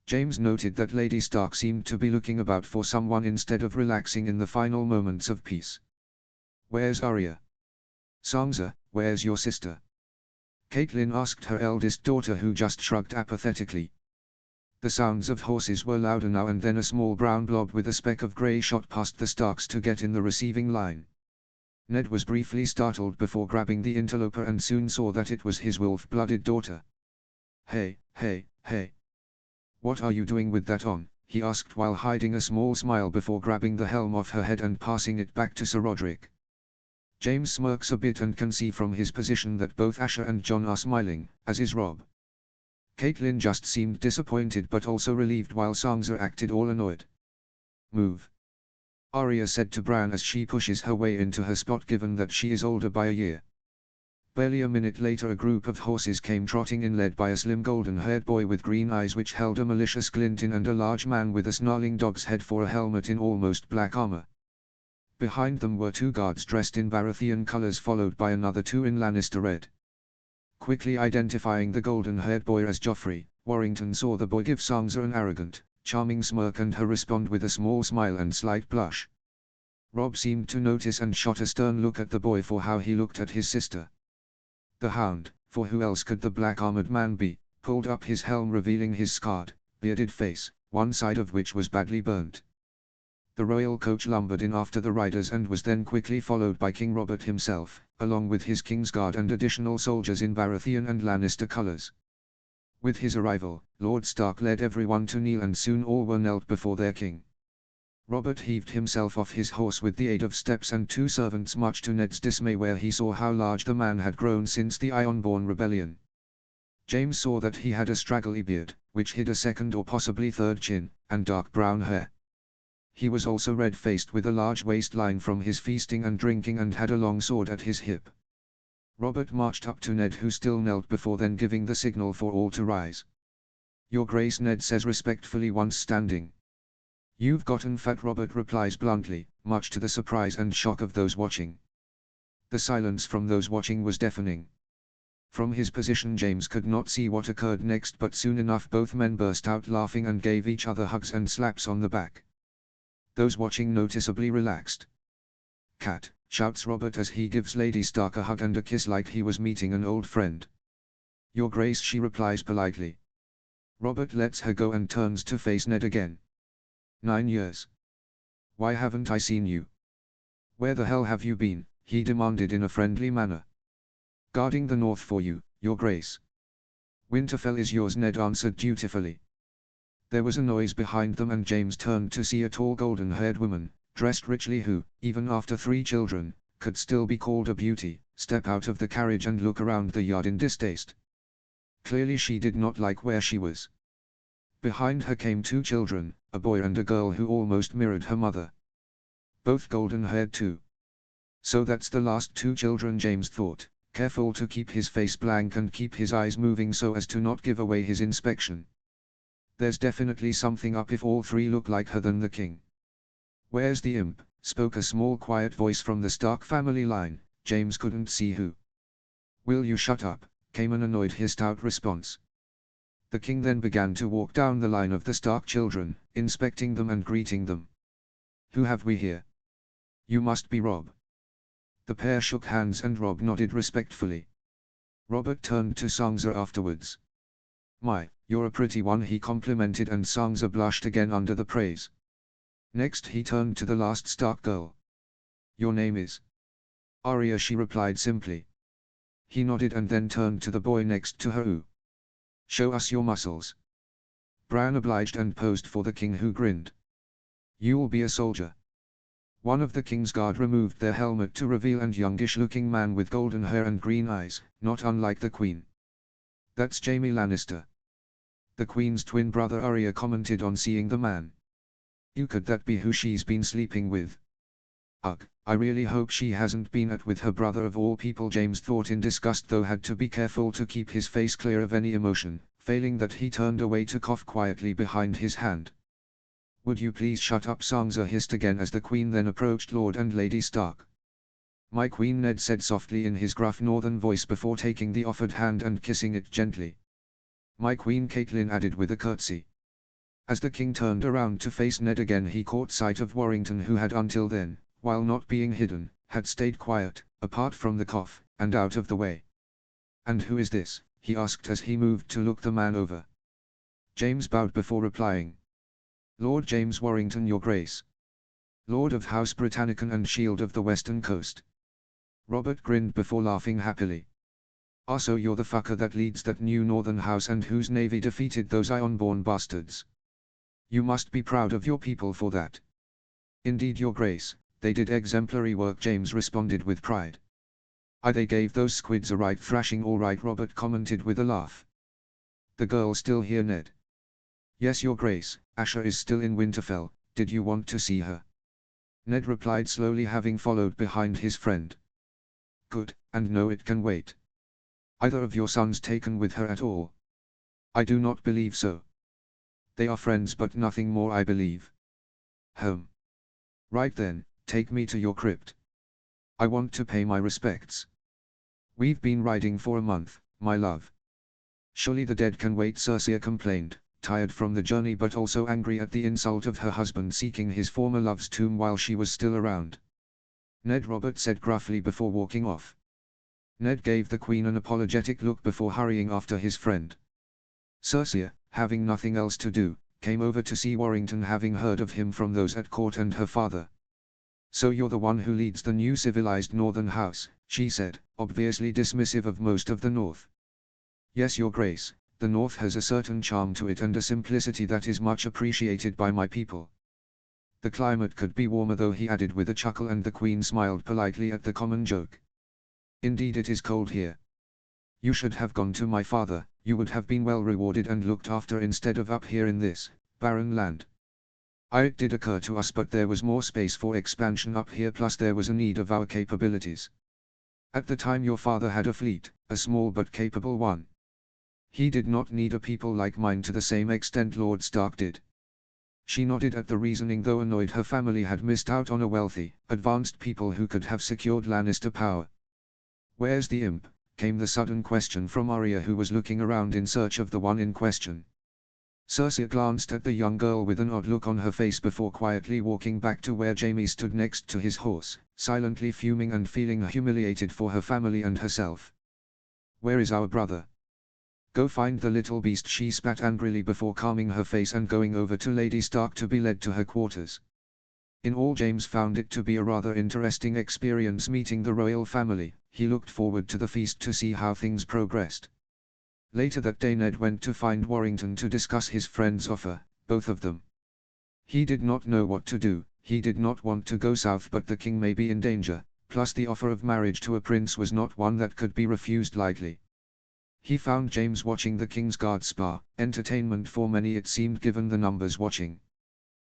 James noted that Lady Stark seemed to be looking about for someone instead of relaxing in the final moments of peace. Where's Arya? Sansa, where's your sister? Catelyn asked her eldest daughter, who just shrugged apathetically. The sounds of horses were louder now, and then a small brown blob with a speck of grey shot past the Starks to get in the receiving line. Ned was briefly startled before grabbing the interloper and soon saw that it was his wolf-blooded daughter. Hey, hey, hey. What are you doing with that on? He asked while hiding a small smile before grabbing the helm off her head and passing it back to Sir Roderick. James smirks a bit and can see from his position that both Asher and Jon are smiling, as is Robb. Catelyn just seemed disappointed but also relieved, while Sansa acted all annoyed. Move. Arya said to Bran as she pushes her way into her spot, given that she is older by a year. Barely a minute later a group of horses came trotting in, led by a slim golden-haired boy with green eyes which held a malicious glint in, and a large man with a snarling dog's head for a helmet in almost black armor. Behind them were two guards dressed in Baratheon colors, followed by another two in Lannister red. Quickly identifying the golden-haired boy as Joffrey, Warrington saw the boy give Sansa an arrogant, charming smirk and her respond with a small smile and slight blush. Robb seemed to notice and shot a stern look at the boy for how he looked at his sister. The Hound, for who else could the black-armored man be, pulled up his helm, revealing his scarred, bearded face, one side of which was badly burnt. The royal coach lumbered in after the riders and was then quickly followed by King Robert himself, along with his Kingsguard and additional soldiers in Baratheon and Lannister colors. With his arrival, Lord Stark led everyone to kneel, and soon all were knelt before their king. Robert heaved himself off his horse with the aid of steps and two servants, much to Ned's dismay, where he saw how large the man had grown since the Ironborn rebellion. James saw that he had a straggly beard, which hid a second or possibly third chin, and dark brown hair. He was also red-faced with a large waistline from his feasting and drinking and had a long sword at his hip. Robert marched up to Ned, who still knelt before then giving the signal for all to rise. "Your Grace," Ned says respectfully once standing. "You've gotten fat," Robert replies bluntly, much to the surprise and shock of those watching. The silence from those watching was deafening. From his position James could not see what occurred next, but soon enough both men burst out laughing and gave each other hugs and slaps on the back. Those watching noticeably relaxed. "Cat," shouts Robert as he gives Lady Stark a hug and a kiss like he was meeting an old friend. "Your Grace," she replies politely. Robert lets her go and turns to face Ned again. 9 years. Why haven't I seen you? Where the hell have you been?" he demanded in a friendly manner. "Guarding the north for you, Your Grace." "Winterfell is yours," Ned answered dutifully. There was a noise behind them and James turned to see a tall golden-haired woman, dressed richly, who, even after 3 children, could still be called a beauty, step out of the carriage and look around the yard in distaste. Clearly she did not like where she was. Behind her came 2 children, a boy and a girl who almost mirrored her mother. Both golden-haired too. So that's the last 2 children, James thought, careful to keep his face blank and keep his eyes moving so as to not give away his inspection. There's definitely something up if all 3 look like her than the king. "Where's the imp?" spoke a small quiet voice from the Stark family line. James couldn't see who. "Will you shut up?" came an annoyed hissed out response. The king then began to walk down the line of the Stark children, inspecting them and greeting them. "Who have we here?" "You must be Robb." The pair shook hands and Robb nodded respectfully. Robert turned to Sansa afterwards. "My, you're a pretty one," he complimented, and Sansa blushed again under the praise. Next he turned to the last Stark girl. "Your name is?" "Arya," she replied simply. He nodded and then turned to the boy next to her, who "Show us your muscles." Bran obliged and posed for the king, who grinned. "You'll be a soldier." One of the king's guard removed their helmet to reveal a youngish-looking man with golden hair and green eyes, not unlike the queen. "That's Jaime Lannister." The queen's twin brother Arya commented on seeing the man. "You could that be who she's been sleeping with?" "Ugh, I really hope she hasn't been at with her brother of all people," James thought in disgust, though had to be careful to keep his face clear of any emotion. Failing that, he turned away to cough quietly behind his hand. "Would you please shut up?" Sansa hissed again as the queen then approached Lord and Lady Stark. "My queen," Ned said softly in his gruff northern voice before taking the offered hand and kissing it gently. "My queen," Catelyn added with a curtsy. As the king turned around to face Ned again, he caught sight of Warrington, who had until then, while not being hidden, had stayed quiet, apart from the cough, and out of the way. "And who is this?" he asked as he moved to look the man over. James bowed before replying. "Lord James Warrington, Your Grace. Lord of House Britannicon and Shield of the Western Coast." Robert grinned before laughing happily. "Ah, so you're the fucker that leads that new northern house and whose navy defeated those Ironborn bastards. You must be proud of your people for that." "Indeed, Your Grace, they did exemplary work," James responded with pride. "Aye, they gave those squids a right thrashing, all right," Robert commented with a laugh. "The girl still here, Ned?" "Yes, Your Grace, Asha is still in Winterfell. Did you want to see her?" Ned replied slowly, having followed behind his friend. "Good, and no, it can wait. Either of your sons taken with her at all?" "I do not believe so. They are friends but nothing more, I believe." "Right then, take me to your crypt. I want to pay my respects. We've been riding for a month, my love." "Surely the dead can wait," Cersei complained, tired from the journey but also angry at the insult of her husband seeking his former love's tomb while she was still around. "Ned," Robert said gruffly before walking off. Ned gave the queen an apologetic look before hurrying after his friend. Cersei, having nothing else to do, came over to see Warrington, having heard of him from those at court and her father. "So you're the one who leads the new civilized northern house," she said, obviously dismissive of most of the north. "Yes, Your Grace, the north has a certain charm to it and a simplicity that is much appreciated by my people. The climate could be warmer though," he added with a chuckle, and the queen smiled politely at the common joke. "Indeed it is cold here. You should have gone to my father, you would have been well rewarded and looked after instead of up here in this barren land." It did occur to us, but there was more space for expansion up here, plus there was a need of our capabilities. At the time your father had a fleet, a small but capable one. He did not need a people like mine to the same extent Lord Stark did. She nodded at the reasoning, though annoyed her family had missed out on a wealthy, advanced people who could have secured Lannister power. "Where's the imp?" came the sudden question from Arya, who was looking around in search of the one in question. Cersei glanced at the young girl with an odd look on her face before quietly walking back to where Jaime stood next to his horse, silently fuming and feeling humiliated for her family and herself. "Where is our brother? Go find the little beast," she spat angrily before calming her face and going over to Lady Stark to be led to her quarters. In all, James found it to be a rather interesting experience meeting the royal family. He looked forward to the feast to see how things progressed. Later that day Ned went to find Warrington to discuss his friend's offer, both of them. He did not know what to do. He did not want to go south, but the king may be in danger, plus the offer of marriage to a prince was not one that could be refused lightly. He found James watching the King's Guard spar, entertainment for many it seemed given the numbers watching.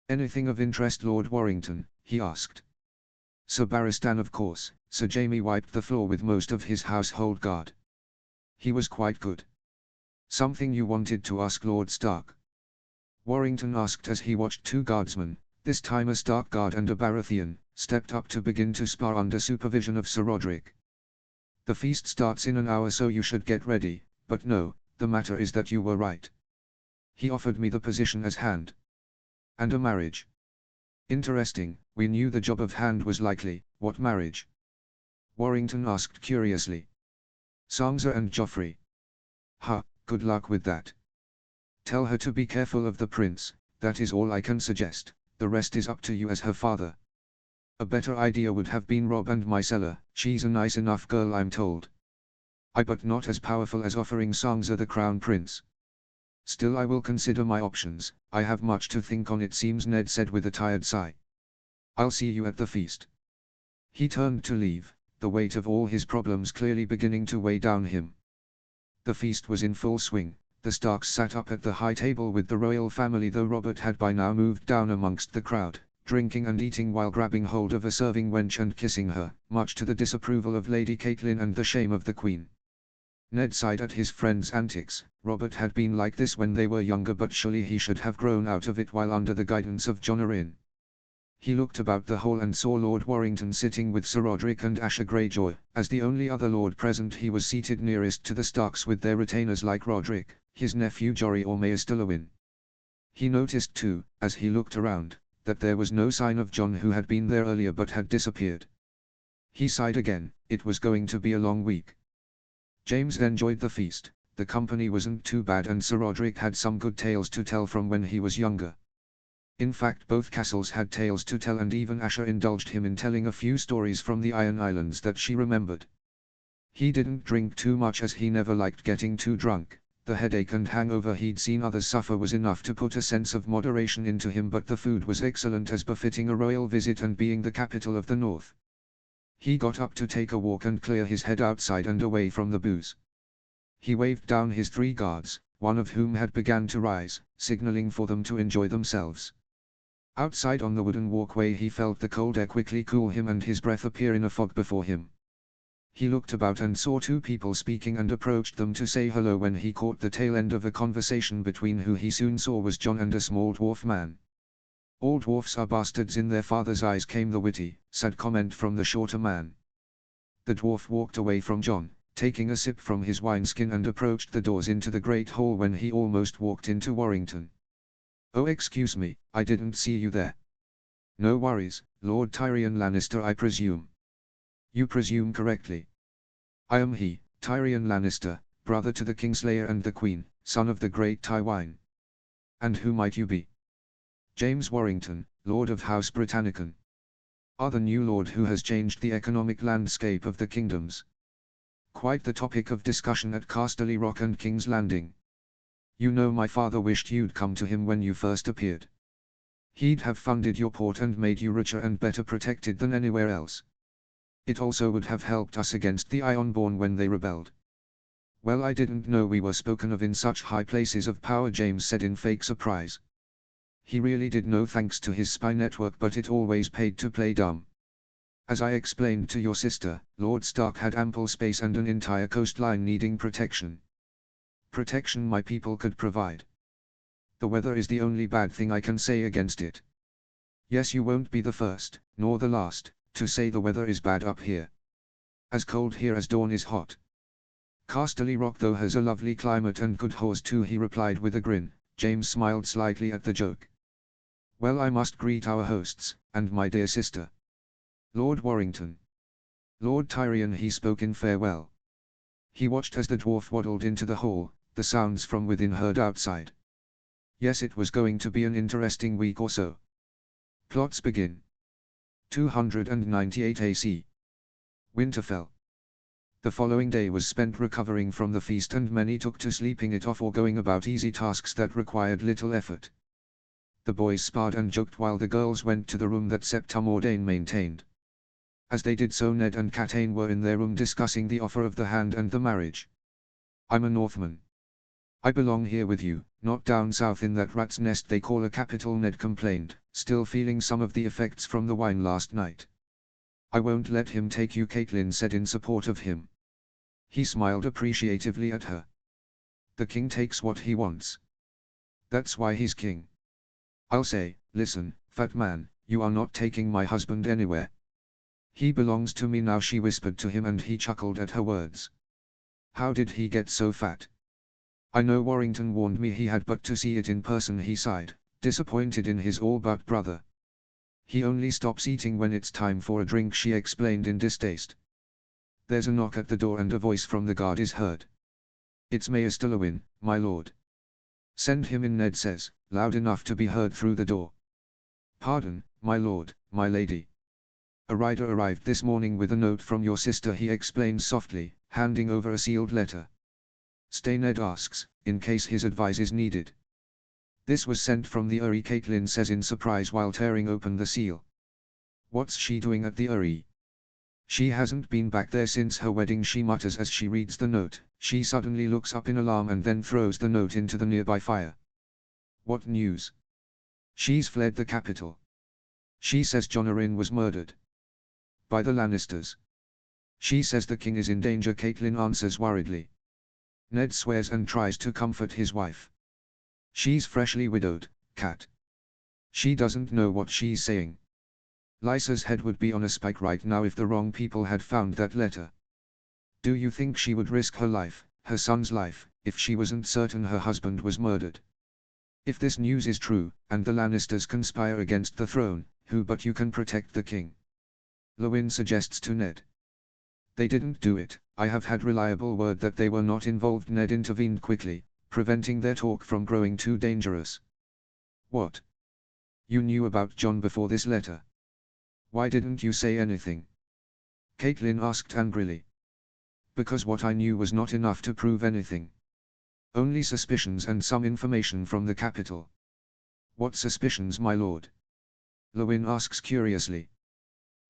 "Anything of interest, Lord Warrington?" he asked. "Sir Barristan, of course." Sir Jaime wiped the floor with most of his household guard. "He was quite good." "Something you wanted to ask Lord Stark?" Warrington asked as he watched two guardsmen, this time a Stark guard and a Baratheon, stepped up to begin to spar under supervision of Sir Roderick. "The feast starts in an hour, so you should get ready, but no, the matter is that you were right. He offered me the position as hand. And a marriage." "Interesting, we knew the job of hand was likely. What marriage?" Warrington asked curiously. "Sansa and Joffrey." "Ha, good luck with that. Tell her to be careful of the prince, that is all I can suggest, the rest is up to you as her father. A better idea would have been Robb and Myrcella. She's a nice enough girl, I'm told. But not as powerful as offering Sansa the crown prince. Still, I will consider my options. I have much to think on, it seems," Ned said with a tired sigh. "I'll see you at the feast." He turned to leave, the weight of all his problems clearly beginning to weigh down him. The feast was in full swing. The Starks sat up at the high table with the royal family, though Robert had by now moved down amongst the crowd, drinking and eating while grabbing hold of a serving wench and kissing her, much to the disapproval of Lady Catelyn and the shame of the Queen. Ned sighed at his friend's antics. Robert had been like this when they were younger, but surely he should have grown out of it while under the guidance of Jon Arryn. He looked about the hall and saw Lord Warrington sitting with Sir Roderick and Asher Greyjoy. As the only other lord present, he was seated nearest to the Starks with their retainers like Roderick, his nephew Jory or Maester Lewin. He noticed too, as he looked around, that there was no sign of Jon, who had been there earlier but had disappeared. He sighed again. It was going to be a long week. James enjoyed the feast. The company wasn't too bad, and Sir Roderick had some good tales to tell from when he was younger. In fact, both castles had tales to tell, and even Asher indulged him in telling a few stories from the Iron Islands that she remembered. He didn't drink too much as he never liked getting too drunk. The headache and hangover he'd seen others suffer was enough to put a sense of moderation into him, but the food was excellent, as befitting a royal visit and being the capital of the north. He got up to take a walk and clear his head outside and away from the booze. He waved down his 3 guards, one of whom had begun to rise, signaling for them to enjoy themselves. Outside on the wooden walkway he felt the cold air quickly cool him and his breath appear in a fog before him. He looked about and saw 2 people speaking and approached them to say hello, when he caught the tail end of a conversation between who he soon saw was Jon and a small dwarf man. "All dwarfs are bastards in their father's eyes," came the witty, sad comment from the shorter man. The dwarf walked away from Jon, taking a sip from his wineskin, and approached the doors into the great hall when he almost walked into Warrington. "Oh, excuse me, I didn't see you there." "No worries, Lord Tyrion Lannister, I presume." "You presume correctly. I am he, Tyrion Lannister, brother to the Kingslayer and the Queen, son of the great Tywin." "And who might you be?" "James Warrington, Lord of House Britannicon." "Are the new lord who has changed the economic landscape of the kingdoms. Quite the topic of discussion at Casterly Rock and King's Landing. You know, my father wished you'd come to him when you first appeared. He'd have funded your port and made you richer and better protected than anywhere else. It also would have helped us against the Ironborn when they rebelled." "Well, I didn't know we were spoken of in such high places of power," James said in fake surprise. He really did no thanks to his spy network, but it always paid to play dumb. As I explained to your sister, Lord Stark had ample space and an entire coastline needing protection. Protection my people could provide. The weather is the only bad thing I can say against it. Yes, you won't be the first, nor the last, to say the weather is bad up here. As cold here as dawn is hot. Casterly Rock though has a lovely climate and good horse too, he replied with a grin. James smiled slightly at the joke. Well, I must greet our hosts, and my dear sister. Lord Warrington. Lord Tyrion, he spoke in farewell. He watched as the dwarf waddled into the hall, the sounds from within heard outside. Yes, it was going to be an interesting week or so. Plots begin. 298 AC. Winterfell. The following day was spent recovering from the feast, and many took to sleeping it off or going about easy tasks that required little effort. The boys sparred and joked while the girls went to the room that Septa Mordane maintained. As they did so, Ned and Catelyn were in their room discussing the offer of the hand and the marriage. I'm a Northman. I belong here with you, not down south in that rat's nest they call a capital, Ned complained, still feeling some of the effects from the wine last night. I won't let him take you, Catelyn said in support of him. He smiled appreciatively at her. The king takes what he wants. That's why he's king. I'll say, listen, fat man, you are not taking my husband anywhere. He belongs to me now, she whispered to him, and he chuckled at her words. How did he get so fat? I know Warrington warned me he had, but to see it in person, he sighed, disappointed in his all-but brother. He only stops eating when it's time for a drink, she explained in distaste. There's a knock at the door and a voice from the guard is heard. It's Mayor Stillowin, my lord. Send him in, Ned says, loud enough to be heard through the door. Pardon, my lord, my lady. A rider arrived this morning with a note from your sister, he explained softly, handing over a sealed letter. Stay, Ned asks, in case his advice is needed. This was sent from the Eyrie, Catelyn says in surprise while tearing open the seal. What's she doing at the Eyrie? She hasn't been back there since her wedding, she mutters as she reads the note. She suddenly looks up in alarm and then throws the note into the nearby fire. What news? She's fled the capital. She says Jon Arryn was murdered. By the Lannisters. She says the king is in danger, Catelyn answers worriedly. Ned swears and tries to comfort his wife. She's freshly widowed, Cat. She doesn't know what she's saying. Lysa's head would be on a spike right now if the wrong people had found that letter. Do you think she would risk her life, her son's life, if she wasn't certain her husband was murdered? If this news is true, and the Lannisters conspire against the throne, who but you can protect the king? Lewyn suggests to Ned. They didn't do it, I have had reliable word that they were not involved, Ned intervened quickly, preventing their talk from growing too dangerous. What? You knew about Jon before this letter? Why didn't you say anything? Catelyn asked angrily. Because what I knew was not enough to prove anything. Only suspicions and some information from the capital. What suspicions, my lord? Lewyn asks curiously.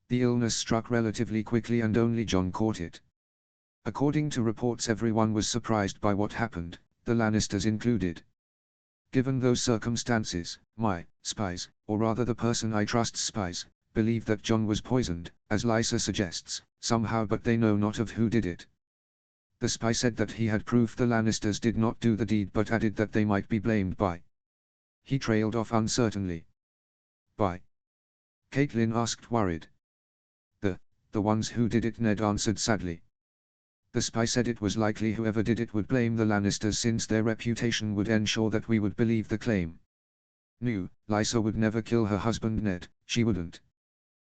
The illness struck relatively quickly and only Jon caught it. According to reports, everyone was surprised by what happened, the Lannisters included. Given those circumstances, my spies, or rather the person I trust's spies, believe that Jon was poisoned, as Lysa suggests, somehow, but they know not of who did it. The spy said that he had proof the Lannisters did not do the deed, but added that they might be blamed by. He trailed off uncertainly. By? Catelyn asked, worried. The ones who did it, Ned answered sadly. The spy said it was likely whoever did it would blame the Lannisters, since their reputation would ensure that we would believe the claim. No, Lysa would never kill her husband, Ned, she wouldn't.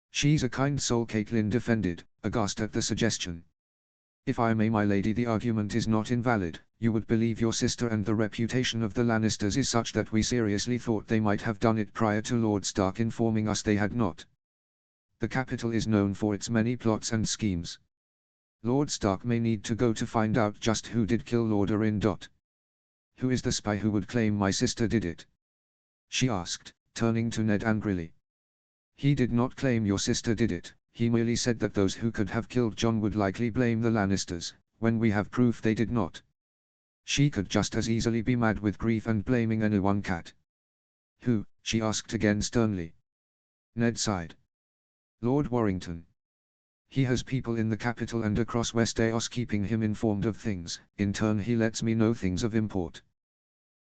She's a kind soul, Catelyn defended, aghast at the suggestion. If I may, my lady, the argument is not invalid. You would believe your sister, and the reputation of the Lannisters is such that we seriously thought they might have done it prior to Lord Stark informing us they had not. The capital is known for its many plots and schemes. Lord Stark may need to go to find out just who did kill Lord Arryn. Who is the spy who would claim my sister did it? She asked, turning to Ned angrily. He did not claim your sister did it, he merely said that those who could have killed Jon would likely blame the Lannisters, when we have proof they did not. She could just as easily be mad with grief and blaming anyone, Cat. Who, she asked again sternly. Ned sighed. Lord Warrington. He has people in the capital and across Westeros keeping him informed of things, in turn he lets me know things of import.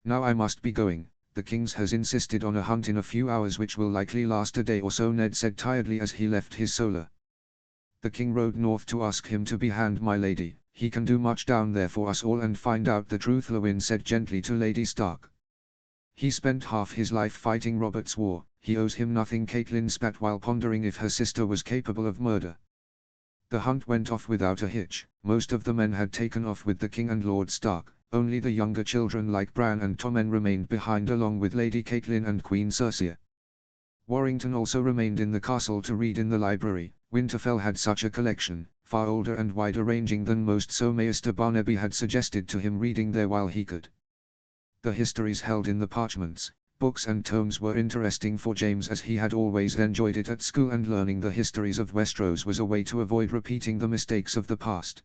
Now I must be going, the King's has insisted on a hunt in a few hours which will likely last a day or so, Ned said tiredly as he left his solar. The King rode north to ask him to be hand my lady, he can do much down there for us all and find out the truth, Lewyn said gently to Lady Stark. He spent half his life fighting Robert's war, he owes him nothing, Catelyn spat while pondering if her sister was capable of murder. The hunt went off without a hitch, most of the men had taken off with the King and Lord Stark, only the younger children like Bran and Tommen remained behind along with Lady Catelyn and Queen Cersei. Warrington also remained in the castle to read in the library. Winterfell had such a collection, far older and wider ranging than most, so Maester Barnaby had suggested to him reading there while he could. The histories held in the parchments, books and tomes were interesting for James as he had always enjoyed it at school, and learning the histories of Westeros was a way to avoid repeating the mistakes of the past.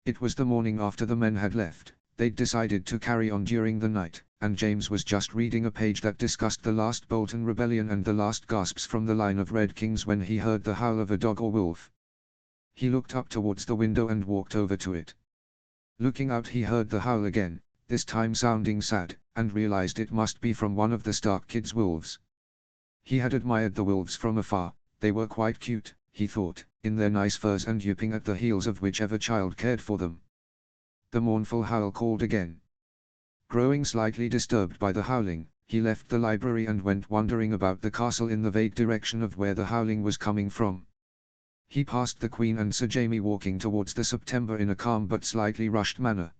It was the morning after the men had left, they'd decided to carry on during the night, and James was just reading a page that discussed the last Bolton rebellion and the last gasps from the line of Red Kings when he heard the howl of a dog or wolf. He looked up towards the window and walked over to it. Looking out he heard the howl again, this time sounding sad, and realized it must be from one of the Stark kids' wolves. He had admired the wolves from afar, they were quite cute, he thought, in their nice furs and yipping at the heels of whichever child cared for them. The mournful howl called again. Growing slightly disturbed by the howling, he left the library and went wandering about the castle in the vague direction of where the howling was coming from. He passed the Queen and Sir Jaime walking towards the September in a calm but slightly rushed manner.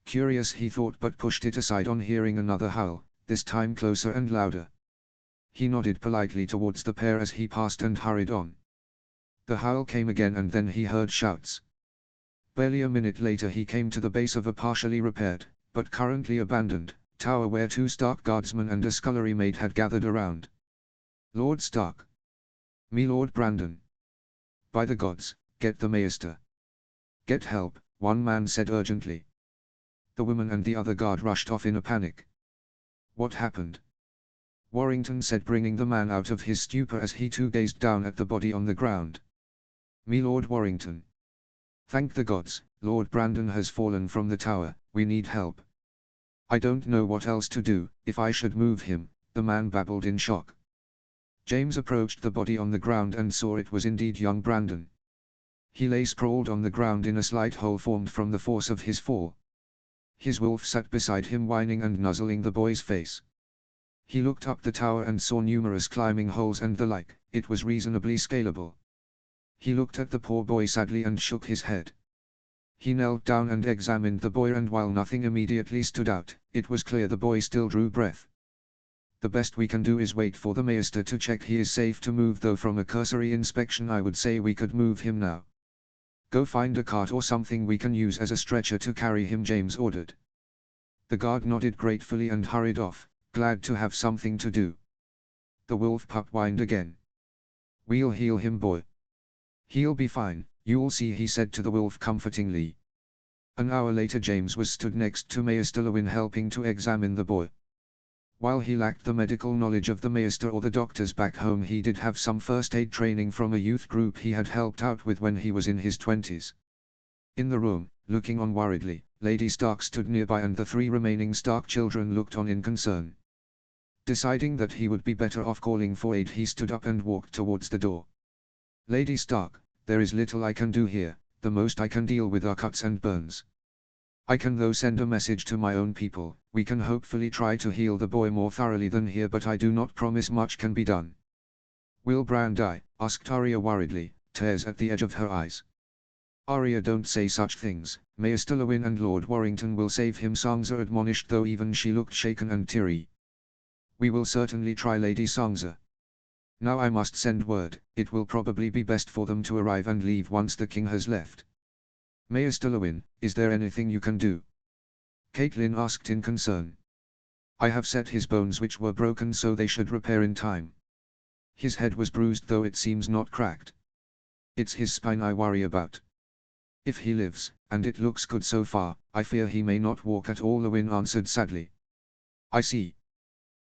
Curious he thought, but pushed it aside on hearing another howl, this time closer and louder. He nodded politely towards the pair as he passed and hurried on. The howl came again and then he heard shouts. Barely a minute later he came to the base of a partially repaired, but currently abandoned, tower where 2 Stark guardsmen and a scullery maid had gathered around. Lord Stark. Me Lord Brandon. By the gods, get the Maester. Get help, one man said urgently. The woman and the other guard rushed off in a panic. What happened? Warrington said, bringing the man out of his stupor as he too gazed down at the body on the ground. Me Lord Warrington. Thank the gods, Lord Brandon has fallen from the tower, we need help. I don't know what else to do, if I should move him, the man babbled in shock. James approached the body on the ground and saw it was indeed young Brandon. He lay sprawled on the ground in a slight hole formed from the force of his fall. His wolf sat beside him whining and nuzzling the boy's face. He looked up the tower and saw numerous climbing holes and the like, it was reasonably scalable. He looked at the poor boy sadly and shook his head. He knelt down and examined the boy, and while nothing immediately stood out, it was clear the boy still drew breath. The best we can do is wait for the Maester to check he is safe to move, though from a cursory inspection I would say we could move him now. Go find a cart or something we can use as a stretcher to carry him, James ordered. The guard nodded gratefully and hurried off, glad to have something to do. The wolf pup whined again. We'll heal him, boy. He'll be fine, you'll see, he said to the wolf comfortingly. An hour later James was stood next to Maester Lewyn helping to examine the boy. While he lacked the medical knowledge of the Maester or the doctors back home, he did have some first aid training from a youth group he had helped out with when he was in his 20s. In the room, looking on worriedly, Lady Stark stood nearby and the 3 remaining Stark children looked on in concern. Deciding that he would be better off calling for aid, he stood up and walked towards the door. Lady Stark, there is little I can do here, the most I can deal with are cuts and burns. I can though send a message to my own people, we can hopefully try to heal the boy more thoroughly than here, but I do not promise much can be done. Will Bran die? Asked Arya worriedly, tears at the edge of her eyes. Arya, don't say such things, Maester Lewyn and Lord Warrington will save him, Sansa admonished, though even she looked shaken and teary. We will certainly try, Lady Sansa. Now I must send word, it will probably be best for them to arrive and leave once the king has left. Maester Lewyn, is there anything you can do? Catelyn asked in concern. I have set his bones, which were broken, so they should repair in time. His head was bruised, though it seems not cracked. It's his spine I worry about. If he lives, and it looks good so far, I fear he may not walk at all, Lewyn answered sadly. I see.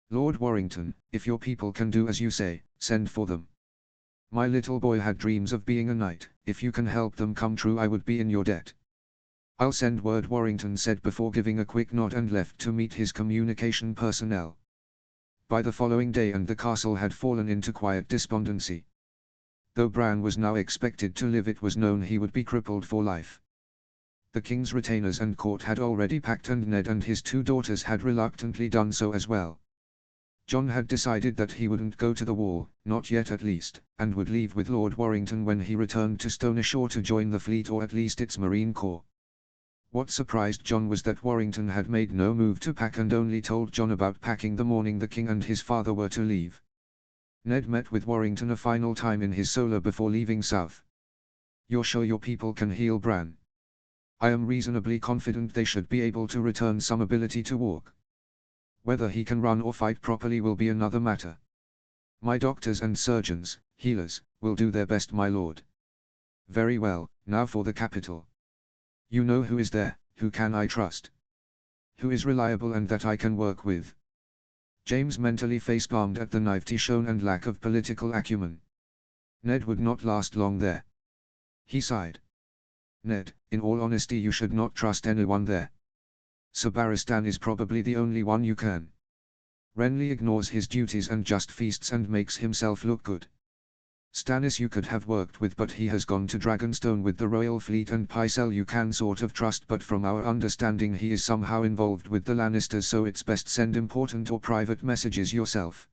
Lord Warrington, if your people can do as you say, send for them. My little boy had dreams of being a knight. If you can help them come true, I would be in your debt. I'll send word, Warrington said before giving a quick nod and left to meet his communication personnel. By the following day and the castle had fallen into quiet despondency. Though Bran was now expected to live, it was known he would be crippled for life. The king's retainers and court had already packed, and Ned and his 2 daughters had reluctantly done so as well. Jon had decided that he wouldn't go to the war, not yet at least, and would leave with Lord Warrington when he returned to Stone Ashore to join the fleet, or at least its Marine Corps. What surprised Jon was that Warrington had made no move to pack and only told Jon about packing the morning the king and his father were to leave. Ned met with Warrington a final time in his solar before leaving south. "You're sure your people can heal Bran?" "I am reasonably confident they should be able to return some ability to walk. Whether he can run or fight properly will be another matter. My doctors and surgeons, healers, will do their best, my lord." "Very well, now for the capital. You know who is there, who can I trust? Who is reliable and that I can work with?" James mentally facepalmed at the naivety shown and lack of political acumen. Ned would not last long there. He sighed. "Ned, in all honesty, you should not trust anyone there. Sir Barristan is probably the only one you can. Renly ignores his duties and just feasts and makes himself look good. Stannis you could have worked with, but he has gone to Dragonstone with the royal fleet, and Pycelle you can sort of trust, but from our understanding he is somehow involved with the Lannisters, so it's best send important or private messages yourself.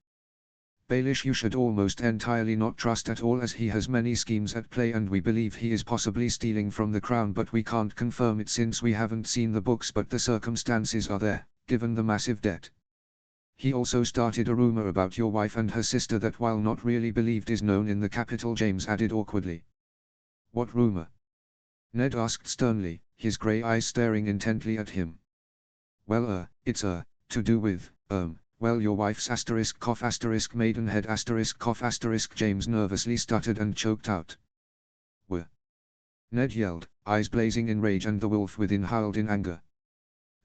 Baelish you should almost entirely not trust at all, as he has many schemes at play, and we believe he is possibly stealing from the crown, but we can't confirm it since we haven't seen the books, but the circumstances are there, given the massive debt. He also started a rumor about your wife and her sister that, while not really believed, is known in the capital," James added awkwardly. "What rumor?" Ned asked sternly, his grey eyes staring intently at him. "Well, it's to do with, well, your wife's maidenhead James nervously stuttered and choked out. "Were?" Ned yelled, eyes blazing in rage, and the wolf within howled in anger.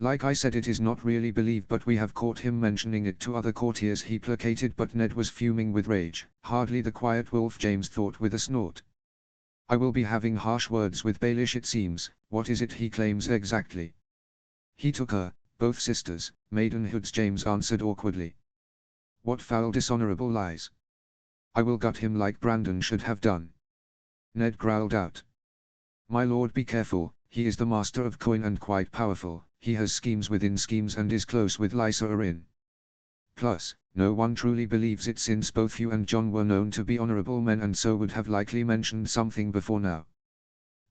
"Like I said, it is not really believed, but we have caught him mentioning it to other courtiers," he placated, but Ned was fuming with rage. Hardly the quiet wolf, James thought with a snort. "I will be having harsh words with Baelish, it seems. What is it he claims exactly?" "He took her, both sisters, maidenhoods," James answered awkwardly. "What foul dishonorable lies! I will gut him like Brandon should have done." Ned growled out. "My lord, be careful, he is the master of coin and quite powerful. He has schemes within schemes and is close with Lysa Arryn. Plus, no one truly believes it, since both you and Jon were known to be honorable men and so would have likely mentioned something before now.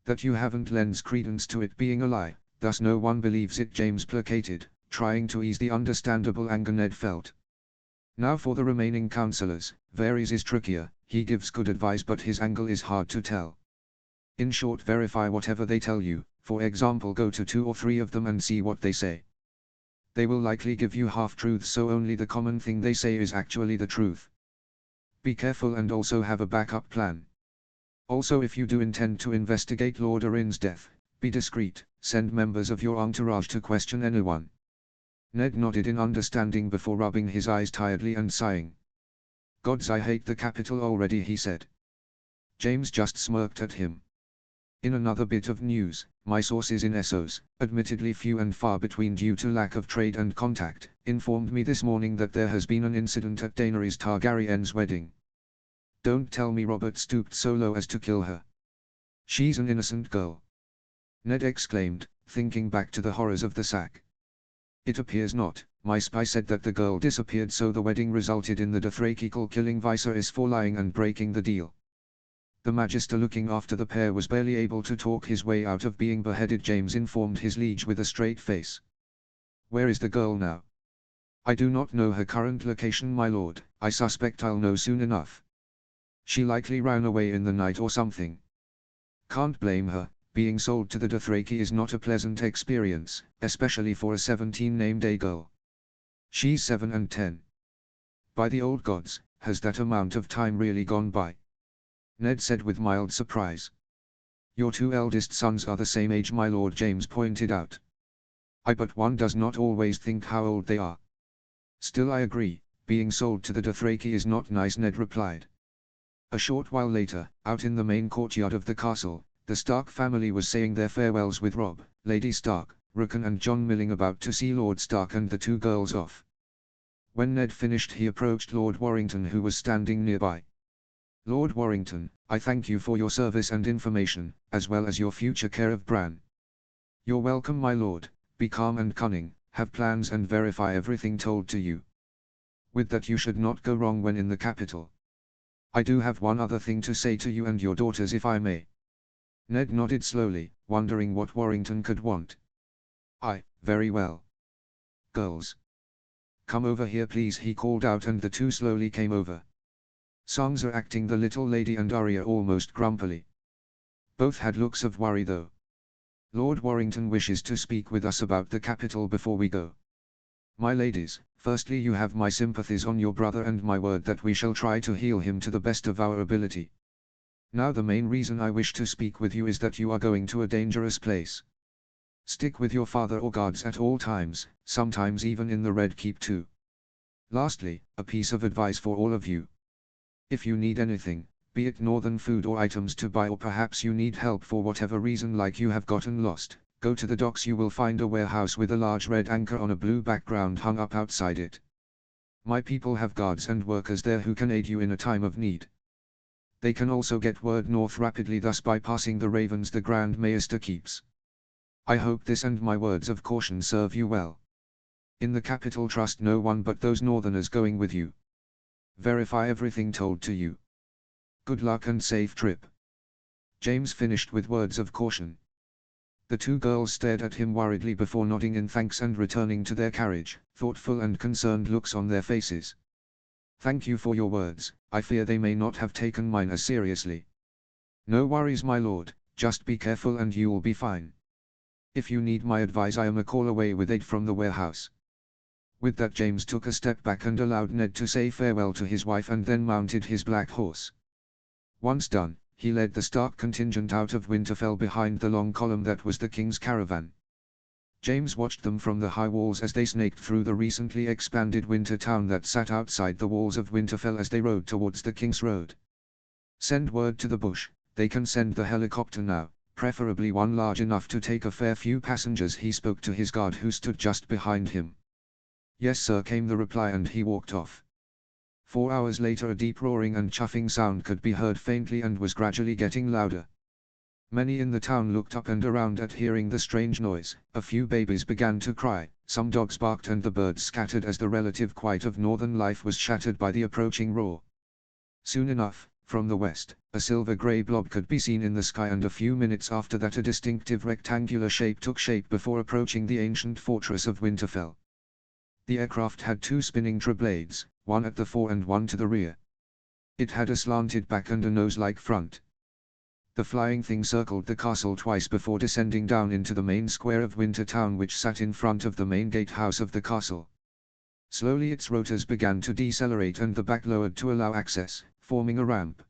That you haven't lends credence to it being a lie, thus no one believes it," James placated, trying to ease the understandable anger Ned felt. "Now for the remaining councillors. Varys is trickier, he gives good advice but his angle is hard to tell. In short, verify whatever they tell you. For example, go to 2 or 3 of them and see what they say. They will likely give you half-truths, so only the common thing they say is actually the truth. Be careful and also have a backup plan. Also, if you do intend to investigate Lord Arryn's death, be discreet, send members of your entourage to question anyone." Ned nodded in understanding before rubbing his eyes tiredly and sighing. "Gods, I hate the capital already," he said. James just smirked at him. In another bit of news, my sources in Essos, admittedly few and far between due to lack of trade and contact, informed me this morning that there has been an incident at Daenerys Targaryen's wedding. Don't tell me Robert stooped so low as to kill her. She's an innocent girl," Ned exclaimed, thinking back to the horrors of the sack. "It appears not. My spy said that the girl disappeared, so the wedding resulted in the Dothraki killing Viserys for lying and breaking the deal. The Magister looking after the pair was barely able to talk his way out of being beheaded," James informed his liege with a straight face. "Where is the girl now?" "I do not know her current location, my lord. I suspect I'll know soon enough. She likely ran away in the night or something. Can't blame her. Being sold to the Dothraki is not a pleasant experience, especially for a 17-named girl. She's 7 and 10. By the old gods, has that amount of time really gone by?" Ned said with mild surprise. "Your 2 eldest sons are the same age, my lord," James pointed out. "But one does not always think how old they are. Still, I agree, Being sold to the Dothraki is not nice, Ned replied. A short while later, out in the main courtyard of the castle, the Stark family was saying their farewells with Robb, Lady Stark, Rickon and John milling about to see Lord Stark and the two girls off. When Ned finished, he approached Lord Warrington, who was standing nearby. Lord Warrington, I thank you for your service and information, as well as your future care of Bran. You're welcome, my lord. Be calm and cunning, have plans and verify everything told to you. With that you should not go wrong when in the capital. I do have one other thing to say to you and your daughters, if I may. Ned nodded slowly, wondering what Warrington could want. Very well. Girls. Come over here please, he called out, and the two slowly came over. Sansa acting the little lady and Arya almost grumpily. Both had looks of worry though. Lord Warrington wishes to speak with us about the capital before we go. My ladies, firstly you have my sympathies on your brother and my word that we shall try to heal him to the best of our ability. Now the main reason I wish to speak with you is that you are going to a dangerous place. Stick with your father or guards at all times, sometimes even in the Red Keep too. Lastly, a piece of advice for all of you. If you need anything, be it northern food or items to buy, or perhaps you need help for whatever reason, like you have gotten lost, go to the docks. You will find a warehouse with a large red anchor on a blue background hung up outside it. My people have guards and workers there who can aid you in a time of need. They can also get word north rapidly, thus bypassing the ravens the Grand Maester keeps. I hope this and my words of caution serve you well. In the capital trust no one but those northerners going with you. Verify everything told to you. Good luck and safe trip. James finished with words of caution. The two girls stared at him worriedly before nodding in thanks and returning to their carriage, thoughtful and concerned looks on their faces. Thank you for your words, I fear they may not have taken mine as seriously. No worries my lord, just be careful and you will be fine. If you need my advice I am a call away with aid from the warehouse. With that James took a step back and allowed Ned to say farewell to his wife and then mounted his black horse. Once done, he led the Stark contingent out of Winterfell behind the long column that was the king's caravan. James watched them from the high walls as they snaked through the recently expanded winter town that sat outside the walls of Winterfell as they rode towards the King's Road. Send word to the bush, they can send the helicopter now, preferably one large enough to take a fair few passengers. He spoke to his guard who stood just behind him. Yes sir, came the reply, and he walked off. 4 hours later a deep roaring and chuffing sound could be heard faintly and was gradually getting louder. Many in the town looked up and around at hearing the strange noise. A few babies began to cry, some dogs barked and the birds scattered as the relative quiet of northern life was shattered by the approaching roar. Soon enough, from the west, a silver-grey blob could be seen in the sky, and a few minutes after that a distinctive rectangular shape took shape before approaching the ancient fortress of Winterfell. The aircraft had two spinning blades, one at the fore and one to the rear. It had a slanted back and a nose-like front. The flying thing circled the castle twice before descending down into the main square of Wintertown, which sat in front of the main gatehouse of the castle. Slowly its rotors began to decelerate and the back lowered to allow access, forming a ramp.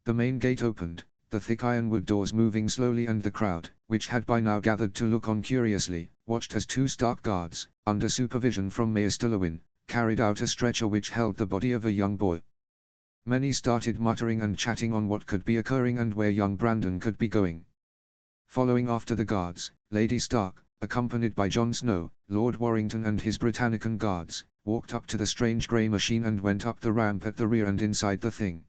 The main gate opened, the thick ironwood doors moving slowly, and the crowd, which had by now gathered to look on curiously, watched as two Stark guards, under supervision from Maester Lewin, carried out a stretcher which held the body of a young boy. Many started muttering and chatting on what could be occurring and where young Brandon could be going. Following after the guards, Lady Stark, accompanied by Jon Snow, Lord Warrington and his Britannican guards, walked up to the strange grey machine and went up the ramp at the rear and inside the thing.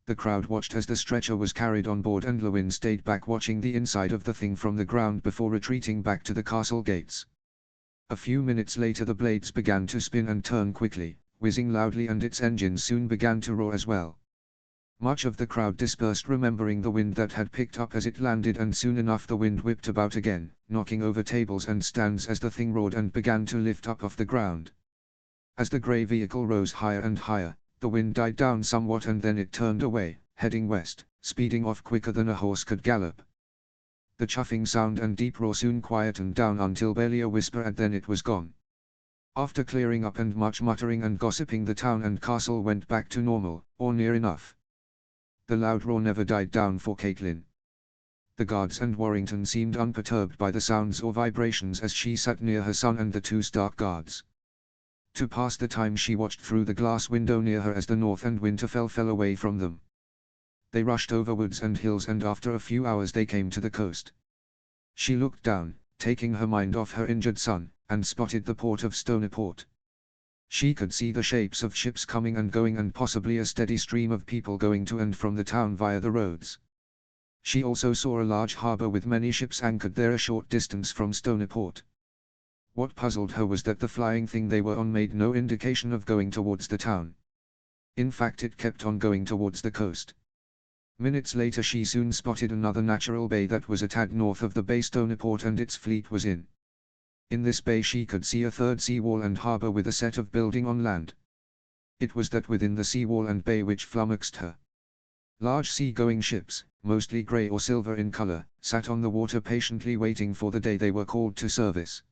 The crowd watched as the stretcher was carried on board, and Lewin stayed back watching the inside of the thing from the ground before retreating back to the castle gates. A few minutes later the blades began to spin and turn quickly, whizzing loudly, and its engines soon began to roar as well. Much of the crowd dispersed, remembering the wind that had picked up as it landed, and soon enough the wind whipped about again, knocking over tables and stands as the thing roared and began to lift up off the ground. As the grey vehicle rose higher and higher, the wind died down somewhat and then it turned away, heading west, speeding off quicker than a horse could gallop. The chuffing sound and deep roar soon quietened down until barely a whisper, and then it was gone. After clearing up and much muttering and gossiping, the town and castle went back to normal, or near enough. The loud roar never died down for Catelyn. The guards and Warrington seemed unperturbed by the sounds or vibrations as she sat near her son and the two Stark guards. To pass the time she watched through the glass window near her as the North and Winterfell fell away from them. They rushed over woods and hills and after a few hours they came to the coast. She looked down, taking her mind off her injured son, and spotted the port of Stoneport. She could see the shapes of ships coming and going and possibly a steady stream of people going to and from the town via the roads. She also saw a large harbour with many ships anchored there a short distance from Stoneport. What puzzled her was that the flying thing they were on made no indication of going towards the town. In fact it kept on going towards the coast. Minutes later she soon spotted another natural bay that was a tad north of the bay Stoneport and its fleet was in. In this bay she could see a third seawall and harbour with a set of building on land. It was that within the seawall and bay which flummoxed her. Large sea-going ships, mostly grey or silver in colour, sat on the water patiently waiting for the day they were called to service.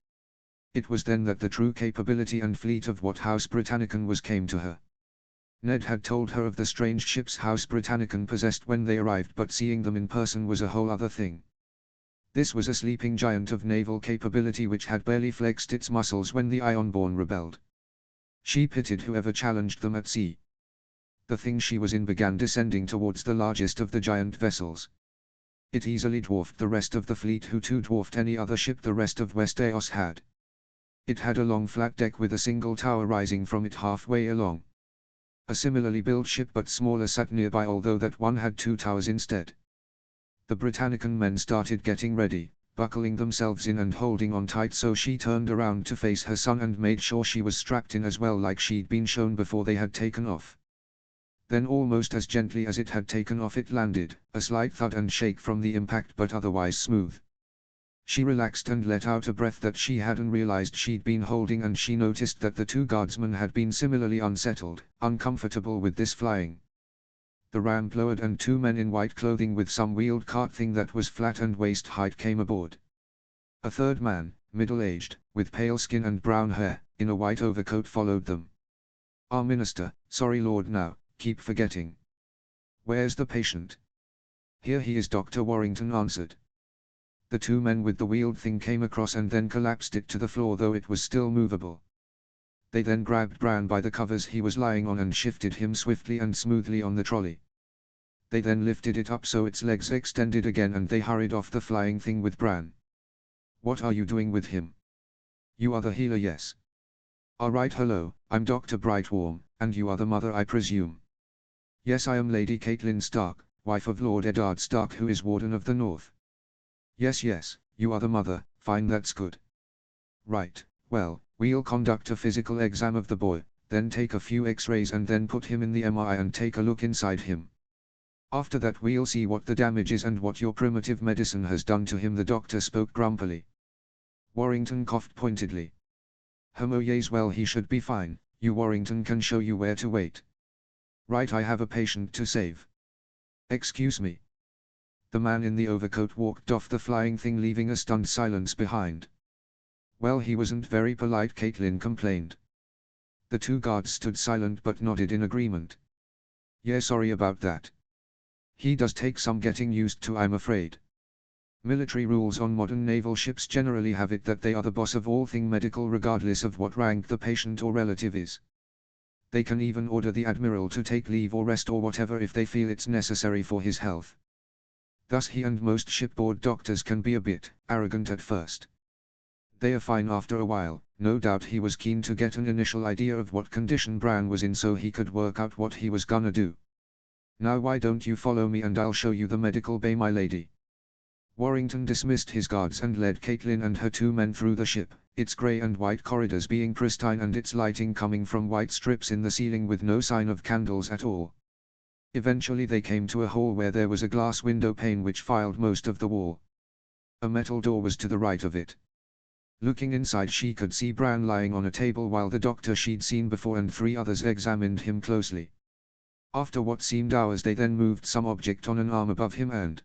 It was then that the true capability and fleet of what House Britannicum was came to her. Ned had told her of the strange ships House Britannicum possessed when they arrived, but seeing them in person was a whole other thing. This was a sleeping giant of naval capability which had barely flexed its muscles when the Ironborn rebelled. She pitied whoever challenged them at sea. The thing she was in began descending towards the largest of the giant vessels. It easily dwarfed the rest of the fleet, who too dwarfed any other ship the rest of Westeros had. It had a long flat deck with a single tower rising from it halfway along. A similarly built ship but smaller sat nearby, although that one had two towers instead. The Britannicum men started getting ready, buckling themselves in and holding on tight, so she turned around to face her son and made sure she was strapped in as well, like she'd been shown before they had taken off. Then almost as gently as it had taken off it landed, a slight thud and shake from the impact but otherwise smooth. She relaxed and let out a breath that she hadn't realized she'd been holding, and she noticed that the two guardsmen had been similarly unsettled, uncomfortable with this flying. The ramp lowered and two men in white clothing with some wheeled cart thing that was flat and waist height came aboard. A third man, middle-aged, with pale skin and brown hair, in a white overcoat followed them. "Our minister, sorry lord, now, keep forgetting. Where's the patient?" "Here he is," Dr. Warrington answered. The two men with the wheeled thing came across and then collapsed it to the floor, though it was still movable. They then grabbed Bran by the covers he was lying on and shifted him swiftly and smoothly on the trolley. They then lifted it up so its legs extended again and they hurried off the flying thing with Bran. "What are you doing with him? You are the healer, yes? Alright, hello, I'm Dr. Brightworm, and you are the mother, I presume?" "Yes, I am Lady Catelyn Stark, wife of Lord Eddard Stark, who is Warden of the North." Yes, you are the mother, fine, that's good. Right, well, we'll conduct a physical exam of the boy, then take a few x-rays and then put him in the MRI and take a look inside him. After that we'll see what the damage is and what your primitive medicine has done to him." The doctor spoke grumpily. Warrington coughed pointedly. "Yes, well, he should be fine. You Warrington can show you where to wait." "Right, I have a patient to save." "Excuse me." The man in the overcoat walked off the flying thing, leaving a stunned silence behind. "Well, he wasn't very polite," Catelyn complained. The two guards stood silent but nodded in agreement. "Yeah, sorry about that. He does take some getting used to, I'm afraid. Military rules on modern naval ships generally have it that they are the boss of all thing medical, regardless of what rank the patient or relative is. They can even order the admiral to take leave or rest or whatever if they feel it's necessary for his health. Thus he and most shipboard doctors can be a bit arrogant at first. They are fine after a while. No doubt he was keen to get an initial idea of what condition Bran was in so he could work out what he was gonna do. "Now why don't you follow me and I'll show you the medical bay, my lady." Warrington dismissed his guards and led Catelyn and her two men through the ship, its grey and white corridors being pristine and its lighting coming from white strips in the ceiling with no sign of candles at all. Eventually they came to a hall where there was a glass window pane which filed most of the wall. A metal door was to the right of it. Looking inside she could see Bran lying on a table while the doctor she'd seen before and three others examined him closely. After what seemed hours they then moved some object on an arm above him and